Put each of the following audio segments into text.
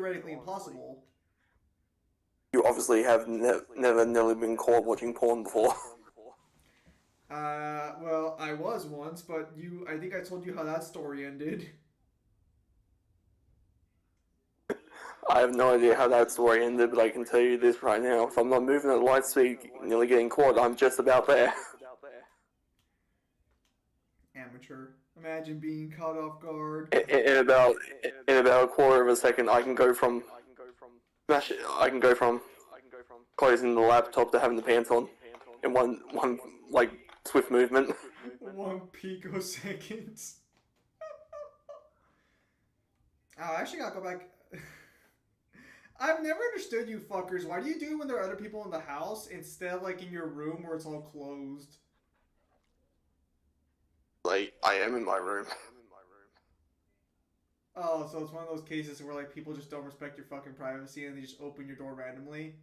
theoretically impossible. You obviously have never nearly been caught watching porn before. Well, I was once, but I think I told you how that story ended. I have no idea how that story ended, but I can tell you this right now. If I'm not moving at light speed, nearly getting caught, I'm just about there. Amateur. Imagine being caught off guard. In about a quarter of a second, I can go from closing the laptop to having the pants on in one like swift movement. 1 picosecond. Oh, I actually gotta go back. I've never understood you fuckers. Why do you do it when there are other people in the house instead of like in your room where it's all closed? Like, I am in my room. Oh, so it's one of those cases where like people just don't respect your fucking privacy and they just open your door randomly.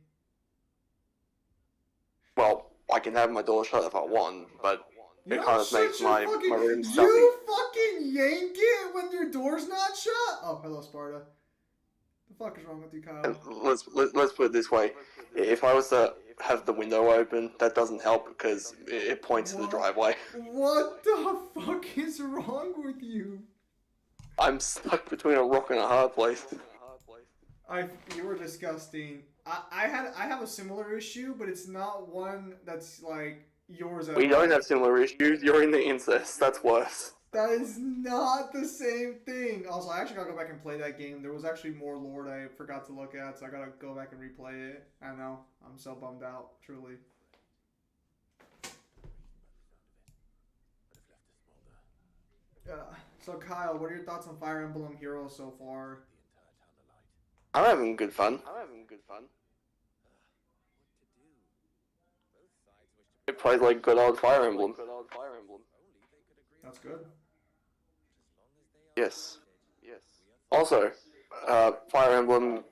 Well, I can have my door shut if I want, but You it don't kind of shut makes your my fucking. room stuffy. You fucking yank it when your door's not shut. Oh, hello, Sparta. The fuck is wrong with you, Kyle? And let's put it this way: if I was to have the window open, that doesn't help because it points to the driveway. What the fuck is wrong with you? I'm stuck between a rock and a hard place. You were disgusting. I have a similar issue, but it's not one that's like yours. We don't have similar issues. You're in the incest. That's worse. That is not the same thing. Also, I actually gotta go back and play that game. There was actually more lore I forgot to look at, so I gotta go back and replay it. I know. I'm so bummed out, truly. So Kyle, what are your thoughts on Fire Emblem Heroes so far? I'm having good fun. It plays like good old Fire Emblem. That's good. Yes. Also, Fire Emblem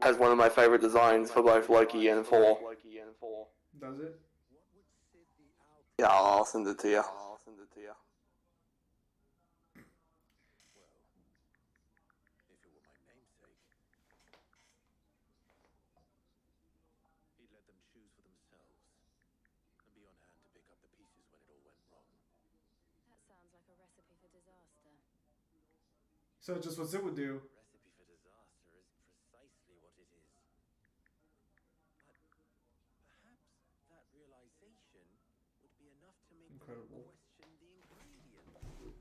has one of my favorite designs for both Loki and 4. Does it? Yeah, I'll send it to you. So just what Zit would do. Recipe for disaster is precisely what it is. But perhaps that realization would be enough to make Incredible. one question the ingredient.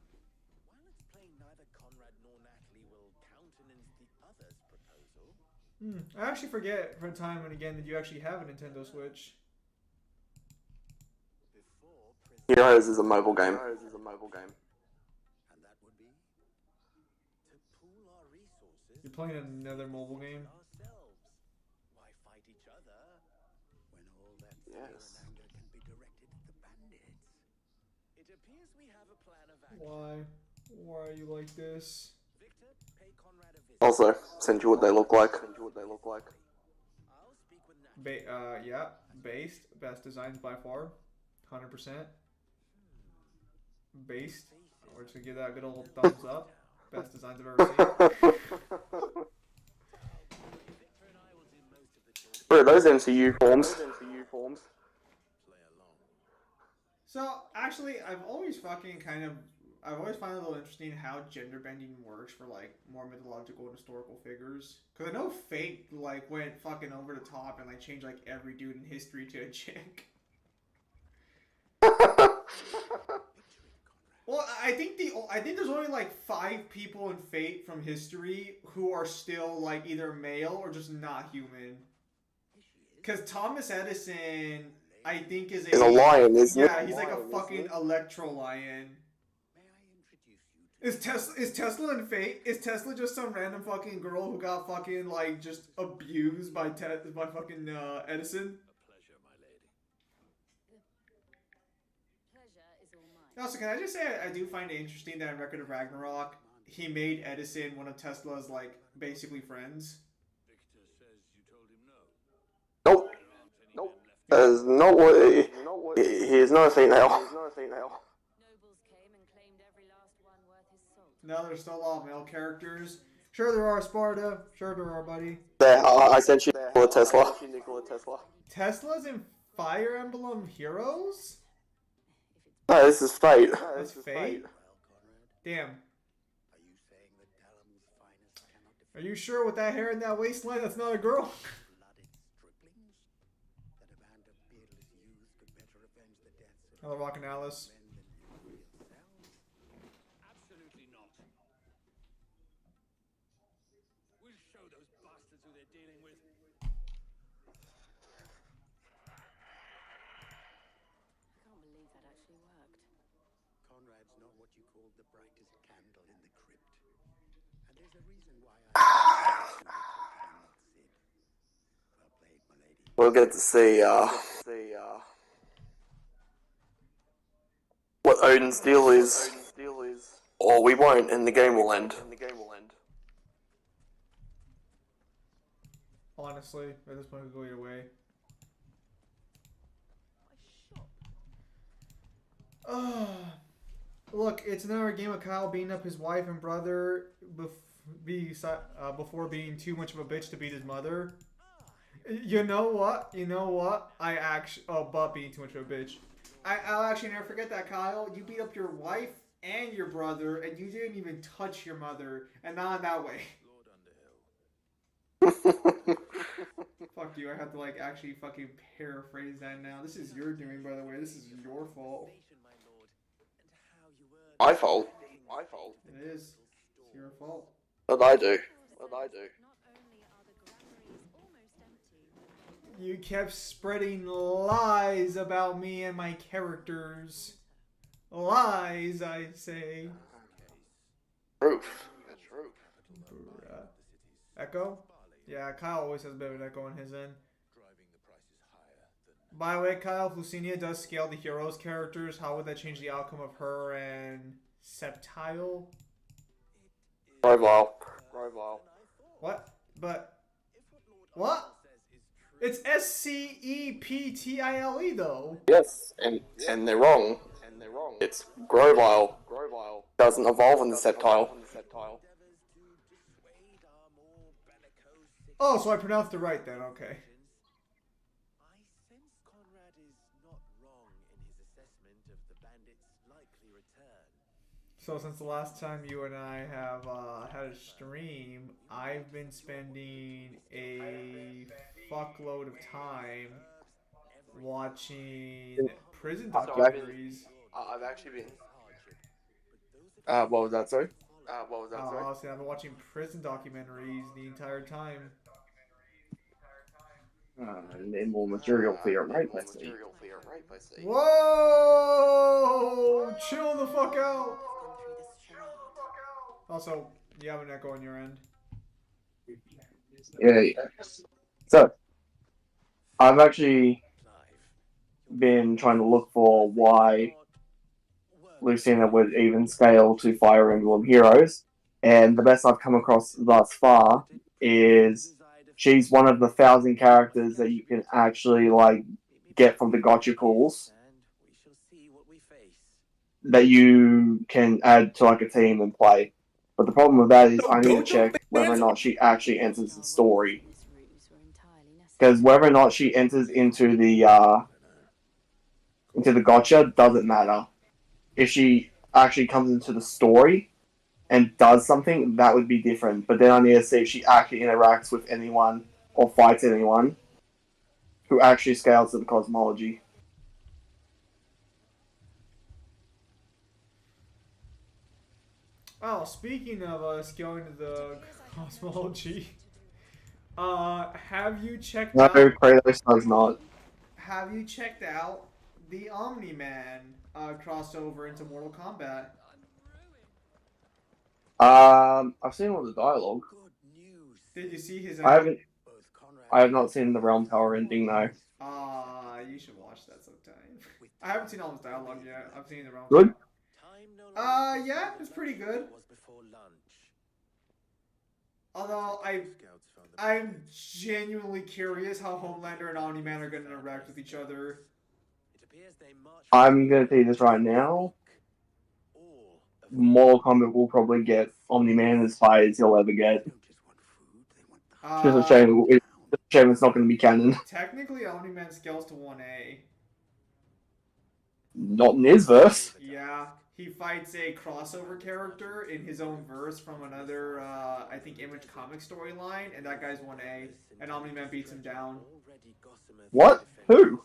While it's plain neither Conrad nor Natalie will countenance the other's proposal. I actually forget from time and again that you actually have a Nintendo Switch. Heroes is a mobile game. You're playing another mobile game? Why fight each other when all that fear and anger can be directed at the bandits? It appears we have a plan of action. Why? Why are you like this? Victor, pay Conrad a visit. Also, send you what they look like. I'll speak with Natalie. Yeah, based. Best designs by far. 100%. Based. We're just gonna give that a good old thumbs up. Best designs I've ever seen. Where are those MCU forms? So, actually, I've always found it a little interesting how gender bending works for, like, more mythological and historical figures. Because I know Fate, like, went fucking over the top and, like, changed, like, every dude in history to a chick. Well, I think there's only like 5 people in Fate from history who are still like either male or just not human. Because Thomas Edison, I think, is a lion, isn't it? Yeah, he's like a fucking electro lion. May I introduce you? Is Tesla in Fate? Is Tesla just some random fucking girl who got fucking like just abused by fucking Edison? Also, can I just say I do find it interesting that in Record of Ragnarok, he made Edison one of Tesla's, like, basically friends? Victor says you told him no. Nope. There's no way. He is not a female. Nobles came and claimed every last one worth his salt. No, there's still a lot of male characters. Sure there are, Sparta. Sure there are, buddy. There, I sent you Nikola Tesla. Teslas in Fire Emblem Heroes? No, this is Fate. That's Fate? Damn. Are you sure with that hair and that waistline that's not a girl? Hello, Rockin' Alice. Absolutely not. We'll show those bastards who they're dealing with. I can't believe that actually worked. Conrad's not what you call the brightest candle in the crypt. And there's a reason why I well played, my lady. We'll get to see, what Odin's deal is. Or we won't, and the game will end. Honestly, at this point, it could go either way. Look, it's another game of Kyle beating up his wife and brother before being too much of a bitch to beat his mother. You know what? I actually... Oh, but being too much of a bitch. I'll actually never forget that, Kyle. You beat up your wife and your brother, and you didn't even touch your mother. And not in that way. Fuck you, I have to, like, actually fucking paraphrase that now. This is your doing, by the way. This is your fault. My fault. It is. It's your fault. What did I do? Not only are the granaries almost empty, You kept spreading lies about me and my characters. Lies, I say. Proof. Echo? Yeah, Kyle always has a bit of an echo on his end. By the way, Kyle, if Lucinia does scale the heroes characters, how would that change the outcome of her and Septile? Grovile. What? But... What? It's Sceptile, though. Yes, and they're wrong. It's Grovile. Doesn't evolve in the Septile. Oh, so I pronounced it right then, okay. I sense Conrad is not wrong in his assessment of the bandits' likely return. So since the last time you and I have had a stream, I've been spending a fuckload of time watching prison documentaries. I've actually been... what was that, sorry? Honestly, I've been watching prison documentaries the entire time. And more material for your rape, I see. Whoa! Chill the fuck out! gone through this charade. Also, you have an echo on your end. Yeah. So, I've actually been trying to look for why Lucina would even scale to Fire Emblem Heroes, and the best I've come across thus far is she's one of the 1,000 characters that you can actually, like, get from the gotcha pools that you can add to, like, a team and play. But the problem with that is I need to check whether or not she actually enters the story. Because whether or not she enters into the gotcha doesn't matter. If she actually comes into the story and does something, that would be different. But then I need to see if she actually interacts with anyone or fights anyone who actually scales to the cosmology. Oh, speaking of scaling to the cosmology, have you checked No, out? Kratos does not. Have you checked out the Omni-Man crossover into Mortal Kombat? I've seen all the dialogue. Did you see his? I have not seen the Realm Tower ending though. You should watch that sometime. I haven't seen all his dialogue yet. I've seen the Realm. Good? Yeah, it's pretty good. Although I'm genuinely curious how Homelander and Omni-Man are going to interact with each other. I'm gonna tell you this right now. Mortal Kombat will probably get Omni-Man as high as he'll ever get. They don't just want food, they want the It's just a shame. It's a shame it's not going to be canon. Technically, Omni-Man scales to 1A. Not in his verse. Yeah, he fights a crossover character in his own verse from another, I think, Image comic storyline, and that guy's 1A, and Omni-Man beats him down. What? Who?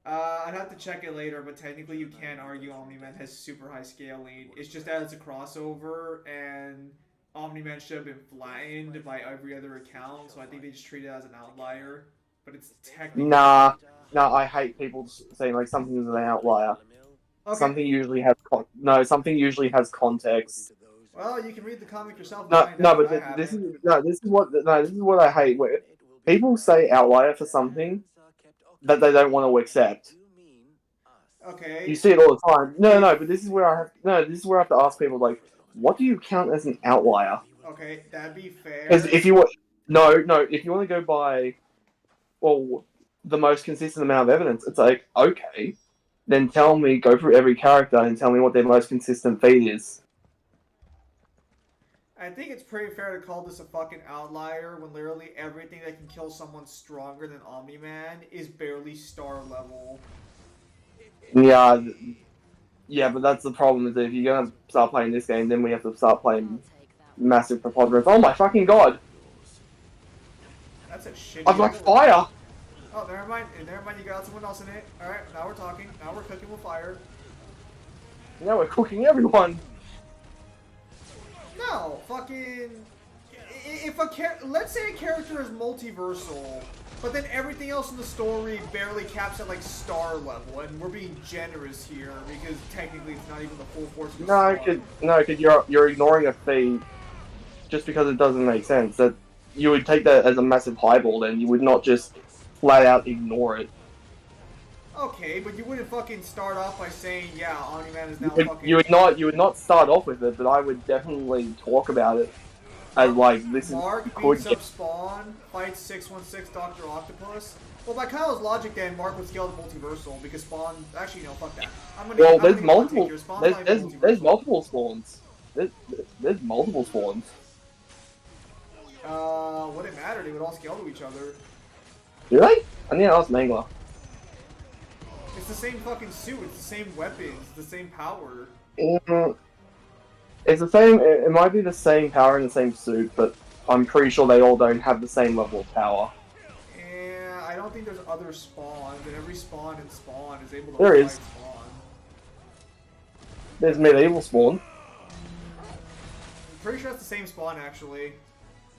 I'd have to check it later, but technically you can't argue Omni-Man has super high scaling. It's just that it's a crossover, and Omni-Man should have been flattened by every other account, so I think they just treat it as an outlier. But it's technically... Nah, I hate people saying like something is an outlier. Okay. Something usually has something usually has context. Well, you can read the comic yourself. This is what I hate. Where people say outlier for something that they don't want to accept. Okay. You see it all the time. But this is where I have to ask people like, what do you count as an outlier? Okay, that'd be fair. Because if you want to go by, well, the most consistent amount of evidence, it's like, okay, then go through every character and tell me what their most consistent feat is. I think it's pretty fair to call this a fucking outlier when literally everything that can kill someone stronger than Omni-Man is barely star level. Yeah, but that's the problem, is that if you're gonna start playing this game, then we have to start playing massive preponderance. Oh my fucking god! That's a shitty... I've like fire! Oh, never mind, you got someone else in it. Alright, now we're talking. Now we're cooking with fire. Now we're cooking everyone! No, fucking... Let's say a character is multiversal, but then everything else in the story barely caps at like star level, and we're being generous here because technically it's not even the full force of the because you're ignoring a feat just because it doesn't make sense. That you would take that as a massive highball, then you would not just flat out ignore it. Okay, but you wouldn't fucking start off by saying, yeah, Omni-Man is now You would not start off with it, but I would definitely talk about it as like this Mark is beats up Spawn, fights 616 Dr. Octopus. Well, by Kyle's logic, then Mark would scale to multiversal because Spawn. Actually, no, fuck that. There's multiple spawns. There's multiple spawns. Would it matter? They would all scale to each other. Do they? I need to ask Mangler. It's the same fucking suit. It's the same weapons. It's the same power. It's the same. It might be the same power in the same suit, but I'm pretty sure they all don't have the same level of power. Yeah, I don't think there's other spawns, and every spawn in Spawn is able to fight Spawn. There's medieval Spawn. I'm pretty sure it's the same Spawn, actually.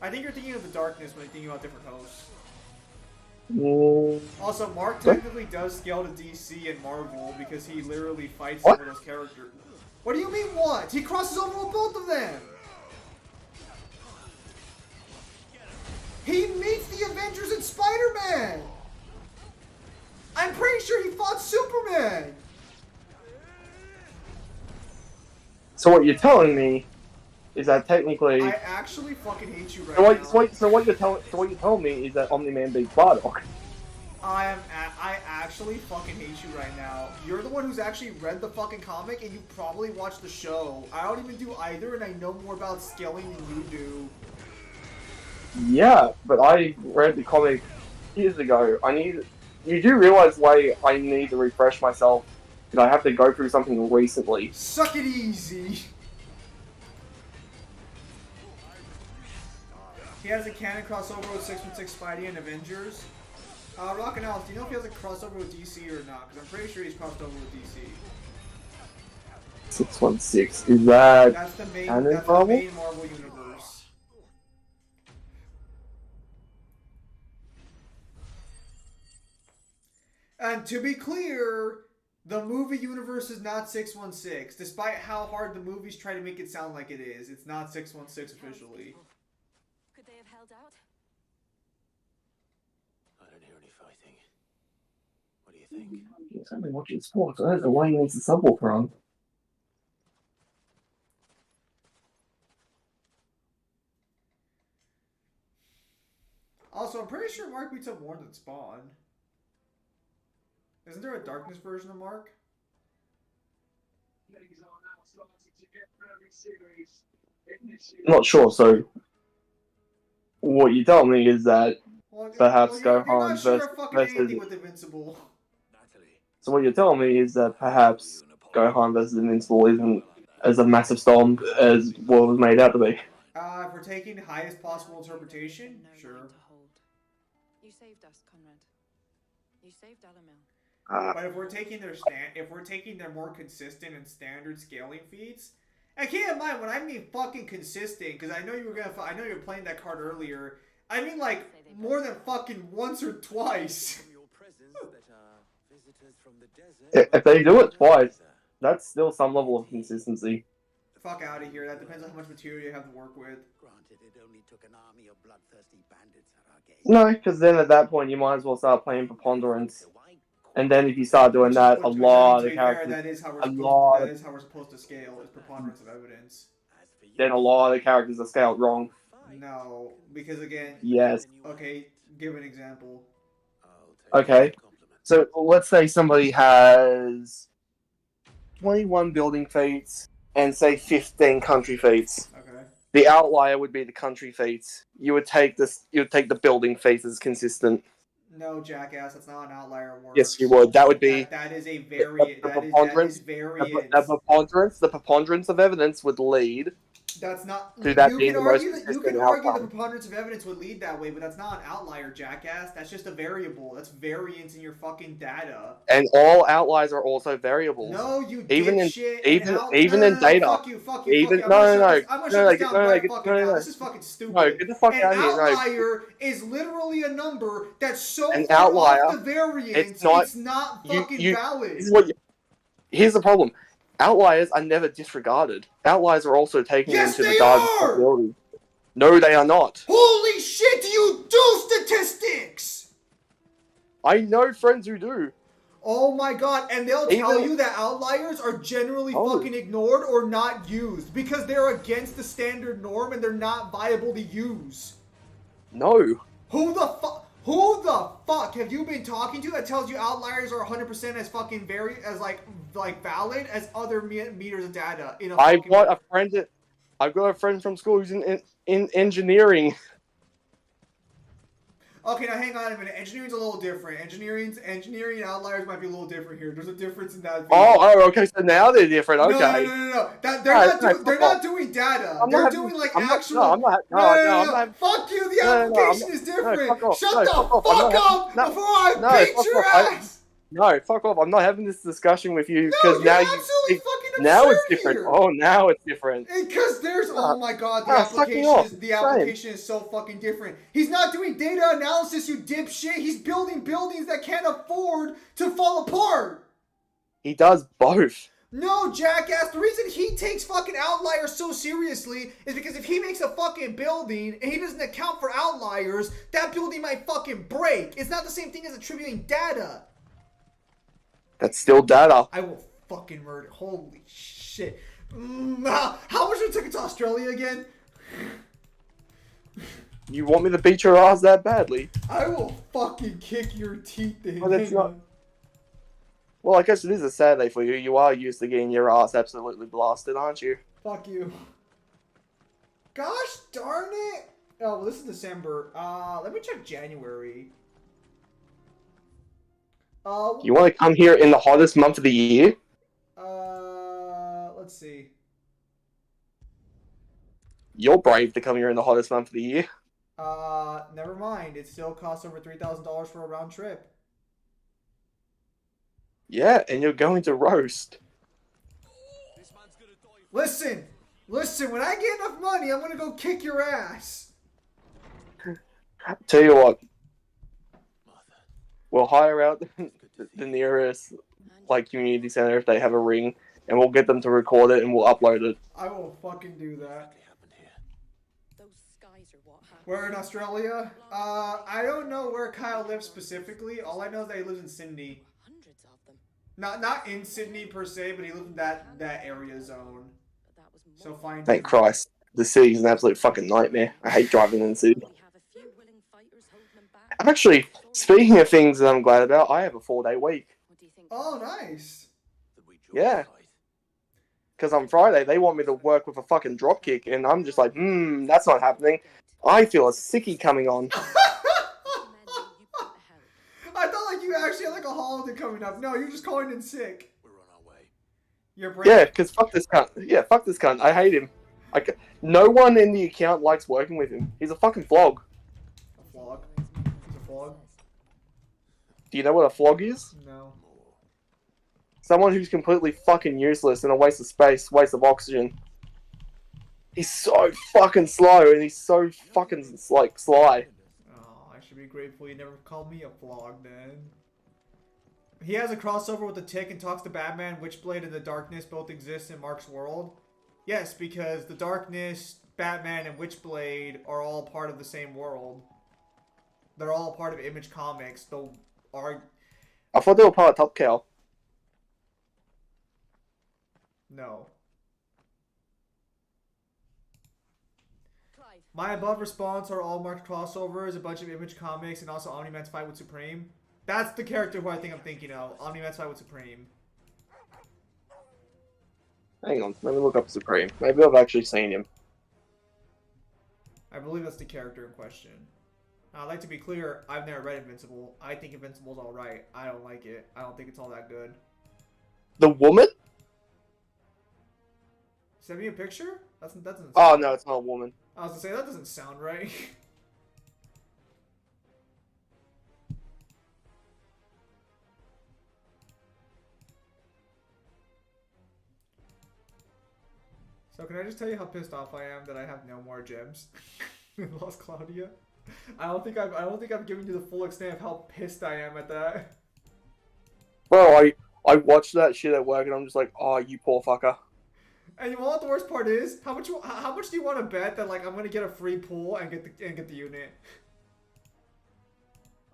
I think you're thinking of the Darkness when you're thinking about different hosts. Also, Mark technically does scale to DC and Marvel because he literally fights some of those characters. What do you mean what? He crosses over with both of them! He meets the Avengers and Spider-Man! I'm pretty sure he fought Superman! So what you're telling me is that technically... I actually fucking hate you right now. So what you're telling me is that Omni-Man beats Bardock. I actually fucking hate you right now. You're the one who's actually read the fucking comic, and you probably watched the show. I don't even do either, and I know more about scaling than you do. Yeah, but I read the comic years ago. You do realize why I need to refresh myself, because I have to go through something recently. Suck it easy! He has a canon crossover with 616 Spidey and Avengers. Rock and Alice, do you know if he has a crossover with DC or not? Because I'm pretty sure he's crossed over with DC. 616, is that that's the main Marvel universe. And to be clear, the movie universe is not 616. Despite how hard the movies try to make it sound like it is, it's not 616 officially. Could they have held out? I don't hear any fighting. What do you think? He's only watching sports. I don't know why he needs the subwoofer on. Also, I'm pretty sure Mark beats up more than Spawn. Isn't there a Darkness version of Mark? Not sure. So, what you tell me is that perhaps you're not Gohan sure of fucking anything versus. with Invincible. So what you're telling me is that perhaps Gohan versus Invincible isn't as a massive storm as what it was made out to be. If we're taking highest possible interpretation, No sure. line to hold. You saved us, Conrad. You saved Alamil. But if we're taking their more consistent and standard scaling feats, and keep in mind when I mean fucking consistent, because I know you were playing that card earlier. I mean like more than fucking once or twice. If they do it twice, that's still some level of consistency. Fuck out of here. That depends on how much material you have to work with. Granted, it only took an army of bloodthirsty bandits at our gate. No, because then at that point you might as well start playing preponderance. And then if you start doing that, a lot of characters, that is how we're supposed to scale. Is preponderance of evidence. Then a lot of characters are scaled wrong. No, because again. Yes. Okay, give an example. Okay, so let's say somebody has 21 building feats and say 15 country feats. Okay. The outlier would be the country feats. You would take the building feats as consistent. No, jackass, that's not an outlier work. Yes, you would. That would be that is a variant. That is variance. The preponderance of evidence would lead. That's not. To that you being can the most argue that consistent the preponderance of evidence would lead that way, but that's not an outlier, jackass. That's just a variable. That's variance in your fucking data. And all outliers are also variables. No, you even dipshit. Even in data. Fuck you. Even I'm gonna shut this down right fucking now. No. This is fucking stupid. No, get the fuck out of here. An outlier is literally a number that's so an far outlier, off the variance, it's not fucking valid. Here's the problem. Outliers are never disregarded. Outliers are also taken into the guard possibility. No, they are not. Holy shit, you do statistics! I know friends who do. Oh my god, and they'll tell you that outliers are generally fucking ignored or not used because they're against the standard norm and they're not viable to use. No. Who the fuck have you been talking to that tells you outliers are 100% as fucking like valid as other meters of data in a I've got a friend from school who's in engineering. Okay, now hang on a minute. Engineering's a little different. Engineering and outliers might be a little different here. There's a difference in that. Okay. So now they're different. Okay. No. They're not doing data. They're doing like actual. I'm not. Fuck you. The application is different. Shut the fuck up before I beat your ass. No, fuck off. I'm not having this discussion with you because now it's different. Here. Oh, now it's different. Because there's oh my god, the application is so fucking different. He's not doing data analysis, you dipshit. He's building buildings that can't afford to fall apart. He does both. No, jackass. The reason he takes fucking outliers so seriously is because if he makes a fucking building and he doesn't account for outliers, that building might fucking break. It's not the same thing as attributing data. That's still data. I will fucking murder. Holy shit. How much did it take to Australia again? You want me to beat your ass that badly? I will fucking kick your teeth in. Well, that's not... Well, I guess it is a Saturday for you. You are used to getting your ass absolutely blasted, aren't you? Fuck you. Gosh darn it. Oh, well, this is December. Let me check January. You want to come here in the hottest month of the year? Let's see. You're brave to come here in the hottest month of the year. Never mind. It still costs over $3,000 for a round trip. Yeah, and you're going to roast. Listen. When I get enough money, I'm gonna go kick your ass. Tell you what. We'll hire out the nearest community center if they have a ring, and we'll get them to record it and we'll upload it. I will fucking do that. Those skies are what happened. We're in Australia. I don't know where Kyle lives specifically. All I know is that he lives in Sydney. Hundreds of them. Not in Sydney per se, but he lives in that area zone. But that was So fine. Thank Christ. The city's an absolute fucking nightmare. I hate driving in the city. Actually, speaking of things that I'm glad about, I have a 4-day week. Oh, nice. Yeah. Because on Friday, they want me to work with a fucking dropkick, and I'm just like, that's not happening. I feel a sickie coming on. I thought like you actually had like a holiday coming up. No, you're just calling in sick. We're on our way. You're breaking. Yeah, because fuck this cunt. Yeah, fuck this cunt. I hate him. No one in the account likes working with him. He's a fucking flog. A flog? He's a flog? Do you know what a flog is? No. Someone who's completely fucking useless and a waste of space, waste of oxygen. He's so fucking slow and he's so fucking like sly. Oh, I should be grateful you never called me a flog then. He has a crossover with the Tick and talks to Batman. Witchblade and the Darkness both exist in Mark's world. Yes, because the Darkness, Batman, and Witchblade are all part of the same world. They're all part of Image Comics. I thought they were part of Top Cow. No. My above response are all marked crossovers, a bunch of Image Comics, and also Omni-Man's fight with Supreme. That's the character who I think I'm thinking of. Omni-Man's fight with Supreme. Hang on, let me look up Supreme. Maybe I've actually seen him. I believe that's the character in question. Now, I'd like to be clear, I've never read Invincible. I think Invincible's alright. I don't like it. I don't think it's all that good. The woman? Send me a picture? That doesn't sound Oh, right. no, it's not a woman. I was gonna say, that doesn't sound right. So can I just tell you how pissed off I am that I have no more gems in Lost Claudia? I don't think I've given you the full extent of how pissed I am at that. Bro, I watched that shit at work and I'm just like, oh, you poor fucker. And you know what the worst part is? How much do you want to bet that like I'm gonna get a free pool and get the unit?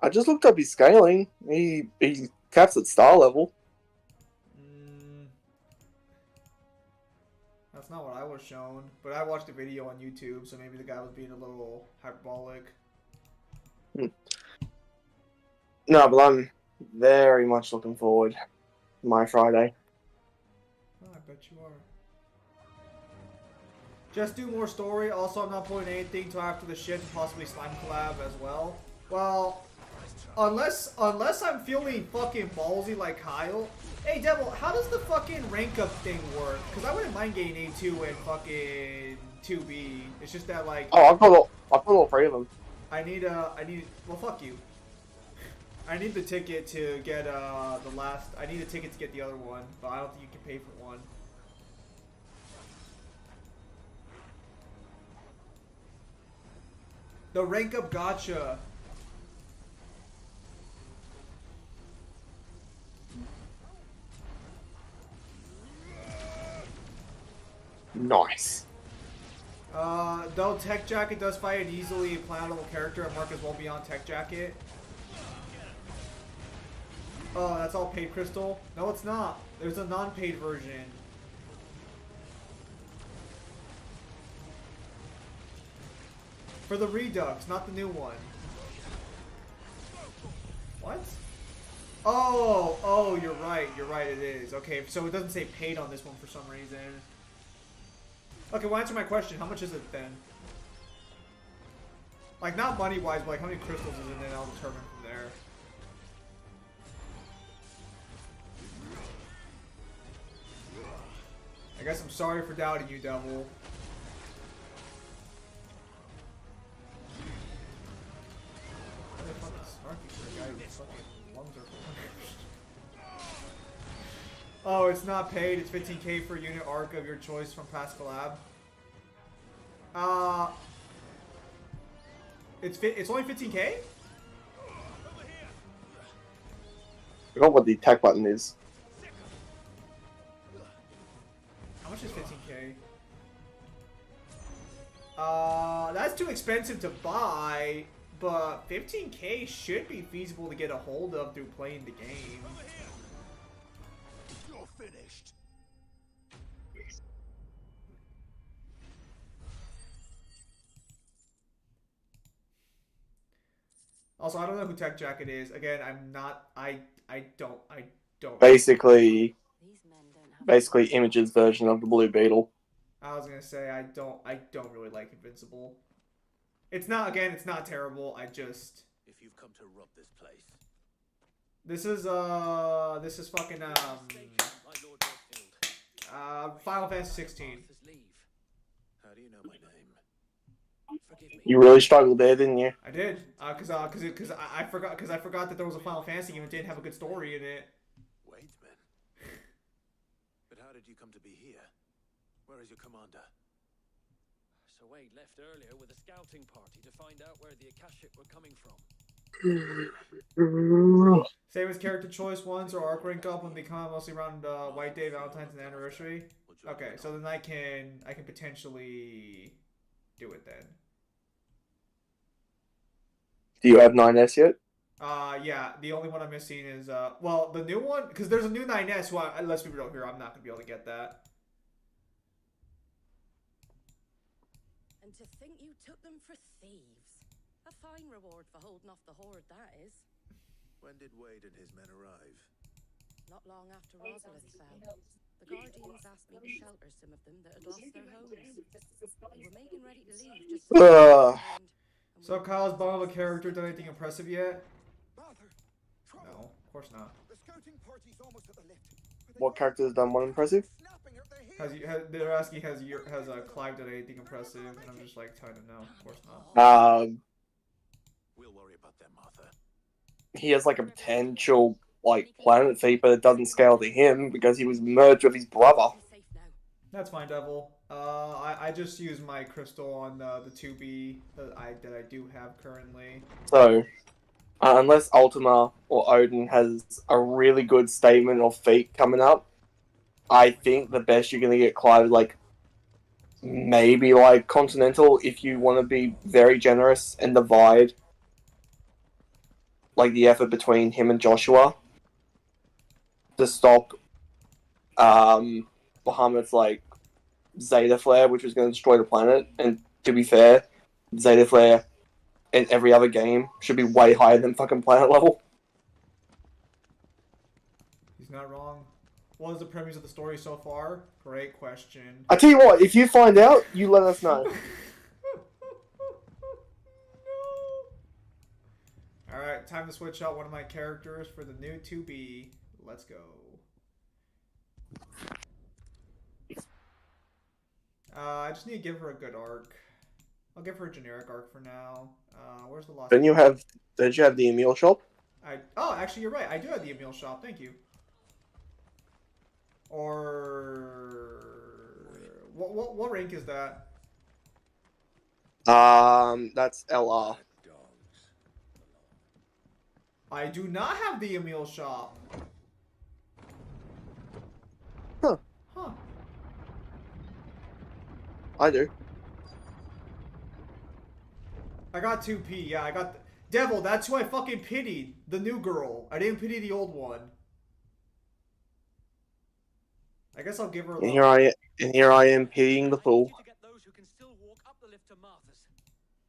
I just looked up his scaling. He caps at star level. That's not what I was shown, but I watched a video on YouTube, so maybe the guy was being a little hyperbolic. No, but I'm very much looking forward to my Friday. Oh, I bet you are. Just do more story. Also, I'm not putting anything until after the shit and possibly slime collab as well. Well, unless I'm feeling fucking ballsy like Kyle. Hey, Devil, how does the fucking rank up thing work? Because I wouldn't mind getting A2 and fucking 2B. It's just that like. Oh, I've got all three of them. Well, fuck you. I need the ticket to get I need a ticket to get the other one, but I don't think you can pay for one. The rank up gotcha. Nice. Though Tech Jacket does fight an easily platinum character, and Marcus won't be on Tech Jacket. Oh, that's all paid crystal? No, it's not. There's a non-paid version. For the Redux, not the new one. What? Oh, you're right, it is. Okay, so it doesn't say paid on this one for some reason. Okay, well, answer my question. How much is it then? Like, not money-wise, but like how many crystals is it, and I'll determine from there. I guess I'm sorry for doubting you, Devil. Oh, it's not paid. It's 15k for unit arc of your choice from past collab. It's only 15k? I forgot what the attack button is. How much is 15k? That's too expensive to buy, but 15k should be feasible to get a hold of through playing the game. You're finished. Also, I don't know who Tech Jacket is. Again, I'm not. I don't. Basically, basically Image's version of the Blue Beetle. I was gonna say I don't really like Invincible. It's not terrible. If you've come to rob this place, This is fucking my Lord Northfield. Final Fantasy 16. Arthur's leave. How do you know my name? Forgive me. You really struggled there, didn't you? I did, cause I forgot that there was a Final Fantasy game and didn't have a good story in it. Wadesman. But how did you come to be here? Where is your commander? So Wade left earlier with a scouting party to find out where the Akashic were coming from. Same as character choice ones or arc rank up when they come out mostly around White Day, Valentine's, and Anniversary. Okay, so then I can potentially do it then. Do you have 9S yet? Yeah, the only one I'm missing is well, the new one, because there's a new 9S. Who let's be real here, I'm not gonna be able to get that. And to think you took them for thieves. A fine reward for holding off the horde, that is. When did Wade and his men arrive? Not long after Rosalith fell. The Guardians asked me to shelter some of them that had lost their homes. They were making ready to leave just So Kyle's bomb of a character done anything impressive yet? No, of course not. The scouting party's almost at the lift. What character has done what impressive? They're asking has Clive done anything impressive, and I'm just like telling them no, of course not. We'll worry about them, Arthur. He has like a potential like planet thief, but it doesn't scale to him because he was merged with his brother. That's fine, Devil. I just use my crystal on the 2B that I do have currently. So, unless Ultima or Odin has a really good statement or feat coming up, I think the best you're gonna get Clive like maybe like Continental if you want to be very generous and divide like the effort between him and Joshua to stop Bahamut's like Zeta Flare, which was going to destroy the planet. And to be fair, Zeta Flare in every other game should be way higher than fucking planet level. He's not wrong. What is the premise of the story so far? Great question. I tell you what, if you find out, you let us know. Alright, time to switch out one of my characters for the new 2B. Let's go. I just need to give her a good arc. I'll give her a generic arc for now. Where's the last Did you have the Emil shop? Oh, actually, you're right. I do have the Emil shop. Thank you. Or what rank is that? That's LR. I do not have the Emil shop. Huh. Huh. I do. I got 2P. Yeah, I got Devil. That's who I fucking pitied. The new girl. I didn't pity the old one. I guess I'll give her a And here I am pitying the fool.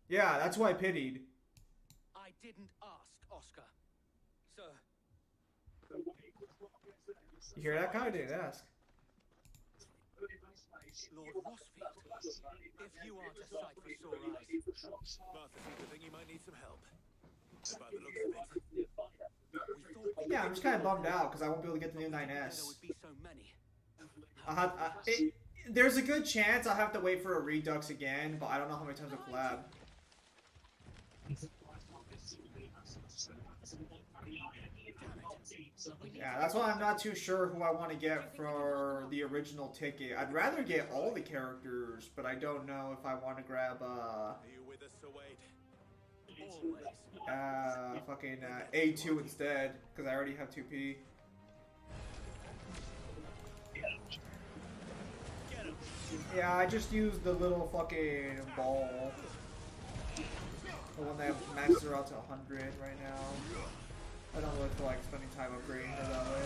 Yeah, that's who I pitied. I didn't ask, Oscar. Sir. You hear that guy? I didn't ask. Lord Rossfield, if you aren't a sight for sore eyes, Martha seems to think you might need some help. By the looks of it. Yeah, I'm just kind of bummed out because I won't be able to get the new 9S. There's a good chance I'll have to wait for a Redux again, but I don't know how many times I'll collab. Yeah, that's why I'm not too sure who I want to get for the original ticket. I'd rather get all the characters, but I don't know if I want to grab fucking A2 instead, because I already have 2P. Yeah, I just used the little fucking ball. The one that maxes her out to 100 right now. I don't really feel like spending time upgrading her that way.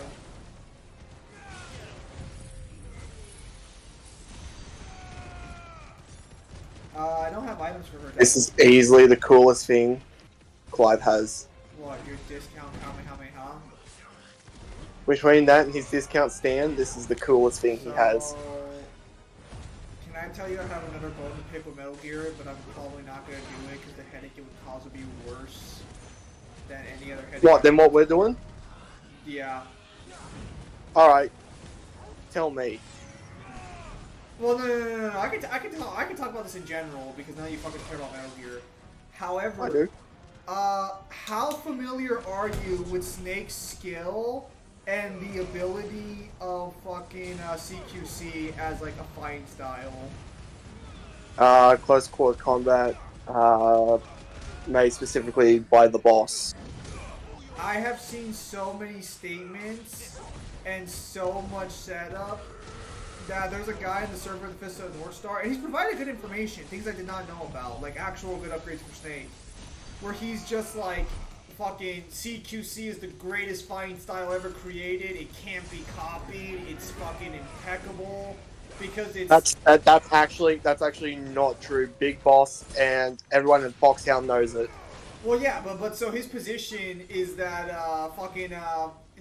I don't have items for her. This is easily the coolest thing Clive has. What, your discount Kamehameha? Between that and his discount stand, this is the coolest thing he has. Can I tell you I have another bone to pick with Metal Gear, but I'm probably not going to do it because the headache it would cause would be worse than any other headache. What, then what we're doing? Yeah. Alright. Tell me. Well, no. I can talk about this in general because now you fucking care about Metal Gear. However, I do. How familiar are you with Snake's skill and the ability of fucking CQC as like a fighting style? Close quarter combat, made specifically by the boss. I have seen so many statements and so much setup that there's a guy in the server of the Fist of the North Star, and he's provided good information, things I did not know about, like actual good upgrades for Snake, where he's just like, fucking CQC is the greatest fighting style ever created, it can't be copied, it's fucking impeccable, because it's... That's actually not true. Big Boss and everyone in Foxhound knows it. Well, yeah, but so his position is that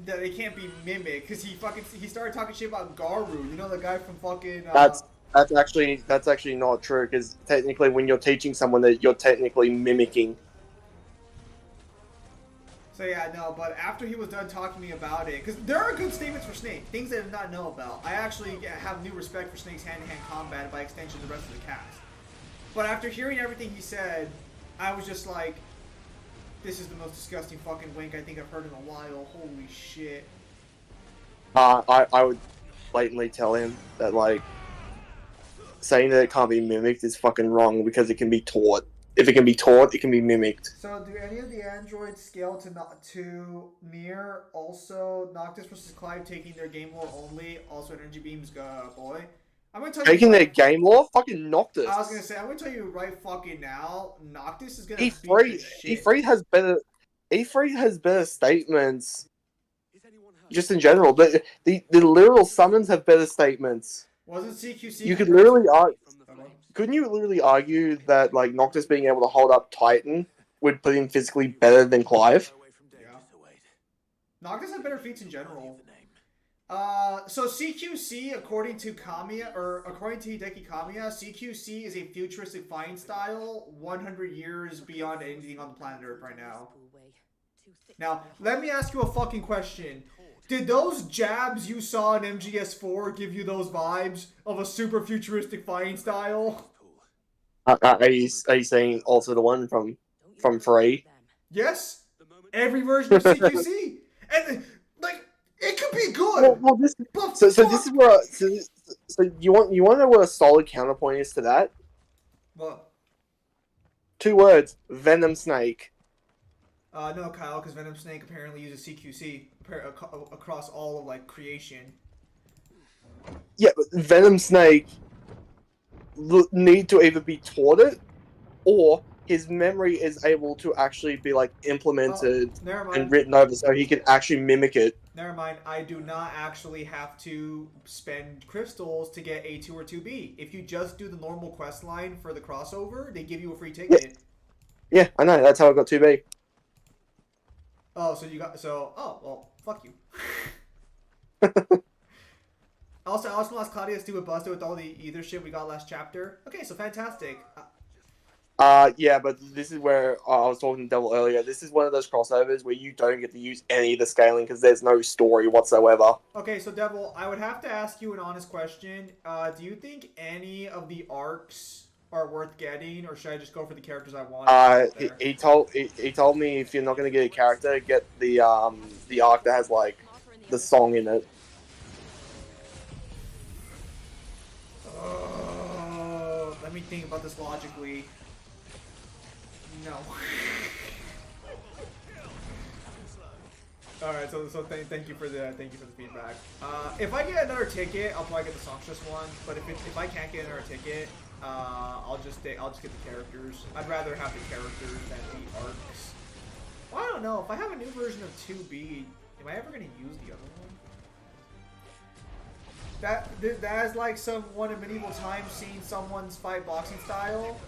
that it can't be mimicked because he started talking shit about Garu. You know, the guy from fucking. That's actually not true because technically, when you're teaching someone that you're technically mimicking. So yeah, no, but after he was done talking to me about it, because there are good statements for Snake, things I did not know about. I actually have new respect for Snake's hand-to-hand combat, and by extension, the rest of the cast. But after hearing everything he said, I was just like, this is the most disgusting fucking wink I think I've heard in a while. Holy shit. I would blatantly tell him that, like, saying that it can't be mimicked is fucking wrong because it can be taught. If it can be taught, it can be mimicked. So, do any of the androids scale to Mir? Also, Noctis versus Clive taking their game lore only. Also, Energy Beam's boy. I'm gonna tell you. Taking their game lore? Fucking Noctis. I was gonna say, I'm gonna tell you right fucking now, Noctis is gonna E3 has better statements. Just in general, but the literal summons have better statements. Wasn't CQC? You could literally argue. Couldn't you literally argue that like Noctis being able to hold up Titan would put him physically better than Clive? Yeah. Noctis has better feats in general. So CQC, according to Kamiya, or according to Hideki Kamiya, CQC is a futuristic fighting style 100 years beyond anything on the planet Earth right now. Now, let me ask you a fucking question. Did those jabs you saw in MGS4 give you those vibes of a super futuristic fighting style? Are you saying also the one from 3? Yes. Every version of CQC. And, like, it could be good. Well, this is where so you want to know what a solid counterpoint is to that? What? 2 words: Venom Snake. No, Kyle, because Venom Snake apparently uses CQC across all of like creation. Yeah, but Venom Snake need to either be taught it, or his memory is able to actually be like implemented and written over, so he can actually mimic it. Never mind. I do not actually have to spend crystals to get A2 or 2B. If you just do the normal quest line for the crossover, they give you a free ticket. Yeah, I know. That's how I got 2B. Oh, so you got oh well, fuck you. Also, lost Claudius to busted with all the ether shit we got last chapter. Okay, so fantastic. Yeah, but this is where I was talking to Devil earlier. This is one of those crossovers where you don't get to use any of the scaling because there's no story whatsoever. Okay, so Devil, I would have to ask you an honest question. Do you think any of the arcs are worth getting, or should I just go for the characters I want? He told me if you're not going to get a character, get the arc that has like the song in it. Let me think about this logically. No. All right, so thank you for the feedback. If I get another ticket, I'll probably get the songstress one. But if I can't get another ticket, I'll just get the characters. I'd rather have the characters than the arcs. Well, I don't know. If I have a new version of 2B, am I ever gonna use the other one? That is like someone in medieval times seeing someone's fight boxing style.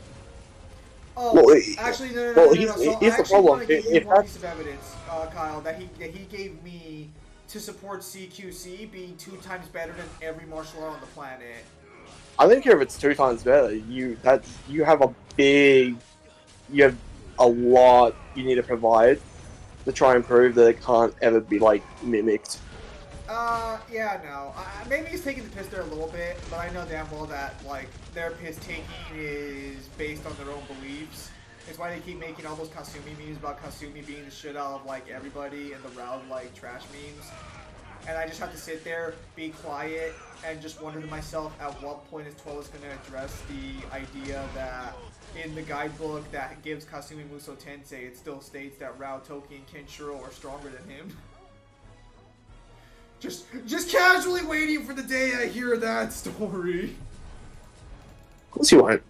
Oh, well, actually, no. Well, So here's I the actually problem. want to give you one piece of evidence, Kyle, that he gave me to support CQC being 2 times better than every martial art on the planet. I don't care if it's 2 times better. You have a lot you need to provide to try and prove that it can't ever be like mimicked. Yeah, no. Maybe he's taking the piss there a little bit, but I know damn well that, like, their piss taking is based on their own beliefs. It's why they keep making all those Kasumi memes about Kasumi being the shit out of, like, everybody and the round, like, trash memes. And I just have to sit there, be quiet, and just wonder to myself at what point is 12 going to address the idea that in the guidebook that gives Kasumi Muso Tensei, it still states that Rao, Toki, and Kenshiro are stronger than him. Just casually waiting for the day I hear that story. Of course you won't.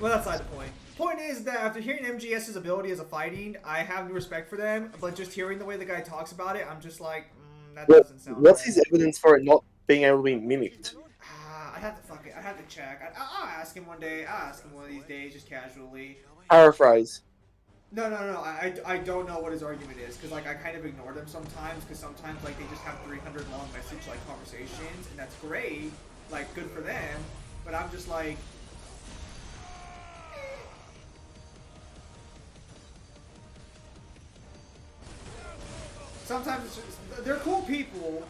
Well, that's not the point. Point is that after hearing MGS's ability as a fighting, I have new respect for them, but just hearing the way the guy talks about it, I'm just like, that doesn't sound What's right. his evidence for it not being able to be mimicked? I have to check. I'll ask him one day. I'll ask him one of these days, just casually. Paraphrase. No. I don't know what his argument is, because, like, I kind of ignore them sometimes, because sometimes, like, they just have 300 long message, like, conversations, and that's great. Like, good for them. But I'm just like... Sometimes it's just, they're cool people.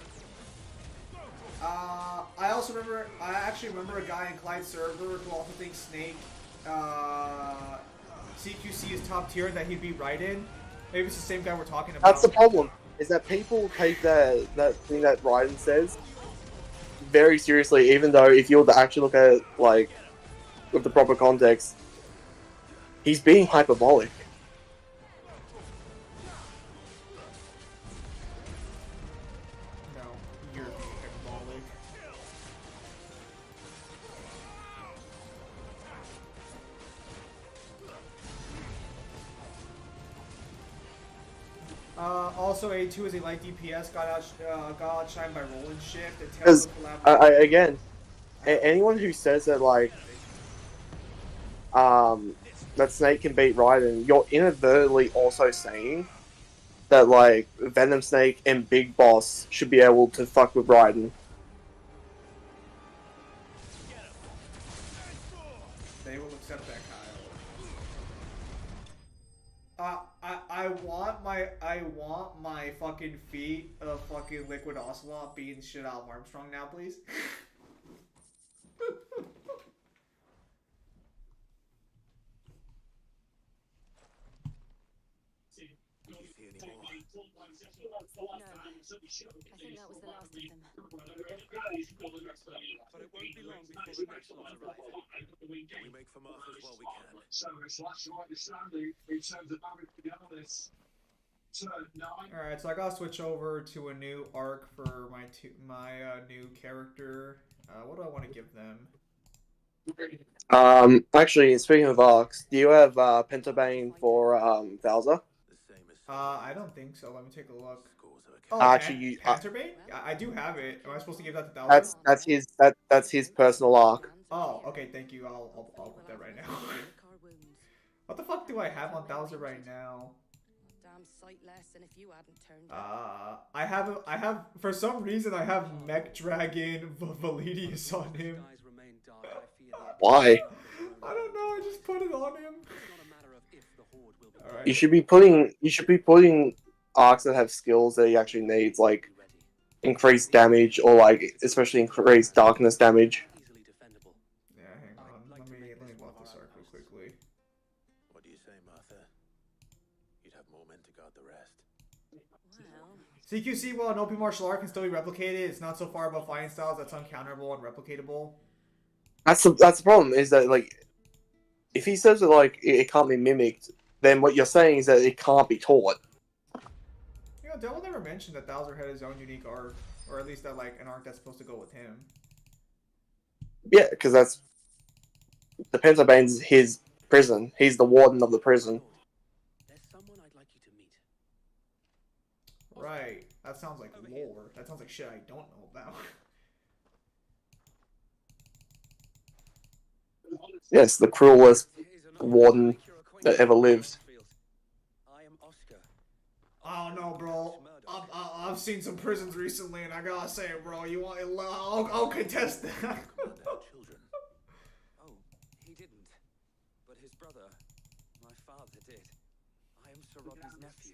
I actually remember a guy in Clyde's server who also thinks Snake, CQC is top tier and that he'd be right in. Maybe it's the same guy we're talking about. That's the problem, is that people take that thing that Raiden says very seriously, even though if you were to actually look at it, like, with the proper context, he's being hyperbolic. No, you're being hyperbolic. Also, A2 is a light DPS, got outshined by roll and shift. Because, again, anyone who says that, like, that Snake can beat Raiden, you're inadvertently also saying that, like, Venom Snake and Big Boss should be able to fuck with Raiden. They will accept that, Kyle. I want my fucking feet of fucking Liquid Ocelot being shit out of Armstrong now, please. No, I think that was the last of them. But it won't be long before the next lot arrive. We make for Martha's while we can. So it's like you're standing in terms of having to be honest. Alright, so I gotta switch over to a new arc for my new character. What do I want to give them? Actually, speaking of arcs, do you have Pentabane for Bowser? I don't think so. Let me take a look. Oh, actually, Panterbane? I do have it. Am I supposed to give that to Bowser? That's his personal arc. Oh, okay. Thank you. I'll put that right now. What the fuck do I have on Bowser right now? Damn sight less than if you hadn't turned I have for some reason I have Mech Dragon Validius on him. Why? I don't know. I just put it on him. You should be putting arcs that have skills that he actually needs, like increased damage or like especially increased darkness damage. Yeah, hang on. Let me block this arc real quickly. What do you say, Martha? You'd have more men to guard the rest. Well, CQC, while an OP martial art can still be replicated, it's not so far above fighting styles that's uncounterable and replicatable. That's the problem, is that, like, if he says that, like, it can't be mimicked, then what you're saying is that it can't be taught. You know, Devil never mentioned that Bowser had his own unique arc, or at least that, like, an arc that's supposed to go with him. Yeah, because that's... The Pentabane's his prison. He's the warden of the prison. There's someone I'd like you to meet. Right. That sounds like lore. That sounds like shit I don't know about. Yes, the cruelest warden that ever lived. I am Oscar, I don't know, bro. I've seen some prisons recently, and I gotta say, bro, I'll contest that. Children. Oh, he didn't. But his brother, my father, did. I am Sir Rodney's nephew.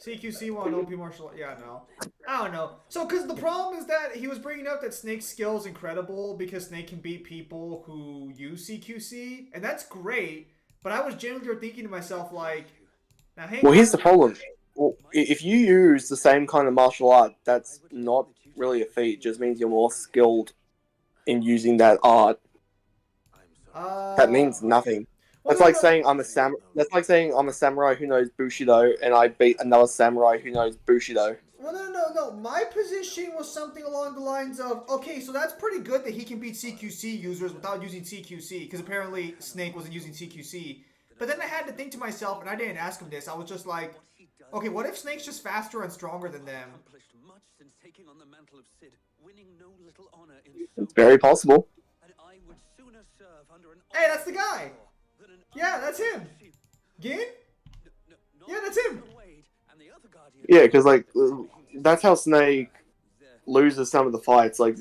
CQC1 OP martial. Yeah, no. I don't know. So, because the problem is that he was bringing up that Snake's skill is incredible because Snake can beat people who use CQC, and that's great. But I was genuinely thinking to myself, like, now hang Well, on. here's the problem. Well, if you use the same kind of martial art, that's not really a feat. It just means you're more skilled in using that art. That means nothing. Well, That's like saying I'm a That's like saying I'm a samurai who knows Bushido, and I beat another samurai who knows Bushido. Well, no. My position was something along the lines of, okay, so that's pretty good that he can beat CQC users without using CQC, because apparently Snake wasn't using CQC. But then I had to think to myself, and I didn't ask him this, I was just like, okay, what if Snake's just faster and stronger than them? It's very possible. Hey, that's the guy! Yeah, that's him! Gin? Yeah, that's him! Yeah, because like that's how Snake loses some of the fights. Like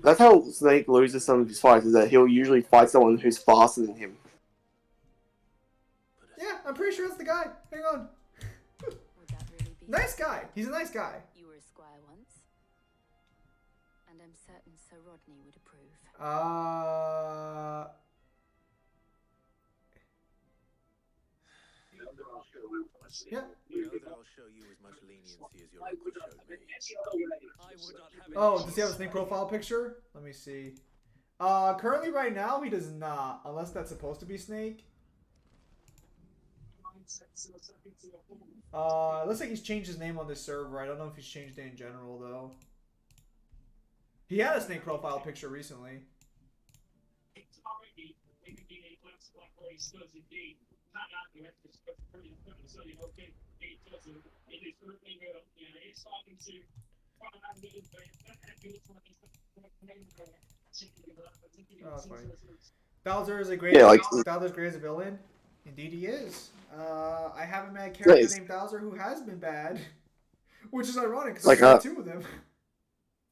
that's how Snake loses some of his fights. Is that he'll usually fight someone who's faster than him. Yeah, I'm pretty sure that's the guy. Hang on. Nice guy. He's a nice guy. You were a squire once, and I'm certain Sir Rodney would approve. Yeah. You know that I'll show you as much leniency as your uncle showed me. I would not have it. Oh, does he have a Snake profile picture? Let me see. Currently right now he does not, unless that's supposed to be Snake. Looks like he's changed his name on this server. I don't know if he's changed it in general though. He had a Snake profile picture recently. Oh, that's funny. Bowser is a great. Bowser's great as a villain. Indeed, he is. I haven't met a character named Bowser who has been bad, which is ironic because I played two of them.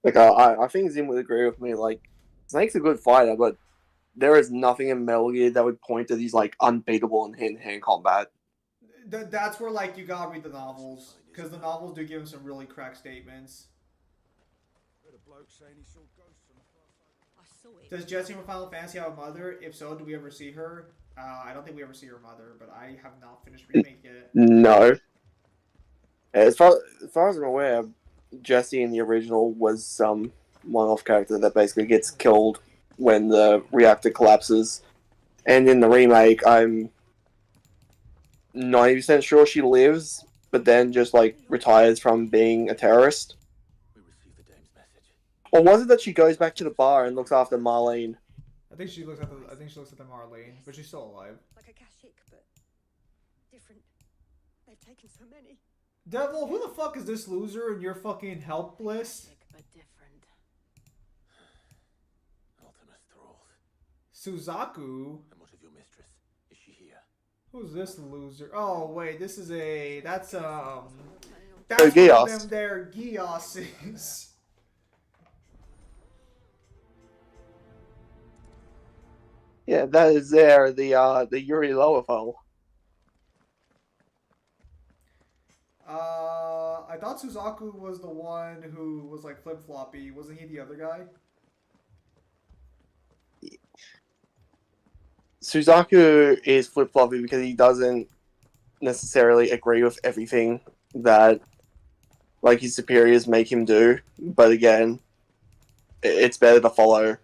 Like I think Zim would agree with me. Like Snake's a good fighter, but there is nothing in Metal Gear that would point to these like unbeatable in hand-to-hand combat. That's where like you gotta read the novels because the novels do give him some really crack statements. Does Jessie from Final Fantasy have a mother? If so, do we ever see her? I don't think we ever see her mother, but I have not finished remake yet. No. As far as I'm aware, Jessie in the original was some one-off character that basically gets killed when the reactor collapses. And in the remake, I'm 90% sure she lives, but then just like retires from being a terrorist. Or was it that she goes back to the bar and looks after Marlene? I think she looks at the Marlene, but she's still alive. Like a Kashyyyk, but different. They've taken so many. Devil, who the fuck is this loser and you're fucking helpless? But different. Ultimus thrall. Suzaku? And what of your mistress? Is she here? Who's this loser? Oh wait, this is that's one Gios. of them there Gioses. Yeah, that is there, the Yuri Lowenthal. I thought Suzaku was the one who was like flip-floppy. Wasn't he the other guy? Suzaku is flip-floppy because he doesn't necessarily agree with everything that like his superiors make him do. But again, it's better to follow.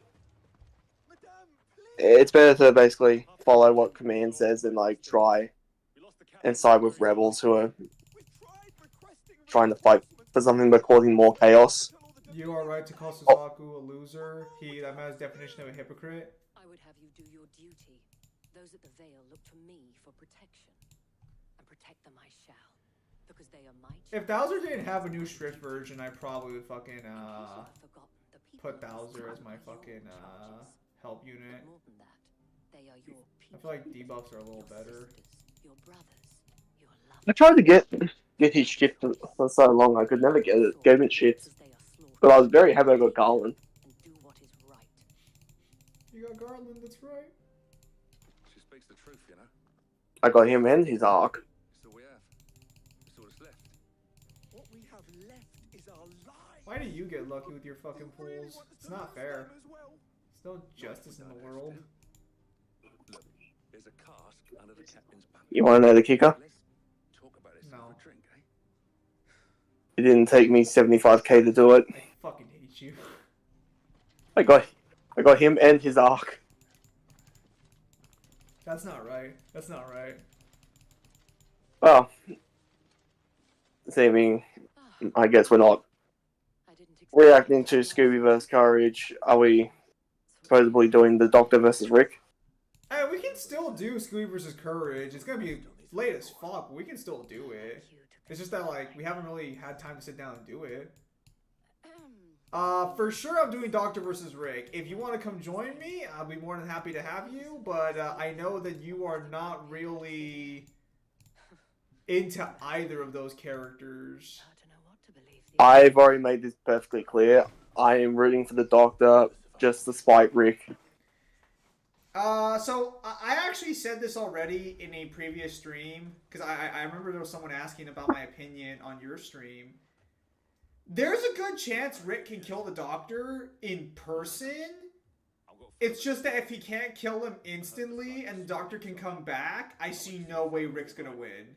It's better to basically follow what command says than like try and side with rebels who are trying to fight for something but causing more chaos. You are right to call Suzaku a loser. That man's definition of a hypocrite. I would have you do your duty. Those at the Vale look to me for protection. And protect them I shall. Because they are my If Bowser didn't have a new strict version, I probably would fucking put Bowser as my fucking help unit. More than that, they are your I feel like debuffs are a little better. Your brothers, your loved I tried to get his shit for so long, I could never get it. Gave it shit. as they are slaughtered, But I was very happy I got Garland. and do what is right. You got Garland, that's right. She speaks the truth, you know. I got him and his arc. It's all we have. It's all that's left. What we have left is our lives. Why do you get lucky with your fucking pulls? It's not fair. There's no justice in the world. Look, there's a cask under the captain's bunk. You want to know the kicker? Let's talk about it No. for a drink, eh? It didn't take me 75k to do it. I fucking hate you. I got him and his arc. That's not right. That's not right. Well, saving. I guess we're not I didn't expect reacting to Scooby vs. Courage. Are we supposedly doing the Doctor versus Rick? Hey, we can still do Scooby vs. Courage. It's gonna be late as fuck, but we can still do it. It's just that, like, we haven't really had time to sit down and do it. For sure I'm doing Doctor versus Rick. If you want to come join me, I'll be more than happy to have you, but I know that you are not really into either of those characters. I don't know what to believe. The I've already made this perfectly clear. I am rooting for the Doctor just to spite Rick. So I actually said this already in a previous stream, because I remember there was someone asking about my opinion on your stream. There's a good chance Rick can kill the Doctor in person. It's just that if he can't kill him instantly and the Doctor can come back, I see no way Rick's gonna win.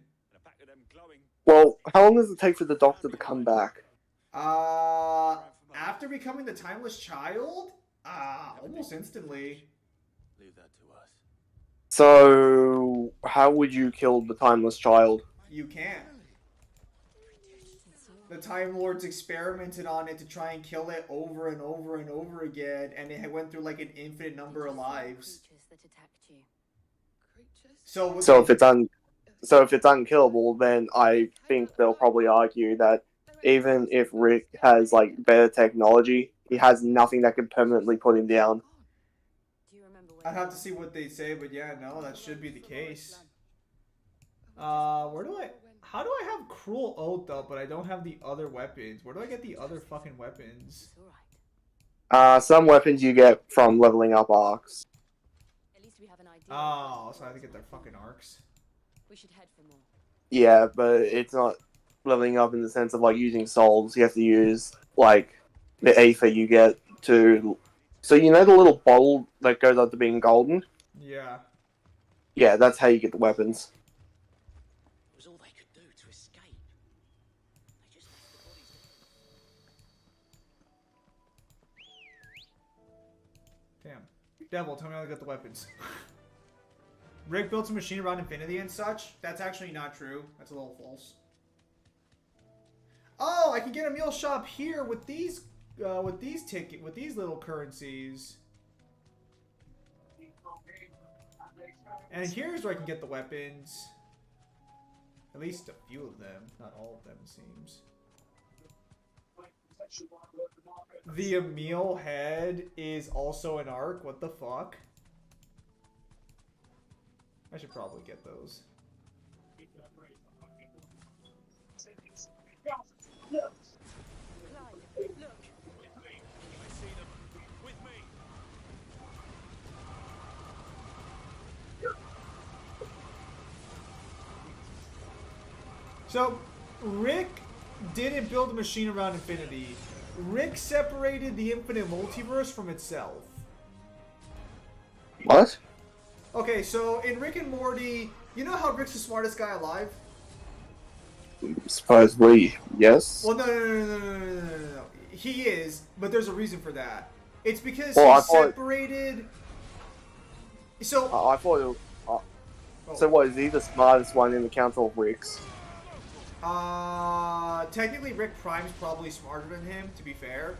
Well, how long does it take for the Doctor to come back? After becoming the Timeless Child, almost instantly. Leave that to us. So, how would you kill the Timeless Child? You can't. The Time Lords experimented on it to try and kill it over and over and over again, and it went through like an infinite number of lives. creatures that attacked you. Creatures? So if it's unkillable, then I think they'll probably argue that even if Rick has like better technology, he has nothing that can permanently put him down. Do you remember when I'd have to see what they say, but yeah, no, that should be the case. How do I have Cruel Oath up, but I don't have the other weapons? Where do I get the other fucking weapons? It's all right. Some weapons you get from leveling up arcs. At least we have an idea. Oh, so I have to get their fucking arcs. We should head for more. Yeah, but it's not leveling up in the sense of like using souls. You have to use like the ether you get to. So you know the little bottle that goes up to being golden? Yeah. Yeah, that's how you get the weapons. It was all they could do to escape. They just left the bodies. Damn. Devil, tell me how to get the weapons. Rick built a machine around infinity and such. That's actually not true. That's a little false. Oh, I can get a meal shop here with these little currencies. And here's where I can get the weapons. At least a few of them. Not all of them, it seems. The Emil head is also an arc. What the fuck? I should probably get those. So, Rick didn't build a machine around infinity. Rick separated the infinite multiverse from itself. What? Okay, so in Rick and Morty, you know how Rick's the smartest guy alive? Supposedly, yes. Well, no. He is, but there's a reason for that. It's because Well, he I thought- separated... So... I thought it was, So what, is he the smartest one in the Council of Ricks? Technically Rick Prime's probably smarter than him, to be fair.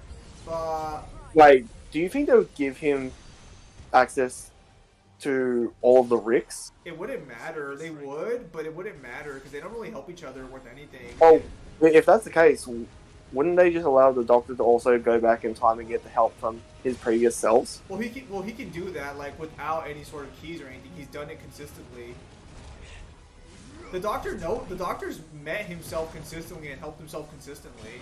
But... Wait, do you think they would give him access to all of the Ricks? It wouldn't matter. They would, but it wouldn't matter because they don't really help each other with anything. Oh, if that's the case, wouldn't they just allow the Doctor to also go back in time and get the help from his previous selves? Well, he can do that like without any sort of keys or anything. He's done it consistently. The doctor's met himself consistently and helped himself consistently.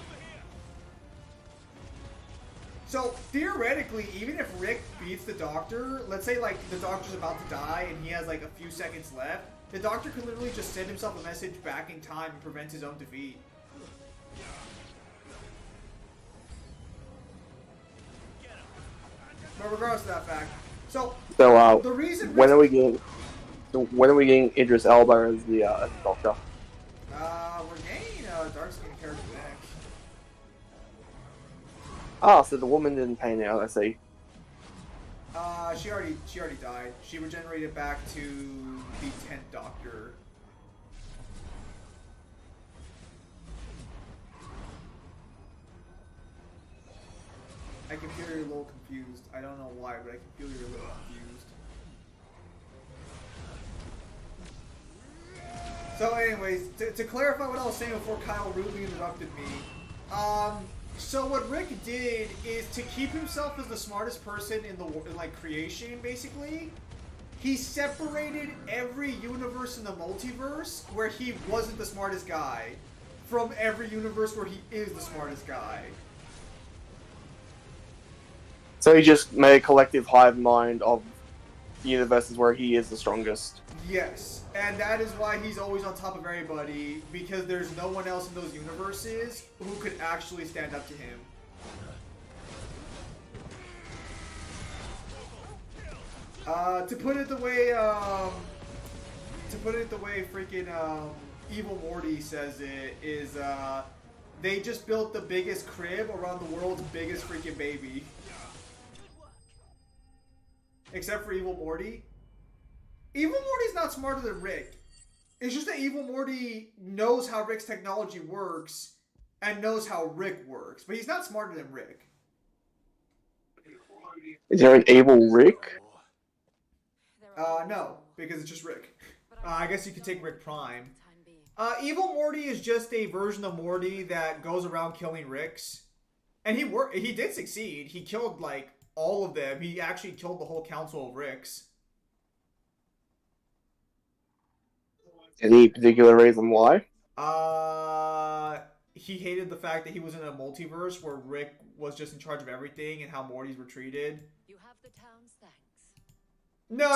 So theoretically, even if Rick beats the doctor, let's say like the doctor's about to die and he has like a few seconds left, the doctor could literally just send himself a message back in time and prevent his own defeat. But regardless of that fact, so the reason when are we getting Idris Elba as the doctor? we're getting dark skin character next. Ah, so the woman didn't pan out. I see. She already died. She regenerated back to the 10th Doctor. I can feel you're a little confused. I don't know why, but I can feel you're a little confused. So anyways, to clarify what I was saying before Kyle rudely interrupted me, so what Rick did is to keep himself as the smartest person in the like creation, basically, he separated every universe in the multiverse where he wasn't the smartest guy from every universe where he is the smartest guy. So he just made a collective hive mind of universes where he is the strongest. Yes, and that is why he's always on top of everybody, because there's no one else in those universes who could actually stand up to him. To put it the way freaking Evil Morty says it is, they just built the biggest crib around the world's biggest freaking baby. Except for Evil Morty. Evil Morty's not smarter than Rick. It's just that Evil Morty knows how Rick's technology works and knows how Rick works. But he's not smarter than Rick. Is there an evil Rick? No, because it's just Rick. I guess you could take Rick Prime. Evil Morty is just a version of Morty that goes around killing Ricks. And he did succeed. He killed, like, all of them. He actually killed the whole council of Ricks. Any particular reason why? He hated the fact that he was in a multiverse where Rick was just in charge of everything and how Mortys were treated. You have the town's thanks. No.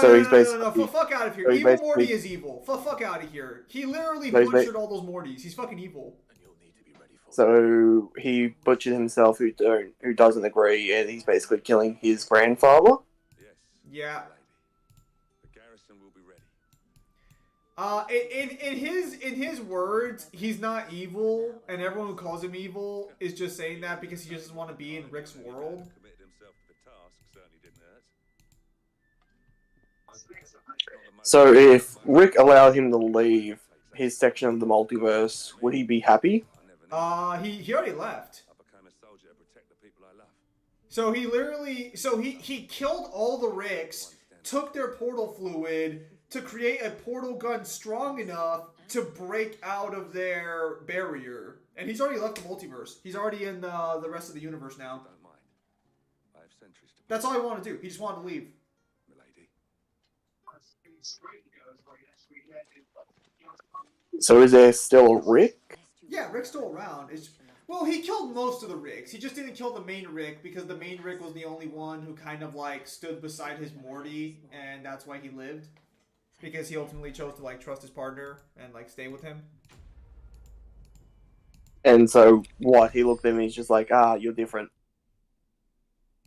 Fuck out of here. Evil Morty is evil. Fuck out of here. He literally butchered all those Mortys. He's fucking evil. So he butchered himself who doesn't agree, and he's basically killing his grandfather? Yeah. The garrison will be ready. In his words, he's not evil, and everyone who calls him evil is just saying that because he just doesn't want to be in Rick's world. Committed himself to the task, certainly didn't hurt. So if Rick allowed him to leave his section of the multiverse, would he be happy? He already left. I became a soldier to protect the people I love. So he killed all the Ricks, took their portal fluid to create a portal gun strong enough to break out of their barrier. And he's already left the multiverse. He's already in the rest of the universe now. Don't mind. I have sentries to That's all he wanted to do. He just wanted to leave. milady. So is there still a Rick? Yeah, Rick's still around. Well, he killed most of the Ricks. He just didn't kill the main Rick because the main Rick was the only one who kind of like stood beside his Morty, and that's why he lived. Because he ultimately chose to like trust his partner and like stay with him. And so what? He looked at him and he's just like, you're different.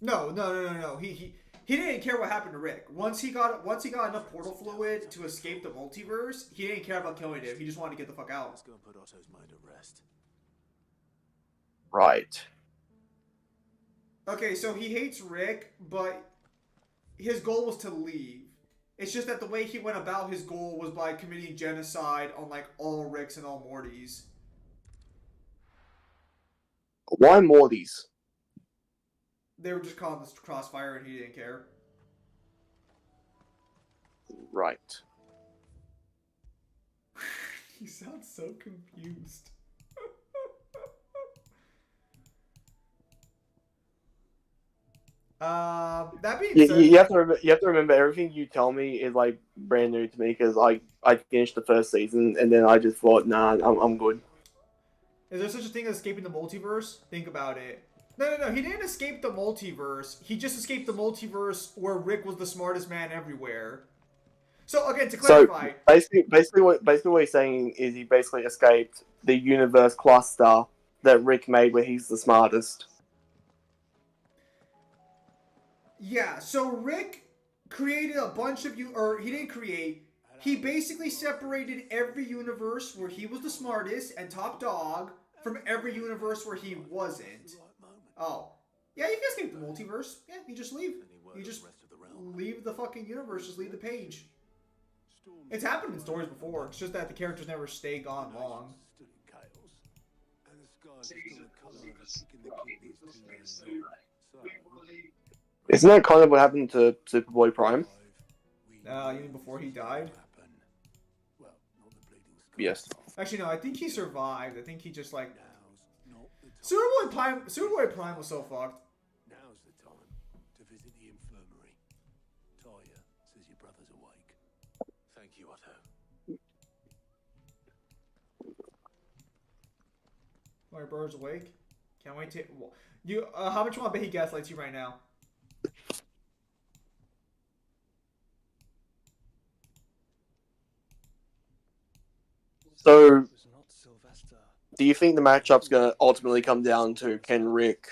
No. He didn't care what happened to Rick. Once he got enough portal fluid to escape the multiverse, he didn't care about killing him. He just wanted to get the fuck out. Let's go and put Otto's mind at rest. Right. Okay, so he hates Rick, but his goal was to leave. It's just that the way he went about his goal was by committing genocide on like all Ricks and all Mortys. Why Mortys? They were just calling this Crossfire and he didn't care. Right. He sounds so confused. That being You, said, you have to you have to remember everything you tell me is like brand new to me because I finished the first season and then I just thought nah I'm good. is there such a thing as escaping the multiverse? Think about it. No. He didn't escape the multiverse. He just escaped the multiverse where Rick was the smartest man everywhere. So again, to So clarify, basically what he's saying is he basically escaped the universe cluster that Rick made where he's the smartest. yeah. So Rick created a bunch of or he didn't create. He basically separated every universe where he was the smartest and top dog from every universe where he wasn't. Oh, yeah, you can escape the multiverse. Yeah, you just leave. You just leave the fucking universe. Just leave the page. It's happened in stories before. It's just that the characters never stay gone long. Isn't that kind of what happened to Superboy Prime? You mean before he died? Yes. Actually, no. I think he survived. I think he just like Superboy Prime was so fucked. Now's the time to visit the infirmary. Talia says your brother's awake. Thank you, Otto. My brother's awake. Can't wait to you. How much you want to bet he gaslights you right now? So, do you think the matchup's going to ultimately come down to can Rick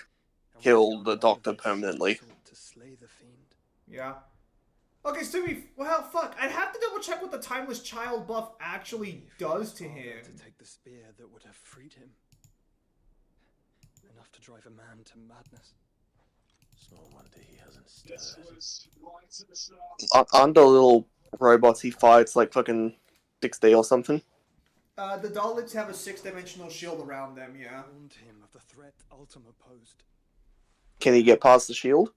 kill the Doctor permanently? Yeah. Okay, so well, fuck. I'd have to double check what the Timeless Child buff actually does to him. To take the spear that would have freed him. Enough to drive a man to madness. Small wonder he hasn't stirred. Aren't the little robots he fights like fucking 6D or something? The Daleks have a 6-dimensional shield around them, yeah. Warned him of the threat Ultima posed. Can he get past the shield?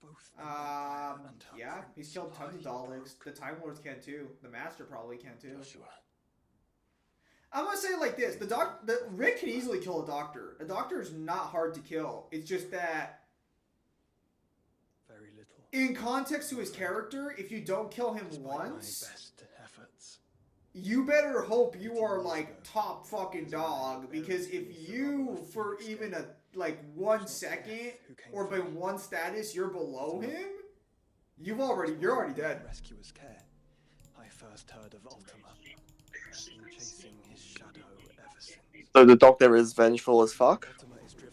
Yeah. He's killed tons of Daleks. The Time Lords can too. The Master probably can too. Sure. I'm gonna say it like this: Rick can easily kill a Doctor. A Doctor is not hard to kill. It's just that, very little. In context to his character, if you don't kill him once, my best efforts. You better hope you are like top fucking dog, because if you for even a like 1 second or by one status you're below him, you're already dead. Rescuer's care. I first heard of Ultima. I've been chasing his shadow ever since. So the Doctor is vengeful as fuck?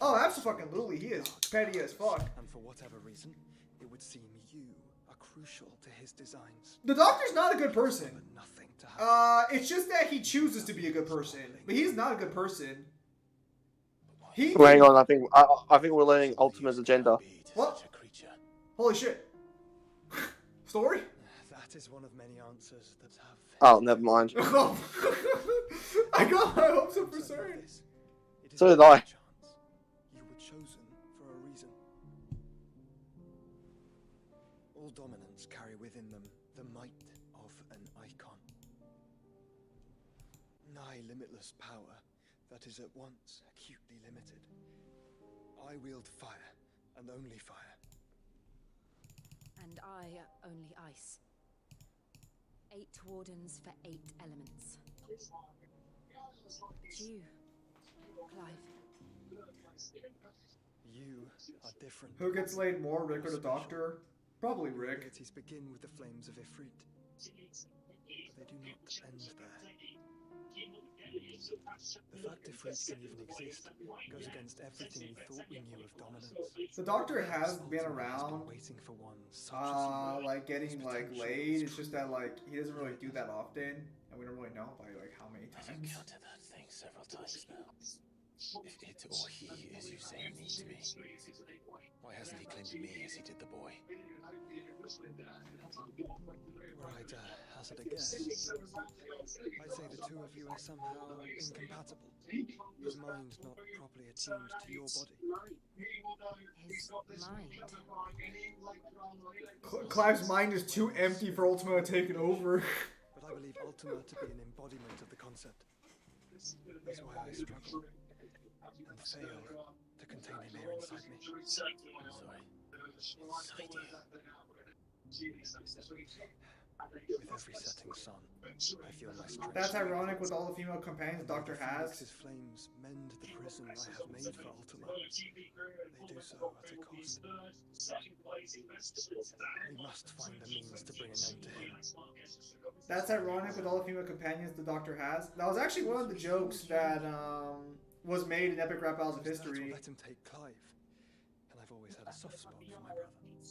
Oh, absolutely, he is petty as fuck. And for whatever reason, it would seem you are crucial to his designs. The Doctor's not a good person. Nothing to happen. It's just that he chooses to be a good person, but he's not a good person. Hang on, I think we're learning Ultima's agenda. What? Holy shit. Story? That is one of many answers that have... Oh, never mind. I got my hopes up for certain. So did I. You were chosen for a reason. All dominants carry within them the might of an icon. Nigh limitless power that is at once acutely limited. I wield fire, and only fire. And I only ice. 8 wardens for 8 elements. You, Clive. You are different. Who gets laid more, Rick or the Doctor? Probably Rick. Abilities begin with the flames of Ifrit, but they do not end there. The fact Ifrit can even exist goes against everything we thought we knew of dominance. The Doctor has been around, waiting for one such as like getting like laid. It's just that like he doesn't really do that often, and we don't really know by like how many I've times. encountered that thing several times now. If it or he, as you say, needs me, why hasn't he claimed me as he did the boy? Were I to hazard a guess, I'd say the two of you are somehow incompatible. His mind not properly attuned to your body. His mind. Clive's mind is too empty for Ultima to take it over. But I believe Ultima to be an embodiment of the concept. That's why I struggle and fail to contain him here inside me. Sorry. With every setting sun, I feel my strength. That's ironic with all the female companions the Doctor has. Phoenix's flames mend the prison I have made for Ultima. They do so at a cost. We must find a means to bring an end to him. That's ironic with all the female companions the Doctor has. That was actually one of the jokes that was made in Epic Rap Battles of History. Let him take Clive. And I've always had a soft spot for my brother.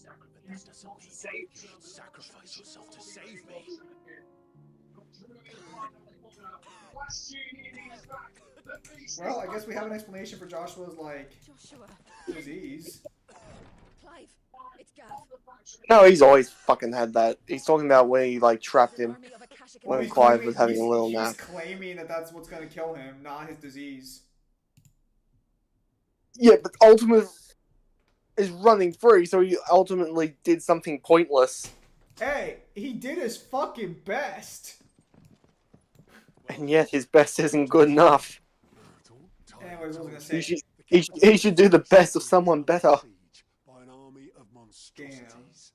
But that doesn't mean you should sacrifice yourself to save me. Well, I guess we have an explanation for Joshua's, like, Joshua. disease. Clive, it's Gav. No, he's always fucking had that. He's talking about when he, like, trapped him Army of Akashic when he's Clive claiming- was having he's- a little he's nap. claiming that that's what's going to kill him, not his disease. Yeah, but Ultimate is running free, so he ultimately did something pointless. Hey, he did his fucking best. And yet his best isn't good enough. Anyways, what was I going to say? He should do the best of someone better. By an army of monstrosities.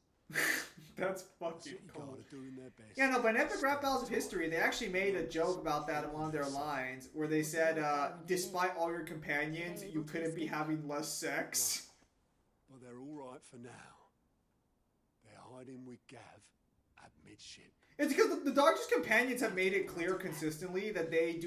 That's fucking cool. Gotta doing their best. Yeah, no, but in Epic Rap Battles of History, they actually made a joke about that in one of their lines, where they said, despite all your companions, you couldn't be having less sex. But they're all right for now. They're hiding with Gav at midship. It's because the Doctor's companions have made it clear consistently that they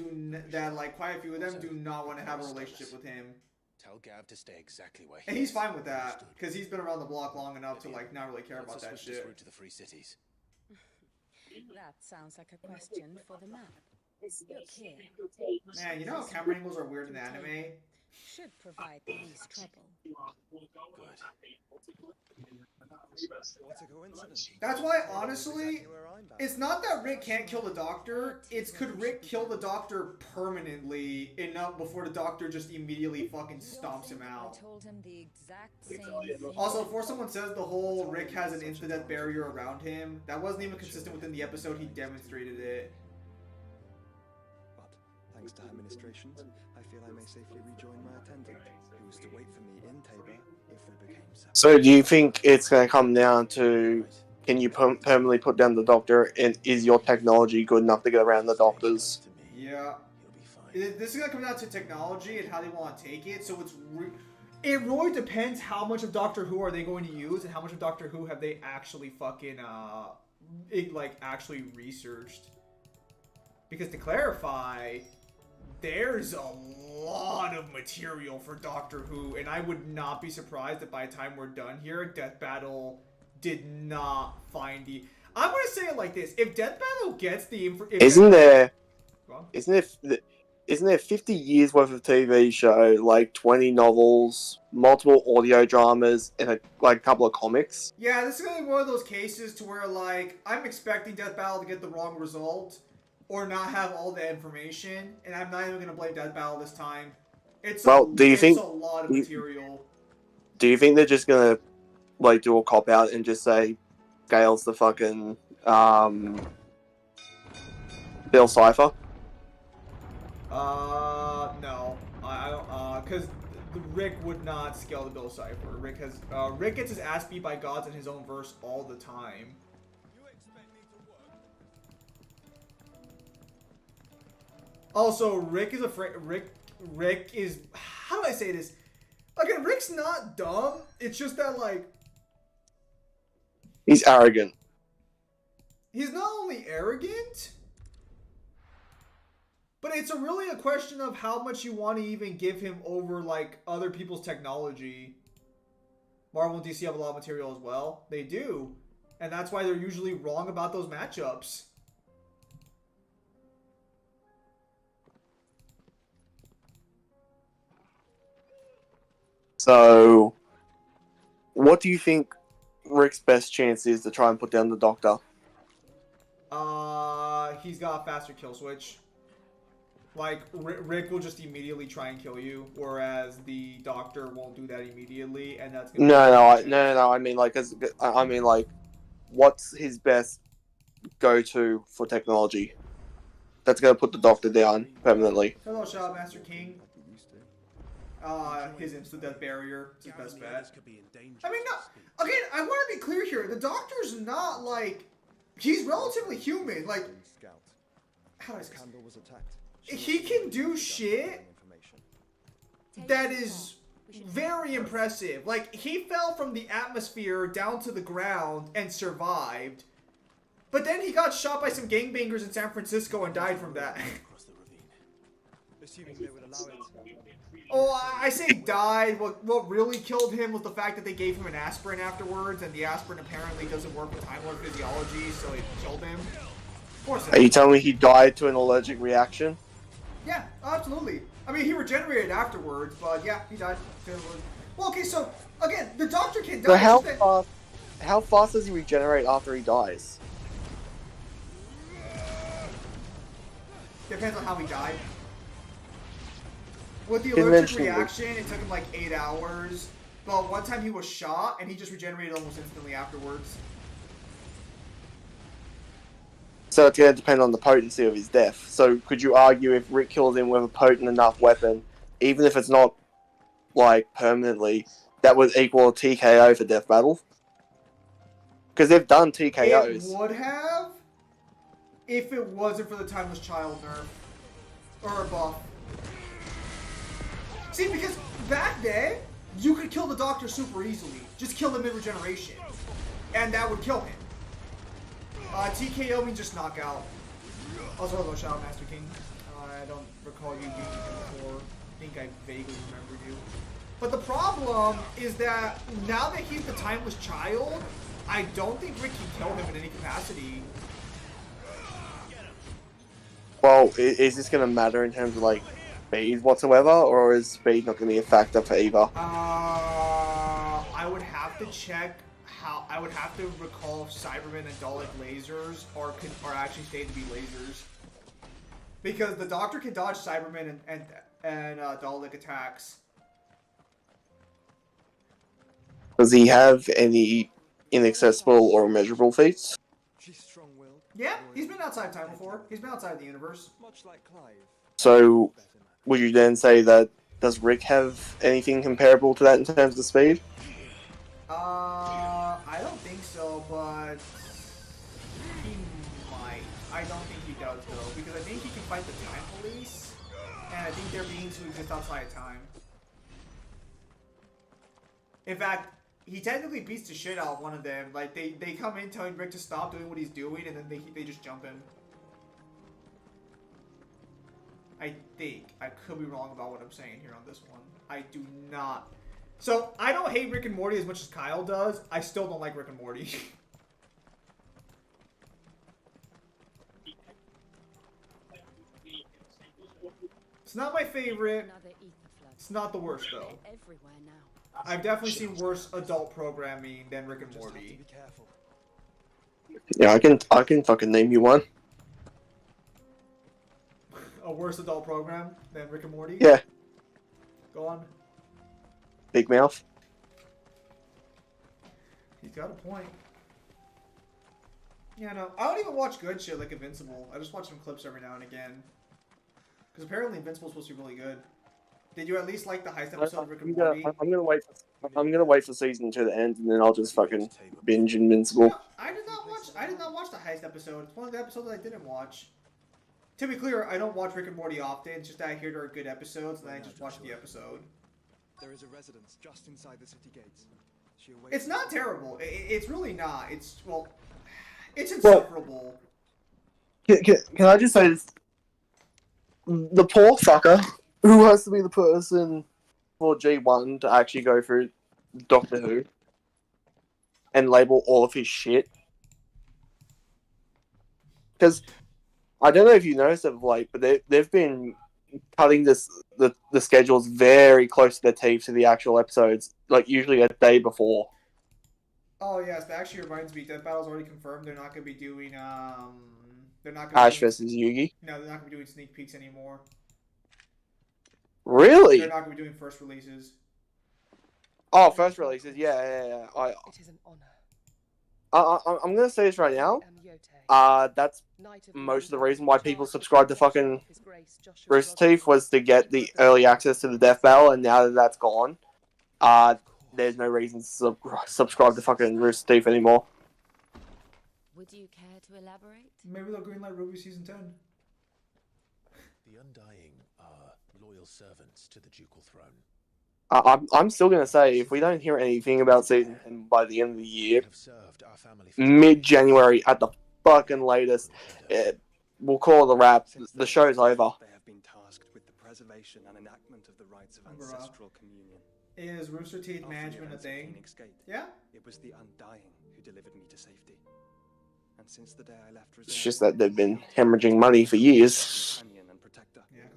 that like quite a few of them do not want to have a relationship with him, Tell Gav to stay exactly where he and is. he's fine with that because he's been around the block long enough to like not really care about that This shit. route to the Free Cities. That sounds like a question for the map. Look here. Man, you know how camera angles are weird in anime? Should provide the least trouble. What a coincidence. That's why, honestly, it's not that Rick can't kill the Doctor. It's could Rick kill the Doctor permanently enough before the Doctor just immediately fucking stomps him out. I told him the exact same thing. Also, before someone says the whole Rick has an instant-death barrier around him, that wasn't even consistent within the episode. He demonstrated it. But thanks to her ministrations, I feel I may safely rejoin my attendant, who was to wait for me in Tabor if we became separate. So do you think it's going to come down to, can you permanently put down the Doctor, and is your technology good enough to get around the Doctors? Yeah. This is gonna come down to technology and how they want to take it. So it really depends how much of Doctor Who are they going to use and how much of Doctor Who have they actually fucking actually researched. Because to clarify, there's a lot of material for Doctor Who, and I would not be surprised if by the time we're done here, Death Battle did not find the. I'm gonna say it like this: if Death Battle gets the Isn't there 50 years worth of TV show, like 20 novels, multiple audio dramas, and a couple of comics? Yeah, this is gonna be one of those cases to where, like, I'm expecting Death Battle to get the wrong result or not have all the information, and I'm not even gonna blame Death Battle this time. It's a lot of material. Do you think they're just gonna like do a cop out and just say Gale's the fucking Bill Cipher? No, I don't. Because Rick would not scale the Bill Cipher. Rick gets his ass beat by gods in his own verse all the time. Also, Rick is afraid. Rick is. How do I say this? Again, Rick's not dumb. It's just that, like, he's arrogant. He's not only arrogant, but it's really a question of how much you want to even give him over, like, other people's technology. Marvel and DC have a lot of material as well. They do. And that's why they're usually wrong about those matchups. So, what do you think Rick's best chance is to try and put down the Doctor? He's got a faster kill switch. Like, Rick will just immediately try and kill you, whereas the Doctor won't do that immediately, and that's gonna No. I mean, like, what's his best go-to for technology that's gonna put the Doctor down permanently? Hello, Shadow Master King. his instant death barrier. It's his Gav best and the bet. others could be in danger I mean, as no. we speak. Again, I want to be clear here. The Doctor's not like he's relatively human. Like, Scout. how do I say this? Candle was attacked. He can do shit that is very impressive. Like, he fell from the atmosphere down to the ground and survived. But then he got shot by some gangbangers in San Francisco and died from that. Across the ravine. Assuming they would allow it. Oh, I say died. What really killed him was the fact that they gave him an aspirin afterwards, and the aspirin apparently doesn't work with Time Lord physiology, so it killed him. Of course. Are you telling me he died to an allergic reaction? Yeah, absolutely. I mean, he regenerated afterwards, but yeah, he died. Well, okay, so again, the Doctor can die. So how fast does he regenerate after he dies? Depends on how he died. With the allergic reaction, it took him like 8 hours. But one time he was shot, and he just regenerated almost instantly afterwards. So it's going to depend on the potency of his death. So could you argue if Rick kills him with a potent enough weapon, even if it's not, like, permanently, that would equal a TKO for Death Battle? Because they've done TKOs. It would have, if it wasn't for the Timeless Child nerf. Or a buff. See, because back then, you could kill the Doctor super easily. Just kill him in regeneration. And that would kill him. TKO means just knockout. Also, hello, Shadow Master King. I don't recall you being here before. I think I vaguely remember you. But the problem is that now that he's the Timeless Child, I don't think Rick can kill him in any capacity. Well, is this going to matter in terms of, like, speed whatsoever, or is speed not going to be a factor for either? I would have to check how. I would have to recall if Cybermen and Dalek lasers are actually stated to be lasers, because the Doctor can dodge Cybermen and Dalek attacks. Does he have any inaccessible or immeasurable feats? She's strong-willed. Yeah, he's been outside time before. He's been outside the universe. Much like Clive. So, would you then say that, does Rick have anything comparable to that in terms of speed? I don't think so, but he might. I don't think he does though, because I think he can fight the Time Police, and I think they're beings who exist outside of time. In fact, he technically beats the shit out of one of them. Like, they come in telling Rick to stop doing what he's doing, and then they just jump him. I think. I could be wrong about what I'm saying here on this one. I do not. So, I don't hate Rick and Morty as much as Kyle does. I still don't like Rick and Morty. It's not my favorite. It's not the worst, though. Everywhere now. I've definitely seen worse adult programming than Rick and Morty. Yeah, I can fucking name you one. A worse adult program than Rick and Morty? Yeah. Go on. Big Mouth. He's got a point. Yeah, no. I don't even watch good shit like Invincible. I just watch some clips every now and again. Because apparently Invincible's supposed to be really good. Did you at least like the heist episode of Rick and Morty? I'm gonna wait for season 2 to end, and then I'll just fucking binge Invincible. No, I did not watch the heist episode. It's one of the episodes that I didn't watch. To be clear, I don't watch Rick and Morty often. It's just that I hear there are good episodes, and I just watch the episode. There is a residence just inside the city gates. She awaits. It's not terrible. It's really not. It's, well, it's insufferable. Can I just say this? The poor fucker who has to be the person for G1 to actually go through Doctor Who and label all of his shit. Because I don't know if you noticed it of late, but they've been cutting the schedules very close to their teeth to the actual episodes, like usually a day before. Oh yes, that actually reminds me. Death Battle's already confirmed. They're not going to be doing They're not going to Ash versus Yugi. No, they're not going to be doing sneak peeks anymore. Really? They're not going to be doing first releases. Oh, first releases, yeah. It is an honor. I'm gonna say this right now. That's most of the reason why people subscribe to fucking Rooster Teeth was to get the early access to the Death Bell, and now that that's gone, there's no reason to subscribe to fucking Rooster Teeth anymore. Would you care to elaborate? Maybe they'll greenlight Ruby season 10. The Undying are loyal servants to the ducal throne. I'm still gonna say, if we don't hear anything about season 10 by the end of the year, mid-January at the fucking latest, we'll call it a wrap. The show's over. They have been tasked with the preservation and enactment of the rites of ancestral communion. Is Rooster Teeth management a thing? Yeah? It was the Undying who delivered me to safety. And since the day I left It's just that they've been hemorrhaging money for years. Yeah, because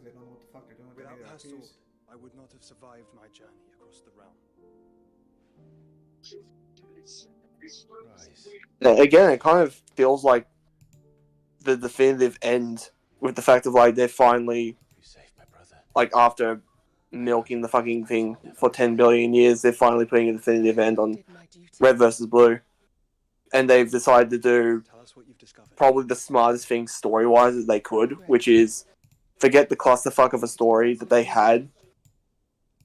they don't know what the fuck they're doing. Without her sword, I would not have survived my journey across the realm. Again, it kind of feels like the definitive end with the fact of like they're finally, like after milking the fucking thing for 10 billion years, they're finally putting a definitive end on Red versus Blue, and they've decided to do probably the smartest thing story-wise that they could, which is forget the clusterfuck of a story that they had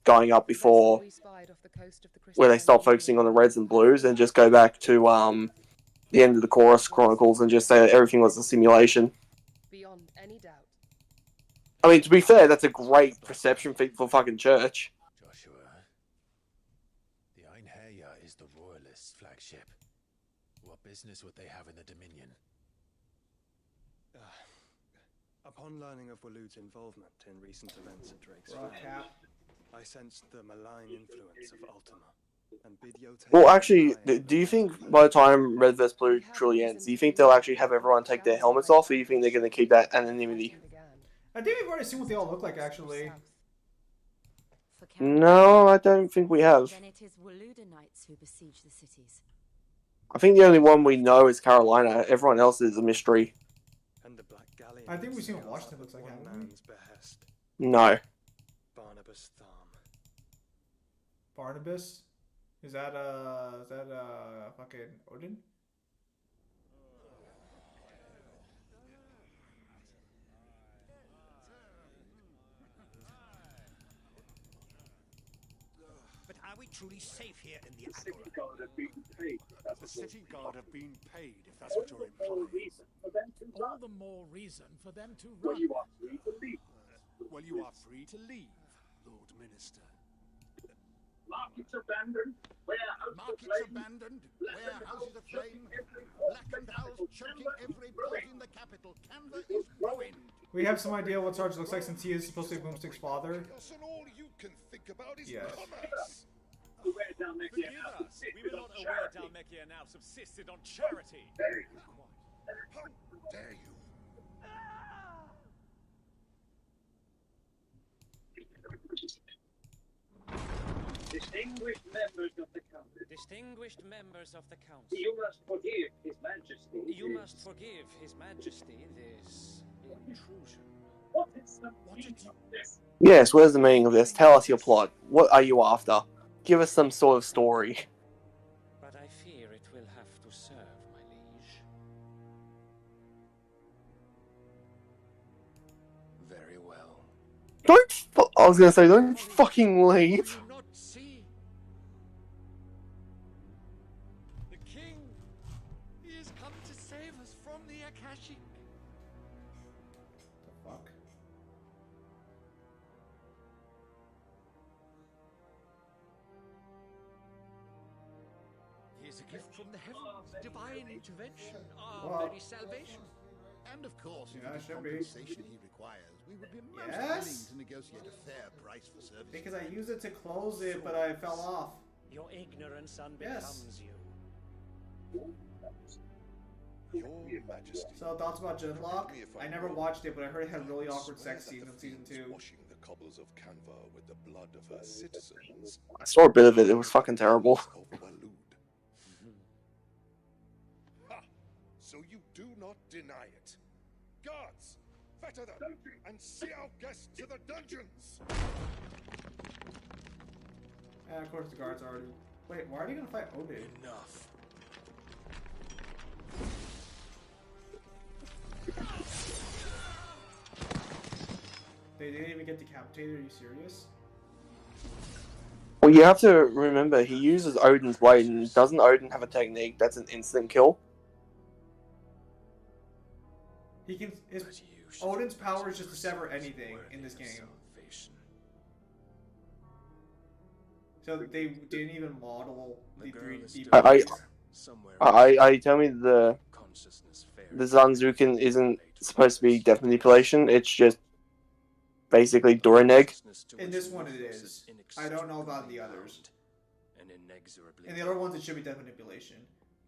going up before, where they stopped focusing on the Reds and Blues, and just go back to the end of the Chorus Chronicles and just say that everything was a simulation. Beyond any doubt. I mean, to be fair, that's a great perception for fucking church. Joshua, the Einherja is the Royalists' flagship. What business would they have in the Dominion? Upon learning of Waloed's involvement in recent events at Drake's Fall, I sensed the malign influence of Ultima. And bid Yotei. Well, actually, do you think by the time Red vs. Blue truly ends, do you think they'll actually have everyone take their helmets off, or do you think they're going to keep that anonymity? I think we've already seen what they all look like, actually. No, I don't think we have. Then it is Waloedanites who besiege the cities. I think the only one we know is Carolina. Everyone else is a mystery. And the Black Galleon. I think we've seen what Washington looks like, haven't we? No. Barnabas Tharm. Barnabas? Is that fucking Odin? But are we truly safe here in the Agora? The city guard have been paid, if that's what you're implying. All the more reason for them to run. Well, you are free to leave. Well, you are free to leave, Lord Minister. Markets abandoned, warehouses aflame, black cows choking every port in the capital. Canva is ruined. We have some idea what Sarge looks like since he is supposed to be Boomstick's father. And all you can think about is yes. commerce. Forgive us. We were not aware Dalmekia now subsisted on charity. How dare you? Distinguished members of the council. Distinguished members of the council. You must forgive His Majesty. You must forgive His Majesty this intrusion. What is the meaning of this? Yes, where's the meaning of this? Tell us your plot. What are you after? Give us some sort of story. But I fear it will have to serve, my liege. Very well. I was gonna say, don't fucking leave. Do not see. The king, he has come to save us from the Akashic. The fuck? He is a gift from the heavens, divine intervention, our very salvation. And of course, Yeah, for the should be. compensation he requires, we would be most Yes? willing to negotiate a fair price for service. Because I used it to close it, but I fell off. Your ignorance Yes. unbecomes you. Your Majesty. So thoughts about Genlock? I never watched it, but I heard it had really awkward sex scenes in season 2. Washing the cobbles of Canva with the blood of her citizens. I saw a bit of it. It was fucking terrible. Over Waloed. Ha! So you do not deny it. Guards, fetter them and see our guests to the dungeons. Of course the guards already. Wait, why are they gonna fight Odin? Enough. They didn't even get decapitated. Are you serious? Well, you have to remember he uses Odin's blade, and doesn't Odin have a technique that's an instant kill? He can. Odin's power is just to sever anything in this game. So they didn't even model the 3D. I tell me the Zanzukin isn't supposed to be death manipulation. It's just basically Dorineg. In this one, it is. I don't know about the others. In the other ones, it should be death manipulation.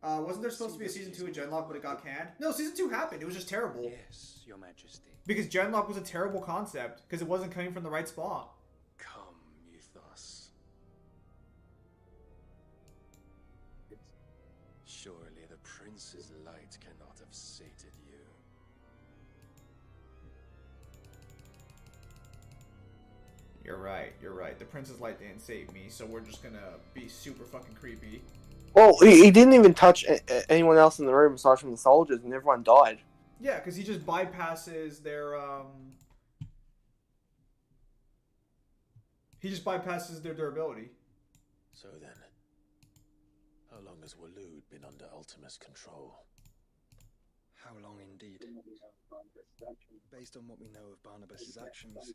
Wasn't there supposed to be a season 2 of Genlock, but it got canned? No, season 2 happened. It was just terrible. Yes, Your Majesty. Because Genlock was a terrible concept because it wasn't coming from the right spot. Come, Euthos. Surely the prince's light cannot have sated you. You're right. You're right. The Prince's Light didn't save me, so we're just gonna be super fucking creepy. Well, he didn't even touch anyone else in the room aside from the soldiers, and everyone died. Yeah, because he just bypasses their He just bypasses their durability. So then, how long has Waloed been under Ultima's control? How long indeed? Based on what we know of Barnabas's actions,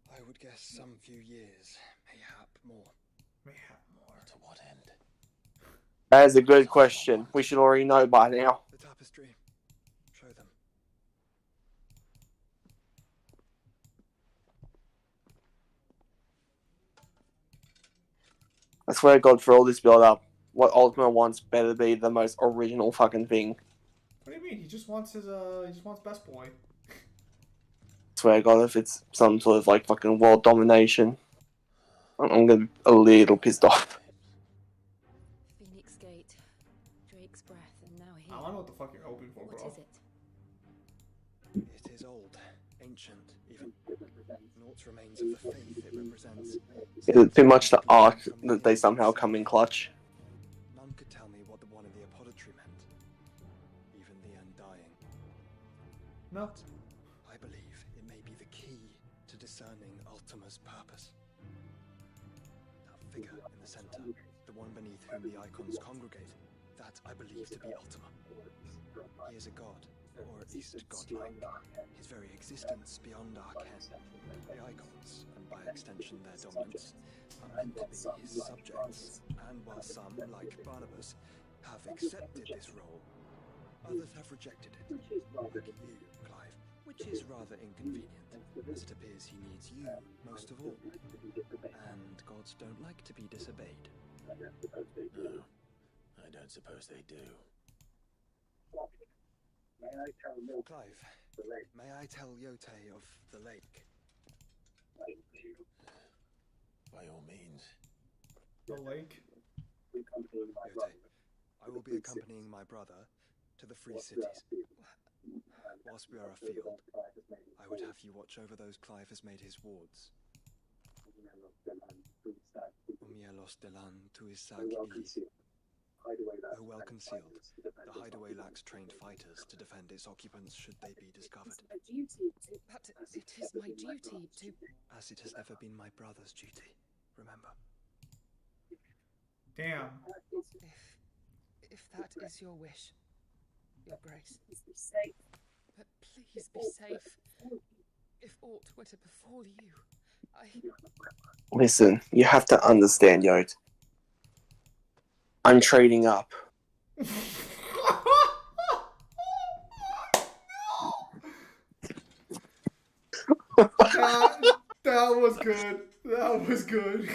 I would guess some few years, mayhap more. Mayhap more. To what end? That is a good question. We should already know by now. The tapestry. Show them. I swear to God, for all this build-up, what Ultima wants better be the most original fucking thing. What do you mean? He just wants his he just wants Best Boy. I swear to God, if it's some sort of like fucking world domination, I'm gonna be a little pissed off. Phoenix Gate, Drake's breath, and now here. I don't know what the fuck you're hoping for, bro. What is it? It is old, ancient, even. Naught remains of the faith it represents. It's too much to arc that they somehow come in clutch. None could tell me what the one in the apothecary meant. Even the undying. No. I believe it may be the key to discerning Ultima's purpose. That figure in the center, the one beneath whom the icons congregate, that I believe to be Ultima. He is a god, or at least godlike. His very existence beyond our ken. The icons, and by extension their dominance, are meant to be his subjects, and while some, like Barnabas, have accepted this role, others have rejected it, like you, Clive, which is rather inconvenient, as it appears he needs you most of all, and gods don't like to be disobeyed. No, I don't suppose they do. Clive, may I tell Yote of the lake? By all means. The lake? Yote, I will be accompanying my brother to the Free Cities. Whilst we are afield, I would have you watch over those Clive has made his wards. Umielos delan tuisag ili. Oh, well concealed, the hideaway lacks trained fighters to defend its occupants should they be discovered. But it is my duty to... As it has ever been my brother's duty, remember. Damn. If that is your wish, Your Grace. But please be safe. If aught were to befall you, Listen, you have to understand, Yote. I'm trading up. That was good. That was good.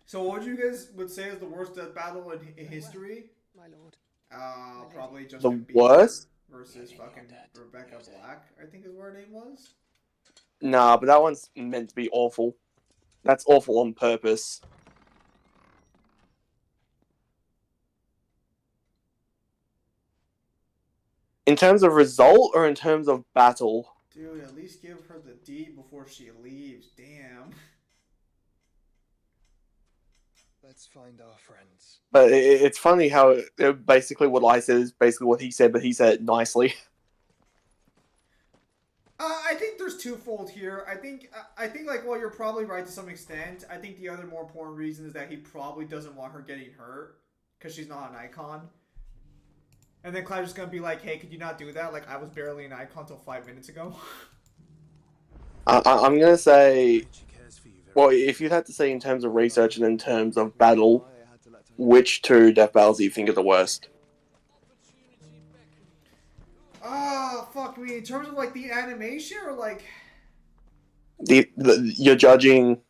So what would you guys would say is the worst death battle in history? My lord. Probably just The worst? versus fucking Rebecca Black, I think is what her name was. Nah, but that one's meant to be awful. That's awful on purpose. In terms of result or in terms of battle? Dude, at least give her the D before she leaves. Damn. Let's find our friends. But it's funny how basically what I said is basically what he said, but he said it nicely. I think there's twofold here. I think like, well, you're probably right to some extent. I think the other more important reason is that he probably doesn't want her getting hurt because she's not an icon. And then Clive's just gonna be like, "Hey, could you not do that? Like, I was barely an icon until 5 minutes ago." I'm gonna say, well, if you'd have to say in terms of research and in terms of battle, which two death battles do you think are the worst? Ah, fuck me. In terms of like the animation or like You're judging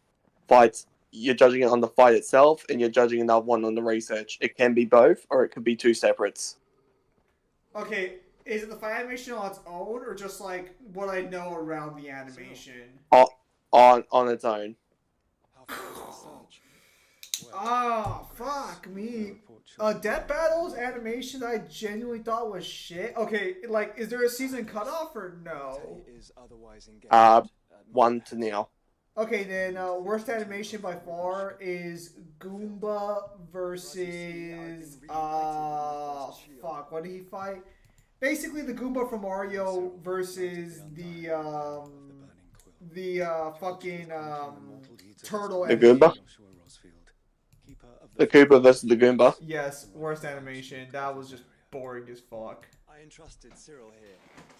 fights. You're judging it on the fight itself, and you're judging another one on the research. It can be both, or it could be two separates. Okay, is it the fight animation on its own, or just like what I know around the animation? On its own. Oh, fuck me. Death Battles animation that I genuinely thought was shit. Okay, like, is there a season cutoff or no? 1 to now. Okay, then worst animation by far is Goomba versus fuck, what did he fight? Basically the Goomba from Mario versus the fucking turtle. The Goomba? The Koopa versus the Goomba? Yes, worst animation. That was just boring as fuck. I entrusted Cyril here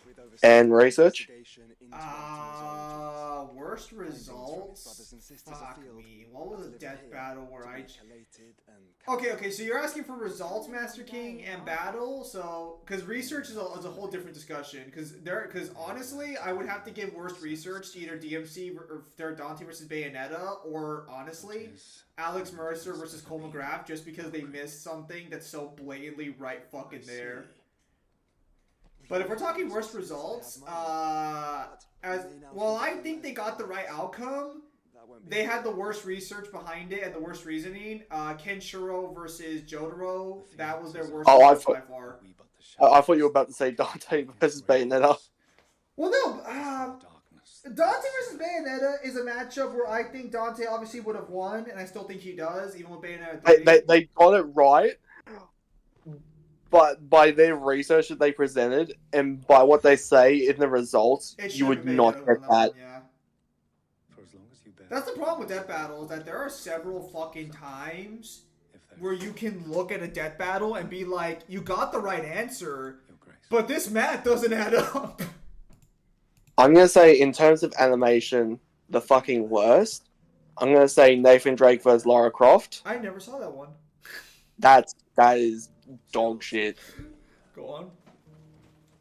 with over And research? Worst results? Fuck me. What was a death battle where I... Okay, so you're asking for results, Master King, and battle? So, because research is a whole different discussion. Because honestly, I would have to give worst research to either DMC or Dante versus Bayonetta, or honestly, Alex Mercer versus Cole McGrath, just because they missed something that's so blatantly right fucking there. But if we're talking worst results, I think they got the right outcome. They had the worst research behind it and the worst reasoning. Kenshiro versus Jotaro, that was their worst result by far. I thought you were about to say Dante versus Bayonetta. Well, no, Dante versus Bayonetta is a matchup where I think Dante obviously would have won, and I still think he does, even with Bayonetta 3. They got it right. But by their research that they presented, and by what they say in the results, you would not get that. That's the problem with Death Battle, is that there are several fucking times where you can look at a Death Battle and be like, you got the right answer, but this math doesn't add up. I'm going to say, in terms of animation, the fucking worst, I'm going to say Nathan Drake versus Lara Croft. I never saw that one. That is dog shit. Go on.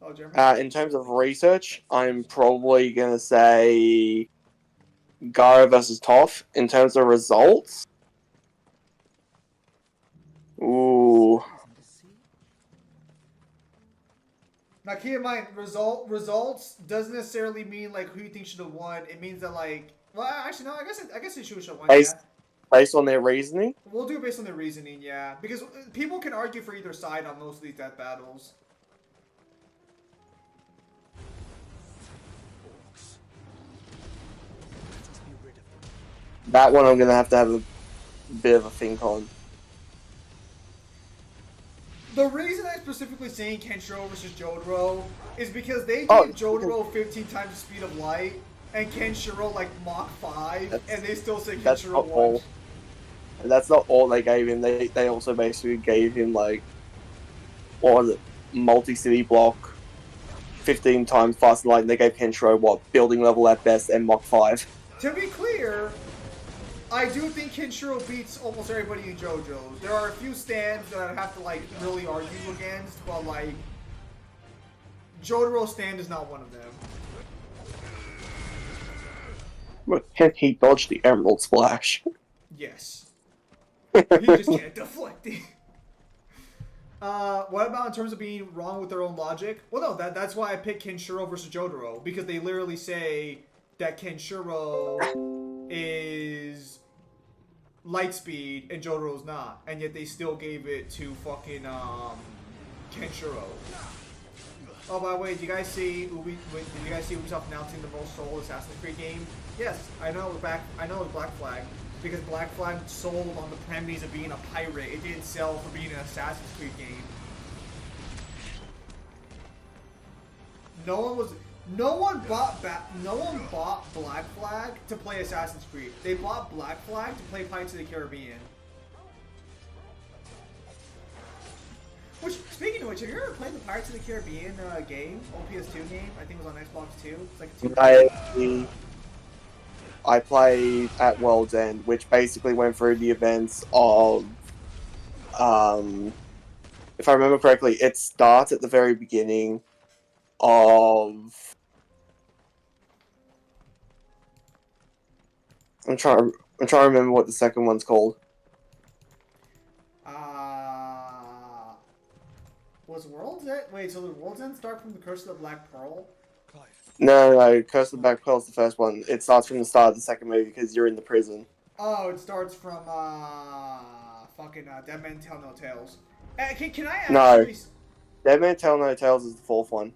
Oh, Jeremy. In terms of research, I'm probably gonna say Gara versus Toph. In terms of results, ooh. Now keep in mind, results doesn't necessarily mean like who you think should have won. It means that like, well, actually no, I guess it should have won. Based on their reasoning? We'll do it based on their reasoning, yeah. Because people can argue for either side on most of these death battles. That one I'm going to have a bit of a think on. The reason I'm specifically saying Kenshiro versus Jotaro is because they gave Jotaro 15 times the speed of light, and Kenshiro like Mach 5, and they still say Kenshiro won. And that's not all they gave him. They also basically gave him, like, what was it? Multi-city block, 15 times faster light, and they gave Kenshiro, what, building level at best and Mach 5. To be clear, I do think Kenshiro beats almost everybody in JoJo's. There are a few stands that I have to, like, really argue against, but, like, Jotaro's stand is not one of them. But can he dodge the Emerald Splash? Yes. He just can't deflect it. What about in terms of being wrong with their own logic? Well, no, that's why I picked Kenshiro versus Jotaro, because they literally say that Kenshiro is light speed and Jotaro's not, and yet they still gave it to fucking Kenshiro. Oh, by the way, did you guys see Ubisoft announcing the most sold Assassin's Creed game? Yes, I know it's back. I know it's Black Flag. Because Black Flag sold on the premise of being a pirate. It didn't sell for being an Assassin's Creed game. No one was... No one bought Black Flag to play Assassin's Creed. They bought Black Flag to play Pirates of the Caribbean. Which, speaking of which, have you ever played the Pirates of the Caribbean game? Old PS2 game? I think it was on Xbox 2. It's like I played at World's End, which basically went through the events of, if I remember correctly, it starts at the very beginning of. I'm trying to remember what the second one's called. Was World's End? Wait, so did World's End start from the Curse of the Black Pearl? No, Curse of the Black Pearl is the first one. It starts from the start of the second movie because you're in the prison. Oh, it starts from Dead Men Tell No Tales. Can I actually? No, Dead Men Tell No Tales is the fourth one.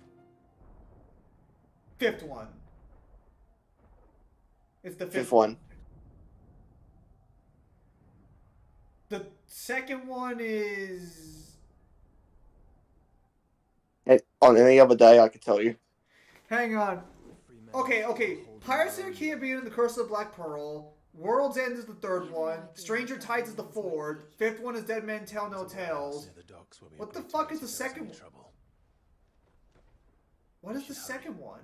Fifth one. It's the Fifth one. The second one is. On any other day, I could tell you. Hang on. Okay. Pirates of the Caribbean and the Curse of the Black Pearl. World's End is the third one. Stranger Tides is the fourth. Fifth one is Dead Men Tell No Tales. What the fuck is the second one? What is the second one?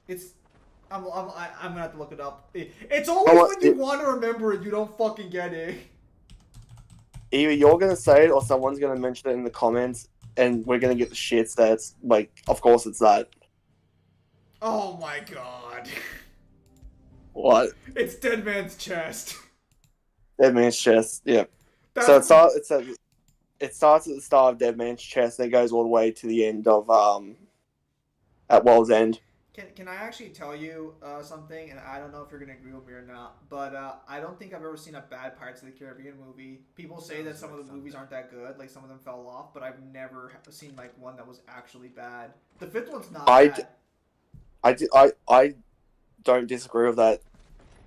It's. I'm gonna have to look it up. It's always when you want to remember it, you don't fucking get it. Either you're gonna say it or someone's gonna mention it in the comments, and we're gonna get the shits that it's like, of course it's that. Oh my god. What? It's Dead Man's Chest. Dead Man's Chest, yeah. So it starts at the start of Dead Man's Chest, and it goes all the way to the end of at World's End. Can I actually tell you something, and I don't know if you're gonna agree with me or not, but I don't think I've ever seen a bad Pirates of the Caribbean movie. People say that some of the movies aren't that good, like some of them fell off, but I've never seen like one that was actually bad. The fifth one's not bad. I don't disagree with that.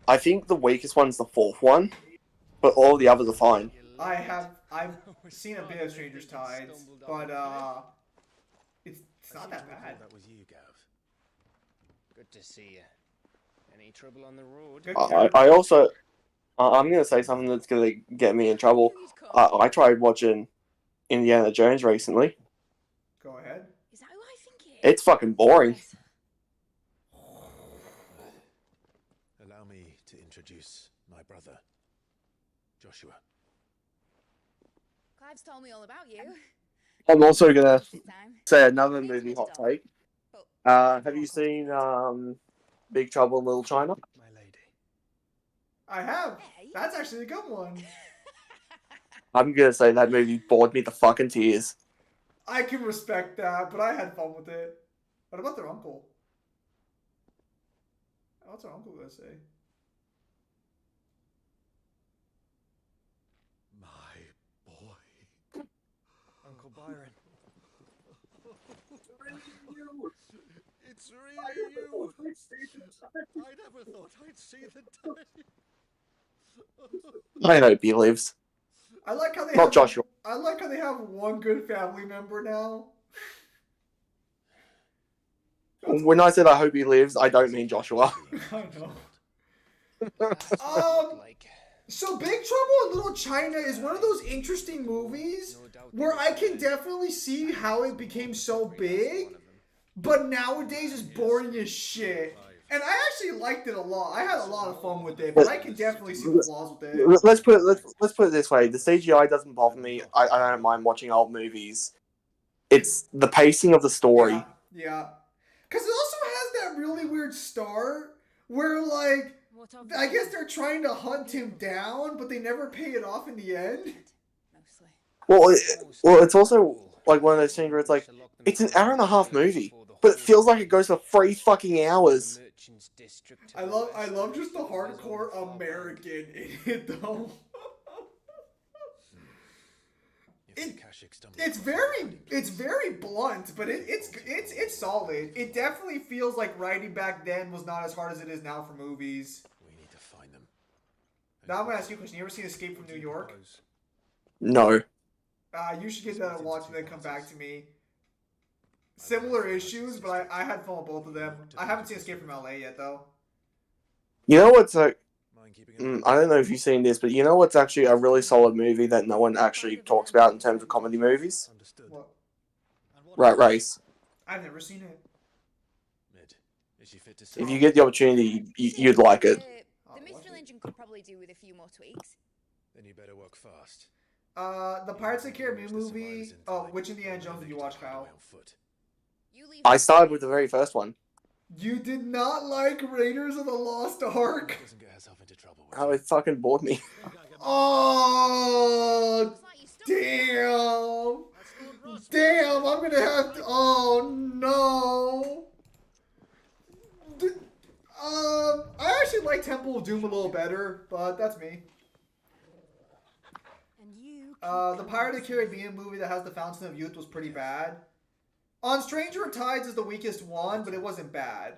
I think the weakest one's the fourth one, but all the others are fine. I've seen a bit of Stranger Tides, but it's not that bad. That was you, Gav. Good to see you. Any trouble on the road? I also, I'm gonna say something that's gonna get me in trouble. I tried watching Indiana Jones recently. Go ahead. Is that who I think it is? It's fucking boring. Allow me to introduce my brother, Joshua. Clive's told me all about you. I'm also gonna say another movie hot take. Have you seen Big Trouble in Little China? My lady. I have. That's actually a good one. I'm gonna say that movie bored me to fucking tears. I can respect that, but I had fun with it. What about their uncle? What's our uncle gonna say? My boy. Uncle Byron. It's really you. I never thought I'd see the day. I hope he lives. I like how they Not Joshua. I like how they have one good family member now. When I said I hope he lives, I don't mean Joshua. I know. So Big Trouble in Little China is one of those interesting movies where I can definitely see how it became so big, but nowadays it's boring as shit. And I actually liked it a lot. I had a lot of fun with it, but I can definitely see the flaws with it. Let's put it this way: the CGI doesn't bother me. I don't mind watching old movies. It's the pacing of the story. Yeah. Because it also has that really weird start where, like, I guess they're trying to hunt him down, but they never pay it off in the end. Well, it's also like one of those things where it's like, it's an hour and a half movie, but it feels like it goes for 3 fucking hours. I love just the hardcore American in it though. It's very blunt, but it's solid. It definitely feels like writing back then was not as hard as it is now for movies. We need to find them. Now I'm gonna ask you a question. You ever seen Escape from New York? No. You should get that and watch and then come back to me. Similar issues, but I had fun with both of them. I haven't seen Escape from LA yet, though. You know what's like? I don't know if you've seen this, but you know what's actually a really solid movie that no one actually talks about in terms of comedy movies? What? Rat Race. I've never seen it. If you get the opportunity, you'd like it. The Mistral engine could probably do with a few more tweaks. Then you better work fast. The Pirates of the Caribbean movie. Oh, which Indiana Jones did you watch, Kyle? I started with the very first one. You did not like Raiders of the Lost Ark? Oh, it fucking bored me. Oh, damn. Damn, I'm gonna have to. Oh, no. I actually like Temple of Doom a little better, but that's me. The Pirate of the Caribbean movie that has the Fountain of Youth was pretty bad. On Stranger of Tides is the weakest one, but it wasn't bad.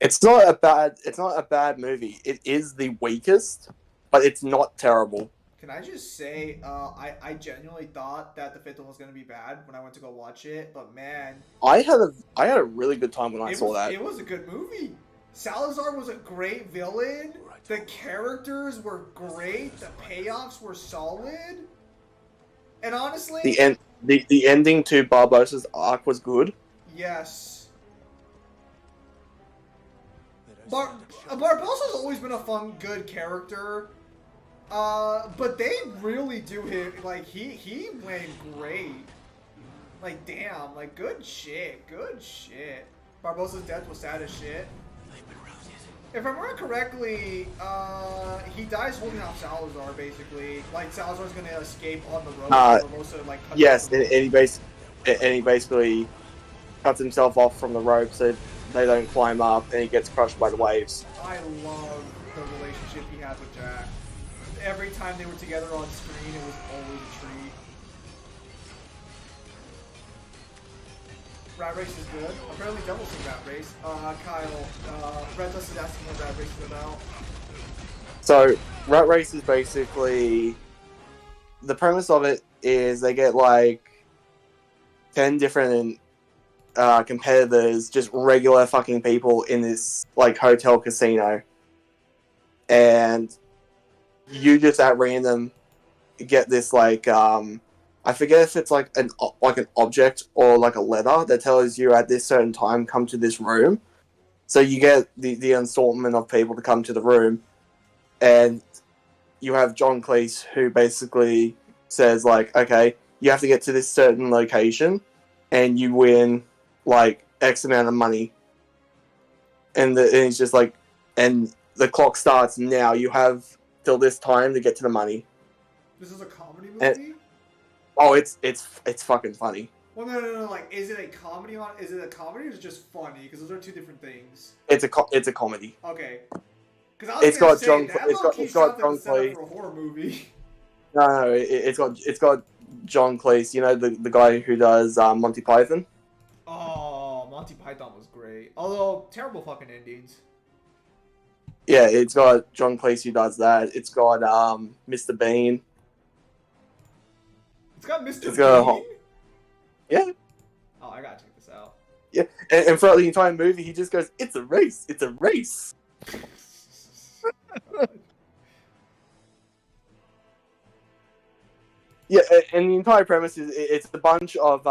It's not a bad movie. It is the weakest, but it's not terrible. Can I just say, I genuinely thought that the fifth one was gonna be bad when I went to go watch it, but man, I had a really good time when I saw that. It was a good movie. Salazar was a great villain. The characters were great. The payoffs were solid. And honestly, the ending to Barbossa's arc was good. Yes. Barbossa's always been a fun, good character. But they really do him, like, he went great. Like, damn, like, good shit. Barbossa's death was sad as shit. If I remember correctly, he dies holding off Salazar, basically. Like, Salazar's gonna escape on the road. Barbossa, like, yes, and he basically cuts himself off from the rope so they don't climb up, and he gets crushed by the waves. I love the relationship he had with Jack. Every time they were together on screen, it was always a treat. Rat Race is good. Apparently Devil's seen Rat Race. Kyle, Red Dust is asking what Rat Race is about. So, Rat Race is basically... The premise of it is they get, like, 10 different competitors, just regular fucking people in this, like, hotel casino. And you just at random get this, like, I forget if it's like an object or like a letter that tells you at this certain time come to this room. So you get the assortment of people to come to the room, and you have John Cleese who basically says like, okay, you have to get to this certain location, and you win like X amount of money. And it's just like, and the clock starts now. You have till this time to get to the money. This is a comedy movie? Oh, it's fucking funny. Well, no. Like, is it a comedy or is it just funny? Because those are two different things. It's a comedy. Okay. Because I was gonna say it's got John Cleese for a horror movie. No, it's got John Cleese. You know the guy who does Monty Python. Oh, Monty Python was great. Although terrible fucking endings. Yeah, it's got John Cleese who does that. It's got Mr. Bean. It's got Mr. Bean? Yeah. Oh, I gotta check this out. Yeah, and throughout the entire movie, he just goes, "It's a race! It's a race!" Yeah, and the entire premise is it's a bunch of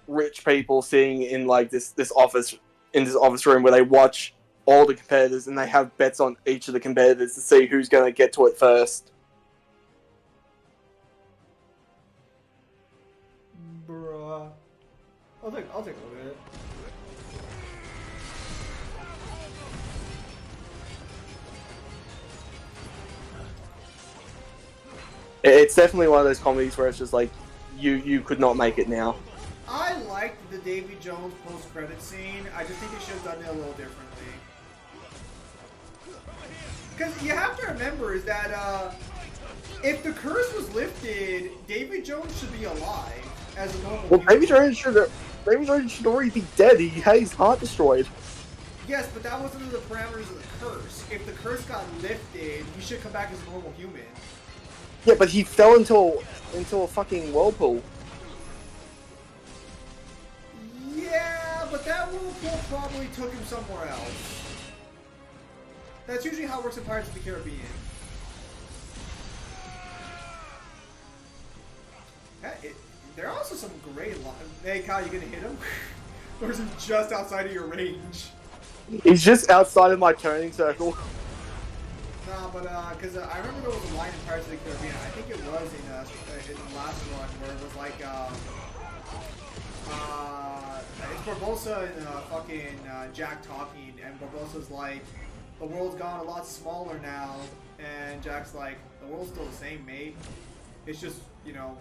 rich people sitting in like this office room where they watch all the competitors and they have bets on each of the competitors to see who's going to get to it first. Bruh. I'll take a look at it. It's definitely one of those comedies where it's just like, you could not make it now. I liked the Davy Jones post-credit scene. I just think they should have done it a little differently. Because you have to remember is that if the curse was lifted, Davy Jones should be alive as a normal human. Davy Jones should already be dead. He had his heart destroyed. Yes, but that wasn't under the parameters of the curse. If the curse got lifted, he should come back as a normal human. Yeah, but he fell into into a fucking whirlpool. Yeah, but that whirlpool probably took him somewhere else. That's usually how it works in Pirates of the Caribbean. There are also some great lines. Hey, Kyle, you gonna hit him? Or is he just outside of your range? He's just outside of my turning circle. Nah, but because I remember there was a line in Pirates of the Caribbean. I think it was in the last one where it was like it's Barbossa and fucking Jack talking, and Barbosa's like, the world's gone a lot smaller now, and Jack's like, the world's still the same, mate. It's just, you know,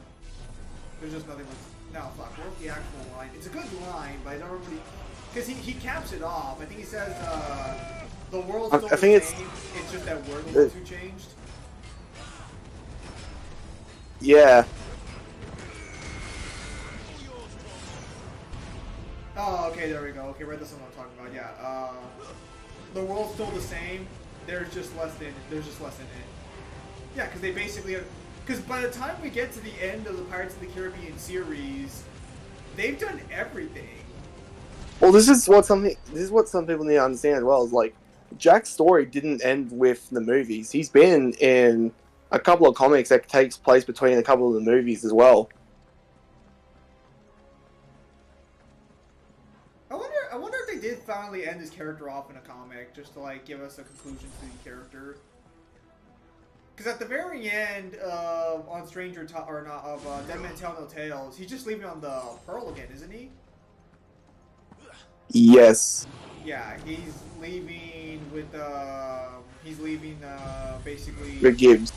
there's just nothing. No, fuck. Where's the actual line? It's a good line, but I don't remember. Because he caps it off. I think he says, the world's still the same. It's just that we're the ones who changed. Yeah. Oh, okay, there we go. Okay, right, that's what I'm talking about. Yeah. The world's still the same. There's just less in it. Yeah, because they basically have. Because by the time we get to the end of the Pirates of the Caribbean series, they've done everything. Well, this is what some people need to understand as well. Is like Jack's story didn't end with the movies. He's been in a couple of comics that takes place between a couple of the movies as well. I wonder if they did finally end his character off in a comic, just to like give us a conclusion to the character. Because at the very end of Dead Men Tell No Tales, he's just leaving on the Pearl again, isn't he? Yes. Yeah, he's leaving with basically Rick Gibbs.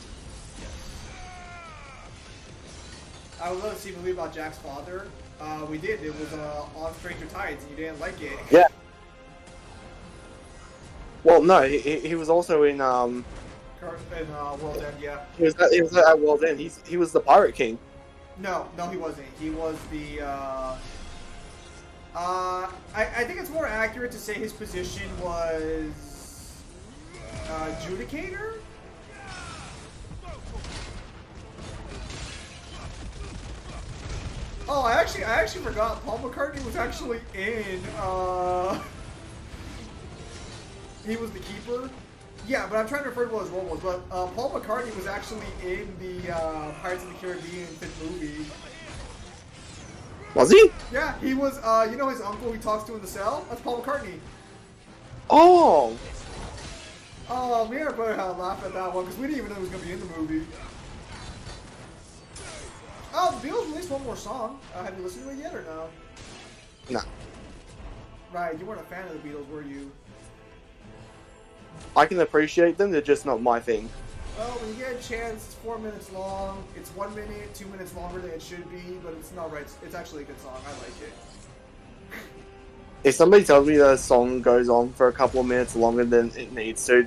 I would love to see a movie about Jack's father. We did. It was on Stranger Tides, and you didn't like it. Yeah. Well, no, he was also in World's End, yeah. He was at World's End. He was the Pirate King. No, he wasn't. He was the. I think it's more accurate to say his position was adjudicator. Oh, I actually forgot. Paul McCartney was actually in. He was the keeper. Yeah, but I'm trying to refer to what his role was. But Paul McCartney was actually in the Pirates of the Caribbean 5th movie. Was he? Yeah, he was. You know his uncle he talks to in the cell? That's Paul McCartney. Oh. Oh, me and our brother had a laugh at that one because we didn't even know he was gonna be in the movie. Oh, the Beatles released one more song. Have you listened to it yet or no? No. Right, you weren't a fan of the Beatles, were you? I can appreciate them, they're just not my thing. Well, when you get a chance, it's 4 minutes long. It's 1 minute, 2 minutes longer than it should be, but it's not right. It's actually a good song. I like it. If somebody tells me that a song goes on for a couple of minutes longer than it needs to,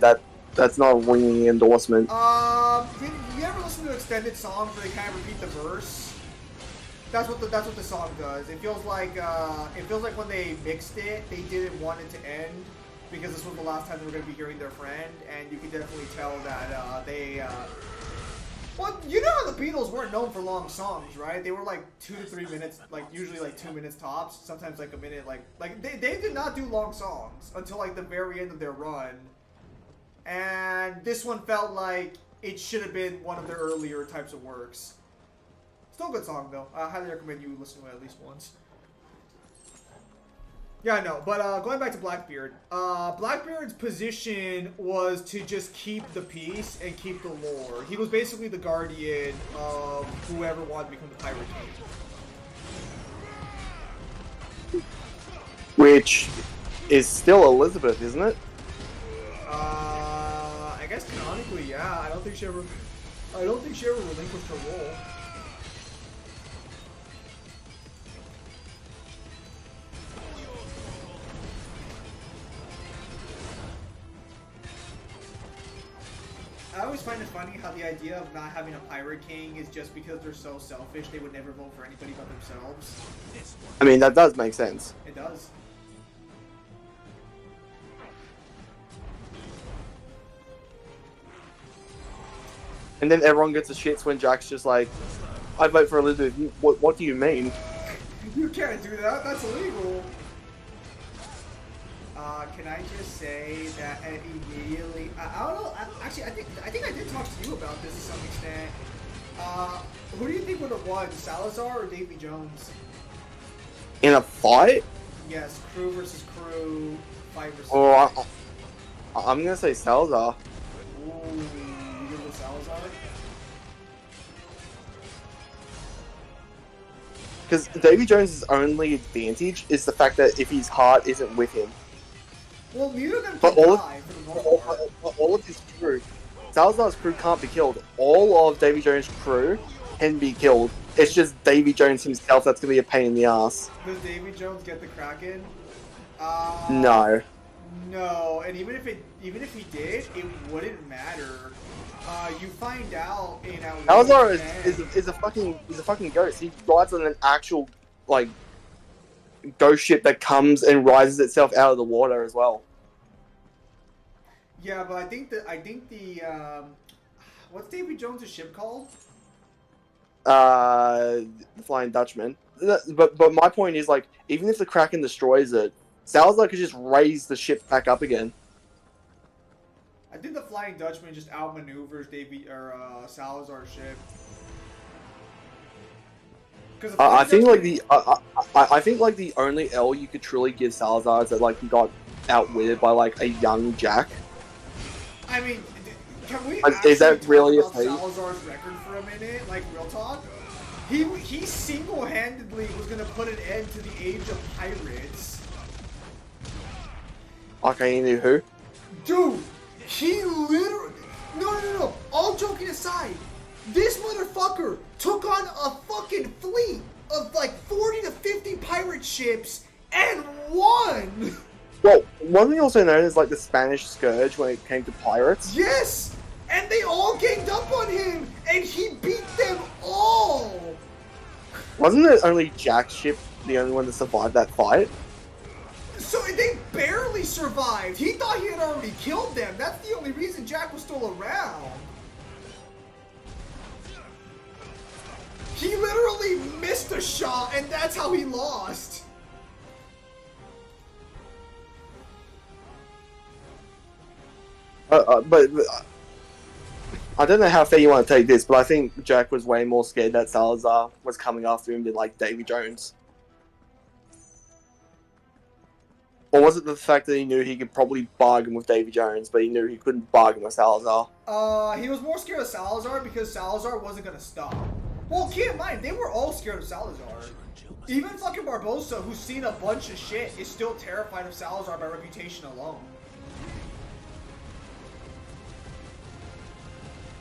that's not a ringing endorsement. Did you ever listen to extended songs where they kind of repeat the verse? That's what the song does. It feels like when they mixed it, they didn't want it to end because this was the last time they were going to be hearing their friend, and you can definitely tell that well, you know how the Beatles weren't known for long songs, right? They were like 2 to 3 minutes, like usually like 2 minutes tops, sometimes like a minute, like they did not do long songs until like the very end of their run. And this one felt like it should have been one of their earlier types of works. Still a good song though. I highly recommend you listen to it at least once. Yeah, I know, but going back to Blackbeard, Blackbeard's position was to just keep the peace and keep the lore. He was basically the guardian of whoever wanted to become the Pirate King. Which is still Elizabeth, isn't it? I guess canonically, yeah. I don't think she ever relinquished her role. I always find it funny how the idea of not having a Pirate King is just because they're so selfish they would never vote for anybody but themselves. I mean, that does make sense. It does. And then everyone gets the shits when Jack's just like, I vote for Elizabeth. What do you mean? You can't do that. That's illegal. Can I just say that immediately? I don't know. Actually, I think I did talk to you about this to some extent. Who do you think would have won, Salazar or Davy Jones? In a fight? Yes, crew versus crew, fight versus. Oh, I'm gonna say Salazar. Ooh, you go with Salazar? Because Davy Jones' only advantage is the fact that if his heart isn't with him. Well, neither of them But can die for the most part. all of his crew, Salazar's crew can't be killed. All of Davy Jones' crew can be killed. It's just Davy Jones himself that's gonna be a pain in the ass. Does Davy Jones get the Kraken? No. No, and even if he did, it wouldn't matter. You find out in Salazar is a fucking ghost. He rides on an actual like ghost ship that comes and rises itself out of the water as well. Yeah, but I think the what's Davy Jones' ship called? The Flying Dutchman. But my point is, like, even if the Kraken destroys it, Salazar could just raise the ship back up again. I think the Flying Dutchman just outmaneuvers Salazar's ship. I think like the only L you could truly give Salazar is that like he got outwitted by like a young Jack. I mean, can we is that really talk about Salazar's record for a minute? Like, real talk? He single-handedly was gonna put an end to the age of pirates. Okay, you knew who? Dude, he literally... No. All joking aside, this motherfucker took on a fucking fleet of like 40 to 50 pirate ships and won! Well, wasn't he also known as like the Spanish Scourge when it came to pirates? Yes! And they all ganged up on him, and he beat them all! Wasn't it only Jack's ship the only one that survived that fight? So they barely survived. He thought he had already killed them. That's the only reason Jack was still around. He literally missed a shot, and that's how he lost. But I don't know how fair you want to take this, but I think Jack was way more scared that Salazar was coming after him than like Davy Jones. Or was it the fact that he knew he could probably bargain with Davy Jones, but he knew he couldn't bargain with Salazar? He was more scared of Salazar because Salazar wasn't gonna stop. Well, keep in mind, they were all scared of Salazar. Even fucking Barbosa, who's seen a bunch of shit, is still terrified of Salazar by reputation alone.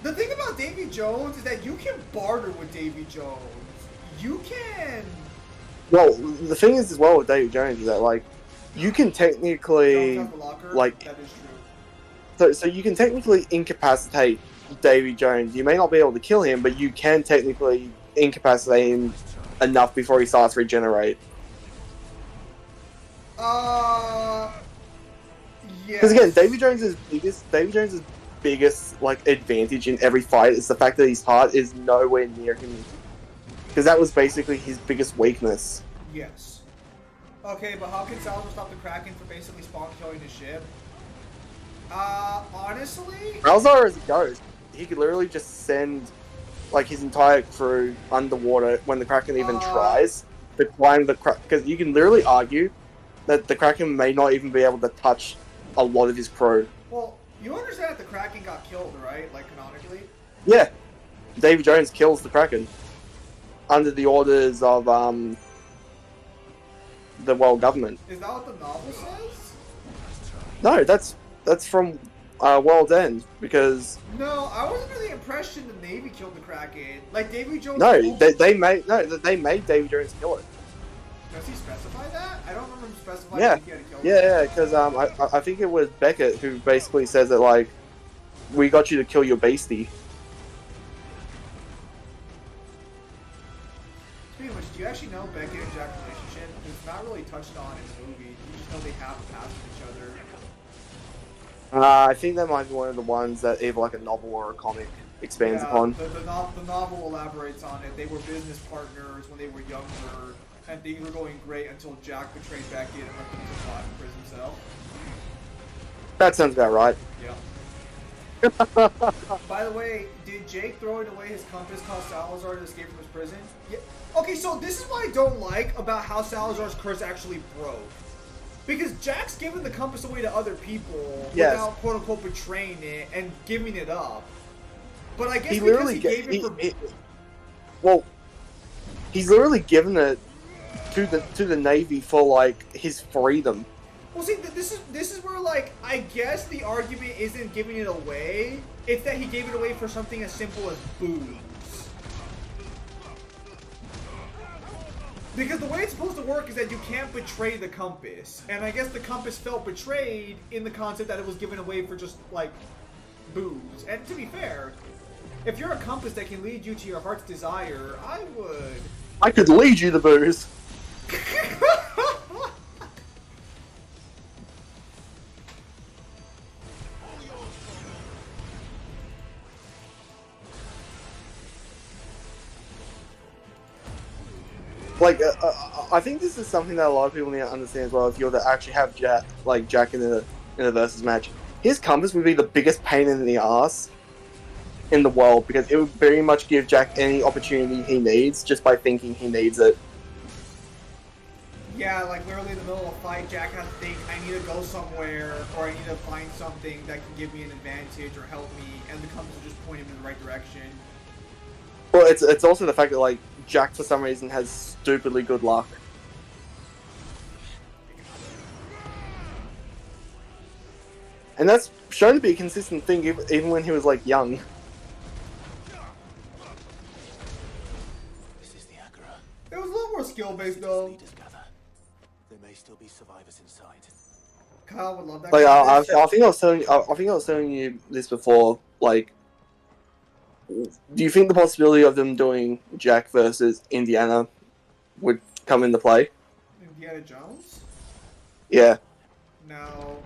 The thing about Davy Jones is that you can barter with Davy Jones. You can... Well, the thing is as well with Davy Jones is that, like, you can technically, like... That is true. So you can technically incapacitate Davy Jones. You may not be able to kill him, but you can technically incapacitate him enough before he starts to regenerate. Yeah. Because again, Davy Jones' biggest like advantage in every fight is the fact that his heart is nowhere near him. Because that was basically his biggest weakness. Yes. Okay, but how can Salazar stop the Kraken for basically spawn killing his ship? Honestly... Salazar is a ghost. He could literally just send like his entire crew underwater when the Kraken even tries to climb the Kraken. Because you can literally argue that the Kraken may not even be able to touch a lot of his crew. Well, you understand that the Kraken got killed, right? Like, canonically? Yeah. Davy Jones kills the Kraken. Under the orders of, the world government. Is that what the novel says? No, that's from, World's End, because... No, I wasn't under the impression the Navy killed the Kraken. Like, Davy Jones... No, they made Davy Jones kill it. Does he specify that? I don't remember him specifying Yeah, if he had to kill it. yeah, because I think it was Beckett who basically says that, like, we got you to kill your beastie. Speaking of which, do you actually know Beckett and Jack's relationship? It's not really touched on in the movie. You just know they have passed with each other. I think that might be one of the ones that either like a novel or a comic. expands upon. The novel elaborates on it. They were business partners when they were younger, and things were going great until Jack betrayed Becky and left them to rot in prison cell. That sounds about right. Yeah. By the way, did Jake throw away his compass cause Salazar to escape from his prison? Yeah. Okay, so this is what I don't like about how Salazar's curse actually broke. Because Jack's giving the compass away to other people without quote-unquote betraying it and giving it up. But I guess he because literally he gave it for... well, he's literally given it to the Navy for, like, his freedom. Well, see, this is where, like, I guess the argument isn't giving it away. It's that he gave it away for something as simple as booze. Because the way it's supposed to work is that you can't betray the compass. And I guess the compass felt betrayed in the concept that it was given away for just, like, booze. And to be fair, if you're a compass that can lead you to your heart's desire, I would... I could lead you to booze. Like, I think this is something that a lot of people need to understand as well. If you were to actually have Jack in a versus match, his compass would be the biggest pain in the ass in the world, because it would very much give Jack any opportunity he needs just by thinking he needs it. Yeah, like literally in the middle of a fight, Jack has to think, I need to go somewhere, or I need to find something that can give me an advantage or help me, and the compass will just point him in the right direction. Well, it's also the fact that, like, Jack for some reason has stupidly good luck. And that's shown to be a consistent thing even when he was, like, young. It was a little more skill-based, though. There may still be survivors inside. Kyle would love that. Like, I think I was telling you this before. Like, do you think the possibility of them doing Jack versus Indiana would come into play? Indiana Jones? Yeah. No.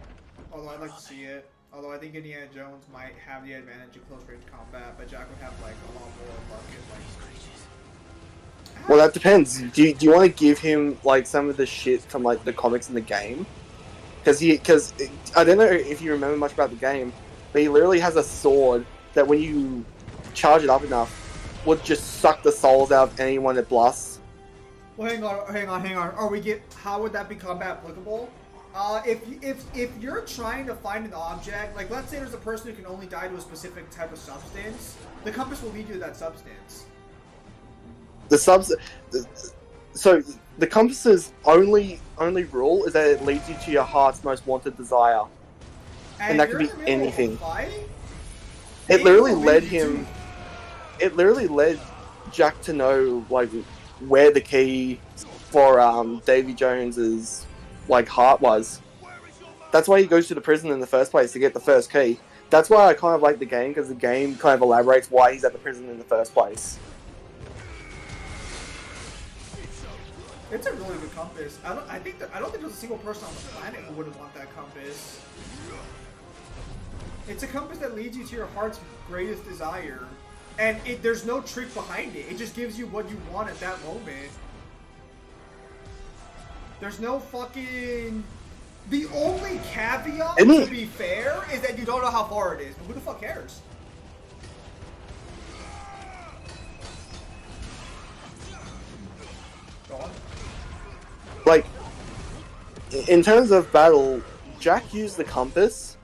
Although I'd like to see it. Although I think Indiana Jones might have the advantage of close-range combat, but Jack would have, like, a lot more luck in, like, creatures. Well, that depends. Do you want to give him, like, some of the shit from, like, the comics in the game? Because I don't know if you remember much about the game, but he literally has a sword that when you charge it up enough would just suck the souls out of anyone it blasts. Well, hang on. How would that be combat applicable? If you're trying to find an object, like let's say there's a person who can only die to a specific type of substance, the compass will lead you to that substance. So the compass's only rule is that it leads you to your heart's most wanted desire, and that could be anything. It literally led him. It literally led Jack to know, like, where the key for Davy Jones's, like, heart was. That's why he goes to the prison in the first place, to get the first key. That's why I kind of like the game, because the game kind of elaborates why he's at the prison in the first place. It's a really good compass. I don't think there's a single person on the planet who wouldn't want that compass. It's a compass that leads you to your heart's greatest desire. And there's no trick behind it. It just gives you what you want at that moment. There's no fucking... The only caveat, to be fair, is that you don't know how far it is. But who the fuck cares? Go on. Like, in terms of battle, Jack used the compass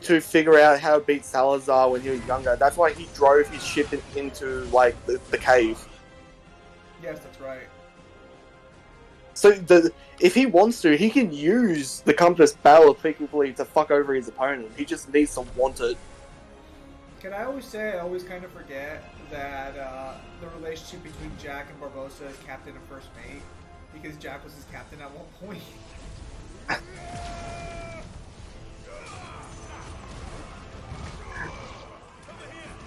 to figure out how to beat Salazar when he was younger. That's why he drove his ship into, like, the cave. Yes, that's right. So, if he wants to, he can use the compass battle effectively to fuck over his opponent. He just needs to want it. Can I always say, I always kind of forget that the relationship between Jack and Barbossa is captain and first mate, because Jack was his captain at one point.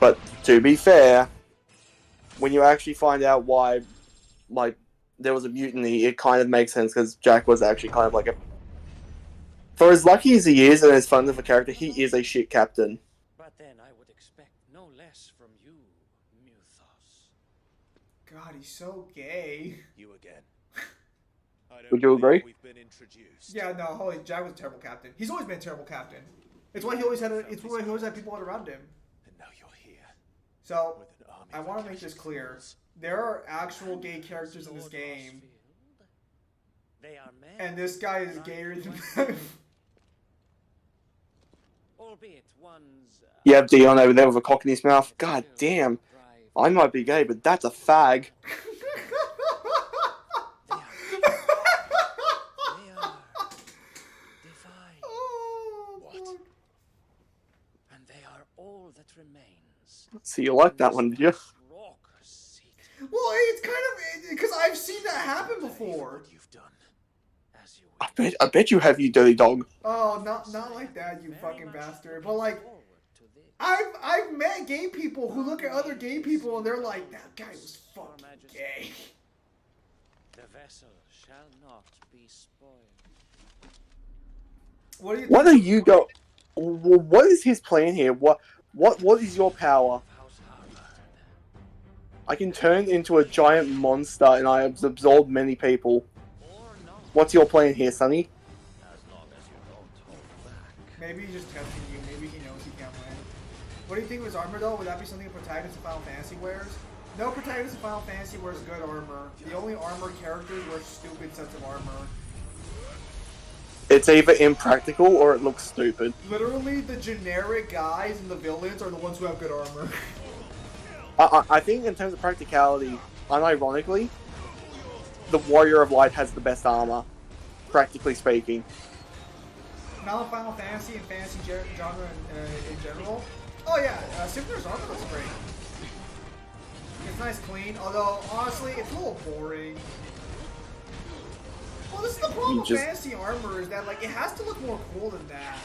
But to be fair, when you actually find out why, like, there was a mutiny, it kind of makes sense, because Jack was actually kind of like a... For as lucky as he is and as fun of a character, he is a shit captain. But then I would expect no less God, he's so gay. You again. I don't Would you agree? believe we've been introduced. Yeah, no, holy, Jack was a terrible captain. He's always been a terrible captain. It's why he always had. It's why he always had people around him. And now you're here. So, With an army I want to make this clear. There are actual gay characters in this game, They are men, and this guy is gayer than them. albeit one's. You have Dion over there with a cock in his mouth. God damn. I might be gay, but that's a fag. And they are all that remains. So you like that one, did you? Well, it's kind of because I've seen that happen before. I bet you have, you dirty dog. Oh, not like that, you fucking bastard. But like, I've met gay people who look at other gay people and they're like, that guy was fucking gay. The vessel shall not be spoiled. What do you? What are you go? What is his plan here? What is your power? I can turn into a giant monster and I have absorbed many people. What's your plan here, Sonny? Maybe he's just testing you. Maybe he knows he can't win. What do you think of his armor, though? Would that be something a protagonist of Final Fantasy wears? No protagonist of Final Fantasy wears good armor. The only armor characters wear stupid sets of armor. It's either impractical or it looks stupid. Literally, the generic guys and the villains are the ones who have good armor. I think in terms of practicality, unironically, the Warrior of Light has the best armor, practically speaking. Not Final Fantasy and fantasy genre in general. Oh yeah, Symphony's armor looks great. It's nice, clean. Although honestly, it's a little boring. Well, this is the problem with fantasy armor is that like it has to look more cool than that.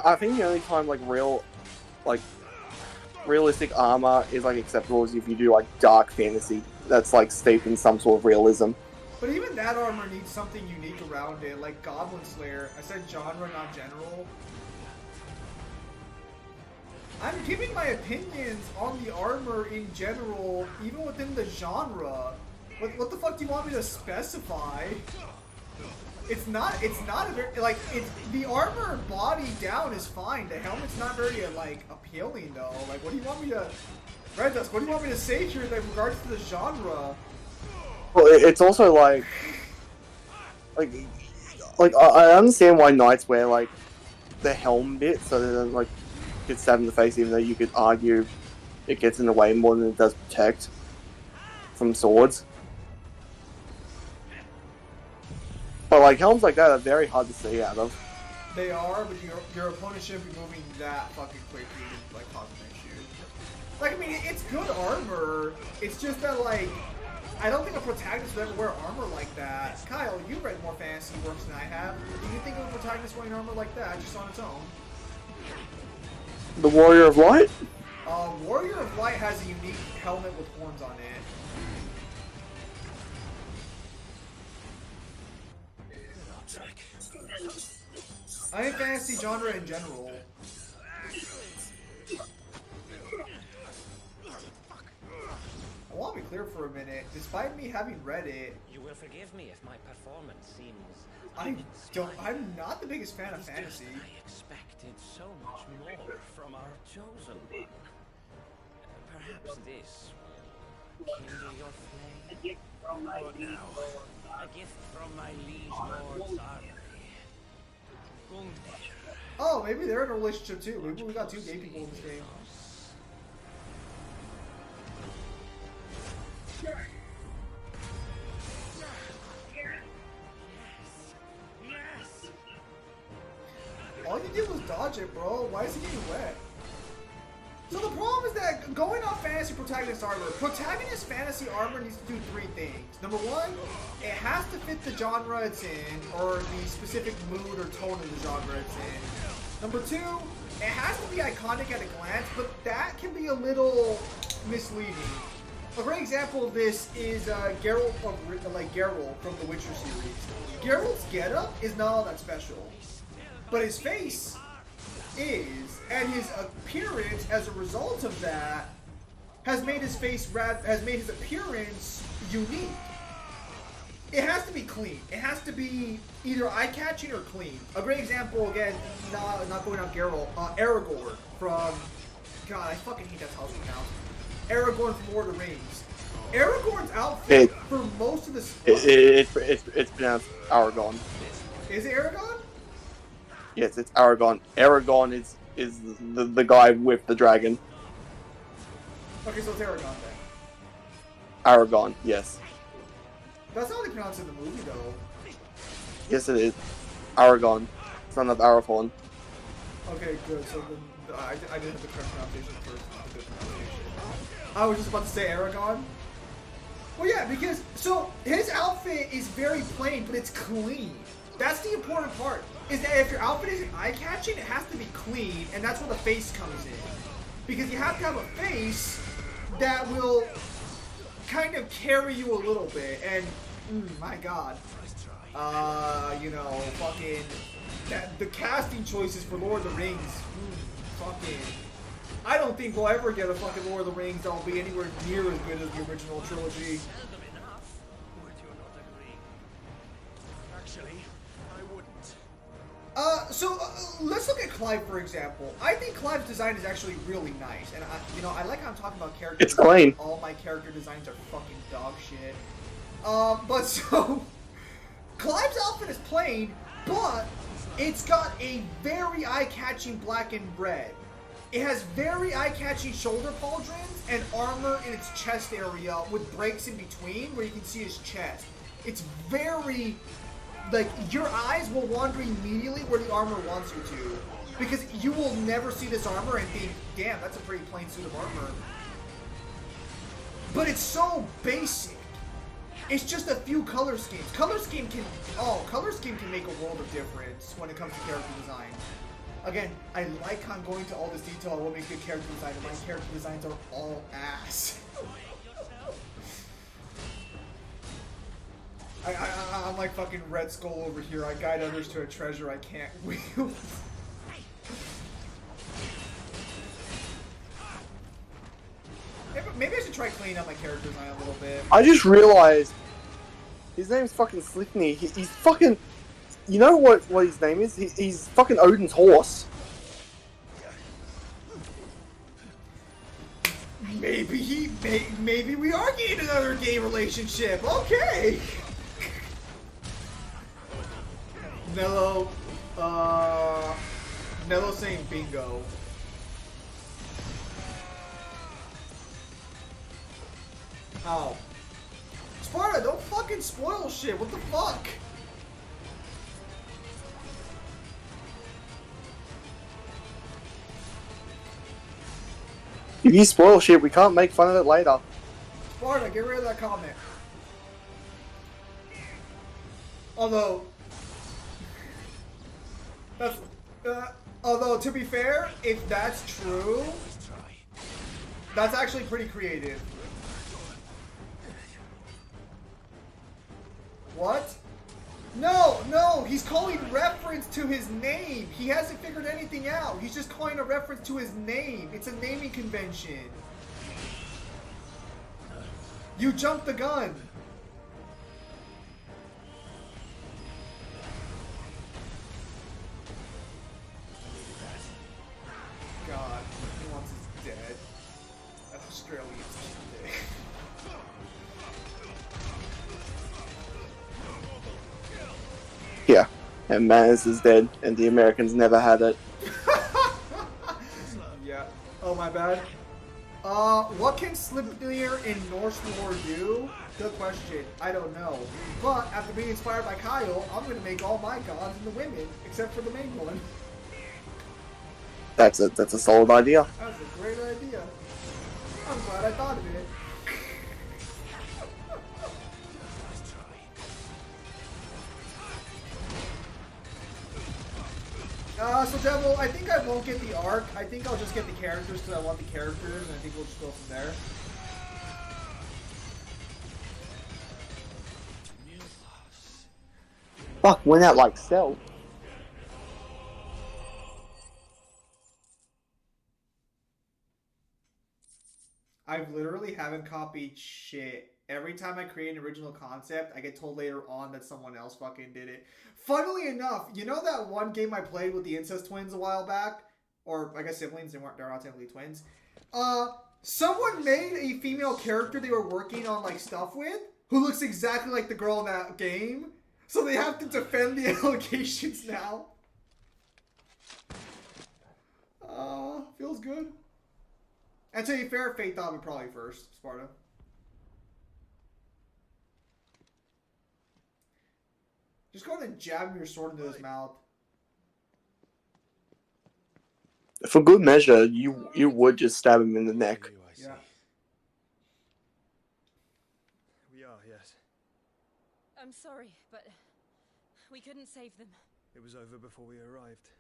I think the only time realistic armor is like acceptable is if you do like dark fantasy that's like steeped in some sort of realism. But even that armor needs something unique around it, like Goblin Slayer. I said genre, not general. I'm giving my opinions on the armor in general, even within the genre. What the fuck do you want me to specify? It's not a very, like, the armor body down is fine. The helmet's not very, like, appealing, though. Like, what do you want me to... Red Dust, what do you want me to say here in regards to the genre? Well, it's also, like I understand why knights wear, like, the helm bit, so they don't, like, get stabbed in the face, even though you could argue it gets in the way more than it does protect from swords. But like helms like that are very hard to see out of. They are, but your opponent shouldn't be moving that fucking quickly to like cause an issue. Like I mean, it's good armor. It's just that like I don't think a protagonist would ever wear armor like that. Kyle, you read more fantasy works than I have. Do you think of a protagonist wearing armor like that just on its own? The Warrior of Light? Warrior of Light has a unique helmet with horns on it. I think fantasy genre in general. I want to be clear for a minute. Despite me having read it, You will forgive me if my performance seems. I'm not the biggest fan of fantasy. I expected so much more from our chosen one. Perhaps this will kindle your flame. But now, a gift from my liege lord's army. Oh, maybe they're in a relationship too. Maybe we got two gay people in this game. All you did was dodge it, bro. Why is he getting wet? So the problem is that going off fantasy protagonist armor, protagonist fantasy armor needs to do three things. Number one, it has to fit the genre it's in, or the specific mood or tone of the genre it's in. Number two, it has to be iconic at a glance, but that can be a little misleading. A great example of this is Geralt from the Witcher series. Geralt's getup is not all that special, but his face is, and his appearance as a result of that has made his appearance unique. It has to be clean. It has to be either eye-catching or clean. A great example, again, not going off Geralt, Aragorn from... God, I fucking hate that's how it's pronounced. Aragorn from Lord of the Rings. Aragorn's outfit for most of the... It's pronounced Aragon. Is it Aragon? Yes, it's Aragon. Aragon is the guy with the dragon. Okay, so it's Aragon then. Aragon, yes. That's how they pronounce it in the movie, though. Yes, it is. Aragon, son of Arathorn. Okay, good. So then, I didn't have the correct pronunciation first. The good pronunciation. I was just about to say Aragon. Well, yeah, because so his outfit is very plain, but it's clean. That's the important part. Is that if your outfit isn't eye-catching, it has to be clean, and that's where the face comes in. Because you have to have a face that will kind of carry you a little bit, and my God, you know, fucking the casting choices for Lord of the Rings, fucking. I don't think we'll ever get a fucking Lord of the Rings that'll be anywhere near as good as the original trilogy. So let's look at Clive, for example. I think Clive's design is actually really nice, and I like how I'm talking about characters. It's clean. All my character designs are fucking dog shit. But so Clive's outfit is plain, but it's got a very eye-catching black and red. It has very eye-catching shoulder pauldrons and armor in its chest area with breaks in between where you can see his chest. It's very... like, your eyes will wander immediately where the armor wants you to. Because you will never see this armor and think, damn, that's a pretty plain suit of armor. But it's so basic. It's just a few color schemes. Color scheme can make a world of difference when it comes to character design. Again, I like how I'm going to all this detail on what makes good character design, and my character designs are all ass. I'm like fucking Red Skull over here. I guide others to a treasure I can't wield. Maybe I should try cleaning up my character design a little bit. I just realized his name's fucking Sleipnir. He's fucking... You know what his name is? He's fucking Odin's horse. Maybe we are getting another gay relationship. Okay. Nello saying bingo. Oh. Sparta, don't fucking spoil shit. What the fuck? If you spoil shit, we can't make fun of it later. Sparta, get rid of that comment. Although, to be fair, if that's true, that's actually pretty creative. What? No, he's calling reference to his name. He hasn't figured anything out. He's just calling a reference to his name. It's a naming convention. You jumped the gun. God, he wants us dead. That Australian's dick. Yeah, and Manners is dead, and the Americans never had it. Yeah. Oh, my bad. What can Sleipnir in Norse lore do? Good question. I don't know. But after being inspired by Kyle, I'm gonna make all my gods into women, except for the main one. That's a solid idea. That's a great idea. I'm glad I thought of it. So Devil, I think I won't get the arc. I think I'll just get the characters because I want the characters, and I think we'll just go from there. Fuck, went out like Cell. I've literally haven't copied shit. Every time I create an original concept, I get told later on that someone else fucking did it. Funnily enough, you know that one game I played with the incest twins a while back? Or, I guess siblings, they're not technically twins. Someone made a female character they were working on, like, stuff with, who looks exactly like the girl in that game. So they have to defend the allegations now. Feels good. And to be fair, Fate thought of it probably first, Sparta. Just go ahead and jab your sword into his mouth. For good measure, you would just stab him in the neck. Yeah. We are, yes. I'm sorry, but we couldn't save them. It was over before we arrived.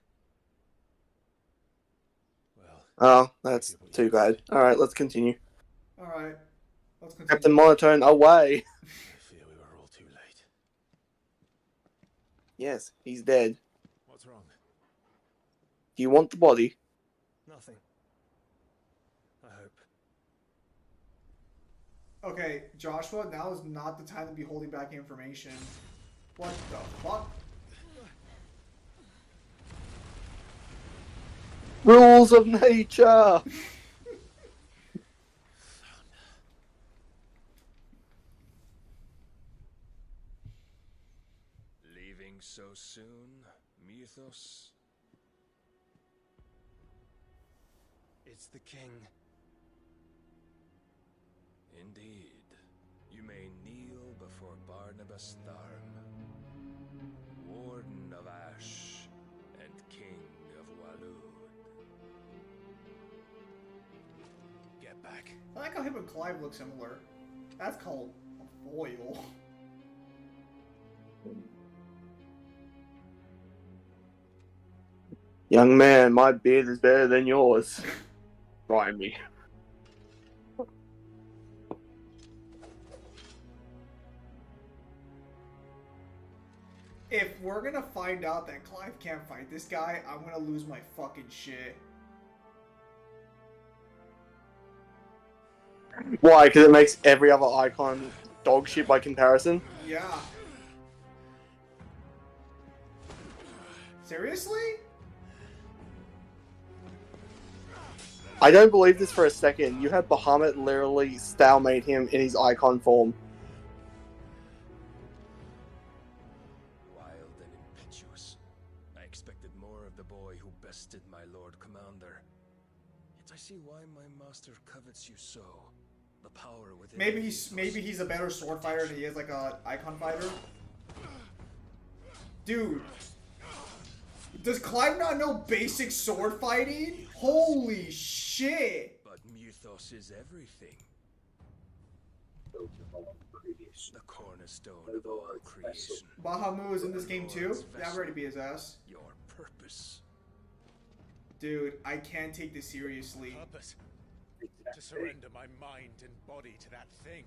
Well. Oh, that's too bad. Alright, let's continue. Alright. Let's continue. Captain Monotone, away! I fear we were all too late. Yes, he's dead. What's wrong? Do you want the body? Nothing. I hope. Okay, Joshua, now is not the time to be holding back information. What the fuck? Rules of nature! Leaving so soon, Mythos? It's the king. Indeed. You may kneel before Barnabas Tharm, Warden of Ash and King of Walud. Get back. I like how him and Clive look similar. That's called a foil. Young man, my beard is better than yours. Try me. If we're gonna find out that Clive can't fight this guy, I'm gonna lose my fucking shit. Why? Because it makes every other icon dog shit by comparison? Yeah. Seriously? I don't believe this for a second. You had Bahamut literally stalemate him in his icon form. Wild and impetuous. I expected more of the boy who bested my Lord Commander. Yet I see why my master covets you so. The power within. Maybe he's a better sword fighter than he is like a icon fighter. Dude. Does Clive not know basic sword fighting? Holy shit! But Mythos is everything. The cornerstone of all creation. Bahamut is in this game too? Yeah, I'm ready to be his ass. Your purpose. Dude, I can't take this seriously. Purpose? To surrender my mind and body to that thing.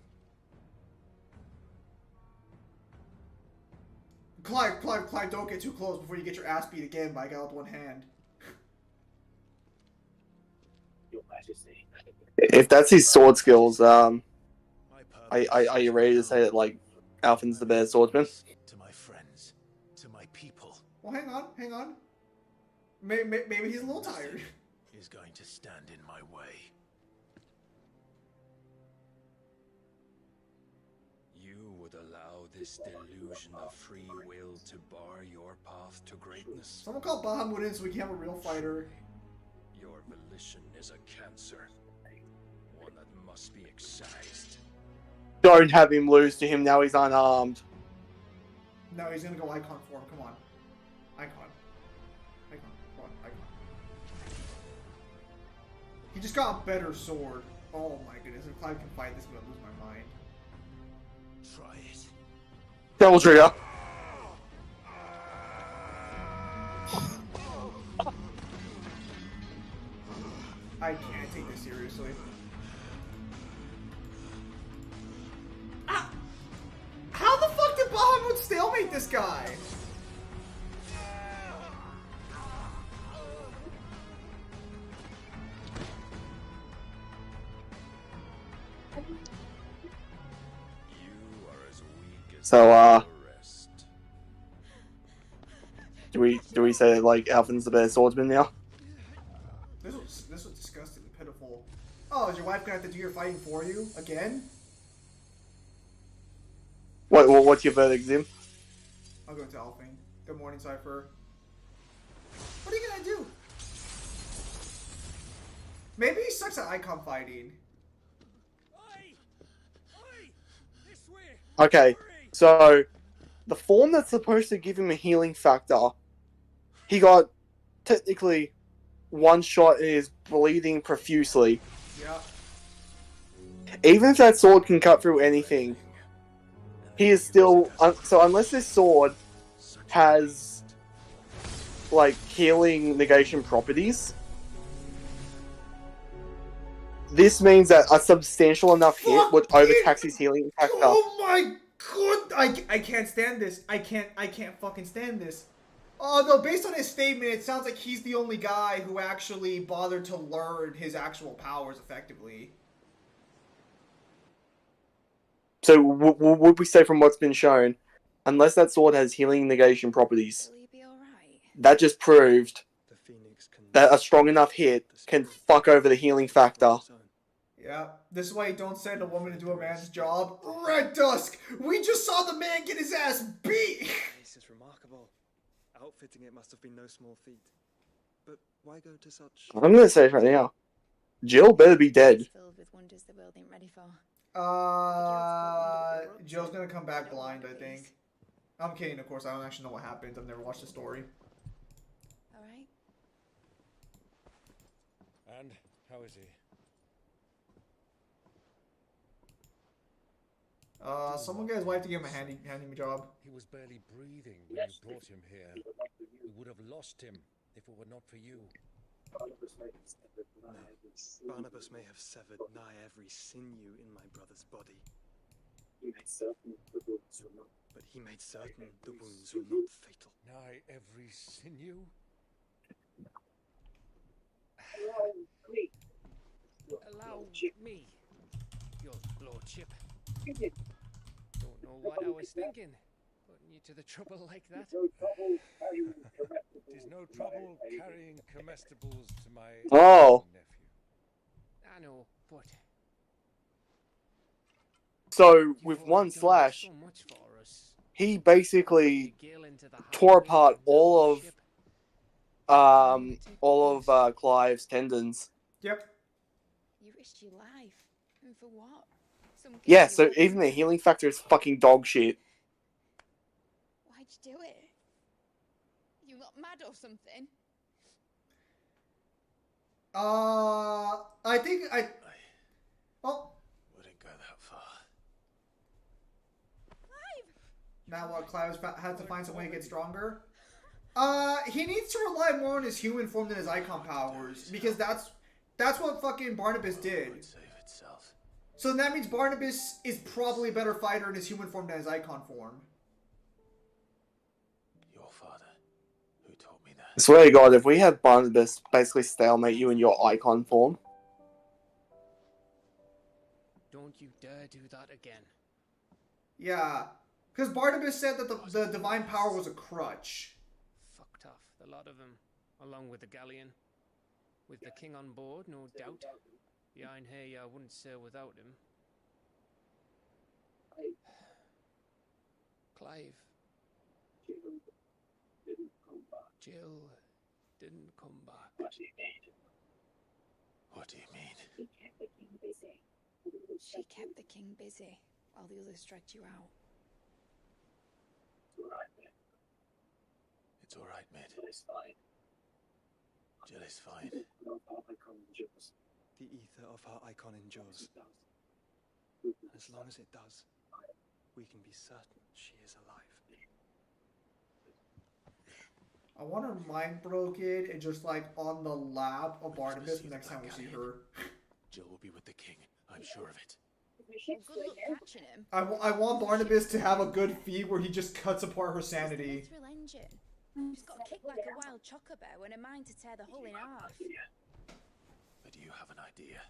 Clive, don't get too close before you get your ass beat again by a guy with one hand. Your Majesty. If that's his sword skills, are you ready to say that, like, Alphen's the better swordsman? To my friends, to my people. Well, hang on. Maybe he's a little tired. Is going to stand in my way. You would allow this delusion of free will to bar your path to greatness? Someone call Bahamut in so we can have a real fighter. Your volition is a cancer. One that must be excised. Don't have him lose to him, now he's unarmed. No, he's gonna go icon form, come on. Icon, come on, icon. He just got a better sword. Oh my goodness, if Clive can fight this, I'm gonna lose my mind. Try it. Double trigger. I can't take this seriously. How the fuck did Bahamut stalemate this guy? So, do we say like Alvin's the better swordsman now? This was disgusting and pitiful. Oh, is your wife gonna have to do your fighting for you again? What's your verdict, Zim? I'll go to Alfine. Good morning, Cypher. What are you gonna do? Maybe he sucks at icon fighting. Okay, so the form that's supposed to give him a healing factor, he got technically one shot and is bleeding profusely. Yeah. Even if that sword can cut through anything, he is still... so unless this sword has, like, healing negation properties, this means that a substantial enough hit would overtax his healing factor. Oh my god! I can't stand this. I can't fucking stand this. Oh no, based on his statement, it sounds like he's the only guy who actually bothered to learn his actual powers effectively. So would we say from what's been shown, unless that sword has healing negation properties, that just proved that a strong enough hit can fuck over the healing factor. Yeah, this is why you don't send a woman to do a man's job. Red Dusk! We just saw the man get his ass beat! This is remarkable. Outfitting it must have been no small feat. But why go to such... I'm gonna say it right now. Jill better be dead. Filled with wonders the world ain't ready for. Jill's gonna come back blind, I think. I'm kidding, of course. I don't actually know what happens. I've never watched the story. Alright. And how is he? Someone get his wife to give him a handy job. He was barely breathing when you brought him here. We would have lost him if it were not for you. Barnabas may have severed nigh every sinew in my brother's body. But he made certain the wounds were not fatal. Nigh every sinew? Allow me, your lordship. Don't know what I was thinking, putting you to the trouble like that. There's no trouble carrying comestibles to my Oh. nephew. I know, but So, with one slash, so much for us. he basically tore apart all of Clive's tendons. Yep. You risked your life. And for what? Some Yeah, so even the healing factor is fucking dog shit. Why'd you do it? You got mad or something? I think I... Oh. Wouldn't go that far. Now what, Clive has to find some way to get stronger? He needs to rely more on his human form than his icon powers, because that's what fucking Barnabas did. So that means Barnabas is probably a better fighter in his human form than his icon form. Your father, who taught me that. I swear to God, if we had Barnabas basically stalemate you in your icon form. Don't you dare do that again. Yeah. Because Barnabas said that the divine power was a crutch. Fucked off, the lot of them, along with the galleon. With the king on board, no doubt. Behind here, I wouldn't sail without him. Clive. Jill didn't come back. What do you mean? What do you mean? She kept the king busy. She kept the king busy while the others dragged you out. It's alright, mate. Jill is fine. Jill is fine. The ether of her icon endures. As long as it does, we can be certain she is alive. I want her mind broken and just like on the lap of Barnabas the next time we see her. Jill will be with the king. I'm sure of it. Well, good luck catching him. I want Barnabas to have a good feed where he just cuts apart her sanity. Thrill engine. She's got a kick like a wild chocobo and a mind to tear the hull in half. But do you have an idea?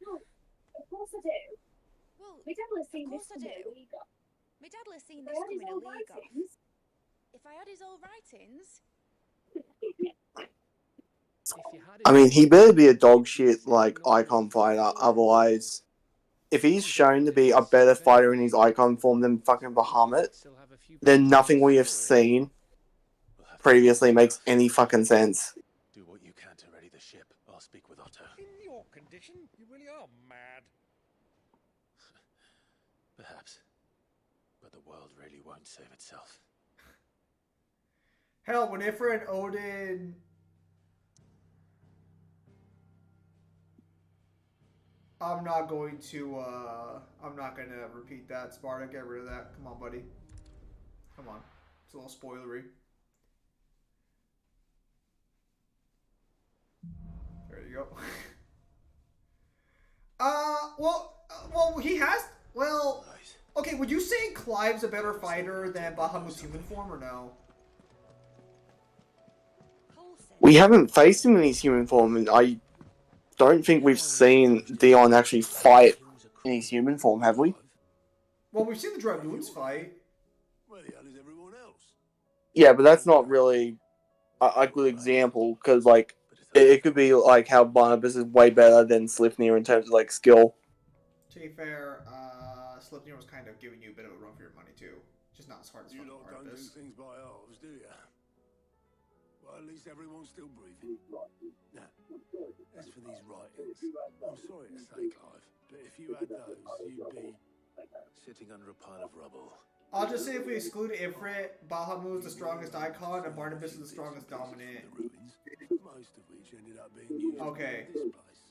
No, of course I do. Well, Of course I do. My dad was seen this coming a league off. If I had his old writings... I mean, he better be a dog shit, like, icon fighter, otherwise... If he's shown to be a better fighter in his icon form than fucking Bahamut, then nothing we have seen previously makes any fucking sense. Do what you can to ready the ship. I'll speak with Otto. In your condition, you really are mad. Perhaps. But the world really won't save itself. Hell, when Ifrit and Odin... I'm not going to repeat that. Sparta, get rid of that. Come on, buddy. Come on. It's a little spoilery. There you go. Well, he has, well, okay, would you say Clive's a better fighter than Bahamut's human form, or no? We haven't faced him in his human form, and I don't think we've seen Dion actually fight in his human form, have we? Well, we've seen the Dragoons fight. Where the hell is everyone else? Yeah, but that's not really a good example, because, like, it could be like how Barnabas is way better than Slipnir in terms of, like, skill. To be fair, Slipnir was kind of giving you a bit of a run for your money, too. Just not as hard as You lot don't do things by halves, do you? Well, at least everyone's still breathing. Now, as for these writings, I'm sorry to say, Clive, but if you had those, you'd be sitting under a pile of rubble. I'll just say if we exclude Ifrit, Bahamut is the strongest icon, and Barnabas is the strongest dominant. most of which ended up being used Okay. in this place.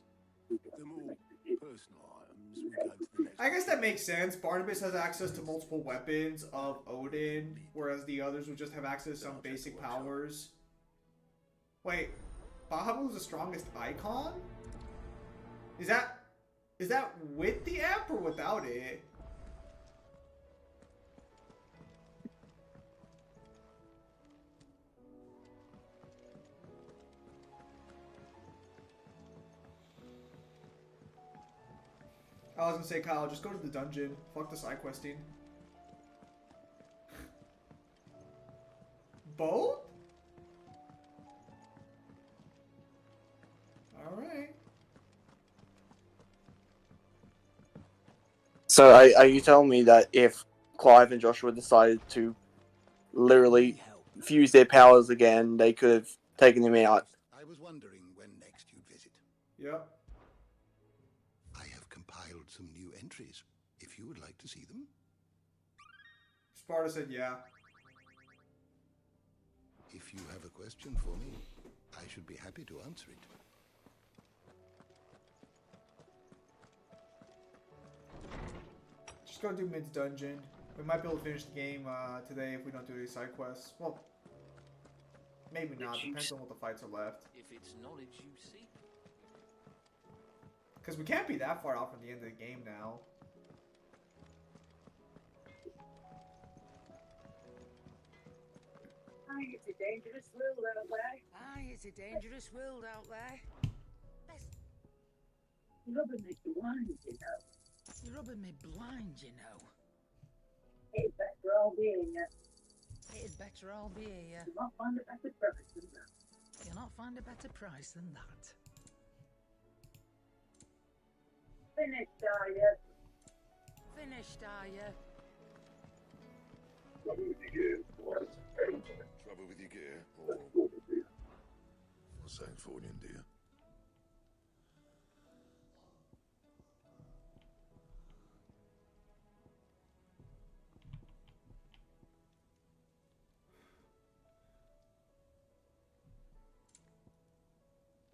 The more personal items we go to the next. I guess that makes sense. Barnabas has access to multiple weapons of Odin, whereas the others would just have access to some basic powers. Wait, Bahamut is the strongest icon? Is that with the app or without it? I was gonna say, Kyle, just go to the dungeon. Fuck the side questing. Both? Alright. So are you telling me that if Clive and Joshua decided to literally fuse their powers again, they could have taken him out? I was wondering when next you'd visit. Yep. I have compiled some new entries, if you would like to see them. Sparta said yeah. If you have a question for me, I should be happy to answer it. Just go do Mid's dungeon. We might be able to finish the game today if we don't do any side quests. Well, maybe not. Depends on what the fights are left. If it's knowledge you seek. Because we can't be that far off from the end of the game now. Aye, it's a dangerous world out there. Aye, it's a dangerous world out there. You're rubbing me blind, you know. You're rubbing me blind, you know. It's better all being here. It'd better all be here. You'll not find a better price than that. You'll not find a better price than that. Finished, are you? Finished, are you? Trouble with your gear, or trouble with your gear, or St. Fornian, dear.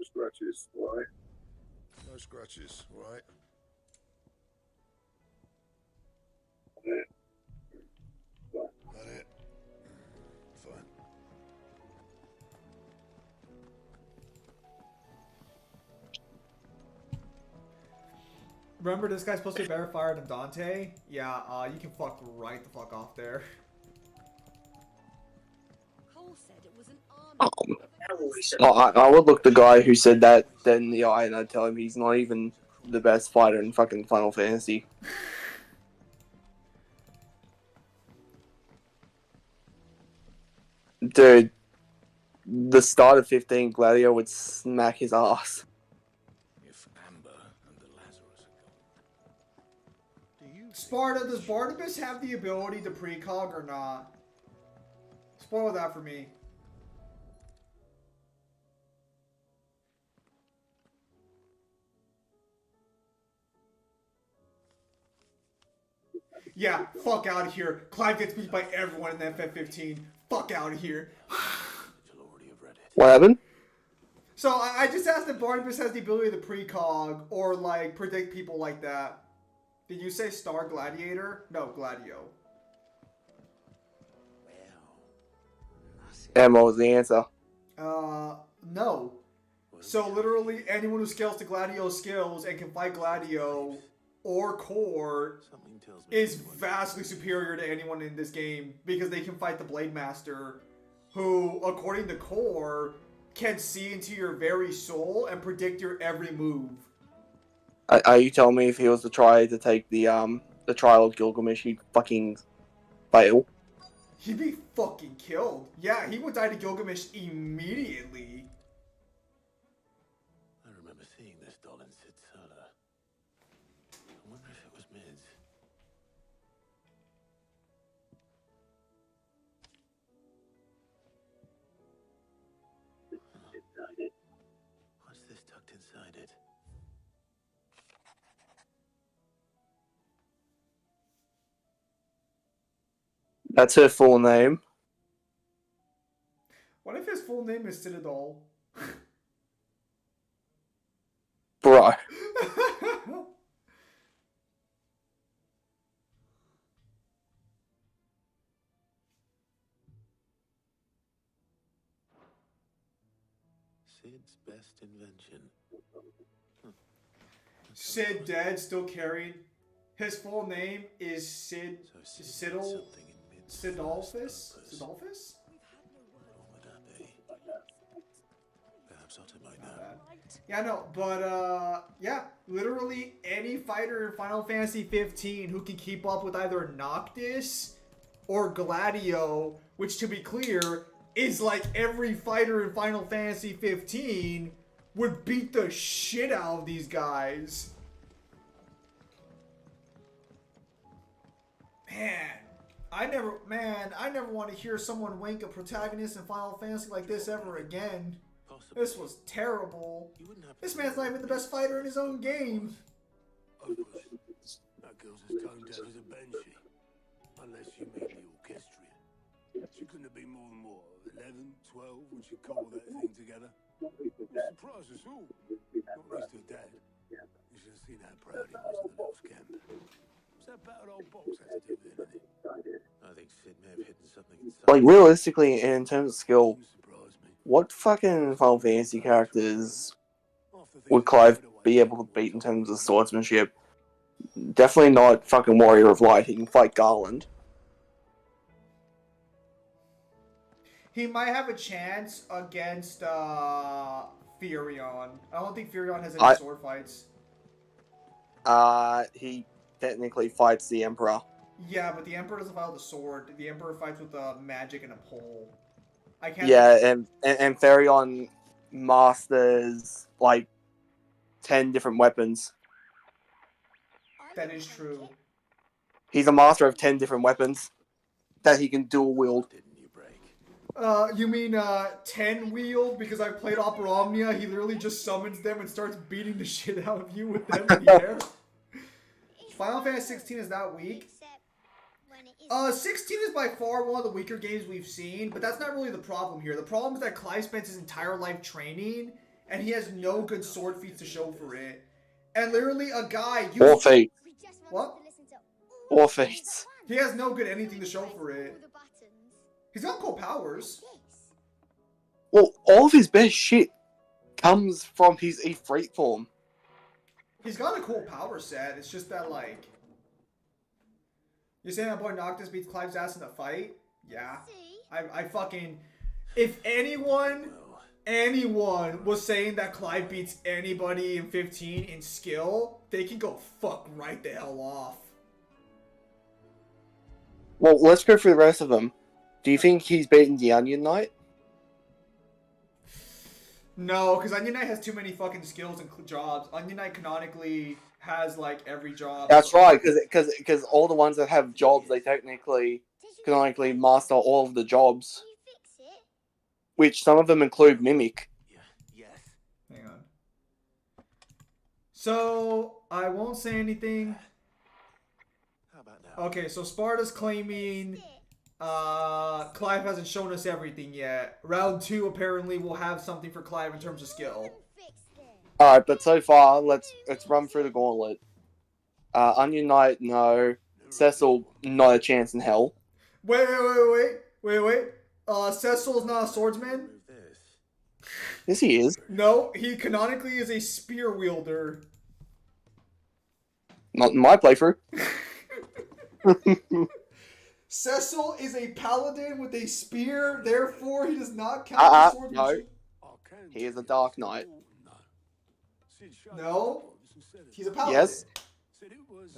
Scratches, right? No scratches, right? That it? Fine. Remember, this guy's supposed to be better fired than Dante? Yeah, you can fuck right the fuck off there. Cole said it was an army. I would look the guy who said that dead in the eye and I'd tell him he's not even the best fighter in fucking Final Fantasy. Dude, the start of 15, Gladio would smack his ass. If Amber and the Lazarus are gone. Sparta, does Barnabas have the ability to precog or not? Spoil that for me. Yeah, fuck out of here. Clive gets beat by everyone in the FF15. Fuck out of here. What happened? So I just asked if Barnabas has the ability to precog or like predict people like that. Did you say Star Gladiator? No, Gladio. And what was the answer? No. So literally anyone who scales to Gladio skills and can fight Gladio or Core is vastly superior to anyone in this game because they can fight the Blade Master, who, according to Core, can see into your very soul and predict your every move. Are you telling me if he was to try to take the trial of Gilgamesh, he'd fucking fail? He'd be fucking killed. Yeah, he would die to Gilgamesh immediately. I remember seeing this doll in Sidsala. I wonder if it was Mid's. What's this tucked inside it? That's her full name. What if his full name is Citadel? Bro. Sid's best invention. Sid dead, still carried. His full name is Sidolphus? Sidolphus? Perhaps Otter might know. Yeah, no, but yeah, literally any fighter in Final Fantasy 15 who can keep up with either Noctis or Gladio, which to be clear is like every fighter in Final Fantasy 15, would beat the shit out of these guys. I never want to hear someone wank a protagonist in Final Fantasy like this ever again. This was terrible. This man's not even the best fighter in his own game. That girl's as toned down as a banshee. Unless you mean the orchestrion. She couldn't have been more than what, 11, 12 when she cobbled that thing together. It surprised us all. Not least her dad. You should have seen how proud he was of the little scamp. What's that battered old box have to do with anything? I think Sid may have hidden something inside. Like, realistically, in terms of skill, what fucking Final Fantasy characters would Clive be able to beat in terms of swordsmanship? Definitely not fucking Warrior of Light. He can fight Garland. He might have a chance against Furion. I don't think Furion has any sword fights. He technically fights the Emperor. Yeah, but the Emperor doesn't fight with a sword. The Emperor fights with magic and a pole. I can't. Yeah, and Furion masters like 10 different weapons. That is true. He's a master of 10 different weapons that he can dual wield. You mean 10 wield? Because I played Opera Omnia, he literally just summons them and starts beating the shit out of you with them in the air. Final Fantasy 16 is that weak. 16 is by far one of the weaker games we've seen, but that's not really the problem here. The problem is that Clive spent his entire life training, and he has no good sword feats to show for it. And literally a guy... Or fate. What? Or fates. He has no good anything to show for it. He's got cool powers. Well, all of his best shit comes from his Ifrit form. He's got a cool power set. It's just that, like... You're saying that boy Noctis beats Clive's ass in a fight? Yeah. I fucking... If anyone was saying that Clive beats anybody in 15 in skill, they can go fuck right the hell off. Well, let's go through the rest of them. Do you think he's beaten the Onion Knight? No, because Onion Knight has too many fucking skills and jobs. Onion Knight canonically has like every job. That's right, because all the ones that have jobs, they technically canonically master all of the jobs, which some of them include Mimic. Hang on. So I won't say anything. Okay, so Sparta's claiming Clive hasn't shown us everything yet. Round 2 apparently will have something for Clive in terms of skill. Alright, but so far, let's run through the gauntlet. Onion Knight, no. Cecil, not a chance in hell. Wait. Cecil's not a swordsman? Yes, he is. No, he canonically is a spear wielder. Not in my playthrough. Cecil is a paladin with a spear, therefore he does not count as swordsmanship. No. He is a Dark Knight. No, he's a paladin. Yes.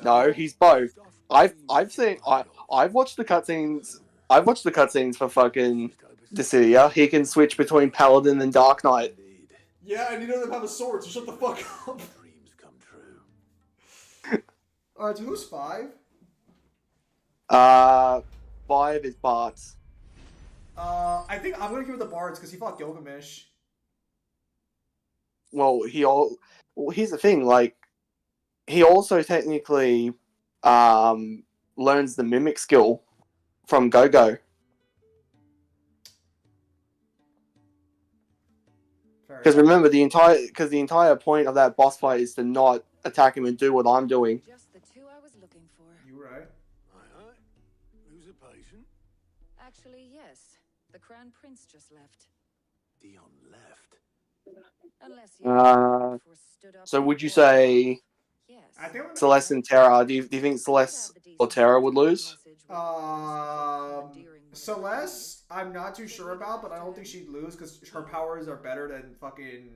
No, he's both. I've watched the cutscenes. I've watched the cutscenes for fucking Dissidia. He can switch between Paladin and Dark Knight. Yeah, and neither of them have a sword, so shut the fuck up. Alright, so who's 5? 5 is Bart's. I think I'm gonna give it the Bards because he fought Gilgamesh. Well, here's the thing, like, he also technically learns the Mimic skill from Go-Go. Because remember, the entire point of that boss fight is to not attack him and do what I'm doing. Just the 2 I was looking for. You right. Aye. Who's a patient? Actually, yes. The Crown Prince just left. Dion left. Unless So would you say I think Celeste and Terra? Do you think Celeste or Terra would lose? Celeste, I'm not too sure about, but I don't think she'd lose because her powers are better than fucking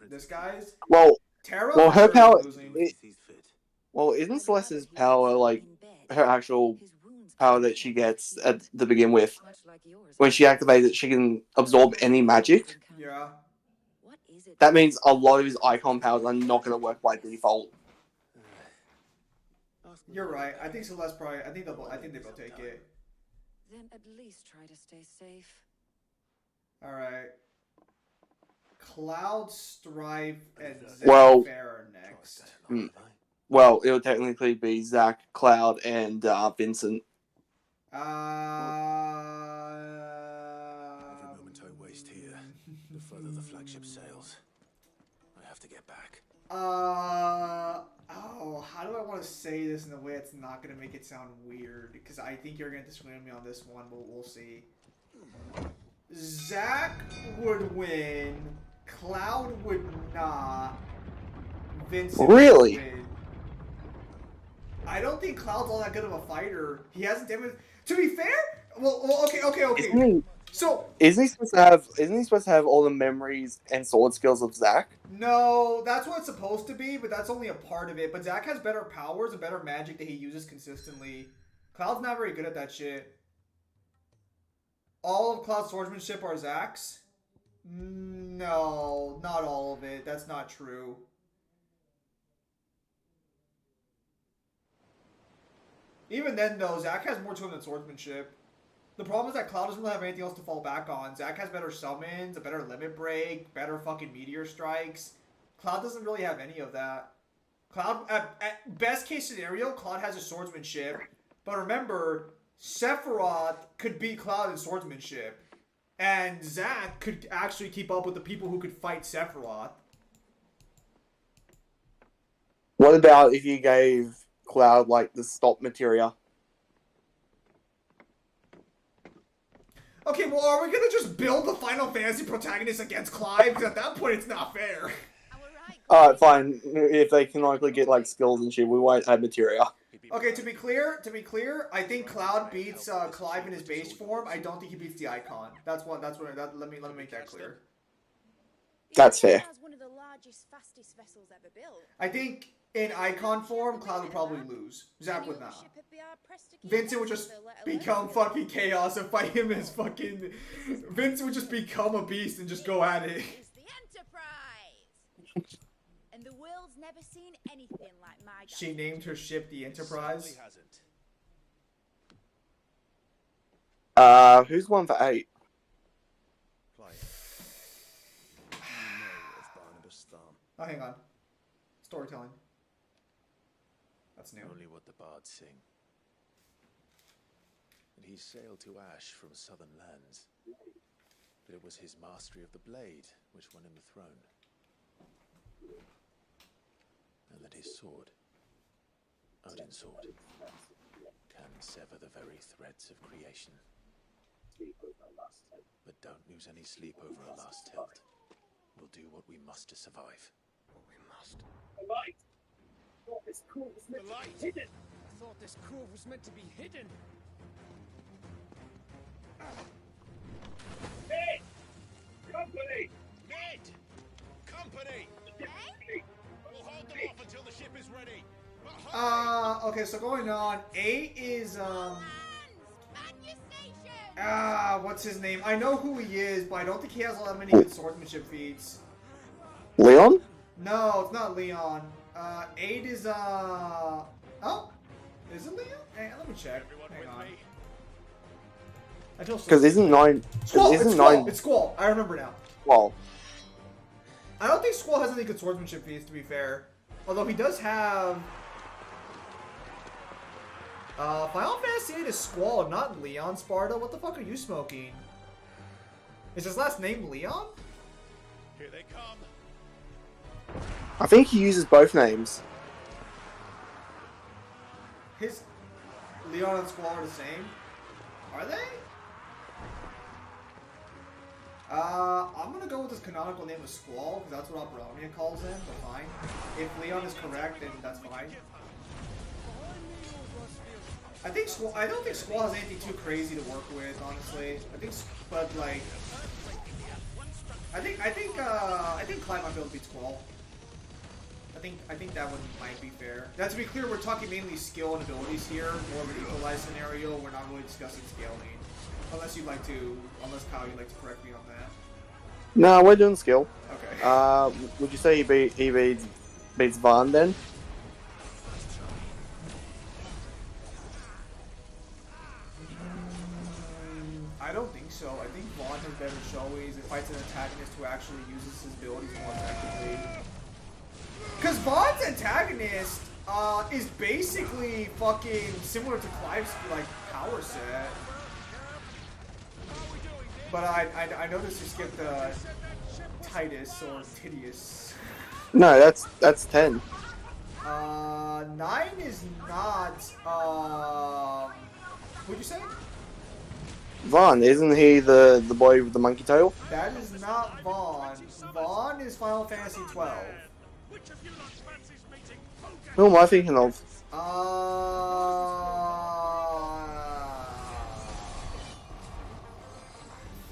this guy's. Well, Terra. her power. Well, isn't Celeste's power like her actual power that she gets at the begin with? When she activates it, she can absorb any magic. Yeah. That means a lot of his icon powers are not going to work by default. You're right. I think Celeste probably. I think they both take it. Then at least try to stay safe. All right. Cloud, Strife, and Well, Fair next. Well, it would technically be Zach, Cloud, and Vincent. Every moment I waste here, the further the flagship sails. I have to get back. How do I want to say this in a way that's not going to make it sound weird? Because I think you're going to disagree with me on this one, but we'll see. Zach would win. Cloud would not. Vincent Really? would win. I don't think Cloud's all that good of a fighter. He hasn't demonstrated. To be fair, well, okay. Isn't he supposed to have all the memories and sword skills of Zach? No, that's what it's supposed to be, but that's only a part of it. But Zach has better powers and better magic that he uses consistently. Cloud's not very good at that shit. All of Cloud's swordsmanship are Zach's? No, not all of it. That's not true. Even then, though, Zach has more to him than swordsmanship. The problem is that Cloud doesn't really have anything else to fall back on. Zach has better summons, a better limit break, better fucking meteor strikes. Cloud doesn't really have any of that. Cloud, at best case scenario, Cloud has a swordsmanship. But remember, Sephiroth could beat Cloud in swordsmanship. And Zach could actually keep up with the people who could fight Sephiroth. What about if you gave Cloud, like, the stop materia? Okay, well, are we gonna just build the Final Fantasy protagonist against Clive? Because at that point, it's not fair. Alright, fine. If they can likely get, like, skills and shit, we won't add materia. Okay, to be clear, I think Cloud beats Clive in his base form. I don't think he beats the Icon. Let me make that clear. That's fair. One of the largest, fastest vessels ever built. I think in icon form, Cloud would probably lose. Zap would not. Vincent would just become fucking chaos and fight him as fucking... Vincent would just become a beast and just go at it. And the world's never seen anything like my dad. She named her ship the Enterprise. Who's one for 8? Oh, hang on. Storytelling. That's new. Only what the bards sing. And he sailed to Ash from southern lands. But it was his mastery of the blade which won him the throne. And that his sword, Odin's sword, can sever the very threads of creation. But don't lose any sleep over our last tilt. We'll do what we must to survive. What we must. The light! I thought this cove was meant to be hidden! I thought this cove was meant to be hidden! Hey! Company! Ned! Company! We'll hold them off until the ship is ready. Okay, so going on. 8 is, what's his name? I know who he is, but I don't think he has all that many good swordsmanship feats. Leon? No, it's not Leon. 8 is, oh? Is it Leon? Hey, let me check. Hang on. Because isn't 9... Squall! Isn't It's Squall! 9... It's Squall! I remember now. Well... I don't think Squall has any good swordsmanship feats, to be fair. Although he does have... Final Fantasy 8 is Squall, not Leon Sparta. What the fuck are you smoking? Is his last name Leon? Here they come. I think he uses both names. His... Leon and Squall are the same? Are they? I'm gonna go with his canonical name of Squall, because that's what Operonia calls him, but fine. If Leon is correct, then that's fine. I don't think Squall has anything too crazy to work with, honestly. I think Clyde might be able to beat Squall. I think that one might be fair. Now, to be clear, we're talking mainly skill and abilities here, more of an equalized scenario. We're not really discussing scaling. Unless Kyle, you'd like to correct me on that. No, we're doing skill. Okay. Would you say he beats Vaughn then? I don't think so. I think Vaughn has better showings. It fights an antagonist who actually uses his abilities more effectively. Because Vaughn's antagonist is basically fucking similar to Clive's like power set. But I noticed you skipped Titus or Titius. No, that's 10. 9 is not. What'd you say? Vaughn, isn't he the boy with the monkey tail? That is not Vaughn. Vaughn is Final Fantasy 12. Who am I thinking of?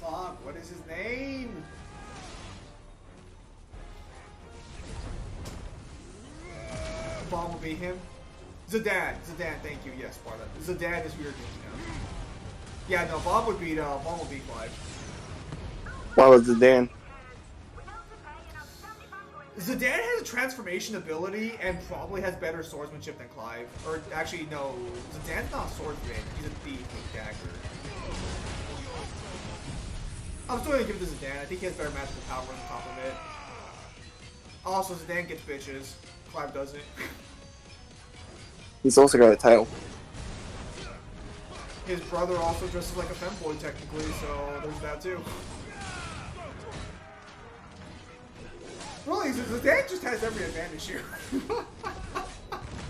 Fuck, what is his name? Vaughn will be him. Zidane, thank you. Yes, Sparta. Zidane is weird now. Yeah, no, Vaughn would beat Clive. Why was Zidane? Zidane has a transformation ability and probably has better swordsmanship than Clive. Or actually, no, Zidane's not a swordsman. He's a thief with dagger. I'm still gonna give it to Zidane. I think he has better magical power on top of it. Also, Zidane gets bitches. Clive doesn't. He's also got a tail. His brother also dresses like a femboy, technically, so there's that too. Really, Zidane just has every advantage here.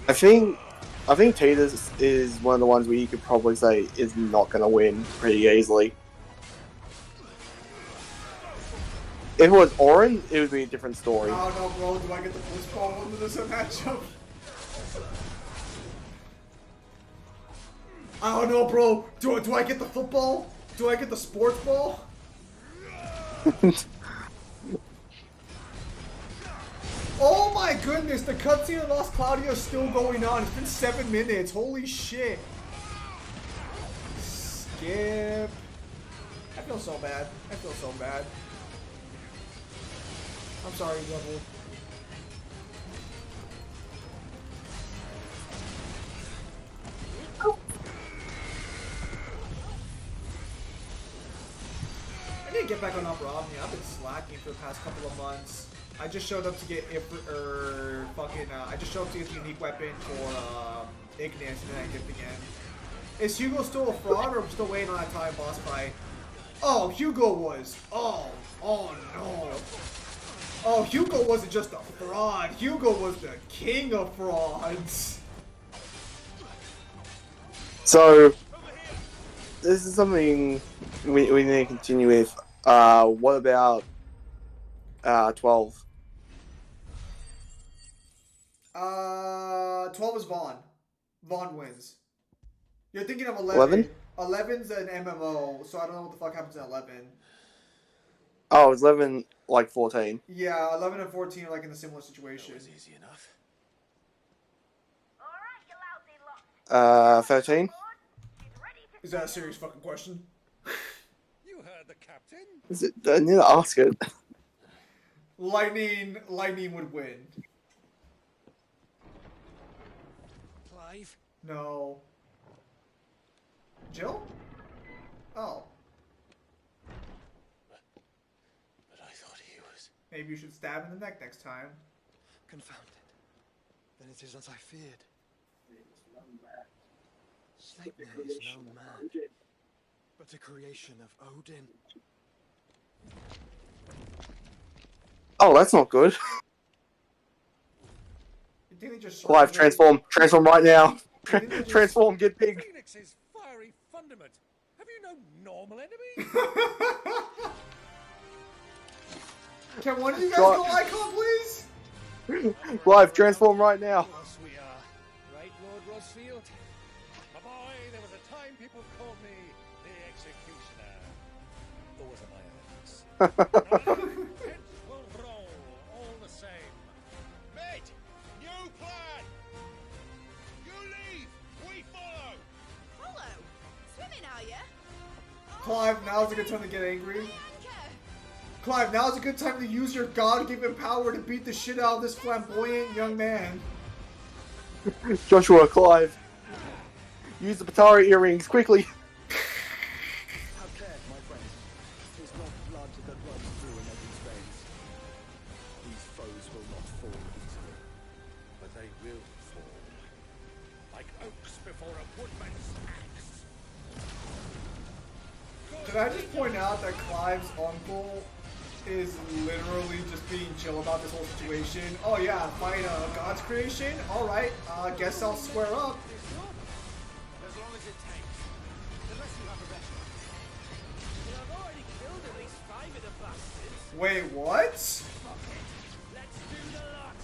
I think Titus is one of the ones where you could probably say is not going to win pretty easily. If it was Orin, it would be a different story. Oh no, bro, do I get the bliss ball into this matchup? I don't know, bro. Do I get the football? Do I get the sports ball? Oh my goodness, the cutscene of Lost Claudia is still going on. It's been 7 minutes. Holy shit. Skip. I feel so bad. I feel so bad. I'm sorry, Devil. I need to get back on Opera Omnia. I've been slacking for the past couple of months. I just showed up to get I just showed up to get the unique weapon for Ignis, and then I dipped again. Is Hugo still a fraud, or am I still waiting on that time boss fight? Oh, Hugo was. Oh no. Oh, Hugo wasn't just a fraud. Hugo was the king of frauds. So, this is something we need to continue with. What about 12? 12 is Vaughn. Vaughn wins. You're thinking of 11. 11's an MMO, so I don't know what the fuck happens in 11. Oh, it's 11 like 14. Yeah, 11 and 14 are like in a similar situation. That was easy enough. 13? Is that a serious fucking question? You heard the captain. Is it? I need to ask it. Lightning would win. Clive? No. Jill? Oh. But I thought he was... Maybe you should stab in the neck next time. Confounded. Then it is as I feared. Sleipnir is no man, but a creation of Odin. Oh, that's not good. You think they just Clive, transform right now. Transform, get big. Phoenix's fiery fundament. Have you no normal enemies? Can one of you guys go icon, please? Clive, transform right now. Of course we are. Right, Lord Rosfield? My boy, there was a time people called me the Executioner. Those are my enemies. Heads will roll, all the same. Mate, new plan! You leave, we follow! Follow? Swimming, are you? Clive, now's a good time to get angry. Clive, now's a good time to use your God-given power to beat the shit out of this flamboyant young man. Joshua, Clive. Use the Patara earrings, quickly. Have care, my friend. 'Tis not blood that runs through an Eddie's veins. These foes will not fall easily. But they will fall. Like oaks before a woodman's axe. Did I just point out that Clive's uncle is literally just being chill about this whole situation? Oh yeah, fight God's creation? Alright, guess I'll square up. As long as it takes. Unless you have a better one. I've already killed at least 5 of the bastards. Wait, what? Let's do the lot.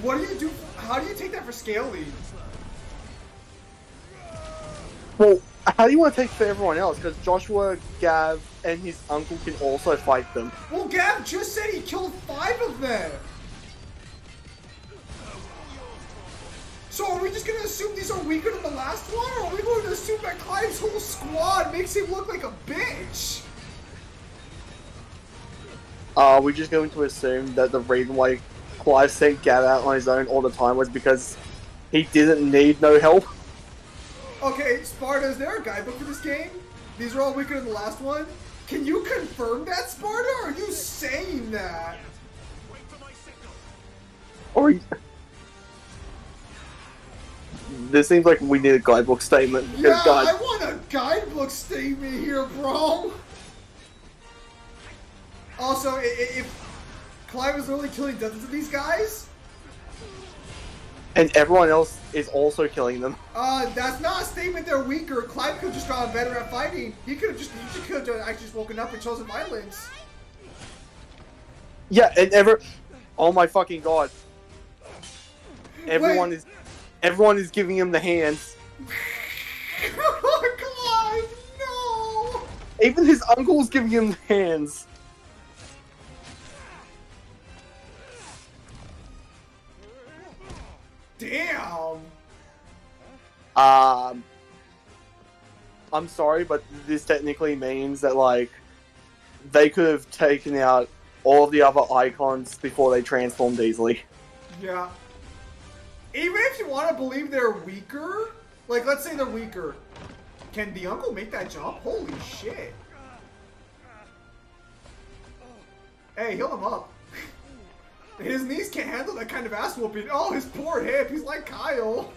What do you do? How do you take that for scaling? Well, how do you want to take for everyone else? Because Joshua, Gav, and his uncle can also fight them. Well, Gav just said he killed 5 of them! So are we just gonna assume these are weaker than the last one? Or are we going to assume that Clive's whole squad makes him look like a bitch? Are we just going to assume that the reason why Clive sent Gav out on his own all the time was because he didn't need no help? Okay, Sparta, is there a guidebook for this game? These are all weaker than the last one? Can you confirm that, Sparta? Or are you saying that? Wait for my signal. Or this seems like we need a guidebook statement. Yeah, God. I want a guidebook statement here, bro! Also, if Clive is literally killing dozens of these guys, And everyone else is also killing them. that's not a statement they're weaker. Clive could have just gotten better at fighting. He could have actually just woken up and chosen violence. Yeah, and oh my fucking god. Everyone is giving him the hands. Clive, no! Even his uncle's giving him the hands. Damn. I'm sorry, but this technically means that, like, they could have taken out all of the other icons before they transformed easily. Yeah. Even if you want to believe they're weaker, like, let's say they're weaker, can the uncle make that jump? Holy shit. Hey, heal him up. His knees can't handle that kind of ass whooping. Oh, his poor hip. He's like Kyle.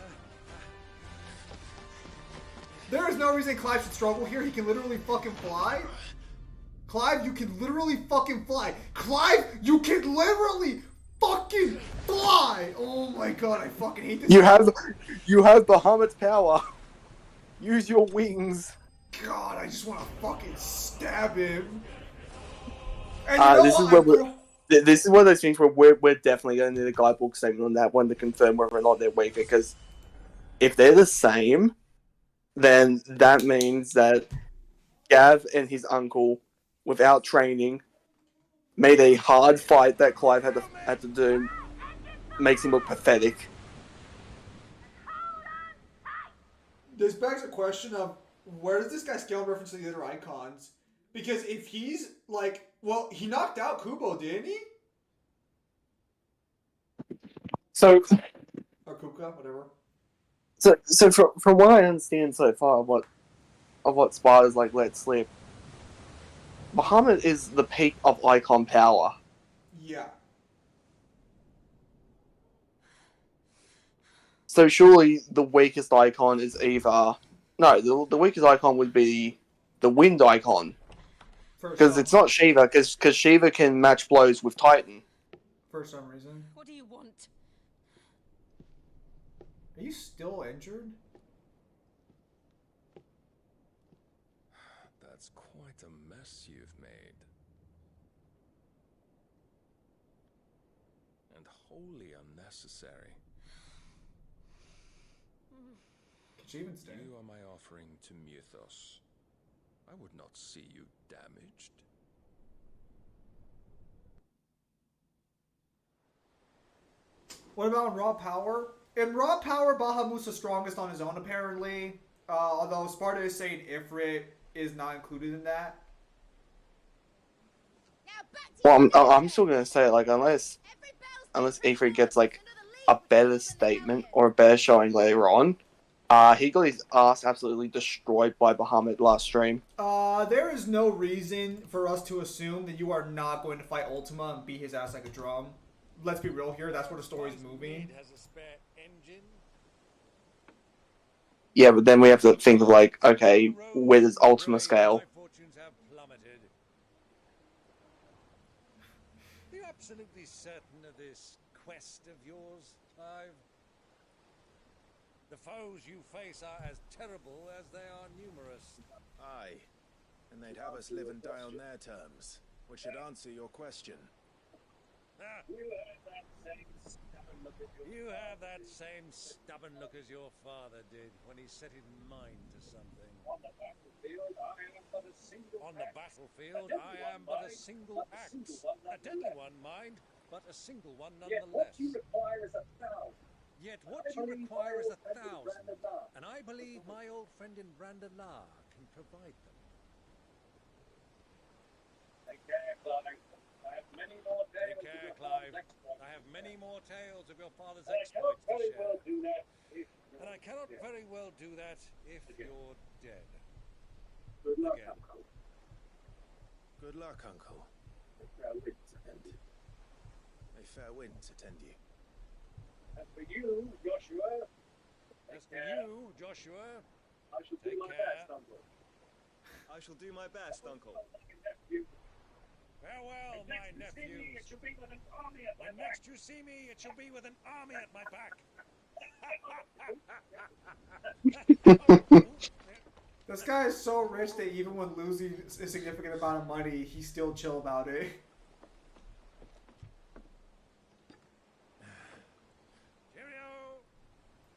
There is no reason Clive should struggle here. He can literally fucking fly. Clive, you can literally fucking fly. Clive, you can literally fucking fly. Oh my god, I fucking hate this. You have Bahamut's power. Use your wings. God, I just want to fucking stab him. And you know this is one of those things where we're definitely going to need a guidebook statement on that one to confirm whether or not they're weaker. Because if they're the same, then that means that Gav and his uncle, without training, made a hard fight that Clive had to do. Makes him look pathetic. This begs a question of where does this guy scale in reference to the other icons? Because if he's like, well, he knocked out Kubo, didn't he? So, or Kuka, whatever. So from what I understand so far of what Spider's like let slip, Bahamut is the peak of icon power. Yeah. So surely the weakest icon is either the weakest icon would be the wind icon. Because it's not Shiva, because Shiva can match blows with Titan. For some reason. What do you want? Are you still injured? That's quite a mess you've made. And wholly unnecessary. Can she even stay? You are my offering to Mythos. I would not see you damaged. What about in Raw Power? In Raw Power, Bahamut's the strongest on his own, apparently. Although Sparta is saying Ifrit is not included in that. Well, I'm still gonna say, like, unless Ifrit gets like a better statement or a better showing later on, he got his ass absolutely destroyed by Bahamut last stream. There is no reason for us to assume that you are not going to fight Ultima and beat his ass like a drum. Let's be real here. That's where the story's moving. Yeah, but then we have to think of, like, okay, where does Ultima scale? Are you absolutely certain of this quest of yours, Clive? The foes you face are as terrible as they are numerous. Aye, and they'd have us live and die on their terms, which should answer your question. You have that same stubborn look as your father did when he set his mind to something. On the battlefield, I am but a single axe. A deadly one, mind, but a single one nonetheless. Yet what you require is 1,000, and I believe my old friend in Randalar can provide them. Take care, Clive. I have many more tales of your father's exploits to share. And I cannot very well do that if you're dead. Good luck, Uncle. Good luck, Uncle. May fair winds attend you. As for you, Joshua, I shall do my best, Uncle. I shall do my best, Uncle. Farewell, my nephews. When next you see me, it shall be with an army at my back. This guy is so rich that even when losing a significant amount of money, he's still chill about it.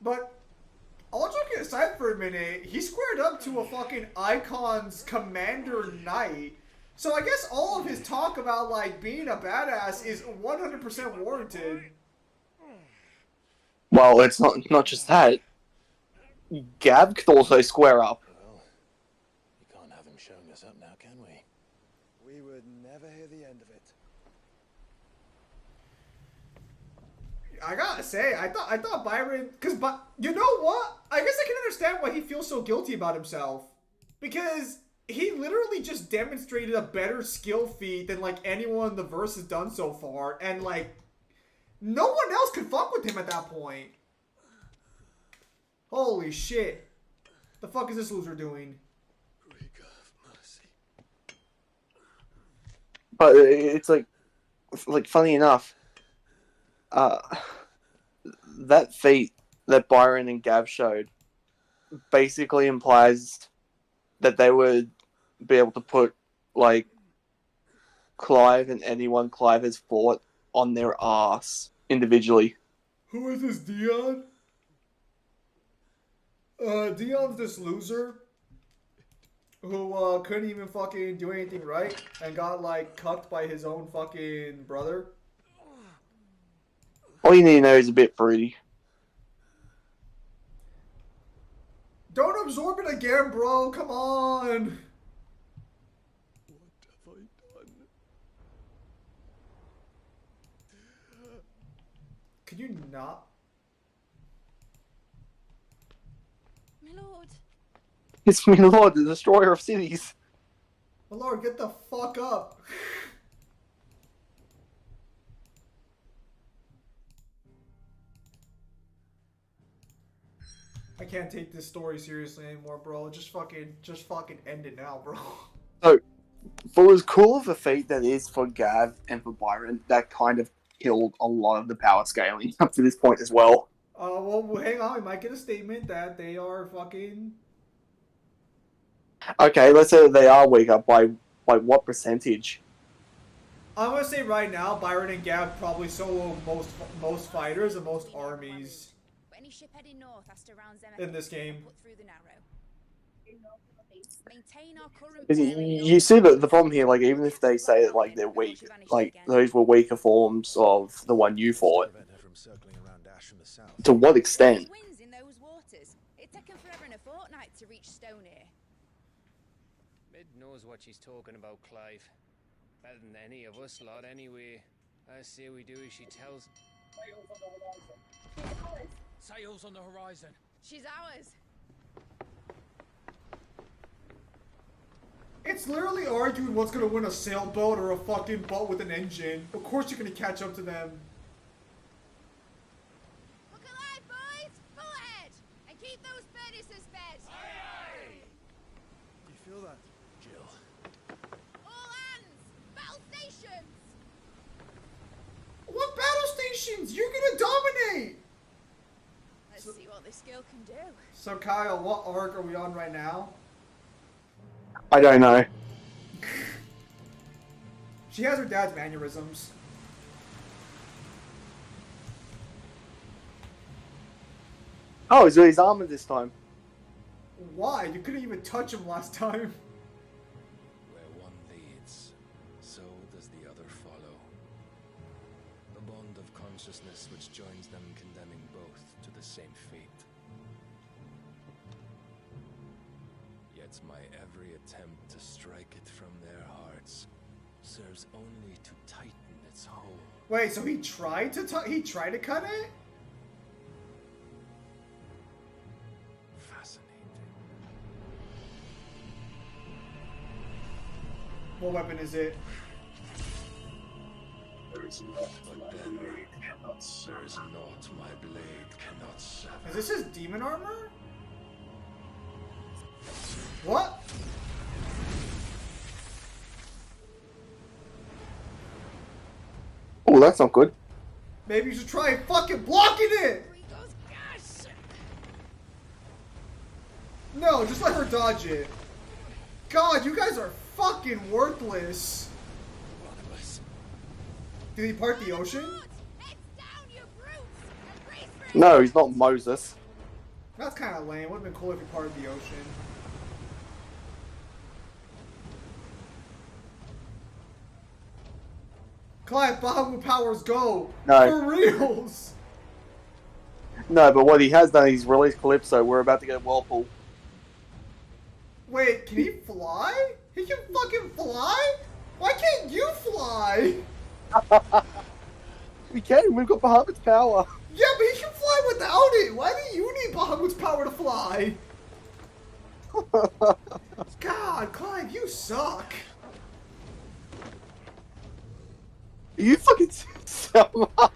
But, all joking aside for a minute, he squared up to a fucking Icon's Commander Knight. So I guess all of his talk about, like, being a badass is 100% warranted. Well, it's not just that. Gav could also square up. Well, we can't have him showing us up now, can we? We would never hear the end of it. I gotta say, I thought Byron, but you know what? I guess I can understand why he feels so guilty about himself, because he literally just demonstrated a better skill feat than like anyone in the verse has done so far, and like no one else could fuck with him at that point. Holy shit! The fuck is this loser doing? But it's like funny enough, that feat that Byron and Gav showed basically implies that they would be able to put like Clive and anyone Clive has fought on their ass individually. Who is this, Dion? Dion's this loser who couldn't even fucking do anything right and got like cucked by his own fucking brother. All you need to know is a bit fruity. Don't absorb it again, bro. Come on. What have I done? Could you not? My lord. It's me, Lord, the destroyer of cities. My lord, get the fuck up. I can't take this story seriously anymore, bro. Just fucking end it now, bro. So, for as cool of a feat that is for Gav and for Byron, that kind of killed a lot of the power scaling up to this point as well. Well, hang on. We might get a statement that they are fucking... Okay, let's say that they are weaker. By what percentage? I'm gonna say right now, Byron and Gav probably solo most fighters and most armies Any ship heading north has to round them in this game. put through the narrow. Maintain our current You see that the problem here, like even if they say that like they're weak, like those were weaker forms of the one you fought. To what extent? Winds in those waters. It'd take them forever and a fortnight to reach Stonehere. Mid knows what she's talking about, Clive. Better than any of us lot, anyway. I say we do as she tells. Sails on the horizon. She's ours. It's literally arguing what's gonna win, a sailboat or a fucking boat with an engine. Of course you're gonna catch up to them. Look alive, boys! Full ahead! And keep those furnaces fed! Aye, aye! Do you feel that, Jill? All hands! Battle stations! What battle stations? You're gonna dominate! Let's see what this girl can do. So Kyle, what arc are we on right now? I don't know. She has her dad's mannerisms. Oh, he's got his armor this time. Why? You couldn't even touch him last time. Where one leads, so does the other follow. The bond of consciousness which joins them, condemning both to the same fate. Yet my every attempt to strike it from their hearts serves only to tighten its hold. Wait, so he tried to cut it? What weapon is it? But then, there is naught my blade cannot sever. Is this his demon armor? What? Oh, that's not good. Maybe you should try fucking blocking it! No, just let her dodge it. God, you guys are fucking worthless. Did he part the ocean? No, he's not Moses. That's kind of lame. Would have been cool if he parted the ocean. Clive, Bahamut powers go! No. For reals! No, but what he has done, he's released Calypso. We're about to get Whirlpool. Wait, can he fly? He can fucking fly? Why can't you fly? We can. We've got Bahamut's power. Yeah, but he can fly without it. Why do you need Bahamut's power to fly? God, Clive, you suck. You fucking so much.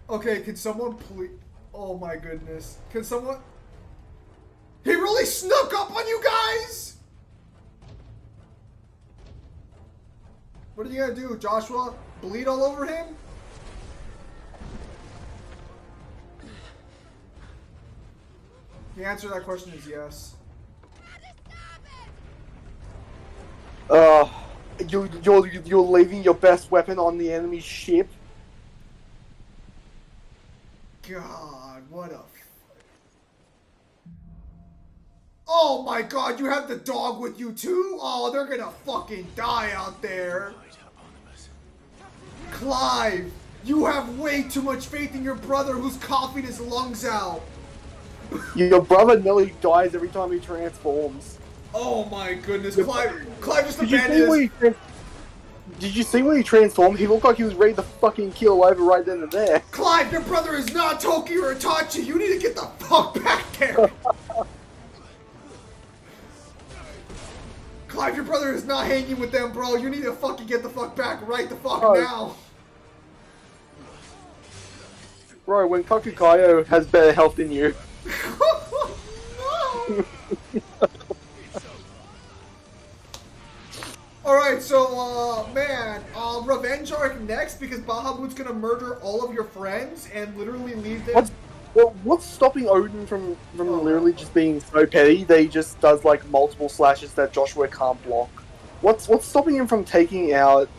Okay, can someone please... Oh my goodness. Can someone... He really snuck up on you guys? What are you gonna do, Joshua? Bleed all over him? The answer to that question is yes. You're leaving your best weapon on the enemy ship. God, what a... Oh my god, you have the dog with you too? Oh, they're gonna fucking die out there. Clive, you have way too much faith in your brother who's coughing his lungs out. Your brother nearly dies every time he transforms. Oh my goodness, Clive just Did you abandoned his... Did you see when he transformed? He looked like he was ready to fucking kill over right then and there. Clive, your brother is not Toki or Itachi. You need to get the fuck back there. Clive, your brother is not hanging with them, bro. You need to fucking get the fuck back right the fuck now. Bro, when Kakukayo has better health than you. No. Alright, so, man, Revenge Arc next because Bahamut's gonna murder all of your friends and literally leave them... What's stopping Odin from literally just being so petty that he just does, like, multiple slashes that Joshua can't block? What's stopping him from taking out,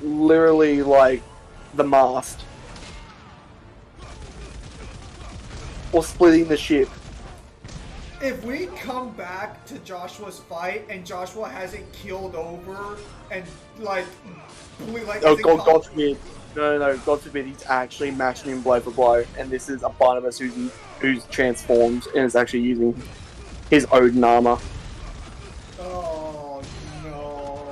literally, like, the mast? Or splitting the ship? If we come back to Joshua's fight and Joshua hasn't killed over and like Oh God forbid! No, God forbid he's actually matching him blow for blow, and this is a Barnabas who's transformed and is actually using his Odin armor. Oh no!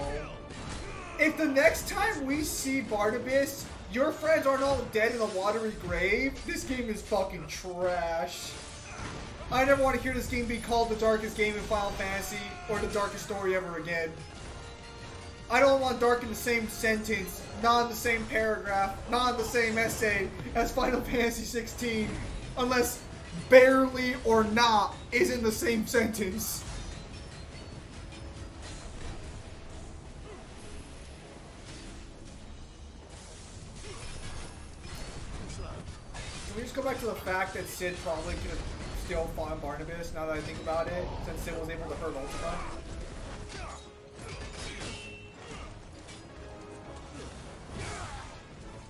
If the next time we see Barnabas, your friends aren't all dead in a watery grave, this game is fucking trash. I never want to hear this game be called the darkest game in Final Fantasy or the darkest story ever again. I don't want dark in the same sentence, not in the same paragraph, not in the same essay as Final Fantasy 16, unless barely or not is in the same sentence. Can we just go back to the fact that Sid probably could have still fought Barnabas, now that I think about it, since Sid was able to hurt Ultima?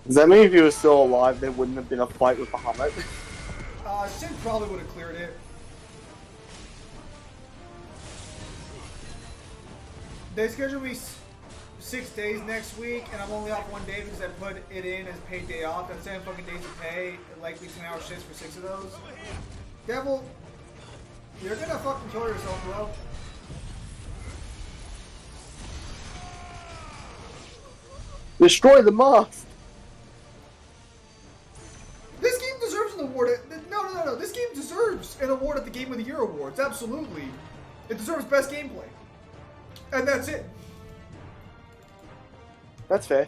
Does that mean if he was still alive, there wouldn't have been a fight with Bahamut? Sid probably would have cleared it. They scheduled me 6 days next week, and I'm only off 1 day because I put it in as paid day off. That's 7 fucking days of pay, likely 10-hour shifts for 6 of those. Devil, you're gonna fucking kill yourself, bro. Destroy the mast! This game deserves an award. No. This game deserves an award at the Game of the Year Awards. Absolutely. It deserves best gameplay. And that's it. That's fair.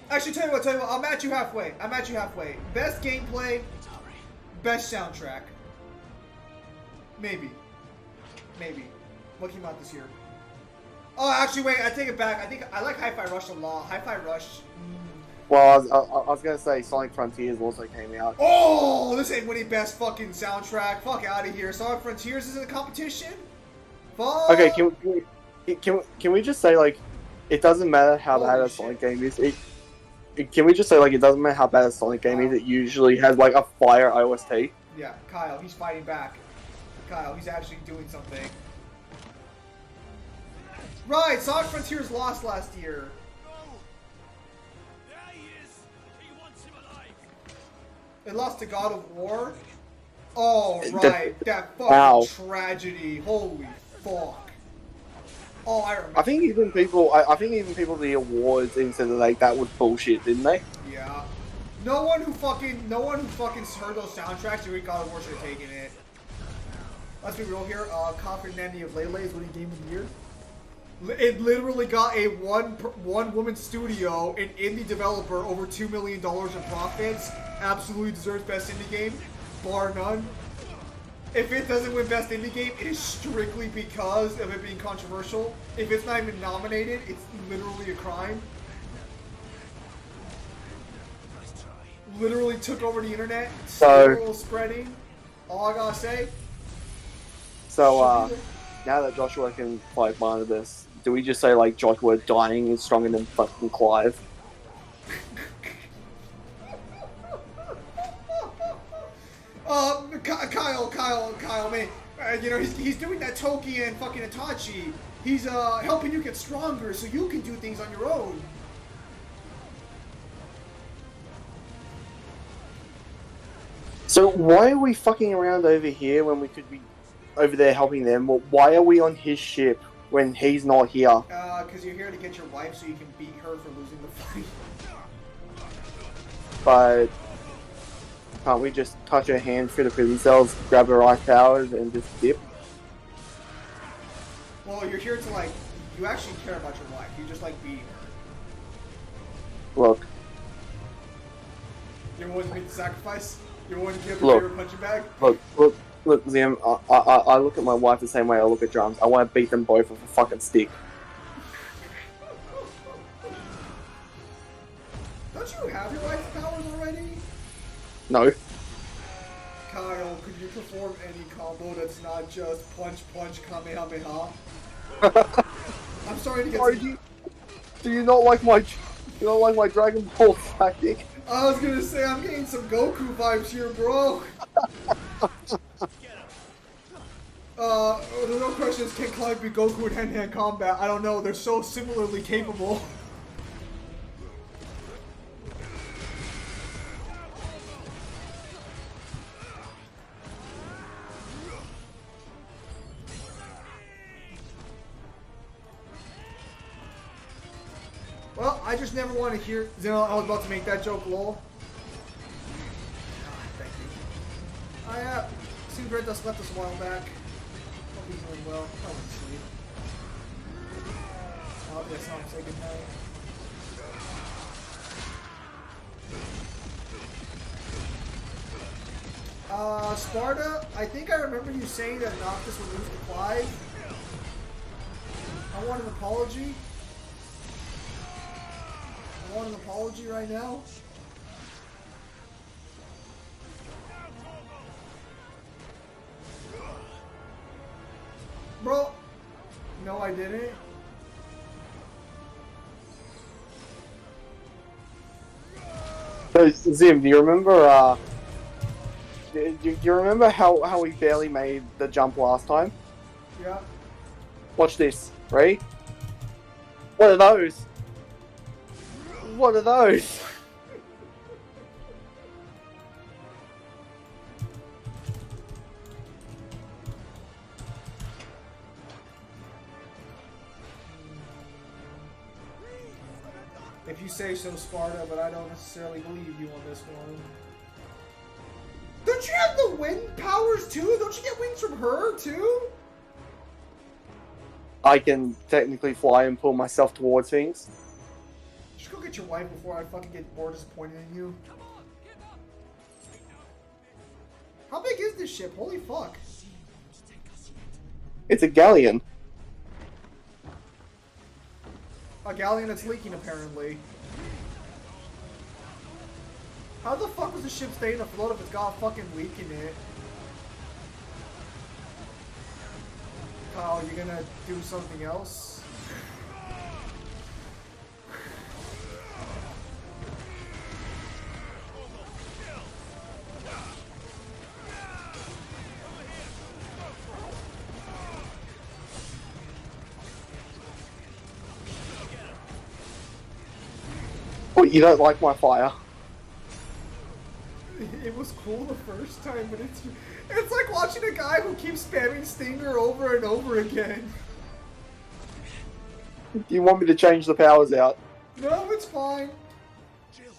Actually, tell you what, I'll match you halfway. Best gameplay, best soundtrack. Maybe. What came out this year? Oh, actually, wait, I take it back. I think I like Hi-Fi Rush a lot. Hi-Fi Rush. Well, I was gonna say Sonic Frontiers also came out. Oh, this ain't winning best fucking soundtrack. Fuck out of here. Sonic Frontiers is in a competition? Fuck. Okay, can we just say, like, it doesn't matter how bad a Sonic game is. Can we just say, like, it doesn't matter how bad a Sonic game is, it usually has, like, a fire OST? Yeah, Kyle, he's fighting back. Kyle, he's actually doing something. Right, Sonic Frontiers lost last year. It lost to God of War. Oh, The- right. That fucking Ow. tragedy. Holy fuck. Oh, I remember. I think even people at the awards even said that that was bullshit, didn't they? Yeah. No one who fucking heard those soundtracks during God of War should have taken it. Let's be real here. Confident Nanny of Lele is winning Game of the Year. It literally got a one-woman studio, an indie developer, over $2 million in profits. Absolutely deserves Best Indie Game, bar none. If it doesn't win Best Indie Game, it is strictly because of it being controversial. If it's not even nominated, it's literally a crime. Literally took over the internet. So spreading. All I gotta say. So now that Joshua can fight Barnabas, do we just say like Joshua dying is stronger than fucking Clive? Kyle, man. You know, he's doing that Toki and fucking Itachi. He's helping you get stronger so you can do things on your own. So why are we fucking around over here when we could be over there helping them? Well, why are we on his ship when he's not here? Because you're here to get your wife so you can beat her for losing the fight. But can't we just touch her hand through the prison cells, grab her ice powers, and just dip? Well, you're here to, like, you actually care about your wife. You just like beating her. Look. You're willing to make the sacrifice? You're willing to give her Look. your punching bag? Look, Zim, I look at my wife the same way I look at drums. I want to beat them both with a fucking stick. Don't you have your wife's powers already? No. Kyle, could you perform any combo that's not just punch, kamehameha? I'm starting to get Do you not like my Dragon Ball tactic? I was gonna say, I'm getting some Goku vibes here, bro. The real question is, can Clive be Goku in hand-to-hand combat? I don't know, they're so similarly capable. Well, I just never want to hear... You know, I was about to make that joke, lol. Thank you. I seen Red Dust left us a while back. Hope he's doing well. I went to sleep. I'll just not say goodnight. Sparta, I think I remember you saying that Noctis would lose to Clive. I want an apology. I want an apology right now. Bro, no I didn't. So, Zim, do you remember, do you remember how we barely made the jump last time? Yeah. Watch this, right? What are those? What are those? If you say so, Sparta, but I don't necessarily believe you on this one. Don't you have the wind powers too? Don't you get wings from her too? I can technically fly and pull myself towards things. Just go get your wife before I fucking get more disappointed in you. How big is this ship? Holy fuck. It's a galleon. A galleon that's leaking, apparently. How the fuck was the ship staying afloat if it's got a fucking leak in it? Kyle, you gonna do something else? What, you don't like my fire? It cool the first time, but it's like watching a guy who keeps spamming Stinger over and over again. Do you want me to change the powers out? No, it's fine. Jill,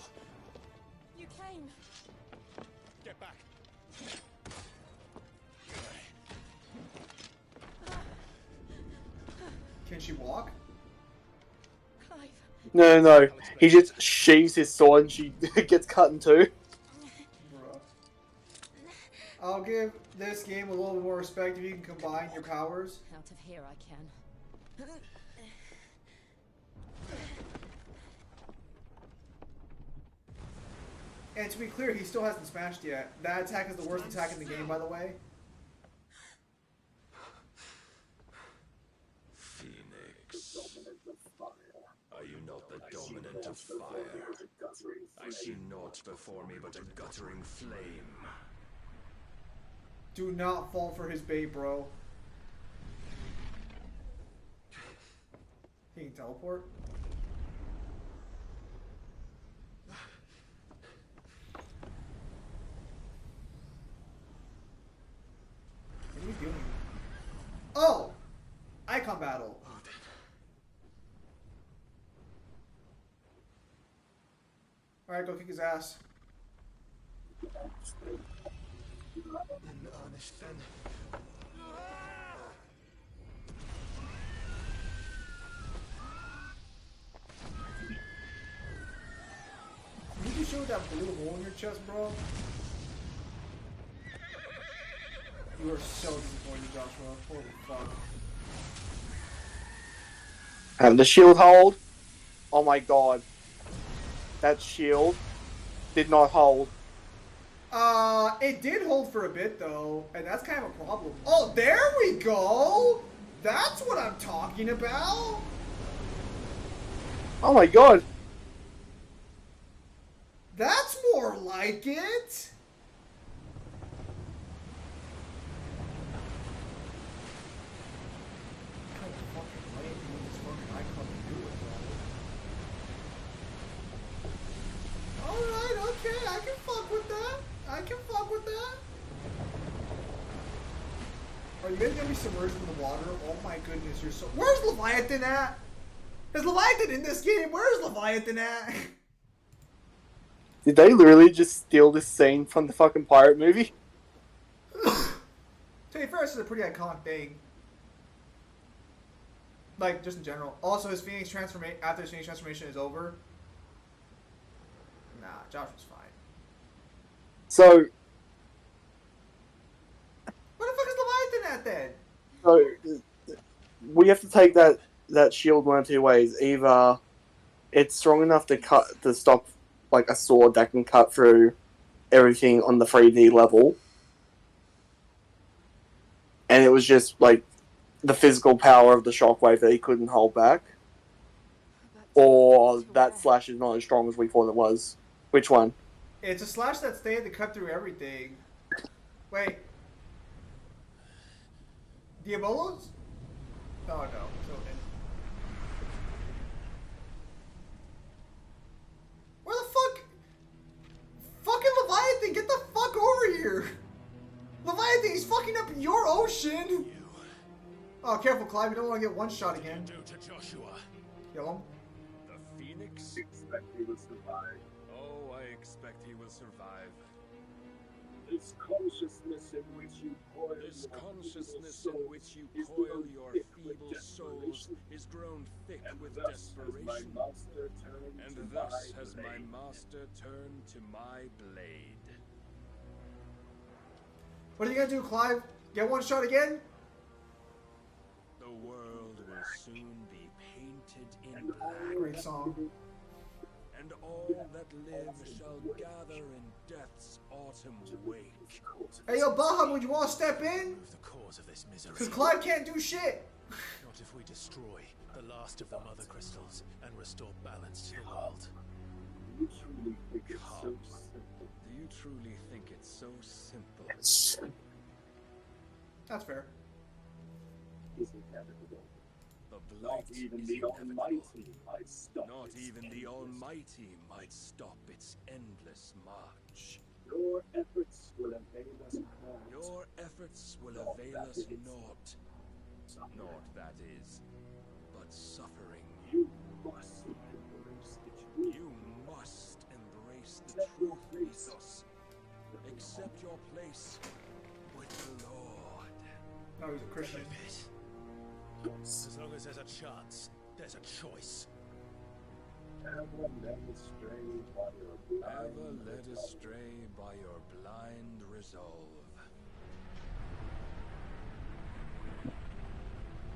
You came. get back. Can she walk? Clive. No. He just sheaves his sword and she gets cut in two. Bruh. I'll give this game a little more respect if you can combine your powers. Out of here I can. And to be clear, he still hasn't smashed yet. That attack is the worst attack in the game, by the way. Phoenix, are you not the dominant of fire? I see naught before me but a guttering flame. Do not fall for his bait, bro. He can teleport. What are you doing? Oh! Icon battle. Alright, go kick his ass. Did you show that blue hole in your chest, bro? You are so disappointed, Joshua. Holy fuck. And the shield hold. Oh my god. That shield did not hold. It did hold for a bit though, and that's kind of a problem. Oh, there we go! That's what I'm talking about! Oh my god. That's more like it! Alright, okay, I can fuck with that. I can fuck with that. Are you guys gonna be submerged in the water? Oh my goodness, you're so... Where's Leviathan at? Is Leviathan in this game? Where's Leviathan at? Did they literally just steal this scene from the fucking pirate movie? To be fair, this is a pretty iconic thing. Like, just in general. Also, his Phoenix transformation, after his Phoenix transformation is over. Nah, Josh was fine. So, Where the fuck is Leviathan at then? so we have to take that shield one of two ways. Either it's strong enough to stop like a sword that can cut through everything on the 3D level, and it was just like the physical power of the shockwave that he couldn't hold back, or that slash is not as strong as we thought it was. Which one? It's a slash that stayed to cut through everything. Wait. Diabolos? Oh no. So then. Where the fuck? Fucking Leviathan, get the fuck over here! Leviathan, he's fucking up your ocean! Oh, careful, Clive, you don't want to get one shot again. Do to Joshua. Kill him. The Phoenix? Expect he will survive. Oh, I expect he will survive. This consciousness in which you coil This your consciousness feeble in soul which you is coil grown your thick with feeble souls desperation. is grown thick And with thus has my desperation. master turned And to thus my has my blade. master turned to my blade. What are you gonna do, Clive? Get one shot again? The world will soon be painted in black. Great song. And all that live shall gather in death's autumn wake. Hey, yo, Bahamut, you want to step in? Remove the cause of this misery. Because Clive can't do shit. Not if we destroy the last of the mother crystals and restore balance to the world. You truly think it's so Come. simple. Do you truly think it's so simple? That's fair. Is inevitable. The Not blight even is the inevitable. Almighty might stop Not its even the endless Almighty might stop its endless march. Your efforts will avail us naught. Your efforts will avail us naught. Naught, that is, but suffering. You must embrace the truth. You must embrace the truth, Mythos. Accept your place with the Lord. No, he's a Christian. As long as there's a chance, there's a choice. Ever led astray by your blind Ever led astray by your blind resolve.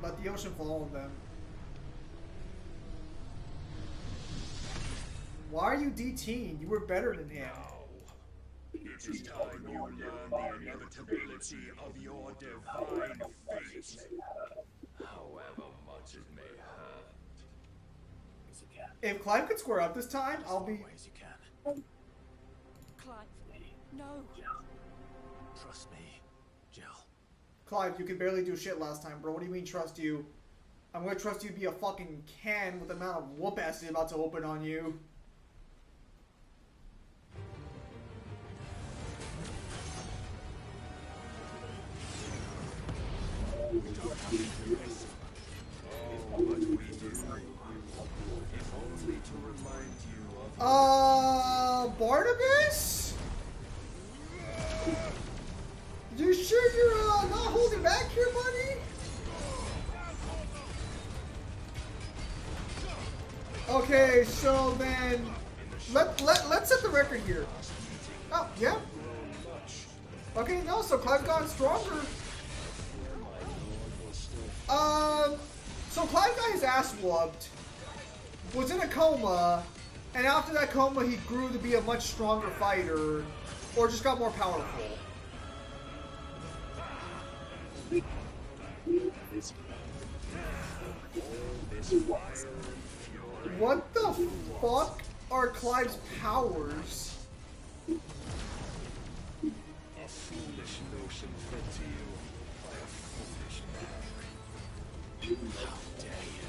Let the ocean follow them. Why are you DT'd? You were better than him. It is time you learn the inevitability of your divine fate. However much it may hurt. If Clive could square up this time, I'll be... Clive, no. Trust me, Jill. Clive, you can barely do shit last time, bro. What do you mean trust you? I'm gonna trust you to be a fucking can with the amount of whoop ass is about to open on you. Barnabas? You sure you're not holding back here, buddy? Okay, so then let's set the record here. Oh, yeah. Okay, no, so Clive's gotten stronger. So Clive got his ass whooped, was in a coma, and after that coma he grew to be a much stronger fighter, or just got more powerful. What the fuck are Clive's powers? A foolish notion fed to you by a foolish man. How dare you?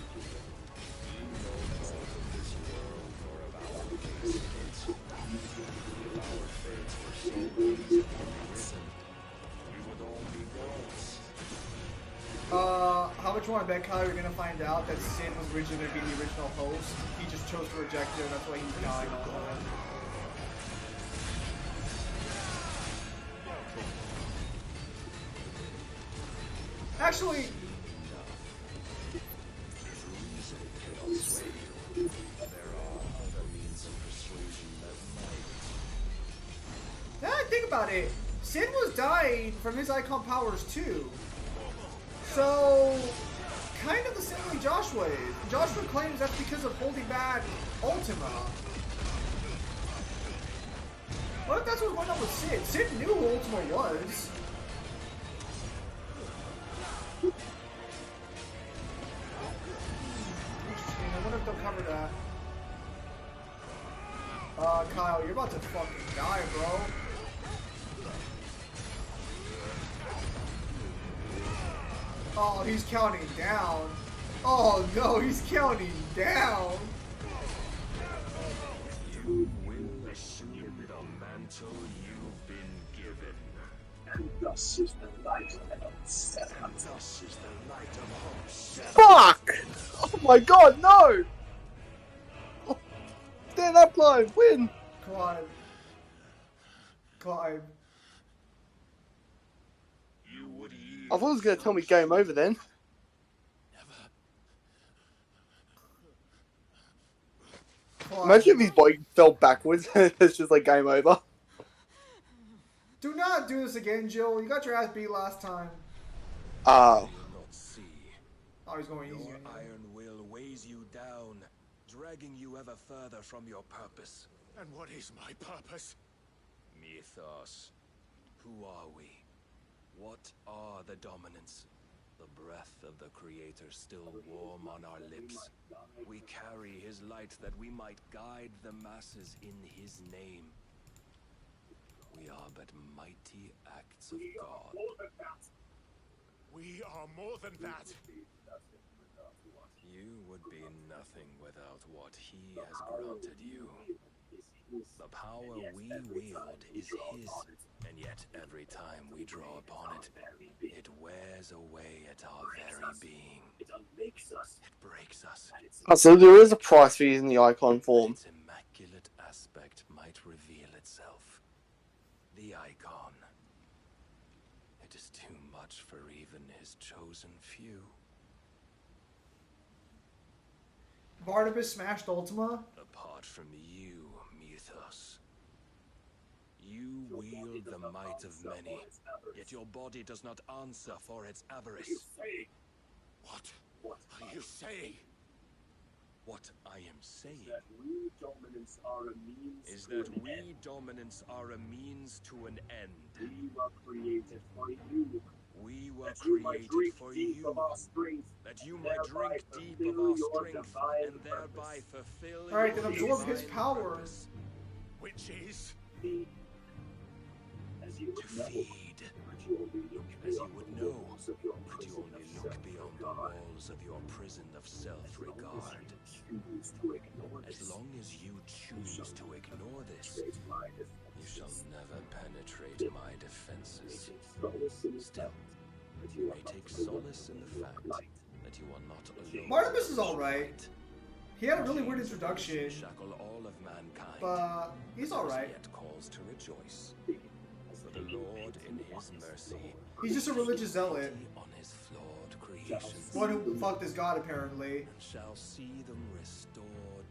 You know more of this world or of our case. If our fates were so easily written, we would all be gods. How much you want to bet, Kyle, you're gonna find out that Sin was originally gonna be the original host. He just chose to reject it, and that's why he's dying on it. Actually, now I think about it, Sin was dying from his icon powers too. So, kind of the same way Joshua is. Joshua claims that's because of holding back Ultima. What if that's what's going on with Sid? Sid knew who Ultima was. Interesting, I wonder if they'll cover that. Kyle, you're about to fucking die, bro. Oh, he's counting down. Oh no, he's counting down. You will assume the mantle you've been given. And thus is the light of hope set. And thus is the light of hope set. Fuck! Oh my god, no! Oh, stand up, Clive, win! Clive. I thought it was going to tell me game over then. Imagine if his body fell backwards and it's just like game over. Do not do this again, Jill. You got your ass beat last time. Oh. Oh, he's going easy. Your iron will weighs you down, dragging you ever further from your purpose. And what is my purpose? Mythos. Who are we? What are the dominants? The breath of the Creator still warm on our lips. We carry his light that we might guide the masses in his name. We are but mighty acts of God. We are more than that. You would be nothing without what he has granted you. The power we wield is his, and yet every time we draw upon it, it wears away at our very being. It breaks us. Oh, so there is a price for using the icon form. Its immaculate aspect might reveal itself. The icon. It is too much for even his chosen few. Barnabas smashed Ultima? Apart from you, Mythos. You wield the might of many, yet your body does not answer for its avarice. What are you saying? What I am saying is that we dominants are a means to an end. We were created for you. That you might drink deep of our strength and thereby fulfill your Alright, then absorb his divine power. purpose. Which is? To feed. As you would know, could you only look beyond the walls of your prison of self-regard. As long as you choose to ignore this, you shall never penetrate my defenses. Still, you may take solace in the fact that you are not alone. Barnabas is alright. He had a really weird introduction, Shackle all of mankind, but he's alright. yet calls to rejoice. For the Lord in his mercy, He's just a religious zealot. on his flawed creations, One who fucked his god, apparently. shall see them restored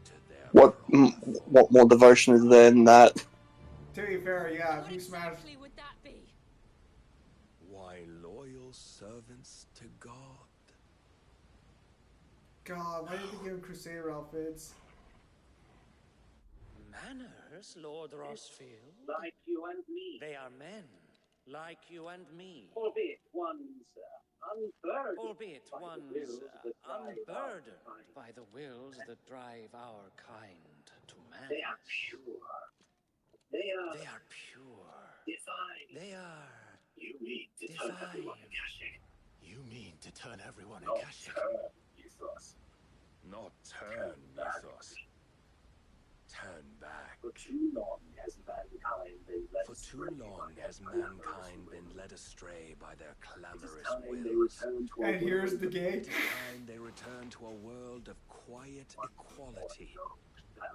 to their What more devotion is there than that? To be fair, yeah, if you smash... Exactly would that be? why loyal servants to God. God, why did they give him Crusader outfits? Manners, Lord Rossfield? Like you and me. They are men, like you and me. Albeit one's unburdened. Albeit by the one's wills that drive our unburdened kind. by the wills that drive our kind to man. They are pure. They are pure. divine. They are You mean to turn everyone Akashic. You mean to turn everyone Not Akashic? turn, Ethos. Not turn, Mythos. Turn back. For too long has mankind been led For astray too long by has their clamorous mankind will. been led astray by their It is clamorous time they wills. return to a And here's world the of gate. Time they return to a world of quiet equality,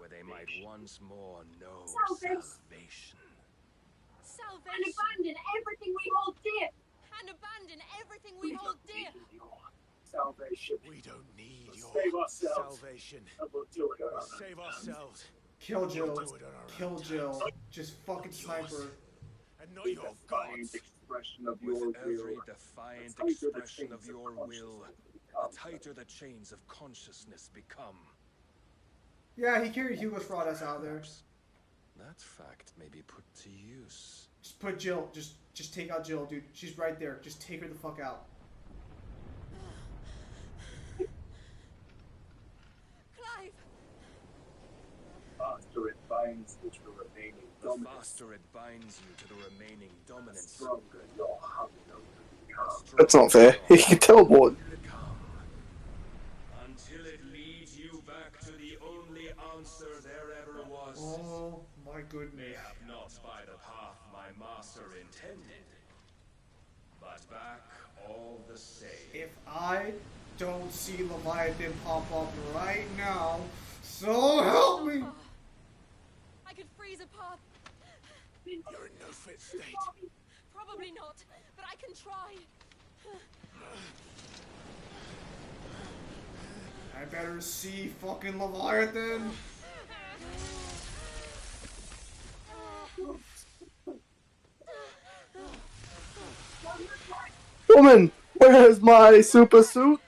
where they might once more know salvation. Salvation. abandon everything we hold dear. And abandon everything we hold dear. Salvation. We don't need your Save ourselves. salvation. And we'll do it on our We'll save ourselves. Kill Jill. We'll do it on our Kill own Jill. terms. Just fucking sniper. And not your defiant gods. expression of your With every will. defiant The tighter the expression of chains your will, consciousness the become. tighter the chains of consciousness become. Yeah, he carried Hugo's fraud ass out there. Perhaps that fact may be put to use. Just put Jill. Just take out Jill, dude. She's right there. Just take her the fuck out. Clive. Faster it binds you to the remaining The dominance, faster it binds you to the remaining the dominance, stronger your hunger will become. That's not fair. He can teleport. until it leads you back to the only answer there ever was. Oh my goodness. Mayhap not by the path my master intended, but back all the same. If I don't see Leviathan pop up right now, so help me! I could freeze a path. You're in no fit state. Probably not, but I can try. I better see fucking Leviathan. Woman, where's my super suit?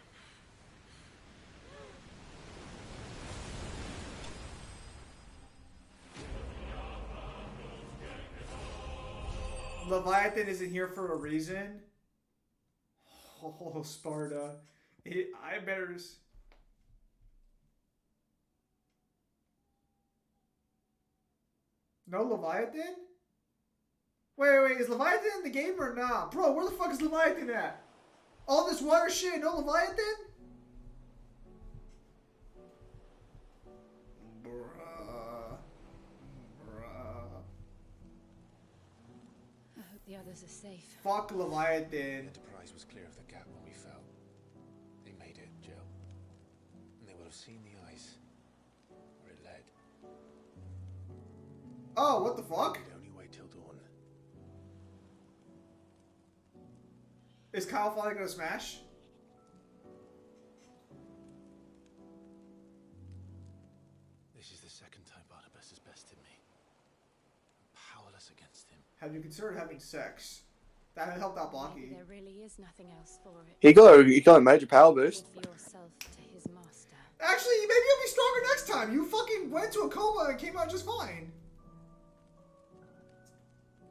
Leviathan isn't here for a reason. Oh, Sparta. I better... No Leviathan? Wait, is Leviathan in the game or not? Bro, where the fuck is Leviathan at? All this water shit, no Leviathan? Bruh. The others are safe. Fuck Leviathan. The Enterprise was clear of the gap when we fell. They made it, Jill. And they would have seen the ice where it led. Oh, what the fuck? They'd only wait till dawn. Is Kyle finally gonna smash? This is the second time Barnabas has bested me. I'm powerless against him. Have you considered having sex? That had helped out Maybe Blocky. there really is nothing else for it. He got a major power boost. Give yourself to his master. Actually, maybe you'll be stronger next time. You fucking went to a coma and came out just fine.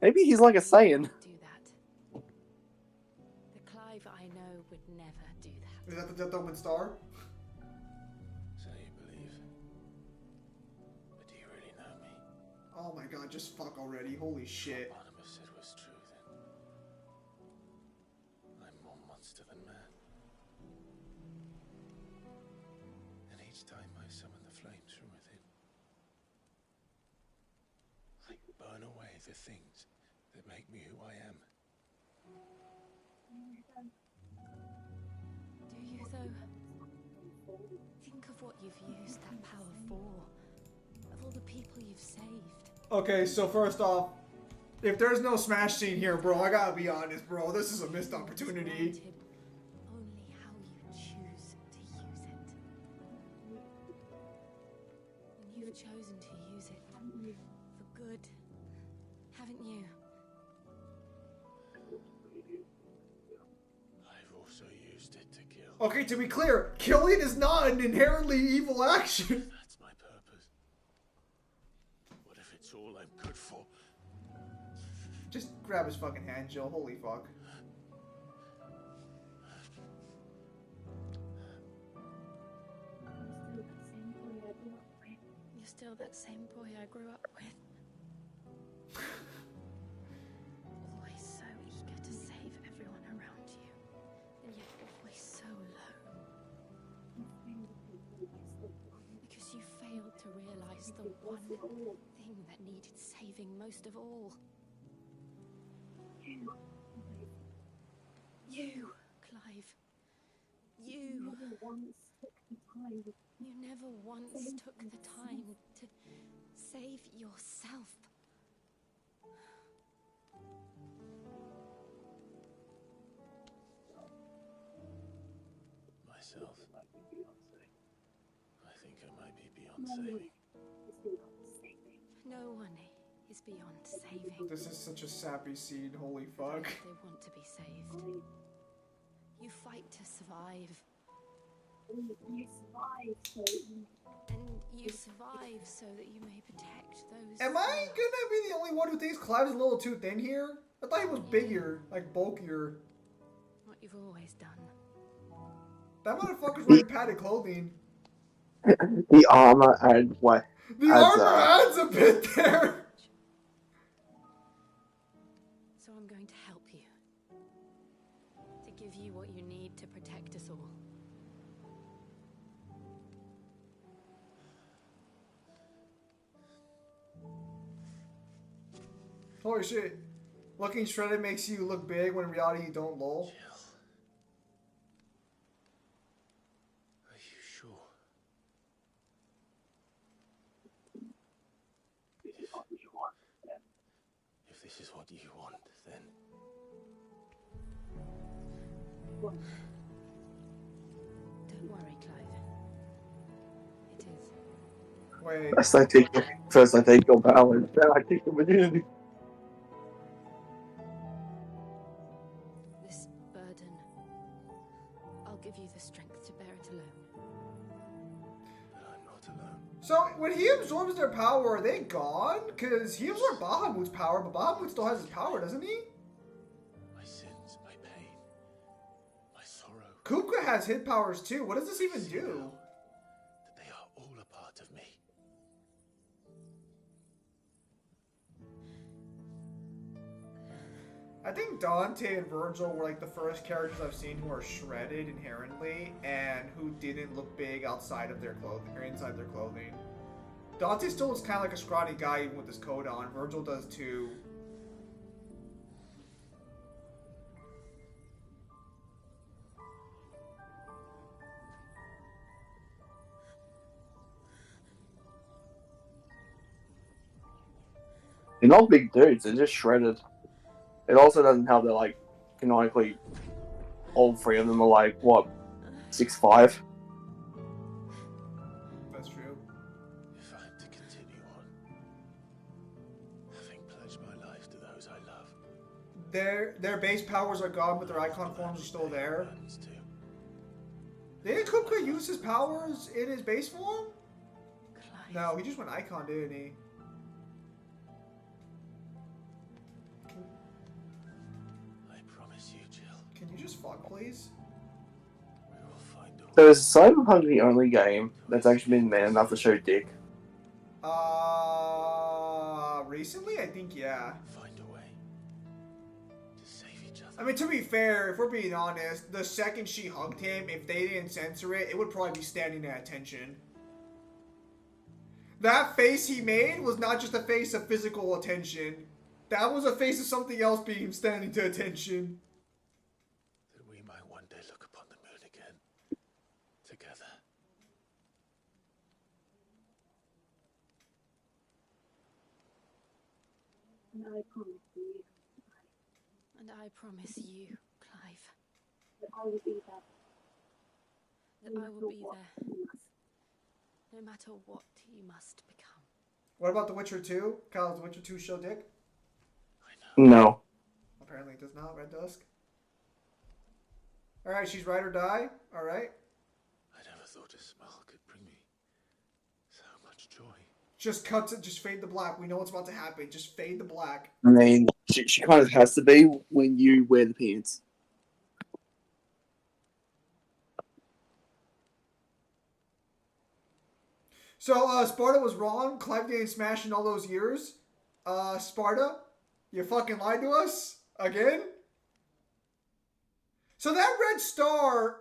Maybe he's like a Saiyan. Do that. The Clive I know would never do that. Is that the Death Omen star? So you believe. But do you really know me? Oh my god, just fuck already. Holy shit. What Barnabas said was true then. I'm more monster than man. And each time I summon the flames from within, I burn away the things that make me who I am. Do you, though? Think of what you've used that power for. Of all the people you've saved. Okay, so first off, if there's no smash scene here, bro, I gotta be honest, bro. This is a missed opportunity. Only how you choose to use it. And you've chosen to use it for good, haven't you? I've also used it to kill. Okay, to be clear, killing is not an inherently evil action. That's my purpose. What if it's all I'm good for? Just grab his fucking hand, Jill. Holy fuck. You're still that same boy I grew up with. Always so eager to save everyone around you, and yet always so low. Because you failed to realize the one thing that needed saving most of all. You, Clive. You never once took the time to save yourself. Myself. I think I might be beyond saving. No one is beyond saving. This is such a sappy scene. Holy fuck. They want to be saved. You fight to survive. And you survive so that you may protect those. Am I gonna be the only one who thinks Clive's a little too thin here? I thought he was bigger, like bulkier. What you've always done. That motherfucker's wearing padded clothing. The armor and what? The armor adds a bit there. So I'm going to help you. To give you what you need to protect us all. Holy shit. Looking shredded makes you look big when in reality you don't, lol. Are you sure? If this is what you want, then... Don't worry, Clive. It is. Wait. First I take your power, then I take the virginity. This burden. I'll give you the strength to bear it alone. But I'm not alone. So, when he absorbs their power, are they gone? Because he absorbed Bahamut's power, but Bahamut still has his power, doesn't he? My sins, my pain, my sorrow. Kupka has his powers too. What does this even do? That they are all a part of me. I think Dante and Virgil were like the first characters I've seen who are shredded inherently and who didn't look big outside of their clothing or inside their clothing. Dante still looks kind of like a scrawny guy even with his coat on. Virgil does too. They're not big dudes, they're just shredded. It also doesn't help that, like, canonically, all three of them are, like, what, 6'5"? That's true. If I'm to continue on, having pledged my life to those I love, Their base powers are gone, but their icon forms are still there. Didn't Kupka use his powers in his base form? No, he just went icon, didn't he? I promise you, Jill, Can you just fuck, please? we will find a way. So is Cyberpunk the only game that's actually been man enough to show dick? Recently, I think, yeah. Find a way to save each other. I mean, to be fair, if we're being honest, the second she hugged him, if they didn't censor it, it would probably be standing at attention. That face he made was not just a face of physical attention. That was a face of something else being standing to attention. That we might one day look upon the moon again, together. And I promise you, And I promise you, Clive, that I will be there. that I will be there, no matter what you must become. What about The Witcher 2? Kyle, does The Witcher 2 show dick? No. Apparently it does not. Red Dusk. Alright, she's ride or die. Alright. I never thought a smile could bring me so much joy. Just cuts it, just fade to black. We know what's about to happen. Just fade to black. I mean, she kind of has to be when you wear the pants. So, Sparta was wrong. Clive didn't smash in all those years. Sparta, you fucking lied to us? Again? So that red star,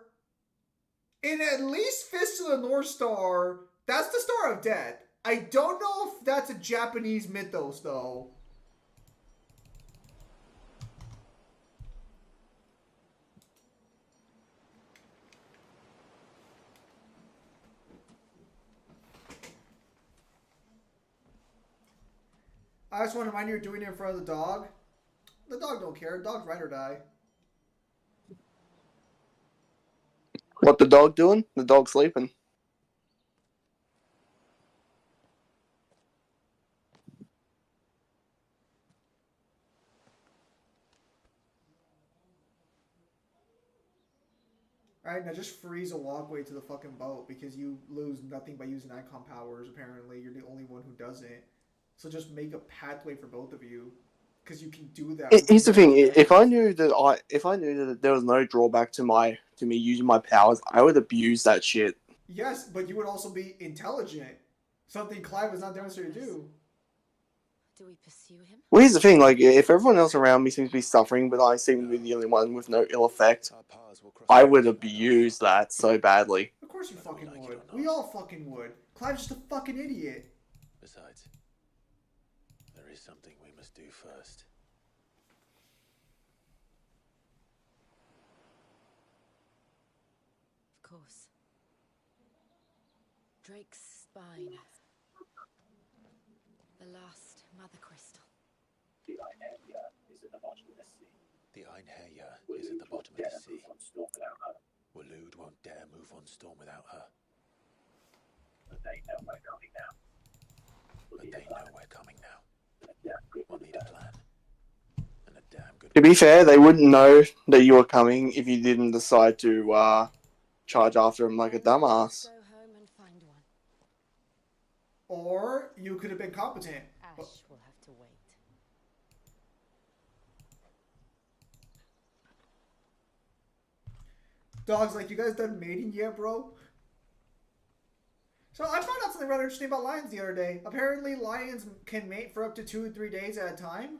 in at least Fist of the North Star, that's the Star of Death. I don't know if that's a Japanese mythos, though. I just want to remind you, you're doing it in front of the dog. The dog don't care. Dog's ride or die. What the dog doing? The dog sleeping. Alright, now just freeze a walkway to the fucking boat because you lose nothing by using icon powers, apparently. You're the only one who doesn't. So just make a pathway for both of you. Because you can do that. Here's the thing: if I knew that there was no drawback to me using my powers, I would abuse that shit. Yes, but you would also be intelligent. Something Clive was not demonstrated to do. Do we pursue him? Well, here's the thing: like, if everyone else around me seems to be suffering, but I seem to be the only one with no ill effect, I would abuse that so badly. Of course you fucking would. We all fucking would. Clive's just a fucking idiot. Besides, there is something we must do first. Of course. Drake's spine. The last mother crystal. The Einherja is at the bottom of the sea. The Einherja is at the bottom of the sea. Waloed won't dare move on storm without her. But they know we're coming now. We'll need a plan. And a damn good To be fair, they wouldn't know that you were coming if you didn't decide to charge after him like a dumbass. Go home and find one. Or you could have been competent. Ash will have to wait. Dog's like, you guys done mating yet, bro? So I found out something rather interesting about lions the other day. Apparently lions can mate for up to 2 to 3 days at a time.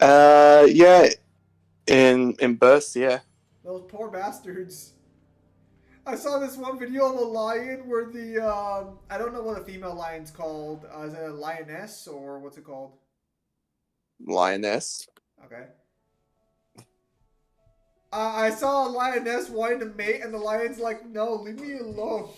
Yeah, in bursts, yeah. Those poor bastards. I saw this one video of a lion where the, I don't know what a female lion's called. Is it a lioness or what's it called? Lioness. Okay. I saw a lioness wanting to mate and the lion's like, no, leave me alone.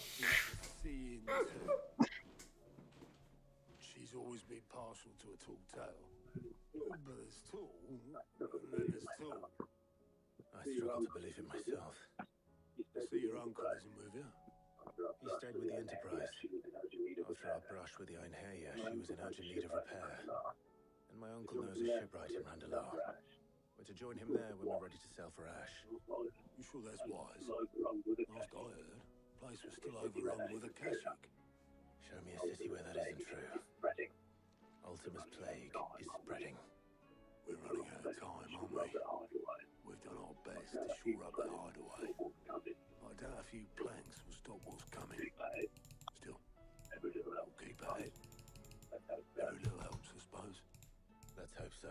claw, and then there's claw. I struggle to believe it myself. I see your uncle isn't with you. He stayed with the Enterprise. After our brush with the Einherja, she was in urgent need of repair. And my uncle knows a shipwright in Randalore. We're to join him there when we're ready to sail for Ash. You sure that's wise? Last I heard, the place was still overrun with a Kashyyyk. Show me a city where that isn't true. Ultima's plague is spreading. We're running out of time, aren't we? We've done our best to shore up that hideaway. I doubt a few planks will stop what's coming. Still, we'll keep at it. Every little helps, I suppose. Let's hope so.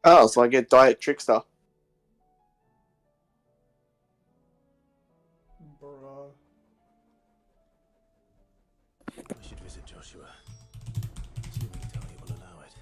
Oh, so I get Diet Trickster. Bruh. We should visit Joshua. Assuming Tony will allow it.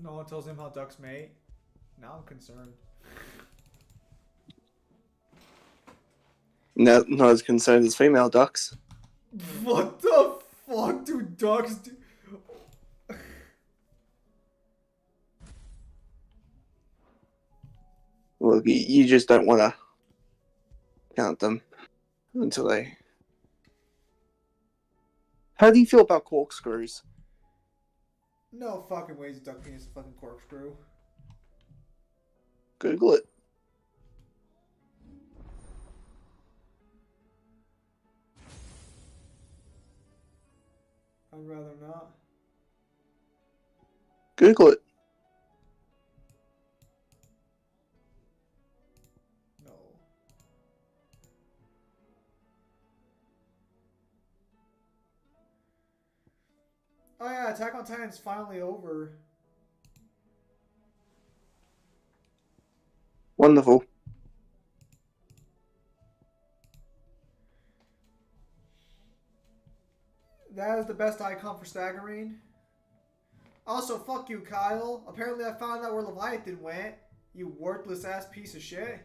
No one tells him how ducks mate. Now I'm concerned. Not as concerned as female ducks. What the fuck do ducks do? Well, you just don't want to count them until they... How do you feel about corkscrews? No fucking ways duck penis is a fucking corkscrew. Google it. I'd rather not. Google it. No. Oh yeah, Attack on Titan's finally over. Wonderful. That is the best icon for Staggering. Also, fuck you, Kyle. Apparently I found out where Leviathan went. You worthless ass piece of shit.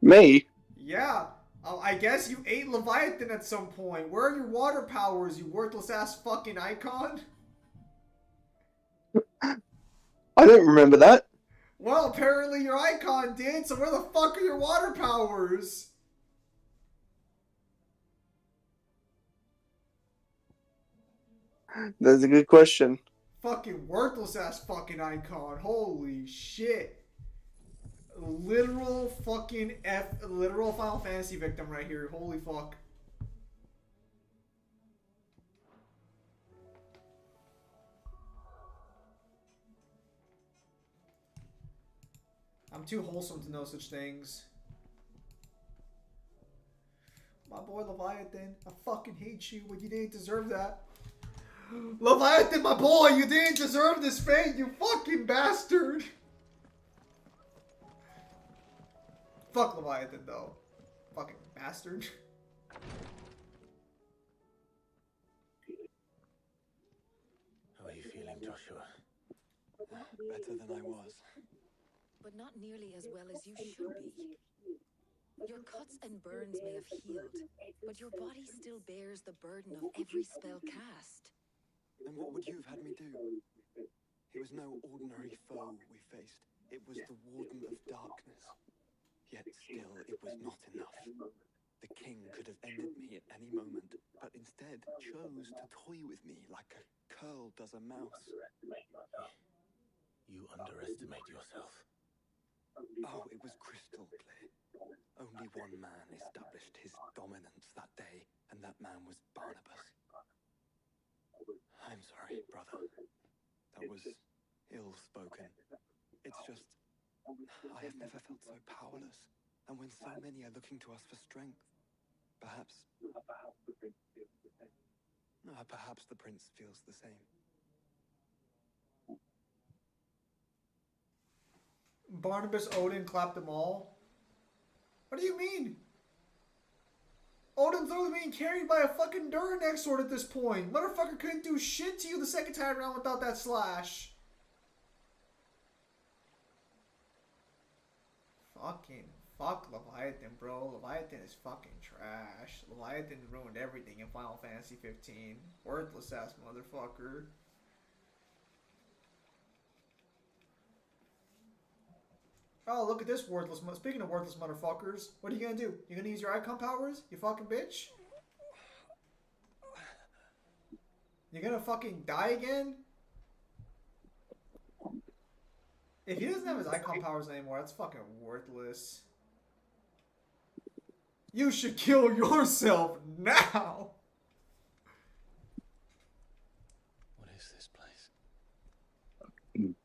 Me? Yeah. I guess you ate Leviathan at some point. Where are your water powers, you worthless ass fucking icon? I don't remember that. Well, apparently your icon did, so where the fuck are your water powers? That's a good question. Fucking worthless ass fucking icon. Holy shit. Literal fucking literal Final Fantasy victim right here. Holy fuck. I'm too wholesome to know such things. My boy Leviathan, I fucking hate you when you didn't deserve that. Leviathan, my boy, you didn't deserve this fate, you fucking bastard. Fuck Leviathan, though. Fucking bastard. How are you feeling, Joshua? Better than I was. But not nearly as well as you should be. Your cuts and burns may have healed, but your body still bears the burden of every spell cast. Then what would you have had me do? It was no ordinary foe we faced. It was the Warden of Darkness. Yet still, it was not enough. The king could have ended me at any moment, but instead chose to toy with me like a curl does a mouse. You underestimate yourself. Oh, it was crystal clear. man was Barnabas. I'm sorry, brother. That was ill-spoken. It's just, I have never felt so powerless. And when so many are looking to us for strength, perhaps the prince feels the same. Barnabas Odin clapped them all? What do you mean? Odin's literally being carried by a fucking Duranex sword at this point. Motherfucker couldn't do shit to you the second time around without that slash. Fuck Leviathan, bro. Leviathan is fucking trash. Leviathan ruined everything in Final Fantasy 15. Worthless ass motherfucker. Oh, look at this worthless. Speaking of worthless motherfuckers, what are you gonna do? You gonna use your icon powers? You fucking bitch? You gonna fucking die again? If he doesn't have his icon powers anymore, that's fucking worthless. You should kill yourself now! What is this place? Don't move.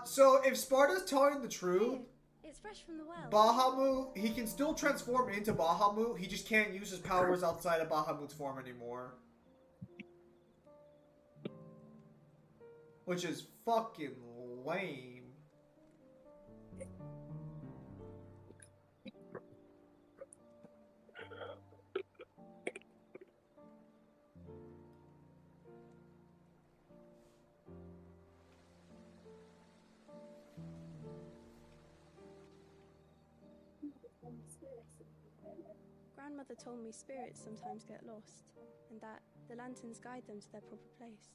So if Sparta's telling the truth, It's fresh from the well. Bahamut, he can still transform into Bahamut, he just can't use his powers outside of Bahamut's form anymore. Which is fucking lame. Grandmother told me spirits sometimes get lost, and that the lanterns guide them to their proper place.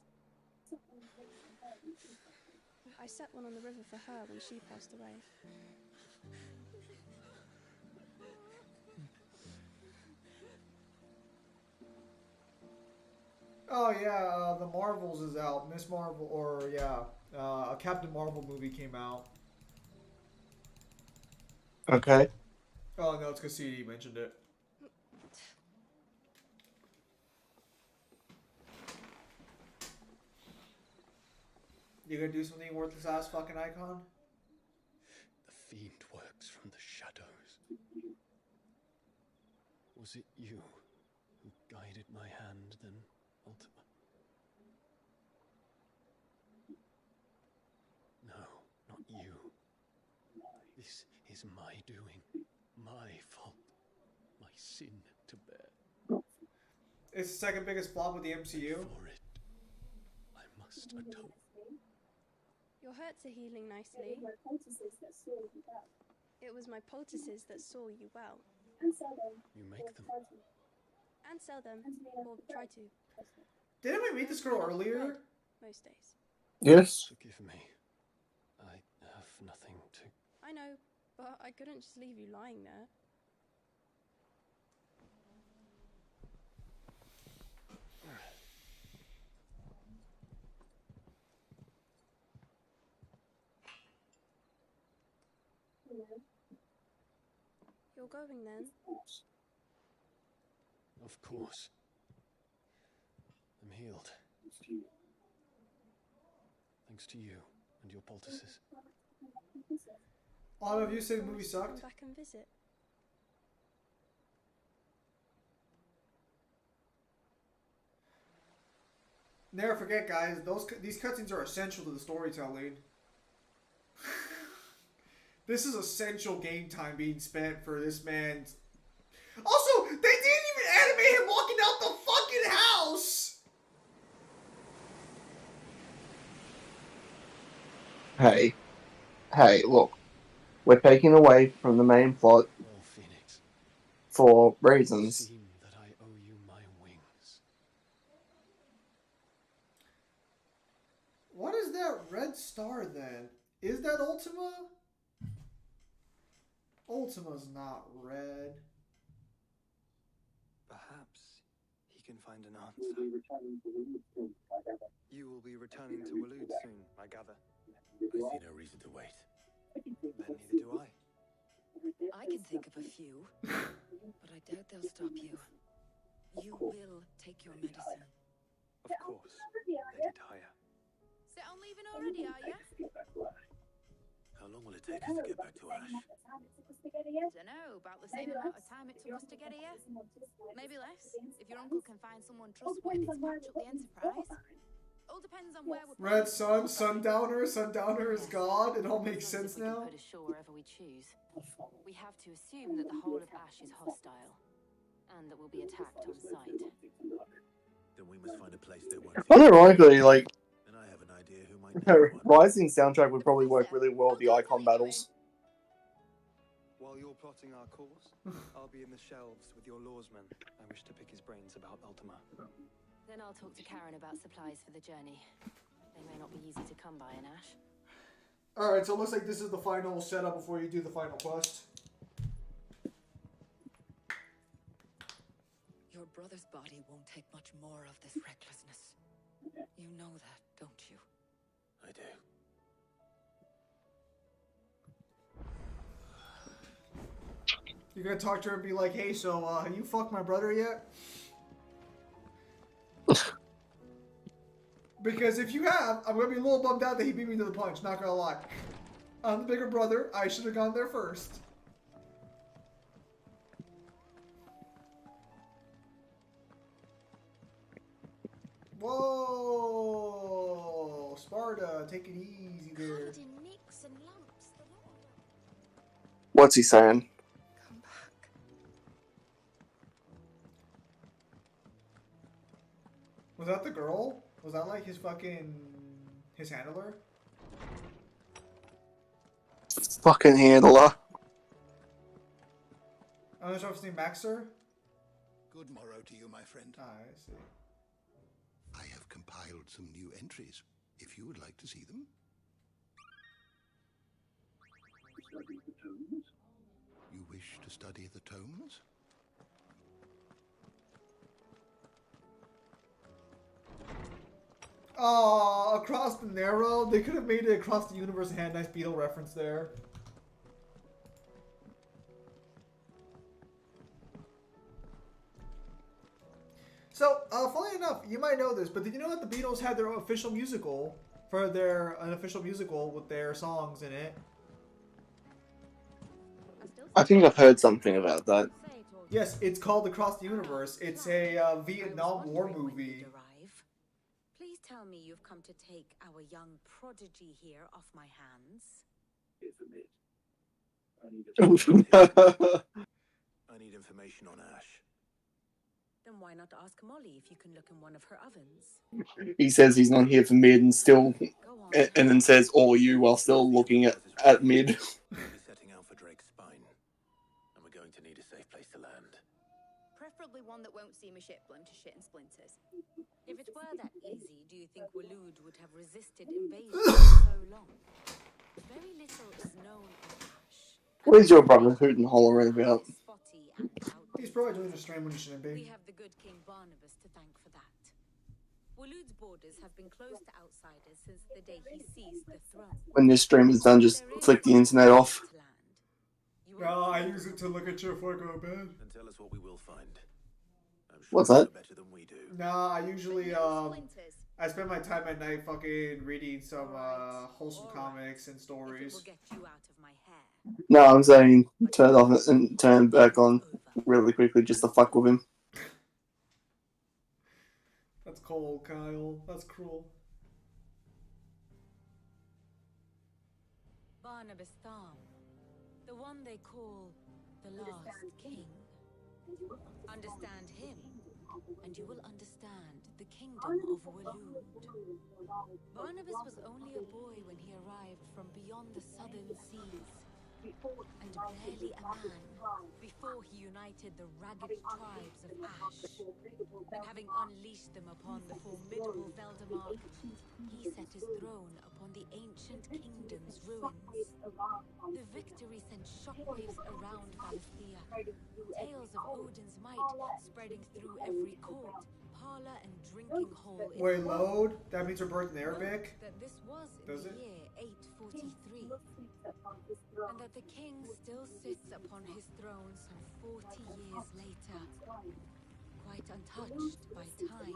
I set one on the river for her when she passed away. Oh yeah, the Marvels is out. Miss Marvel, or yeah, a Captain Marvel movie came out. Okay. Oh no, it's because CD mentioned it. You gonna do something worthless ass fucking icon? The fiend works from the shadows. Was it you who guided my hand then, Ultima? No, not you. This is my doing, my fault, my sin to bear. It's the second biggest flop with the MCU. For it, I must atone. Your hurts are healing nicely. It was my poultices that saw you well. You make them. And sell them, or try to. Didn't we meet this girl earlier? Most days. Yes. Forgive me. I have nothing to... I know, but I couldn't just leave you lying there. You're going then? Of course. I'm healed. Thanks to you and your poultices. All of you say the movie sucked? Come back and visit. Never forget, guys. These cutscenes are essential to the storytelling. This is essential game time being spent for this man's. Also, they didn't even animate him walking out the fucking house. Hey, look. We're taking away from the main plot. for reasons. Seem that I owe you my wings. What is that red star then? Is that Ultima? Ultima's not red. Perhaps he can find an answer. You will be returning to Waloed soon, I gather. I see no reason to wait. Then neither do I. I can think of a few, but I doubt they'll stop you. You will take your medicine. Of course, Lady Taya. Set on leaving already, are you? How long will it take us to get back to Ash? Dunno, about the same amount of time it took us to get here. Maybe less, if your uncle can find someone trustworthy to patch up the Enterprise. All depends on where we're... Red Sun, Sundowner is God. It all makes sense We can now. put ashore wherever we choose. We have to assume that the whole of Ash is hostile, and that we'll be attacked on sight. Then we must find a place they won't. Unironically, like, And I have an idea who might know one. Rising soundtrack would probably work really well with the icon battles. While you're plotting our course, I'll be in the shelves with your lawsman. I wish to pick his brains about Ultima. Then I'll talk to Karen about supplies for the journey. They may not be easy to come by in Ash. Alright, so it looks like this is the final setup before you do the final quest. Your brother's body won't take much more of this recklessness. You know that, don't you? I do. You're gonna talk to her and be like, hey, so, have you fucked my brother yet? Because if you have, I'm gonna be a little bummed out that he beat me to the punch, not gonna lie. I'm the bigger brother, I should have gone there first. Whoa! Sparta, take it easy there. What's he saying? Was that the girl? Was that like his handler? Fucking handler. I'm not sure if it's named Maxer. Good morrow to you, my friend. Ah, I see. I have compiled some new entries, if you would like to see them. You wish to study the tomes? Oh, Across the Narrow. They could have made it Across the Universe and had a nice Beetle reference there. So, funnily enough, you might know this, but did you know that the Beatles had their own official musical for an official musical with their songs in it? I think I've heard something about that. Yes, it's called Across the Universe. It's a Vietnam War movie. Please tell me you've come to take our young prodigy here off my hands. I need information on Ash. Then why not ask Molly if you can look in one of her ovens? He says he's not here for mid and still, and then says all you while still looking at mid. We'll be setting out for Drake's Spine, and we're going to need a safe place to land. Preferably one that won't see my ship blown to shit and splinters. If it were that easy, do you think Waloed would have resisted invasion for so long? Very little is known of Ash. What is your brother hooting and hollering about? He's probably doing a stream when he shouldn't be. We have the good King Barnabas to thank for that. Waloed's borders have been closed to outsiders since the day he seized the throne. When this stream is done, just flick the internet off. No, I use it to look at you before I go to bed. And tell us what we will find. I'm sure What's you know that? better than we do. Nah, I usually, I spend my time at night fucking reading some, wholesome comics and stories. No, I'm saying turn it off and turn it back on really quickly just to fuck with him. That's cold, Kyle. That's cruel. Barnabas Thom, the one they call the last king. Understand him, and you will understand the kingdom of Waloed. Barnabas was only a boy when he arrived from beyond the southern seas. and barely a man, before he united the ragged tribes of Ash. And having unleashed them upon the formidable Veldemark, he set his throne upon the ancient kingdom's ruins. The victory sent shockwaves around Valisthea, tales of Odin's might spreading through every court, parlor, and drinking hall in Wait, the load? That means we're birthed in Arabic? that this was in Does the it? year 843, and that the king still sits upon his throne some 40 years later, quite untouched by time.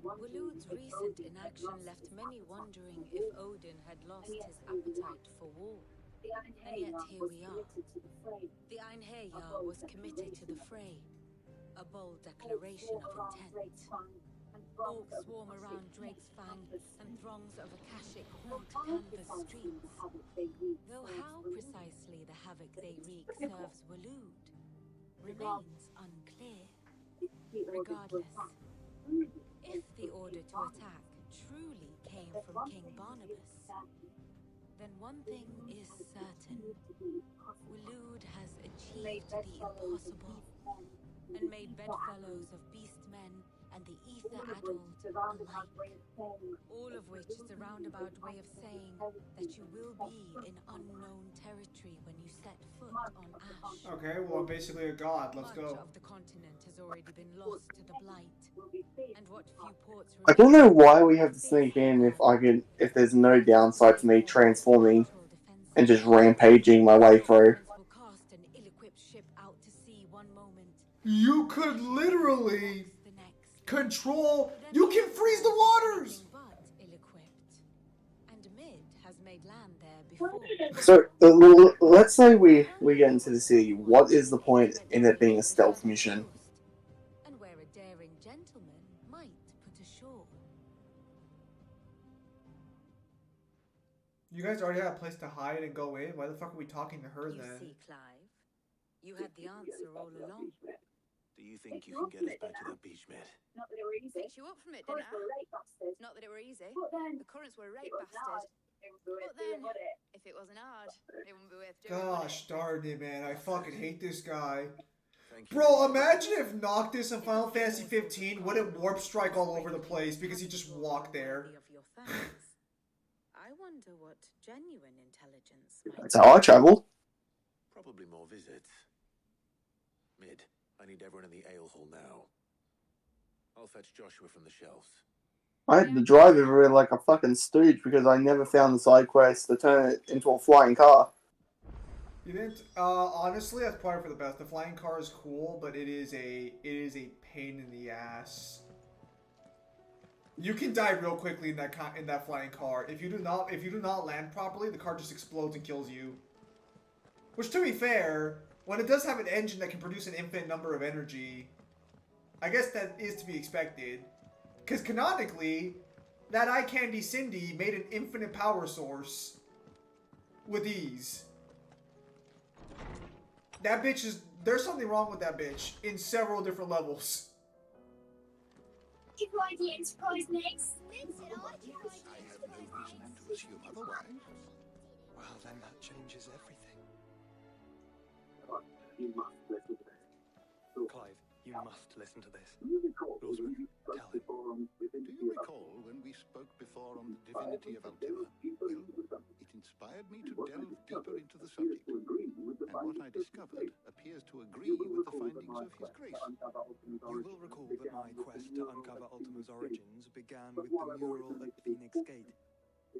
Waloed's recent inaction left many wondering if Odin had lost his appetite for war. And yet here we are. The Einherjar was committed to the fray, a bold declaration of intent. Orcs swarm around Drake's Fang, and throngs of Akashic haunt Canva's streets. Though how precisely the havoc they wreak serves Waloed remains unclear. Regardless, if the order to attack truly came from King Barnabas, then one thing is certain. Waloed has achieved the impossible and made bedfellows of beastmen and the ether addled alike. All of which is a roundabout way of saying that you will be in unknown territory when you set foot on Ash. Okay, well, I'm basically a god. Let's go. Much of the continent has already been lost to the blight, and what few ports I don't know why we have to sneak in if there's no downside to me transforming and just rampaging my way through. will cast an ill-equipped ship out to sea one moment. You could literally control. You can freeze the waters. But ill-equipped, and Mid has made land there before. So let's say we get into the city. What is the point in it being a stealth mission? And where a daring gentleman might put ashore. You guys already have a place to hide and go in. Why the fuck are we talking to her You then? see, Clive, you had the answer all along. Do you think you can get us back to that beach, mate? Fix you up from it, didn't I? Not that it were easy. The currents were a right bastard. But then, if it wasn't hard, it wouldn't be worth doing. Gosh darn it, man. I fucking hate this guy. Bro, imagine if Noctis in Final Fantasy 15 wouldn't warp strike all over the place because he just walked there. I wonder what genuine intelligence might That's how I travel. Probably more visits. Mid, I need everyone in the ale hall now. I'll fetch Joshua from the shelves. I had to drive everywhere like a fucking stooge because I never found the side quest to turn it into a flying car. You didn't. Honestly, that's probably for the best. The flying car is cool, but it is a pain in the ass. You can die real quickly in that flying car. If you do not land properly, the car just explodes and kills you. Which, to be fair, when it does have an engine that can produce an infinite number of energy, I guess that is to be expected. Because canonically, that eye candy Cindy made an infinite power source with ease. That bitch is... There's something wrong with that bitch in several different levels. Keep riding the Enterprise next. I have no reason to assume otherwise. Well, then that changes everything. You must listen to this. Clive, you must listen to this. Rosewood, tell him. Do you recall when we spoke before on the divinity of Ultima? Well, it inspired me to delve deeper into the subject. And what I discovered appears to agree with the findings of His Grace. You will recall that my quest to uncover Ultima's origins began with the mural at Phoenix Gate.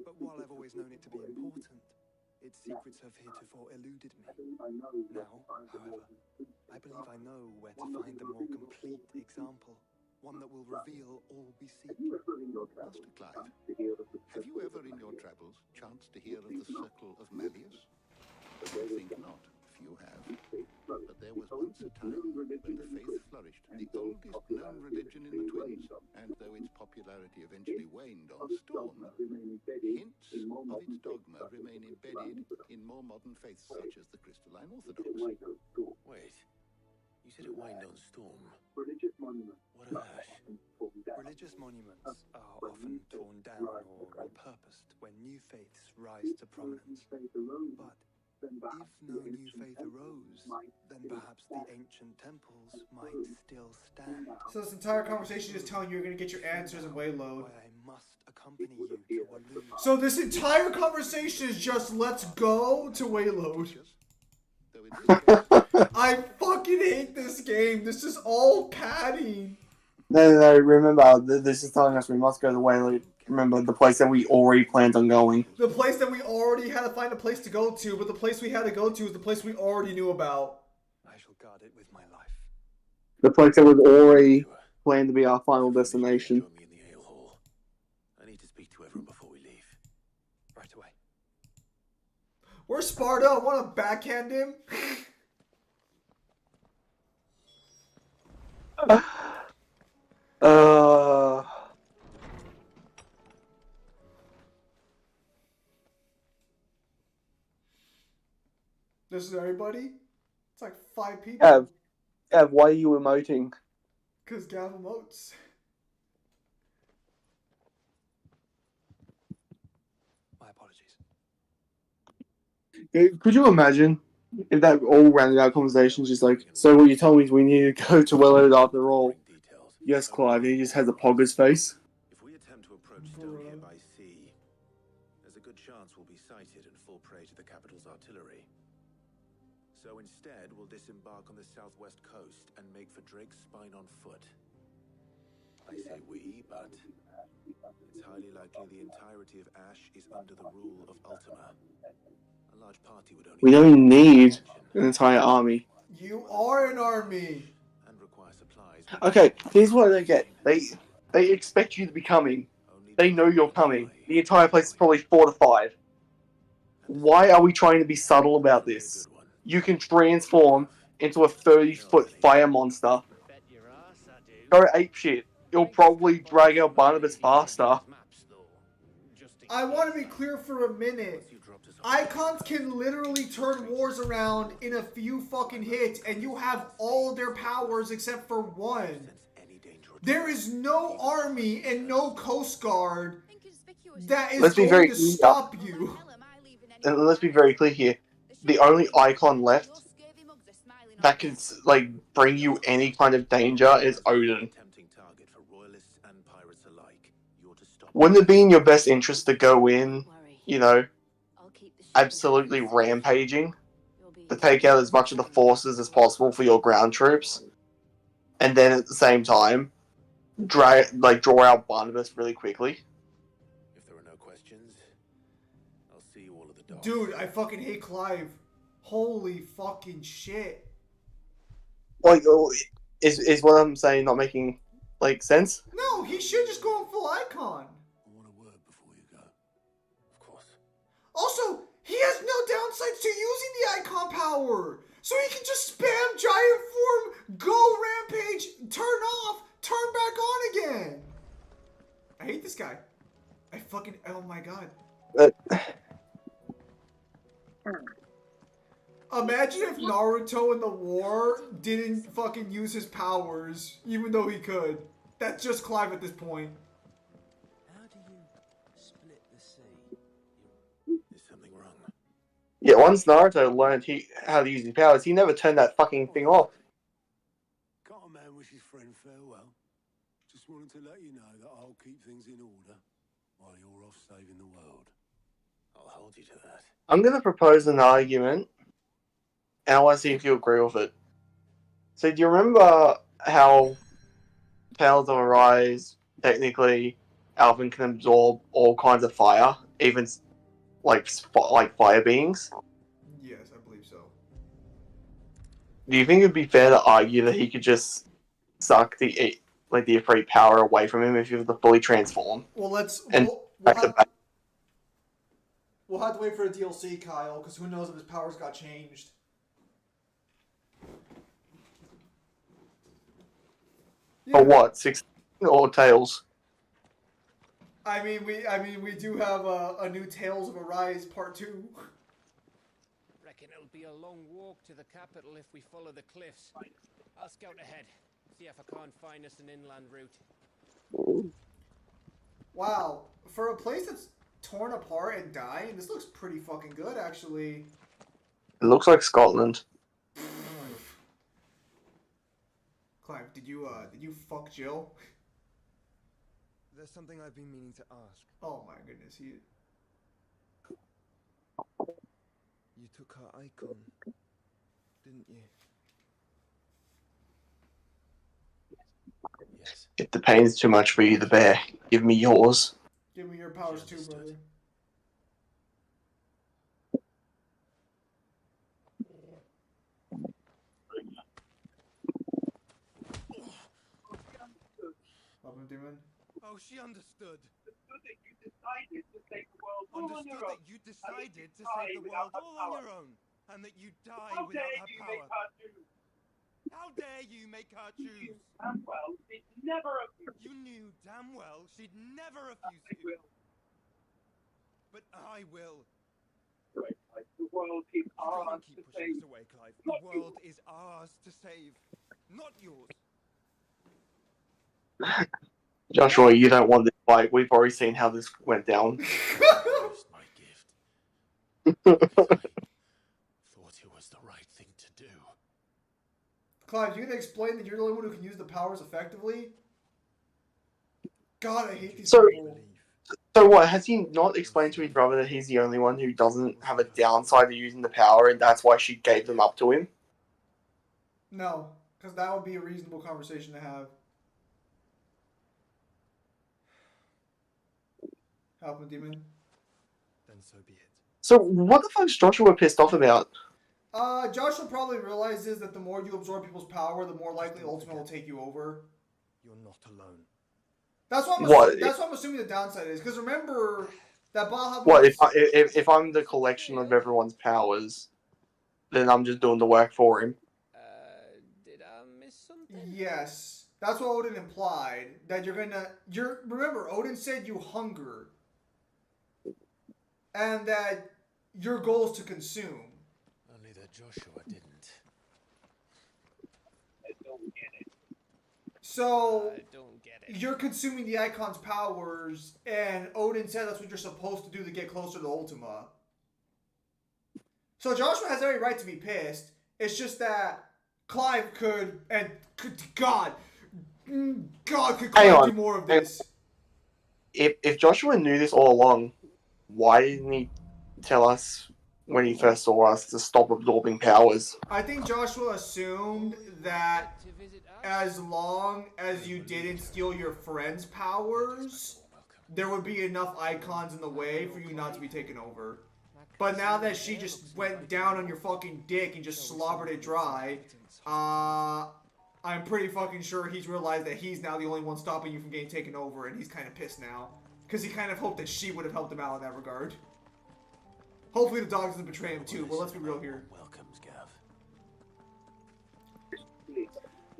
But while I've always known it to be important, its secrets have heretofore eluded me. Now, however, I believe I know where to find the more complete example, one that will reveal all we seek. Master Clive, have you ever in your travels chanced to hear of the Circle of Malleus? I think not. Few have. But there was once a time when the faith flourished, the oldest known religion in the Twins, and though its popularity eventually waned on storm, hints of its dogma remain embedded in more modern faiths such as the Crystalline Orthodox. Wait, you said it waned on storm. Religious monuments. What of Ash? Religious monuments are often torn down or repurposed when new faiths rise to prominence. But If no new faith arose, then perhaps the ancient temples might still stand. So this entire conversation is telling you you're gonna get your answers in Wayload. Why I must accompany you to Walloon. So this entire conversation is just let's go to Wayload. I fucking hate this game. This is all padding. No. Remember, this is telling us we must go to Wayland. Remember, the place that we already planned on going. The place that we already had to find a place to go to, but the place we had to go to is the place we already knew about. I shall guard it with my life. The place that was already planned to be our final destination. I need to speak to everyone before we leave. Right away. Where's Sparta? I want to backhand him. This is everybody? It's like 5 people. Gav, why are you emoting? Because Gav emotes. My apologies. Could you imagine if that all rounded out conversation is just like, so what you told me is we need to go to Wayland after all? Yes, Clive, he just has a pogger's face. If we attempt to approach Stonehill by sea, there's a good chance we'll be sighted and fall prey to the capital's artillery. So instead, we'll disembark on the southwest coast and make for Drake's Spine on foot. I say we, but it's highly likely the entirety of Ash is under the rule of Ultima. A large party would only... We don't need an entire army. You are an army. And require supplies. Okay, here's what I don't get. They expect you to be coming. They know you're coming. The entire place is probably fortified. Why are we trying to be subtle about this? You can transform into a 30-foot fire monster. Go apeshit. You'll probably drag out Barnabas faster. I want to be clear for a minute. Icons can literally turn wars around in a few fucking hits, and you have all their powers except for one. There is no army and no Coast Guard that is going to stop you. And let's be very clear here. The only icon left that can like bring you any kind of danger is Odin. Wouldn't it be in your best interest to go in, absolutely rampaging, to take out as much of the forces as possible for your ground troops, and then at the same time, draw out Barnabas really quickly? If there are no questions, I'll see you all at the dock. Dude, I fucking hate Clive. Holy fucking shit. Like, is what I'm saying not making, sense? No, he should just go on full icon. I want a word before you go. Of course. Also, he has no downsides to using the icon power. So he can just spam giant form, go rampage, turn off, turn back on again. I hate this guy. Oh my god. Imagine if Naruto in the war didn't fucking use his powers, even though he could. That's just Clive at this point. How do you split the sea? Is something wrong? Yeah, once Naruto learned how to use his powers, he never turned that fucking thing off. Can't a man wish his friend farewell? Just wanted to let you know that I'll keep things in order while you're off saving the world. I'll hold you to that. I'm going to propose an argument, and I want to see if you agree with it. So, do you remember how Powers of Arise, technically, Alvin can absorb all kinds of fire, even like fire beings? Yes, I believe so. Do you think it'd be fair to argue that he could just suck the Ifrit power away from him if he was to fully transform? Well, we'll have to wait for a DLC, Kyle, because who knows if his powers got changed. Or what? 16 or Tails? I mean, we do have a new Tales of Arise Part 2. Reckon it'll be a long walk to the capital if we follow the cliffs. I'll scout ahead, see if I can't find us an inland route. Wow, for a place that's torn apart and dying, this looks pretty fucking good, actually. It looks like Scotland. Clive, did you fuck Jill? There's something I've been meaning to ask. Oh my goodness, he. You took her icon, didn't you? Yes. If the pain's too much for you, the bear, give me yours. Give me your powers too, brother. Welcome, Demon. Oh, she understood. Understood that you decided to save the world all on your own. All on your own, and that you die How without dare her you power. make her choose? How dare you make her choose? Damn well, she'd never refuse. You knew damn well she'd never refuse I you. will. But I will. Right, like, the world is You can't ours keep to pushing save. us away, Clive. The world is ours to save, not yours. Joshua, you don't want this fight. We've already seen how this went down. Used my gift. Because I thought it was the right thing to do. Clive, you gonna explain that you're the only one who can use the powers effectively? God, I hate these people. So what, has he not explained to his brother that he's the only one who doesn't have a downside to using the power, and that's why she gave them up to him? No, because that would be a reasonable conversation to have. Help him, Demon. Then so be it. So what the fuck's Joshua pissed off about? Joshua probably realizes that the more you absorb people's power, the more likely Ultimate will take you over. You're not alone. That's what I'm assuming the downside is. Because remember that Baha. What if I'm the collection of everyone's powers, then I'm just doing the work for him? Did I miss something? Yes, that's what Odin implied. That remember Odin said you hunger, and that your goal is to consume. Only that Joshua didn't. I don't get it. So I don't get it. you're consuming the Icon's powers, and Odin said that's what you're supposed to do to get closer to Ultima. So Joshua has every right to be pissed. It's just that Clive could Clive do more of this. If Joshua knew this all along, why didn't he tell us when he first saw us to stop absorbing powers? I think Joshua assumed that as long as you didn't steal your friend's powers, there would be enough icons in the way for you not to be taken over. But now that she just went down on your fucking dick and just slobbered it dry, I'm pretty fucking sure he's realized that he's now the only one stopping you from getting taken over, and he's kind of pissed now. Because he kind of hoped that she would have helped him out in that regard. Hopefully the dog doesn't betray him too, but let's be real here. Welcomes, Gav.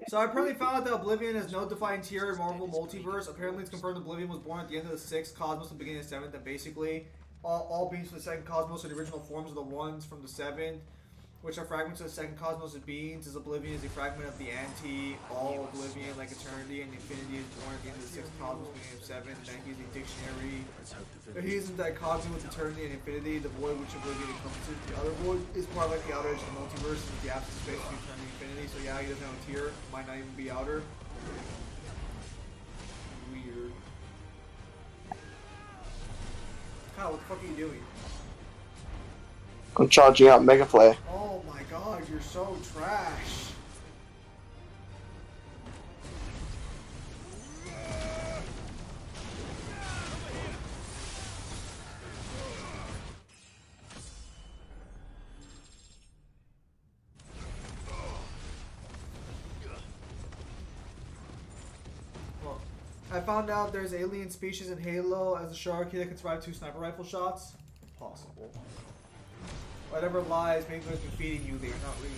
So I apparently found out that Oblivion has no defined tier in Marvel Multiverse. Apparently it's confirmed Oblivion was born at the end of the 6th Cosmos and beginning of the 7th, and basically all beings from the 2nd Cosmos are the original forms of the ones from the 7th, which are fragments of the 2nd Cosmos of beings, as Oblivion is a fragment of the Anti, all Oblivion like Eternity, and Infinity is born at the end of the 6th Cosmos, beginning of 7th, and then he's a dictionary. He is in dichotomy with Eternity and Infinity, the void which Oblivion encompasses. The other void is more like the outer edge of the multiverse, and the absence of space between Eternity and Infinity, so yeah, he doesn't have a tier, might not even be outer. Weird. Kyle, what the fuck are you doing? I'm charging up Mega Flare. Oh my god, you're so trash. Well, I found out there's alien species in Halo as a shark that can survive 2 sniper rifle shots. Impossible. Whatever lies maybe they're feeding you, they are not real.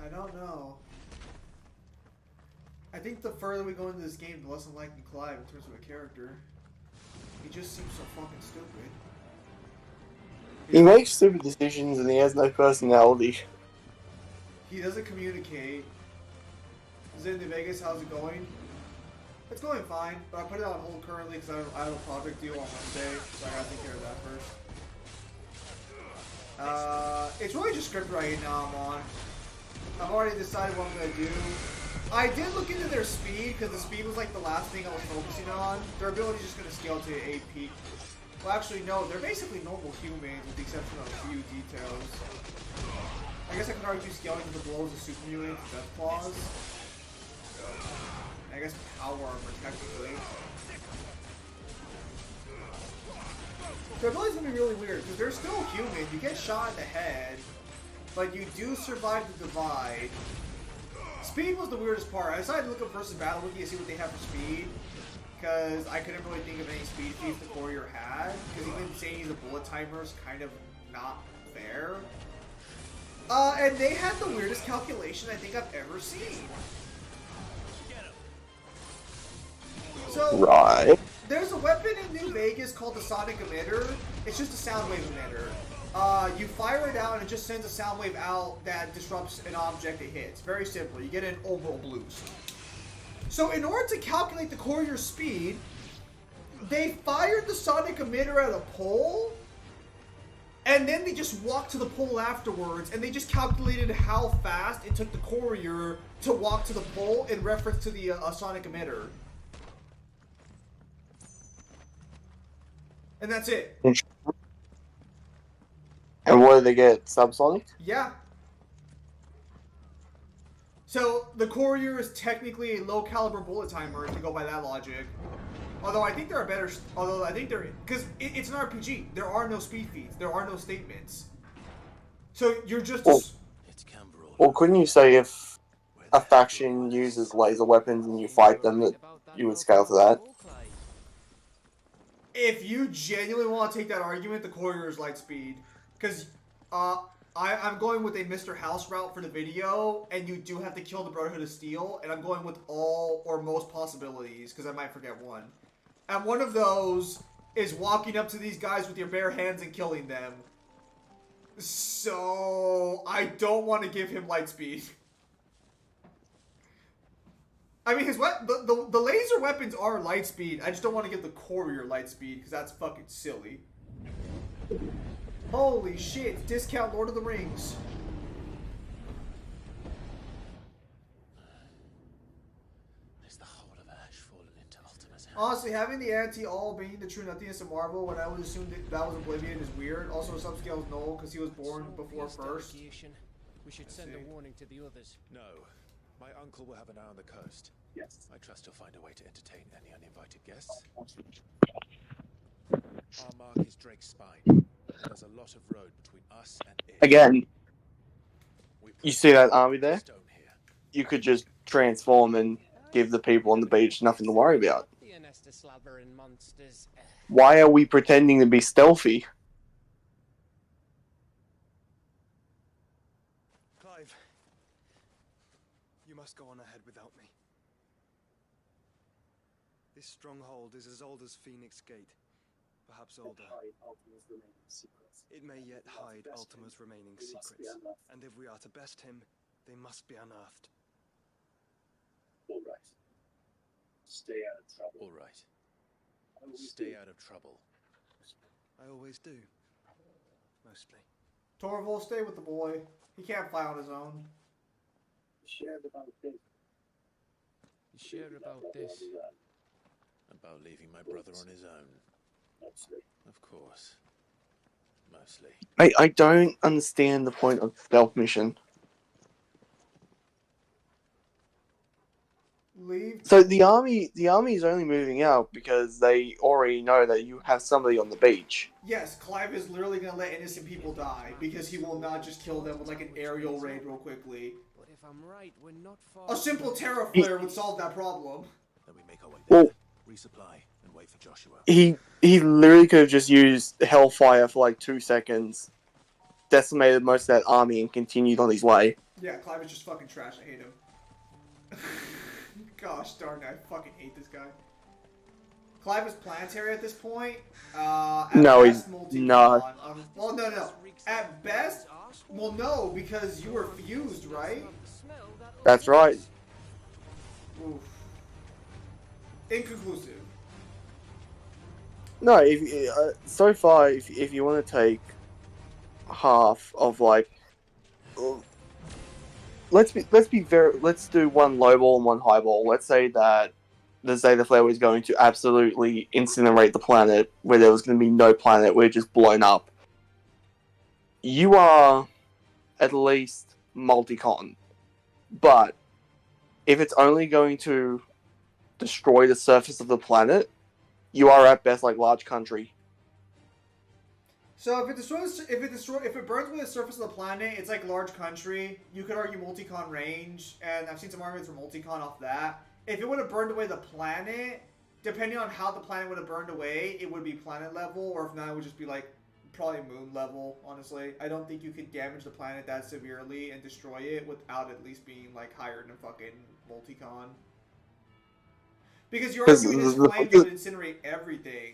I don't know. I think the further we go into this game, the less I'm liking Clive in terms of a character. He just seems so fucking stupid. He makes stupid decisions and he has no personality. He doesn't communicate. Zindy Vegas, how's it going? It's going fine, but I put it on hold currently because I have a project due on Wednesday, so I gotta take care of that first. It's really just script writing now I'm on. I've already decided what I'm gonna do. I did look into their speed, because the speed was like the last thing I was focusing on. Their ability is just gonna scale to 8 peak. Well, actually, no, they're basically normal humans with the exception of a few details. I guess I could argue scaling to the blows of super mutants, death claws. I guess power armor, technically. Their ability's gonna be really weird, because they're still human. You get shot in the head, but you do survive the divide. Speed was the weirdest part. I decided to look up versus Battle Wiki to see what they have for speed, because I couldn't really think of any speed feats the courier had, because even saying he's a bullet timer is kind of not fair. And they had the weirdest calculation I think I've ever seen. So, right. There's a weapon in New Vegas called the Sonic Emitter. It's just a sound wave emitter. You fire it out and it just sends a sound wave out that disrupts an object it hits. Very simple. You get an overall boost. So in order to calculate the courier's speed, they fired the Sonic Emitter at a pole, and then they just walked to the pole afterwards, and they just calculated how fast it took the courier to walk to the pole in reference to the Sonic Emitter. And that's it. And what did they get? Subsonic? Yeah. So the courier is technically a low caliber bullet timer if you go by that logic. Although I think there are better. Although I think there, because it's an RPG. There are no speed feats. There are no statements. So you're just. Well, couldn't you say if a faction uses laser weapons and you fight them, that you would scale to that? If you genuinely want to take that argument, the courier is light speed. Because I'm going with a Mr. House route for the video, and you do have to kill the Brotherhood of Steel, and I'm going with all or most possibilities, because I might forget one. And one of those is walking up to these guys with your bare hands and killing them. So, I don't want to give him light speed. I mean, the laser weapons are light speed. I just don't want to give the courier light speed, because that's fucking silly. Holy shit, discount Lord of the Rings. Is the whole of Ash fallen into Ultima's hands? Honestly, having the anti-all being the true nothingness of Marvel when I would assume that was Oblivion is weird. Also, subscales Noel because he was born before first. We should send a warning to the others. No. My uncle will have an eye on the coast. Yes. I trust he'll find a way to entertain any uninvited guests. Our mark is Drake's Spine. There's a lot of road between us and it. Again, you see that army there? You could just transform and give the people on the beach nothing to worry about. Why are we pretending to be stealthy? Clive, you must go on ahead without me. This stronghold is as old as Phoenix Gate. Perhaps older. It may yet hide Ultima's remaining secrets, and if we are to best him, they must be unearthed. All right. Stay out of trouble. All right. Stay out of trouble. I always do. Mostly. Torval, stay with the boy. He can't fly on his own. Shared about this. You shared about this. About leaving my brother on his own. Mostly. Of course. Mostly. I don't understand the point of stealth mission. Leave. So the army is only moving out because they already know that you have somebody on the beach. Yes, Clive is literally going to let innocent people die because he will not just kill them with like an aerial raid real quickly. But if I'm right, we're not far. A simple terror flare would solve that problem. Then we make our way there, Well, resupply, and wait for Joshua. he literally could have just used Hellfire for like 2 seconds, decimated most of that army, and continued on his way. Yeah, Clive is just fucking trash. I hate him. Gosh darn it, I fucking hate this guy. Clive is planetary at this point. No, best, he's multi-con. not. Well, no. At best, well, no, because you were fused, right? That's right. Oof. Inconclusive. No, so far, if you want to take half of like, let's do one low ball and one high ball. Let's say that the Zeta Flare was going to absolutely incinerate the planet, where there was going to be no planet, we're just blown up. You are at least multi-con, but if it's only going to destroy the surface of the planet, you are at best like large country. So if it burns away the surface of the planet, it's like large country. You could argue multi-con range, and I've seen some arguments for multi-con off that. If it would have burned away the planet, depending on how the planet would have burned away, it would be planet level, or if not, it would just be like probably moon level, honestly. I don't think you could damage the planet that severely and destroy it without at least being like higher than fucking multi-con. Because you're arguing his flames would incinerate everything.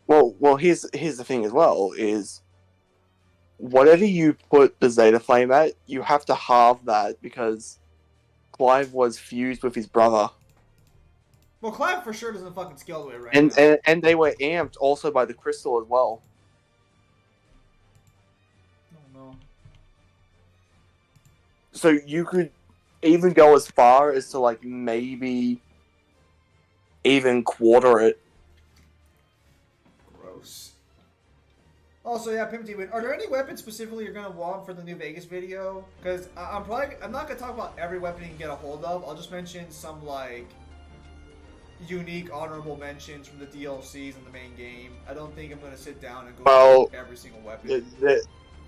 Well, here's the thing as well, is whatever you put the Zeta Flame at, you have to halve that, because Clive was fused with his brother. Well, Clive for sure doesn't fucking scale the way right now. And they were amped also by the crystal as well. No. So you could even go as far as to like maybe even quarter it. Gross. Also, yeah, Pimp Demon, are there any weapons specifically you're gonna want for the New Vegas video? Because I'm not gonna talk about every weapon you can get a hold of. I'll just mention some like unique honorable mentions from the DLCs in the main game. I don't think I'm gonna sit down and go through every single weapon.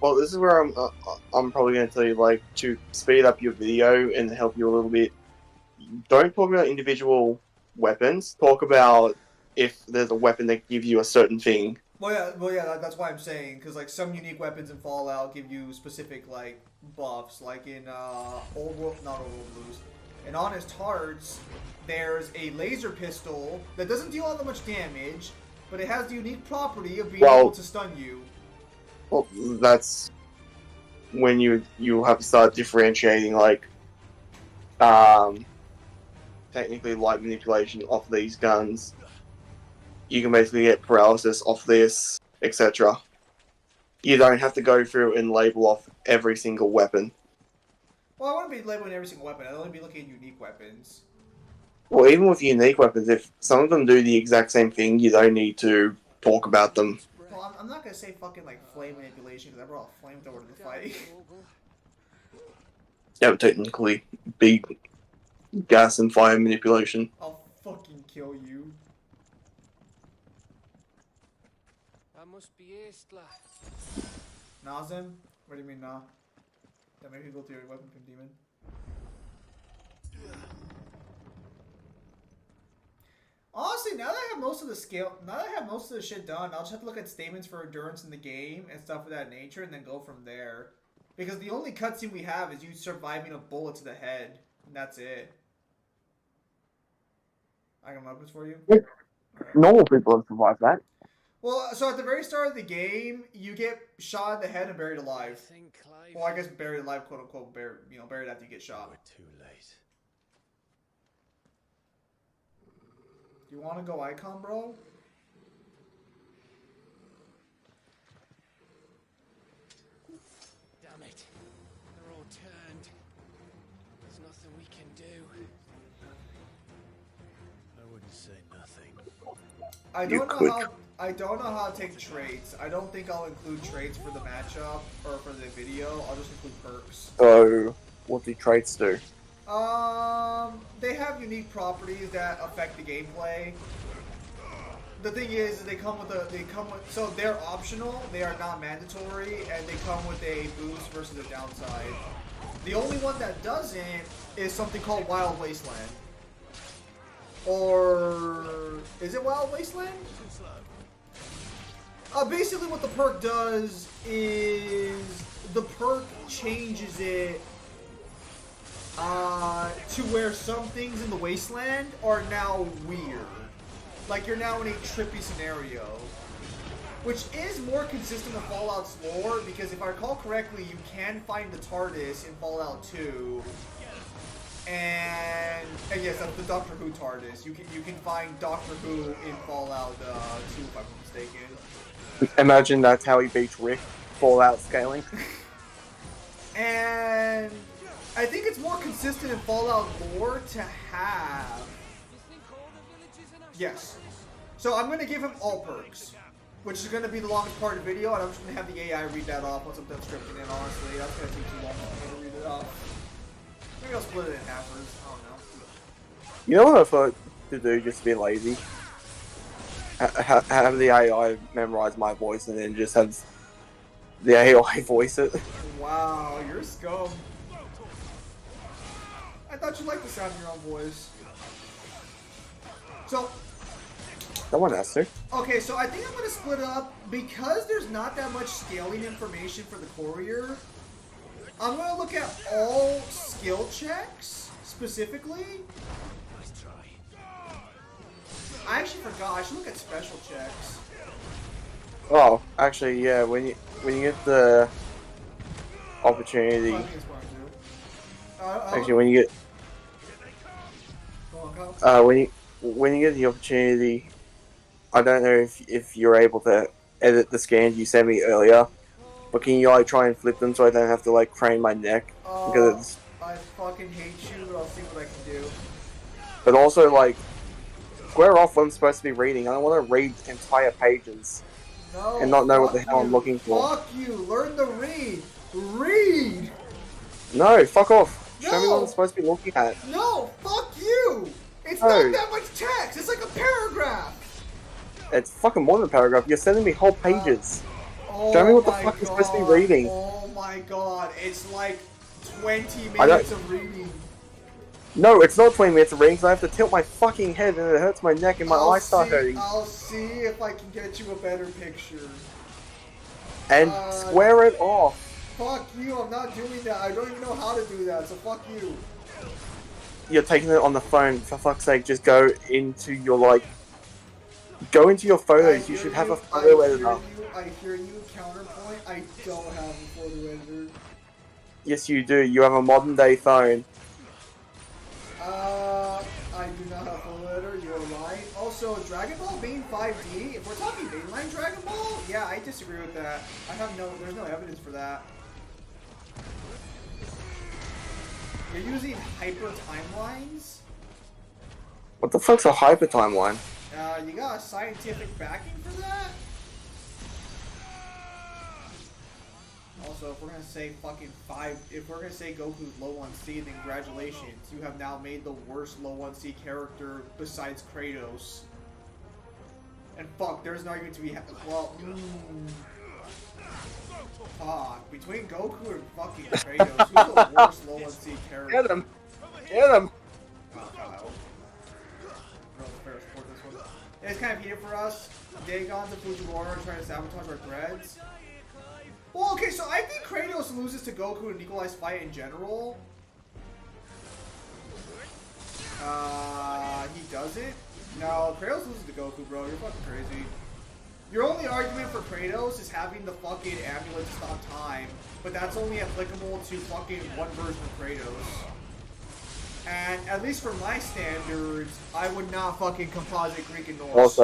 Well, this is where I'm probably going to tell you, like, to speed up your video and help you a little bit. Don't talk about individual weapons. Talk about if there's a weapon that gives you a certain thing. Well, yeah, that's why I'm saying, because like some unique weapons in Fallout give you specific like buffs, like in not Old World Blues. In Honest Hearts, there's a laser pistol that doesn't deal all that much damage, but it has the unique property of being able to stun you. Well, that's when you have to start differentiating, like, technically light manipulation off these guns. You can basically get paralysis off this, etc. You don't have to go through and label off every single weapon. Well, I wouldn't be labeling every single weapon. I'd only be looking at unique weapons. Well, even with unique weapons, if some of them do the exact same thing, you don't need to talk about them. Well, I'm not gonna say fucking like flame manipulation because I brought a flamethrower to the fight. That would technically be gas and fire manipulation. I'll fucking kill you. That must be Estla. Nazem? What do you mean, nah? That made me go through your weapon from Demon. Honestly, now that I have most of the shit done, I'll just have to look at statements for endurance in the game and stuff of that nature, and then go from there. Because the only cutscene we have is you surviving a bullet to the head, and that's it. I got weapons for you. Right. Normal people have survived that. Well, so at the very start of the game, you get shot in the head and buried alive. Well, I guess buried alive, quote unquote, buried after you get shot. We're too late. You want to go icon, bro? Damn it. They're all turned. There's nothing we can do. I wouldn't say nothing. I don't know how to take traits. I don't think I'll include traits for the matchup or for the video. I'll just include perks. So, what do traits do? They have unique properties that affect the gameplay. The thing is, so they're optional, they are not mandatory, and they come with a boost versus a downside. The only one that doesn't is something called Wild Wasteland. Or is it Wild Wasteland? Basically what the perk does is the perk changes it to where some things in the wasteland are now weird. Like you're now in a trippy scenario. Which is more consistent with Fallout's lore, because if I recall correctly, you can find the TARDIS in Fallout 2. And yes, that's the Doctor Who TARDIS. You can find Doctor Who in Fallout 2, if I'm not mistaken. Imagine that's how he beats Rick, Fallout scaling. And I think it's more consistent in Fallout lore to have... Yes. So I'm going to give him all perks, which is going to be the longest part of the video, and I'm just going to have the AI read that off once I'm done scripting it, honestly. That's going to take too long for me to read it off. Maybe I'll split it in half, I don't know. You know what I thought to do, just to be lazy? Have the AI memorize my voice and then just have the AI voice it. Wow, you're scum. I thought you liked the sound of your own voice. So... Someone has to. Okay, so I think I'm going to split it up. Because there's not that much scaling information for the courier, I'm going to look at all skill checks, specifically. I actually forgot. I should look at special checks. Oh, actually, yeah. When you get the opportunity, actually, when you get when you get the opportunity, I don't know if you're able to edit the scans you sent me earlier, but can you like try and flip them so I don't have to like crane my neck because it's. I fucking hate you, but I'll see what I can do. But also, like, square off what I'm supposed to be reading. I don't want to read entire pages and not know what the hell I'm looking for. Fuck you! Learn to read! Read! No, fuck off. Show me what I'm supposed to be looking at. No, fuck you! It's No. not that much text! It's like a paragraph! It's fucking more than a paragraph. You're sending me whole pages. Oh Show me what the my fuck I'm supposed to be God. reading. Oh my god, it's like 20 I don't- minutes of reading. No, it's not 20 minutes of reading, so I have to tilt my fucking head and it hurts my neck and my eyes start hurting. I'll see if I can get you a better picture. And square it off. Fuck you, I'm not doing that. I don't even know how to do that, so fuck you. You're taking it on the phone. For fuck's sake, just go into your, like... Go into your photos. You should have a photo editor. I hear you, counterpoint. I don't have a photo editor. Yes, you do. You have a modern day phone. I do not have a photo editor. You're lying. Also, Dragon Ball being 5D, if we're talking mainline Dragon Ball, yeah, I disagree with that. There's no evidence for that. You're using hyper timelines? What the fuck's a hyper timeline? You got a scientific backing for that? Also, if we're gonna say if we're gonna say Goku's low on C, then congratulations, you have now made the worst low on C character besides Kratos. And fuck, there's an argument to be fuck, between Goku and fucking Kratos, who's the worst low on C character? Get him! Get him! It's kind of heated for us. Dagon's and Fujiwara are trying to sabotage our threads. Well, okay, so I think Kratos loses to Goku in an equalized fight in general. He doesn't? No, Kratos loses to Goku, bro. You're fucking crazy. Your only argument for Kratos is having the fucking amulet to stop time, but that's only applicable to fucking one version of Kratos. And at least for my standards, I would not fucking composite Greek and Norse.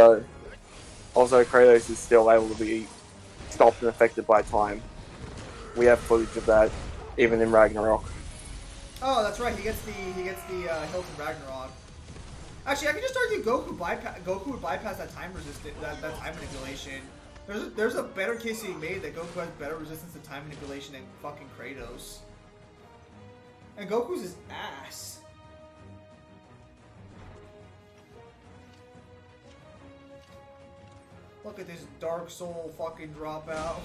Also, Kratos is still able to be stopped and affected by time. We have footage of that, even in Ragnarok. Oh, that's right. He gets the hilt in Ragnarok. Actually, I can just argue Goku would bypass that time that time manipulation. There's a better case to be made that Goku has better resistance to time manipulation than fucking Kratos. And Goku's his ass. Look at this Dark Soul fucking dropout.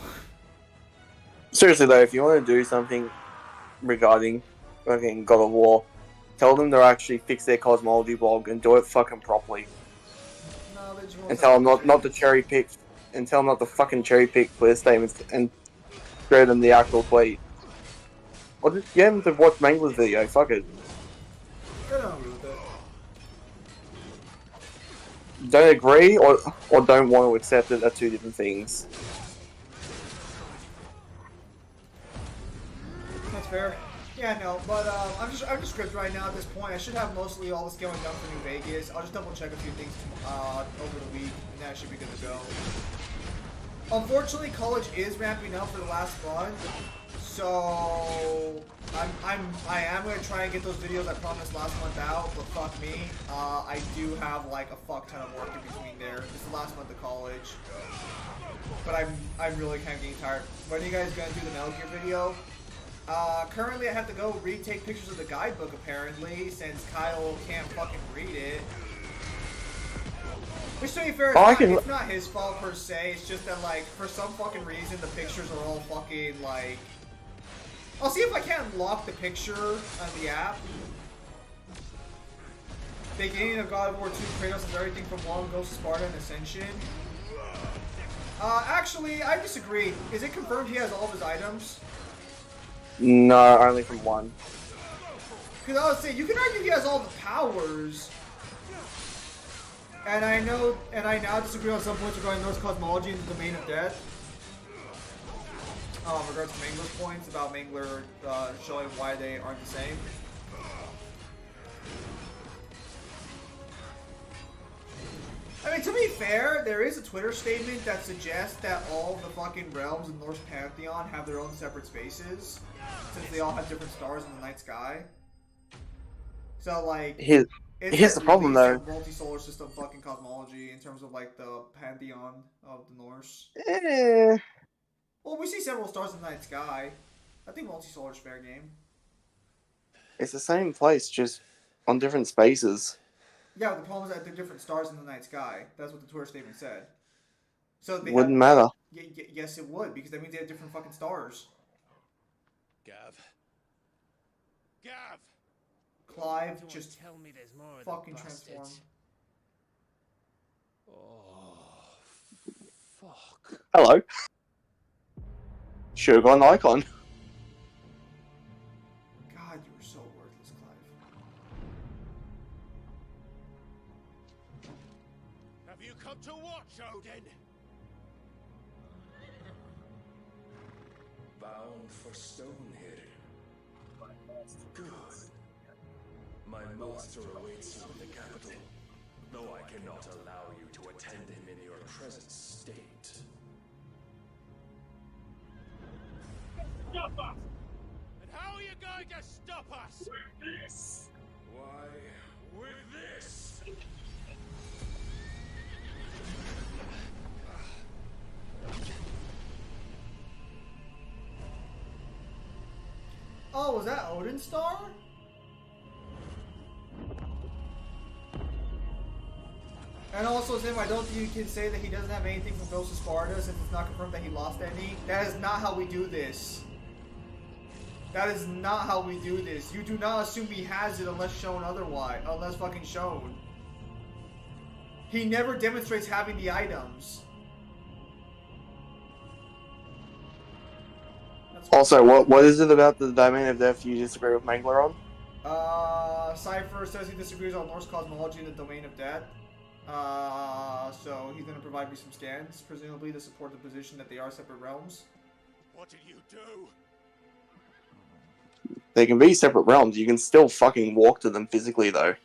Seriously though, if you want to do something regarding fucking God of War, tell them to actually fix their cosmology blog and do it fucking properly. No, they just And tell them not to cherry pick, and tell them not to fucking cherry pick clear statements and show them the actual tweet. Or just get them to watch Mangler's video, fuck it. don't agree or don't want to accept it are two different things. That's fair. Yeah, no, but I'm just scripted right now at this point. I should have mostly all the scaling done for New Vegas. I'll just double check a few things over the week, and that should be good to go. Unfortunately, college is ramping up for the last month, so I am gonna try and get those videos I promised last month out. But fuck me, I do have like a fuck ton of work in between there. It's the last month of college, but I'm really kind of getting tired. When are you guys gonna do the Metal Gear video? Currently I have to go retake pictures of the guidebook apparently, since Kyle can't fucking read it. Which, to be fair, it's not his fault per se, it's just that, like, for some fucking reason, the pictures are all fucking, like... I'll see if I can't lock the picture on the app. Beginning of God of War 2, Kratos is everything from 1, Ghost of Sparta, and Ascension. Actually, I disagree. Is it confirmed he has all of his items? No, only from 1. Because I was saying, you can argue he has all the powers. And I now disagree on some points regarding Norse cosmology and the domain of death. In regards to Mangler's points about Mangler showing why they aren't the same. I mean, to be fair, there is a Twitter statement that suggests that all of the fucking realms in Norse Pantheon have their own separate spaces, since they all have different stars in the night sky. So, like, here's the problem, though. Multi-solar system fucking cosmology in terms of, like, the pantheon of the Norse. Well, we see several stars in the night sky. I think multi-solar is fair game. It's the same place, just on different spaces. Yeah, but the problem is that they're different stars in the night sky. That's what the Twitter statement said. So they wouldn't matter. Yes, it would, because that means they have different fucking stars. Gav. Clive just tell me there's more fucking transformed. Oh, fuck. Hello. Should have got an icon. God, you were so worthless, Clive. Have you come to watch, Odin? Bound for Stonehill. Good. My master awaits you in the capital, though I cannot allow you to attend him in your present state. Stop us! And how are you going to stop us? With this. Why, with this. Oh, was that Odin's star? And also, Zim, I don't think you can say that he doesn't have anything from Ghost of Sparta since it's not confirmed that he lost any. That is not how we do this. That is not how we do this. You do not assume he has it unless shown otherwise. Unless fucking shown. He never demonstrates having the items. Also, what is it about the domain of death you disagree with Mangler on? Cypher says he disagrees on Norse cosmology and the domain of death. So he's going to provide me some scans, presumably to support the position that they are separate realms. What did you do? They can be separate realms. You can still fucking walk to them physically, though.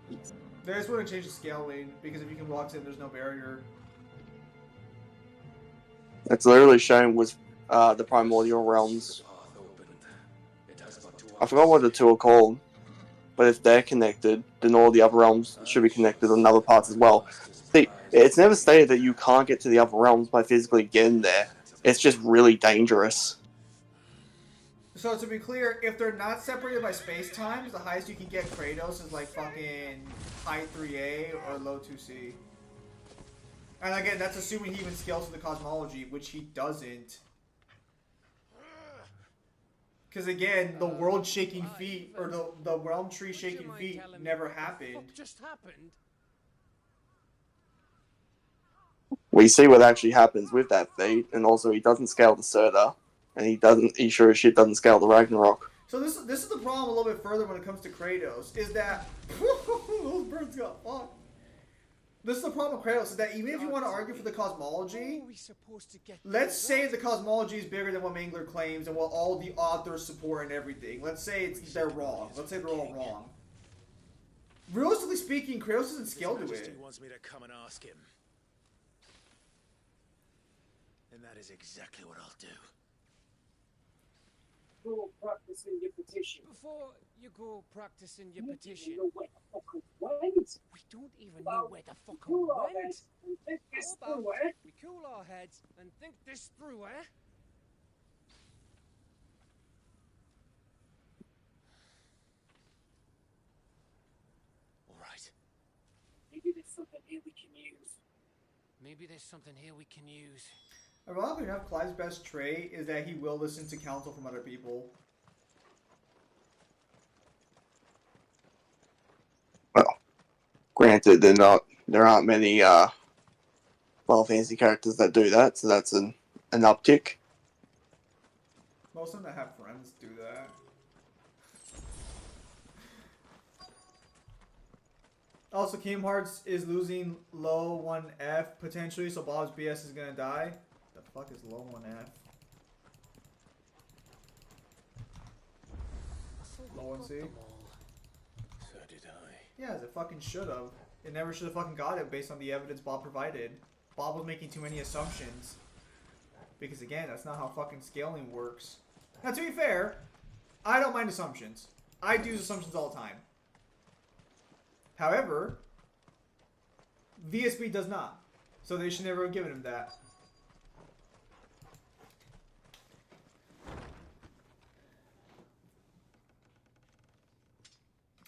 They just want to change the scaling, because if you can walk to them, there's no barrier. It's literally shown with the primordial realms. I forgot what the two are called, but if they're connected, then all the other realms should be connected in other parts as well. See, it's never stated that you can't get to the upper realms by physically getting there. It's just really dangerous. So to be clear, if they're not separated by space-time, the highest you can get Kratos is like fucking high 3A or low 2C. And again, that's assuming he even scales to the cosmology, which he doesn't. Because again, the world-shaking feat, or the realm tree-shaking feat never happened. What just happened? We see what actually happens with that feat, and also he doesn't scale the Surtur, and he sure as shit doesn't scale the Ragnarok. So this is the problem a little bit further when it comes to Kratos, is that those birds got fucked. This is the problem with Kratos, is that even if you want to argue for the cosmology, let's say the cosmology is bigger than what Mangler claims and what all the authors support and everything. Let's say they're wrong. Let's say they're all wrong. Realistically speaking, Kratos isn't skilled to it. He wants me to come and ask him. And that is exactly what I'll do. Go practicing your petition. Before you go practicing your petition, You know where the fuck went? we don't even know where the fuck Cool our went. heads and think this How about through, eh? we cool our heads and think this through, eh? All right. Maybe there's something here we can use. Maybe there's something here we can use. Ironically enough, Clive's best trait is that he will listen to counsel from other people. Well, granted, there aren't many Final Fantasy characters that do that, so that's an uptick. Most of them that have friends do that. Also, Kingdom Hearts is losing low 1F potentially, so Bob's BS is gonna die. The fuck is low 1F? Low 1C? So did I. Yeah, as it fucking should have. It never should have fucking got it based on the evidence Bob provided. Bob was making too many assumptions. Because again, that's not how fucking scaling works. Now, to be fair, I don't mind assumptions. I do assumptions all the time. However, VSB does not. So they should never have given him that.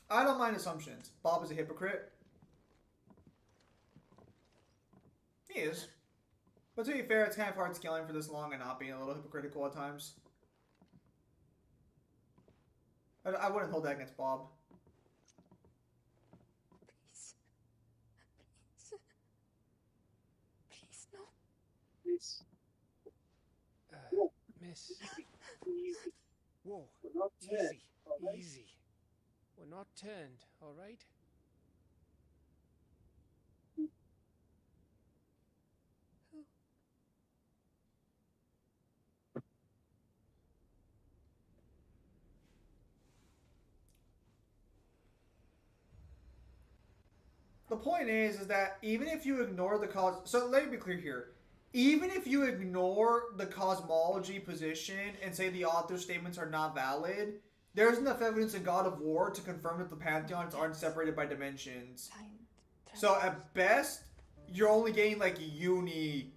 I don't mind assumptions. Bob is a hypocrite. He is. But to be fair, it's kind of hard scaling for this long and not being a little hypocritical at times. I wouldn't hold that against Bob. Please, no. This. Miss. Easy. Whoa. We're not turned, Easy. all right? Easy. We're not turned, alright? The point is that even if you ignore the so let me be clear here. Even if you ignore the cosmology position and say the author's statements are not valid, there's enough evidence in God of War to confirm that the pantheons aren't separated by dimensions. So at best, you're only getting like uni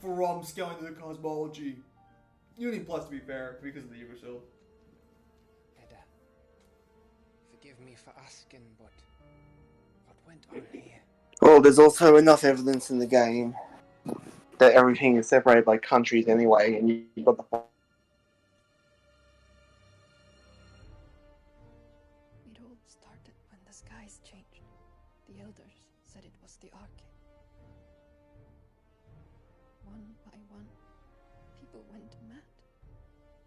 from scaling to the cosmology. Uni plus, to be fair, because of the Uber shield. Edda, forgive me for asking, but what went on here? Well, there's also enough evidence in the game that everything is separated by countries anyway, and you've got the... It all started when the skies changed. The elders said it was the arcade. One by one, people went mad.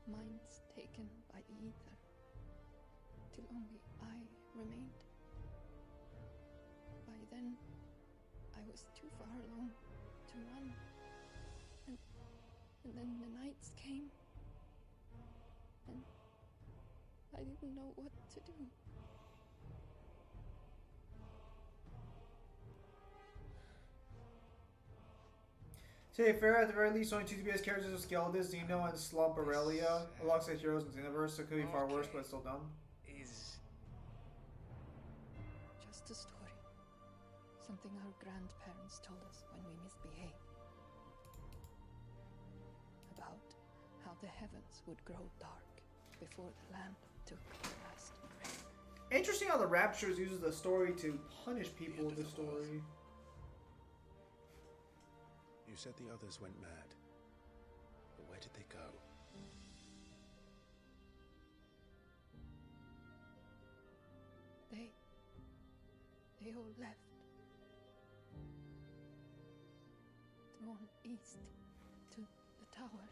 Minds taken by the ether. Till only I remained. By then, I was too far along to run. And then the nights came. And I didn't know what to do. To be fair, at the very least, only two TBS characters are scaled this, Xeno and Slump Aurelia, alongside heroes in the universe, so it could be far worse, but still dumb. Is Just a story. Something our grandparents told us when we misbehaved. About how the heavens would grow dark before the land took the last breath. Interesting how the Raptures uses the story to punish people in the story. You said the others went mad. But where did they go? They all left. Drawn east to the tower.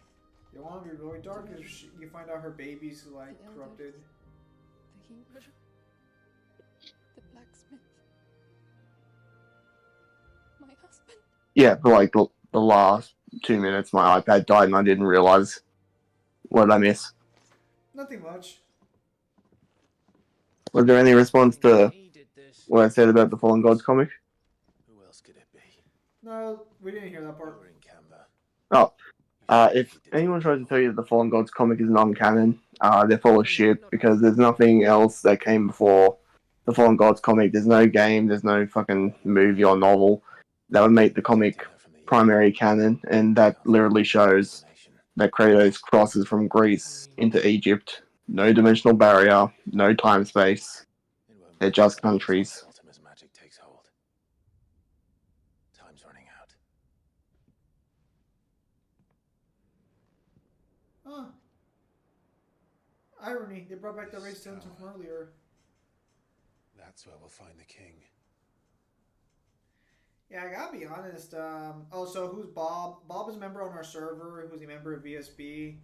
You want to be really dark? Is you find out her baby's like The elders, corrupted. The healer. The blacksmith. My husband. Yeah, for like the last 2 minutes, my iPad died and I didn't realize. What did I miss? Nothing much. Was there any response to what I said about the Fallen Gods comic? Who else could it be? No, we didn't hear that part. We're in Canberra. Oh, if anyone tries to tell you that the Fallen Gods comic is non-canon, they're full of shit because there's nothing else that came before the Fallen Gods comic. There's no game, there's no fucking movie or novel that would make the comic primary canon, and that literally shows that Kratos crosses from Greece into Egypt. No dimensional barrier, no time space. They're just countries. Ultima's magic takes hold. Time's running out. Huh. Irony, they brought back the race center from earlier. That's where we'll find the king. Yeah, I gotta be honest. Oh, so who's Bob? Bob is a member on our server. Who's a member of VSB.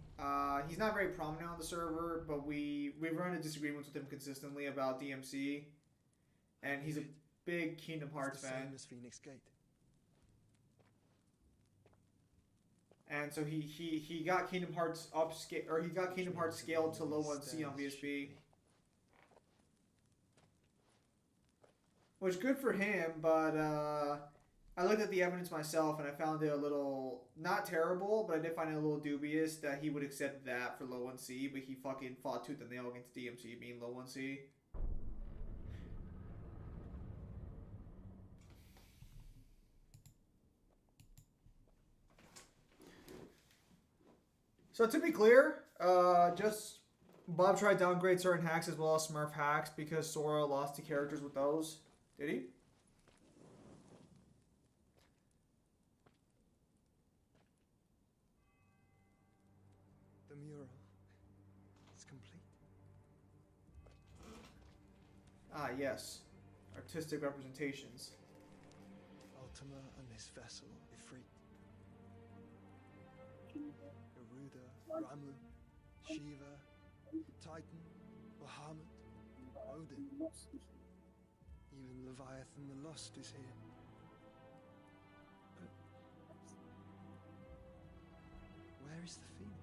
He's not very prominent on the server, but we run into disagreements with him consistently about DMC, and he's a big Kingdom Hearts fan. As Phoenix Gate. And so he got Kingdom Hearts upscale, or he got Kingdom Hearts scaled to low 1C on VSB. Which good for him, but I looked at the evidence myself and I found it a little, not terrible, but I did find it a little dubious that he would accept that for low 1C, but he fucking fought tooth and nail against DMC being low 1C. So to be clear, just Bob tried to downgrade certain hacks as well as Smurf hacks because Sora lost to characters with those. Did he? The mural is complete. Ah, yes. Artistic representations. Ultima and his vessel, Ifrit. Garuda, Ramu, Shiva, Titan, Bahamut, Odin. Even Leviathan the Lost is here. But where is the Phoenix?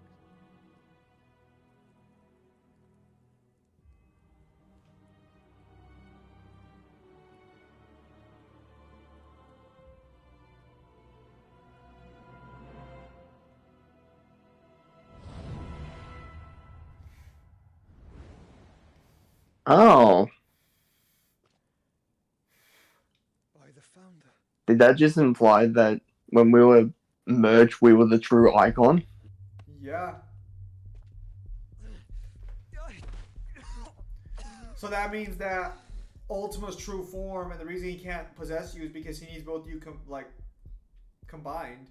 Oh. By the founder. Did that just imply that when we were merged, we were the true icon? Yeah. So that means that Ultima's true form, and the reason he can't possess you is because he needs both you combined.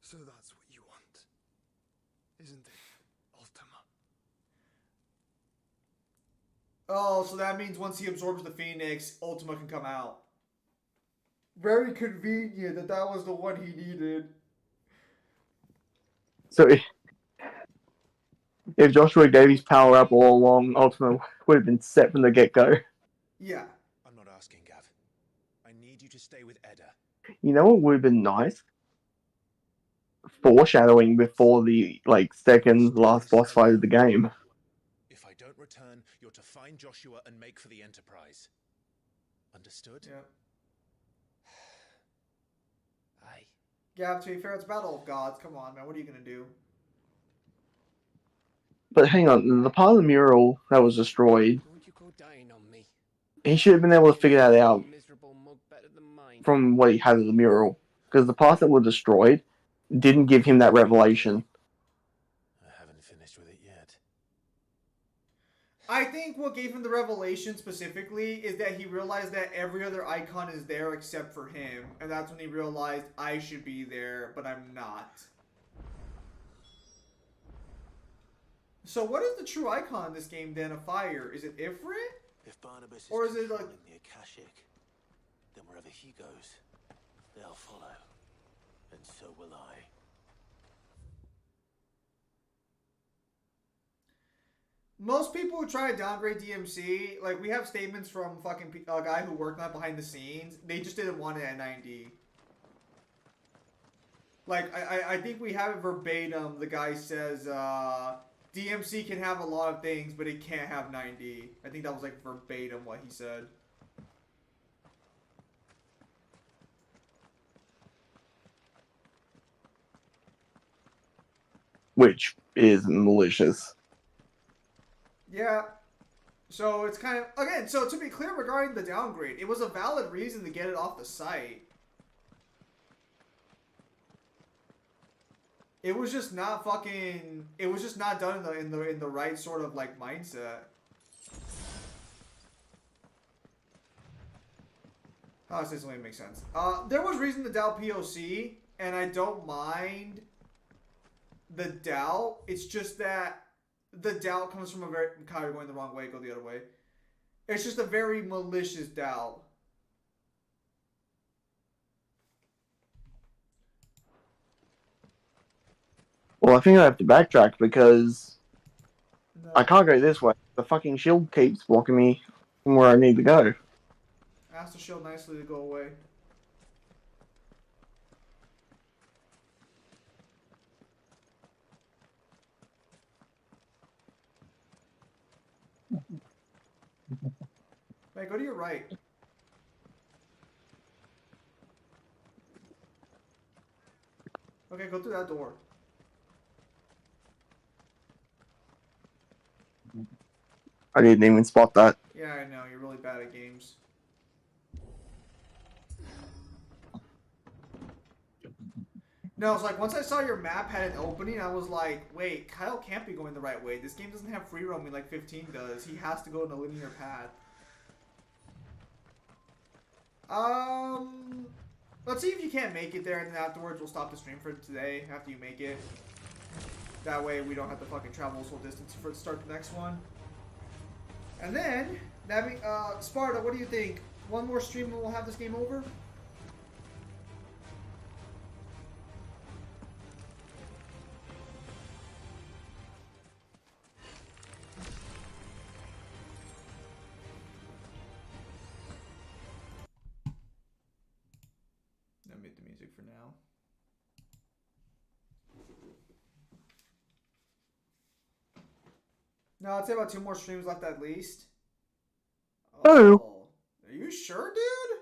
So that's what you want, isn't it, Ultima? Oh, so that means once he absorbs the Phoenix, Ultima can come out. Very convenient that that was the one he needed. So if Joshua gave his power up all along, Ultima would have been set from the get-go. Yeah. I'm not asking, Gav. I need you to stay with Edda. You know what would have been nice? Foreshadowing before the second last boss fight of the game. If I don't return, you're to find Joshua and make for the Enterprise. Understood? Yeah. Aye. Yeah, to be fair, it's Battle of Gods. Come on, man. What are you going to do? But hang on, the part of the mural that was destroyed, Don't you go dying on me. he should have been able to figure that out Miserable mug better than mine. from what he had of the mural. Because the parts that were destroyed didn't give him that revelation. I haven't finished with it yet. I think what gave him the revelation specifically is that he realized that every other icon is there except for him. And that's when he realized, I should be there, but I'm not. So what is the true icon in this game then of fire? Is it Ifrit? If Barnabas Or is it like... controlling the Akashic, then wherever he goes, they'll follow. And so will I. Most people who try to downgrade DMC, like, we have statements from fucking a guy who worked on it behind the scenes. They just didn't want it at 90. Like, I think we have it verbatim. The guy says, DMC can have a lot of things, but it can't have 90. I think that was, like, verbatim what he said. Which is malicious. Yeah. So it's kind of, again, so to be clear regarding the downgrade, it was a valid reason to get it off the site. It was just not fucking, it was just not done in the right sort of like mindset. How does this only make sense? There was reason to doubt POC, and I don't mind the doubt. It's just that the doubt comes from a very, Kyle, you're going the wrong way, go the other way. It's just a very malicious doubt. Well, I think I have to backtrack because I can't go this way. The fucking shield keeps blocking me from where I need to go. Ask the shield nicely to go away. Wait, go to your right. Okay, go through that door. I didn't even spot that. Yeah, I know. You're really bad at games. No, it's like, once I saw your map had an opening, I was like, wait, Kyle can't be going the right way. This game doesn't have free roaming like 15 does. He has to go in a linear path. Let's see if you can't make it there, and then afterwards we'll stop the stream for today after you make it. That way we don't have to fucking travel this whole distance for to start the next one. And then, Sparta, what do you think? One more stream and we'll have this game over? I'll mute the music for now. No, I'd say about 2 more streams left at least. Oh. Are you sure, dude?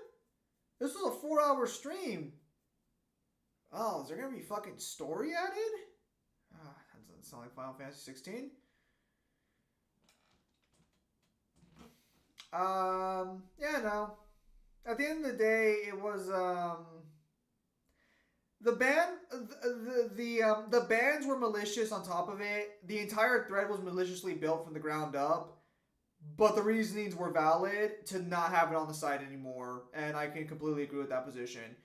This was a 4-hour stream. Oh, is there gonna be fucking story added? That doesn't sound like Final Fantasy 16. Yeah, no. At the end of the day, it was the bans were malicious on top of it. The entire thread was maliciously built from the ground up, but the reasonings were valid to not have it on the site anymore, and I can completely agree with that position.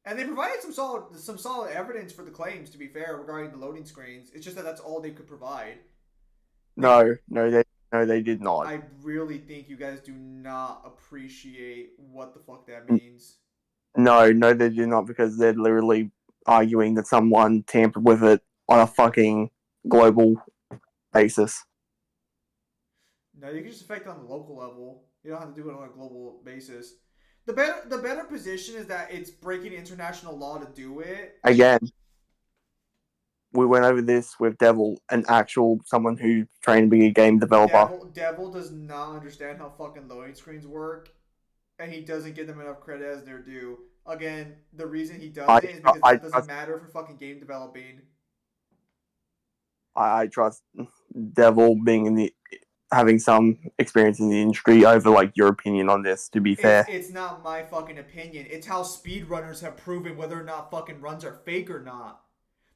And they provided some solid evidence for the claims, to be fair, regarding the loading screens. It's just that that's all they could provide. No, they did not. I really think you guys do not appreciate what the fuck that means. No, they did not, because they're literally arguing that someone tampered with it on a fucking global basis. No, you can just affect it on the local level. You don't have to do it on a global basis. The better position is that it's breaking international law to do it. Again, we went over this with Devil, someone who trained to be a game developer. Devil does not understand how fucking loading screens work, and he doesn't give them enough credit as they're due. Again, the reason he does it is because that doesn't matter for fucking game developing. I trust Devil having some experience in the industry over like your opinion on this, to be fair. It's not my fucking opinion. It's how speedrunners have proven whether or not fucking runs are fake or not.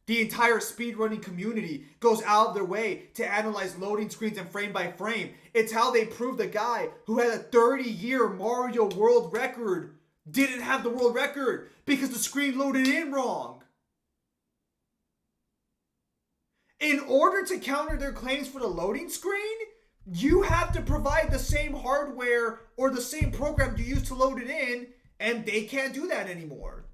The entire speedrunning community goes out of their way to analyze loading screens and frame by frame. It's how they prove the guy who had a 30-year Mario world record didn't have the world record because the screen loaded in wrong. In order to counter their claims for the loading screen, you have to provide the same hardware or the same program you used to load it in, and they can't do that anymore.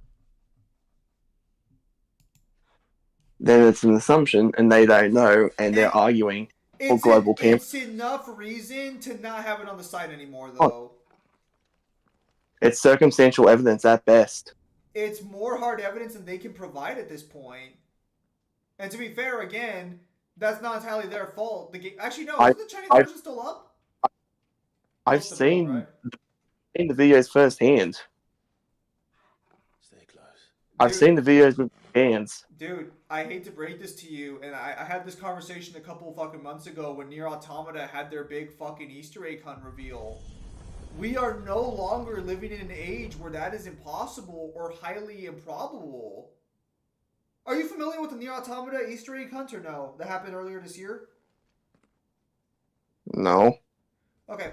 then it's an assumption, and they don't know, and they're arguing for global tampering. It's enough reason to not have it on the site anymore, Oh. though. It's circumstantial evidence at best. It's more hard evidence than they can provide at this point. And to be fair, again, that's not entirely their fault. The game, actually, no, isn't the Chinese version still up? I've seen the videos firsthand. Stay close. I've seen the videos with hands. Dude, I hate to break this to you, and I had this conversation a couple of fucking months ago when Nier Automata had their big fucking Easter egg hunt reveal. We are no longer living in an age where that is impossible or highly improbable. Are you familiar with the Nier Automata Easter egg hunt or no? That happened earlier this year? No. Okay.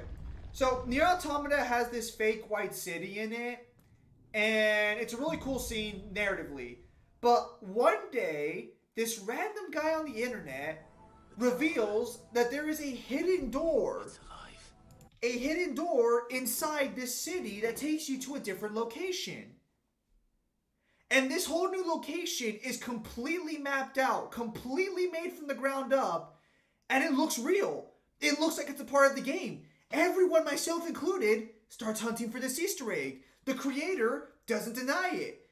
So, Nier Automata has this fake white city in it, and it's a really cool scene narratively. But one day, this random guy on the internet reveals that there is a hidden door. A hidden door inside this city that takes you to a different location. And this whole new location is completely mapped out, completely made from the ground up, and it looks real. It looks like it's a part of the game. Everyone, myself included, starts hunting for this Easter egg. The creator doesn't deny it.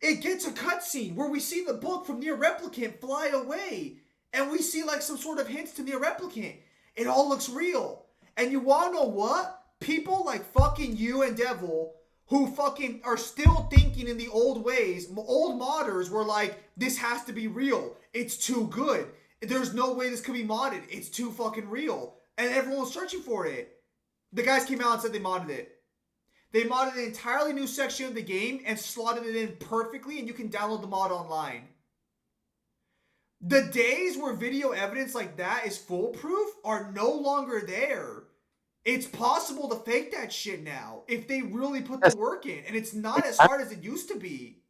It gets a cutscene where we see the book from Nier Replicant fly away, and we see like some sort of hints to Nier Replicant. It all looks real. And you wanna know what? People like fucking you and Devil, who fucking are still thinking in the old ways, old modders were like, this has to be real. It's too good. There's no way this could be modded. It's too fucking real. And everyone was searching for it. The guys came out and said they modded it. They modded an entirely new section of the game and slotted it in perfectly, and you can download the mod online. The days where video evidence like that is foolproof are no longer there. It's possible to fake that shit now if they really put the work in, and it's not as hard as it used to be.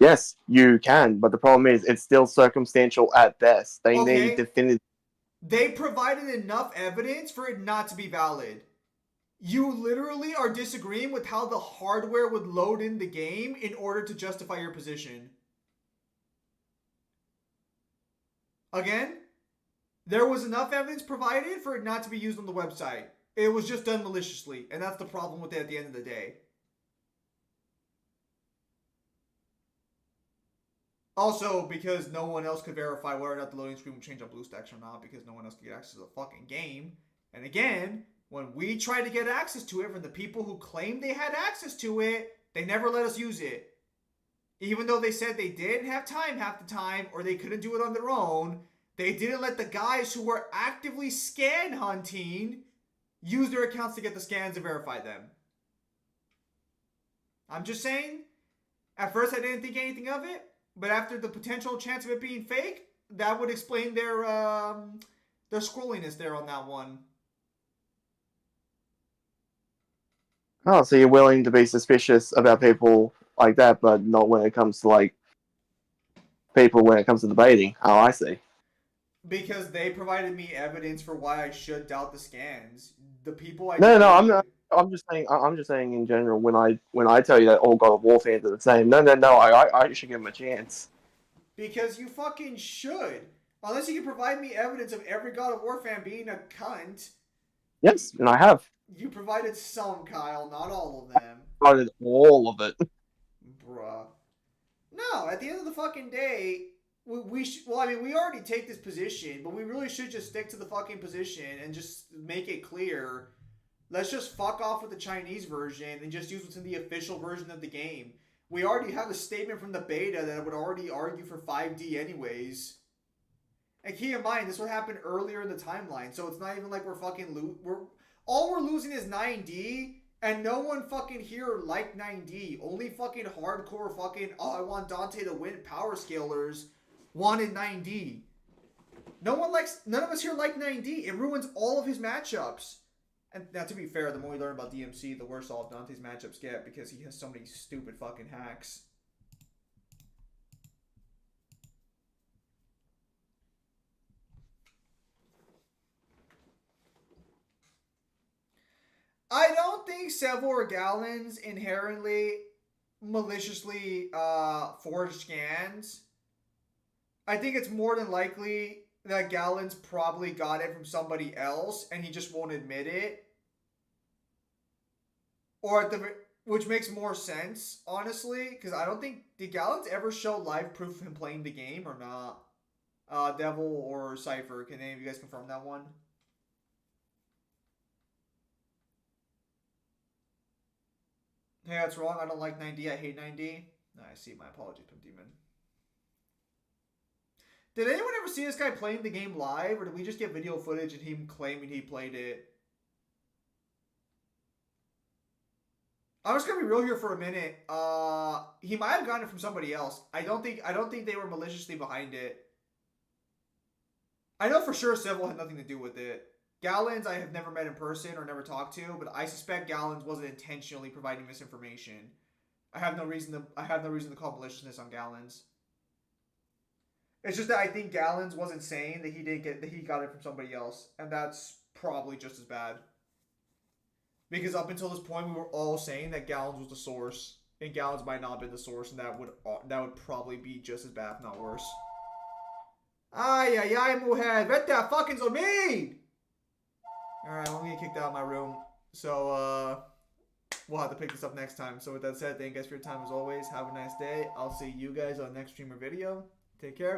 Yes, you can, but the problem is it's still circumstantial at best. They need definitive. They provided enough evidence for it not to be valid. You literally are disagreeing with how the hardware would load in the game in order to justify your position. Again, there was enough evidence provided for it not to be used on the website. It was just done maliciously, and that's the problem with it at the end of the day. Also, because no one else could verify whether or not the loading screen would change on BlueStacks or not, because no one else could get access to the fucking game. And again, when we tried to get access to it from the people who claimed they had access to it, they never let us use it. Even though they said they didn't have time half the time, or they couldn't do it on their own, they didn't let the guys who were actively scan hunting use their accounts to get the scans and verify them. I'm just saying, at first I didn't think anything of it, but after the potential chance of it being fake, that would explain their scrolliness there on that one. Oh, so you're willing to be suspicious about people like that, but not when it comes to like people when it comes to debating. Oh, I see. Because they provided me evidence for why I should doubt the scans. The people I No, I'm not. I'm just saying in general. When I tell you that all God of War fans are the same, no. I should give them a chance. Because you fucking should. Unless you can provide me evidence of every God of War fan being a cunt. Yes, and I have. You provided some, Kyle, not all of them. I provided all of it. Bruh. No, at the end of the fucking day, we already take this position, but we really should just stick to the fucking position and just make it clear. Let's just fuck off with the Chinese version and just use what's in the official version of the game. We already have a statement from the beta that would already argue for 5D anyways. And keep in mind, this would happen earlier in the timeline, so it's not even like we're fucking all we're losing is 9D, and no one fucking here liked 9D. Only fucking hardcore fucking, I want Dante to win power scalers wanted 9D. None of us here like 9D. It ruins all of his matchups. And now, to be fair, the more we learn about DMC, the worse all of Dante's matchups get because he has so many stupid fucking hacks. I don't think Seville Gallons inherently maliciously forged scans. I think it's more than likely that Gallons probably got it from somebody else and he just won't admit it. Or at the, which makes more sense, honestly, because I don't think, did Gallons ever show live proof of him playing the game or not? Devil or Cypher, can any of you guys confirm that one? Hey, that's wrong. I don't like 9D. I hate 9D. I see. My apologies, Pimp Demon. Did anyone ever see this guy playing the game live, or did we just get video footage and him claiming he played it? I'm just gonna be real here for a minute. He might have gotten it from somebody else. I don't think they were maliciously behind it. I know for sure Civil had nothing to do with it. Gallons I have never met in person or never talked to, but I suspect Gallons wasn't intentionally providing misinformation. I have no reason to call maliciousness on Gallons. It's just that I think Gallons wasn't saying that he got it from somebody else, and that's probably just as bad. Because up until this point, we were all saying that Gallons was the source, and Gallons might not have been the source, and that would probably be just as bad, if not worse. Ay, ay, ay, mujer, vete fucking so mean! Alright, I'm gonna get kicked out of my room. So, we'll have to pick this up next time. So with that said, thank you guys for your time as always. Have a nice day. I'll see you guys on the next stream or video. Take care.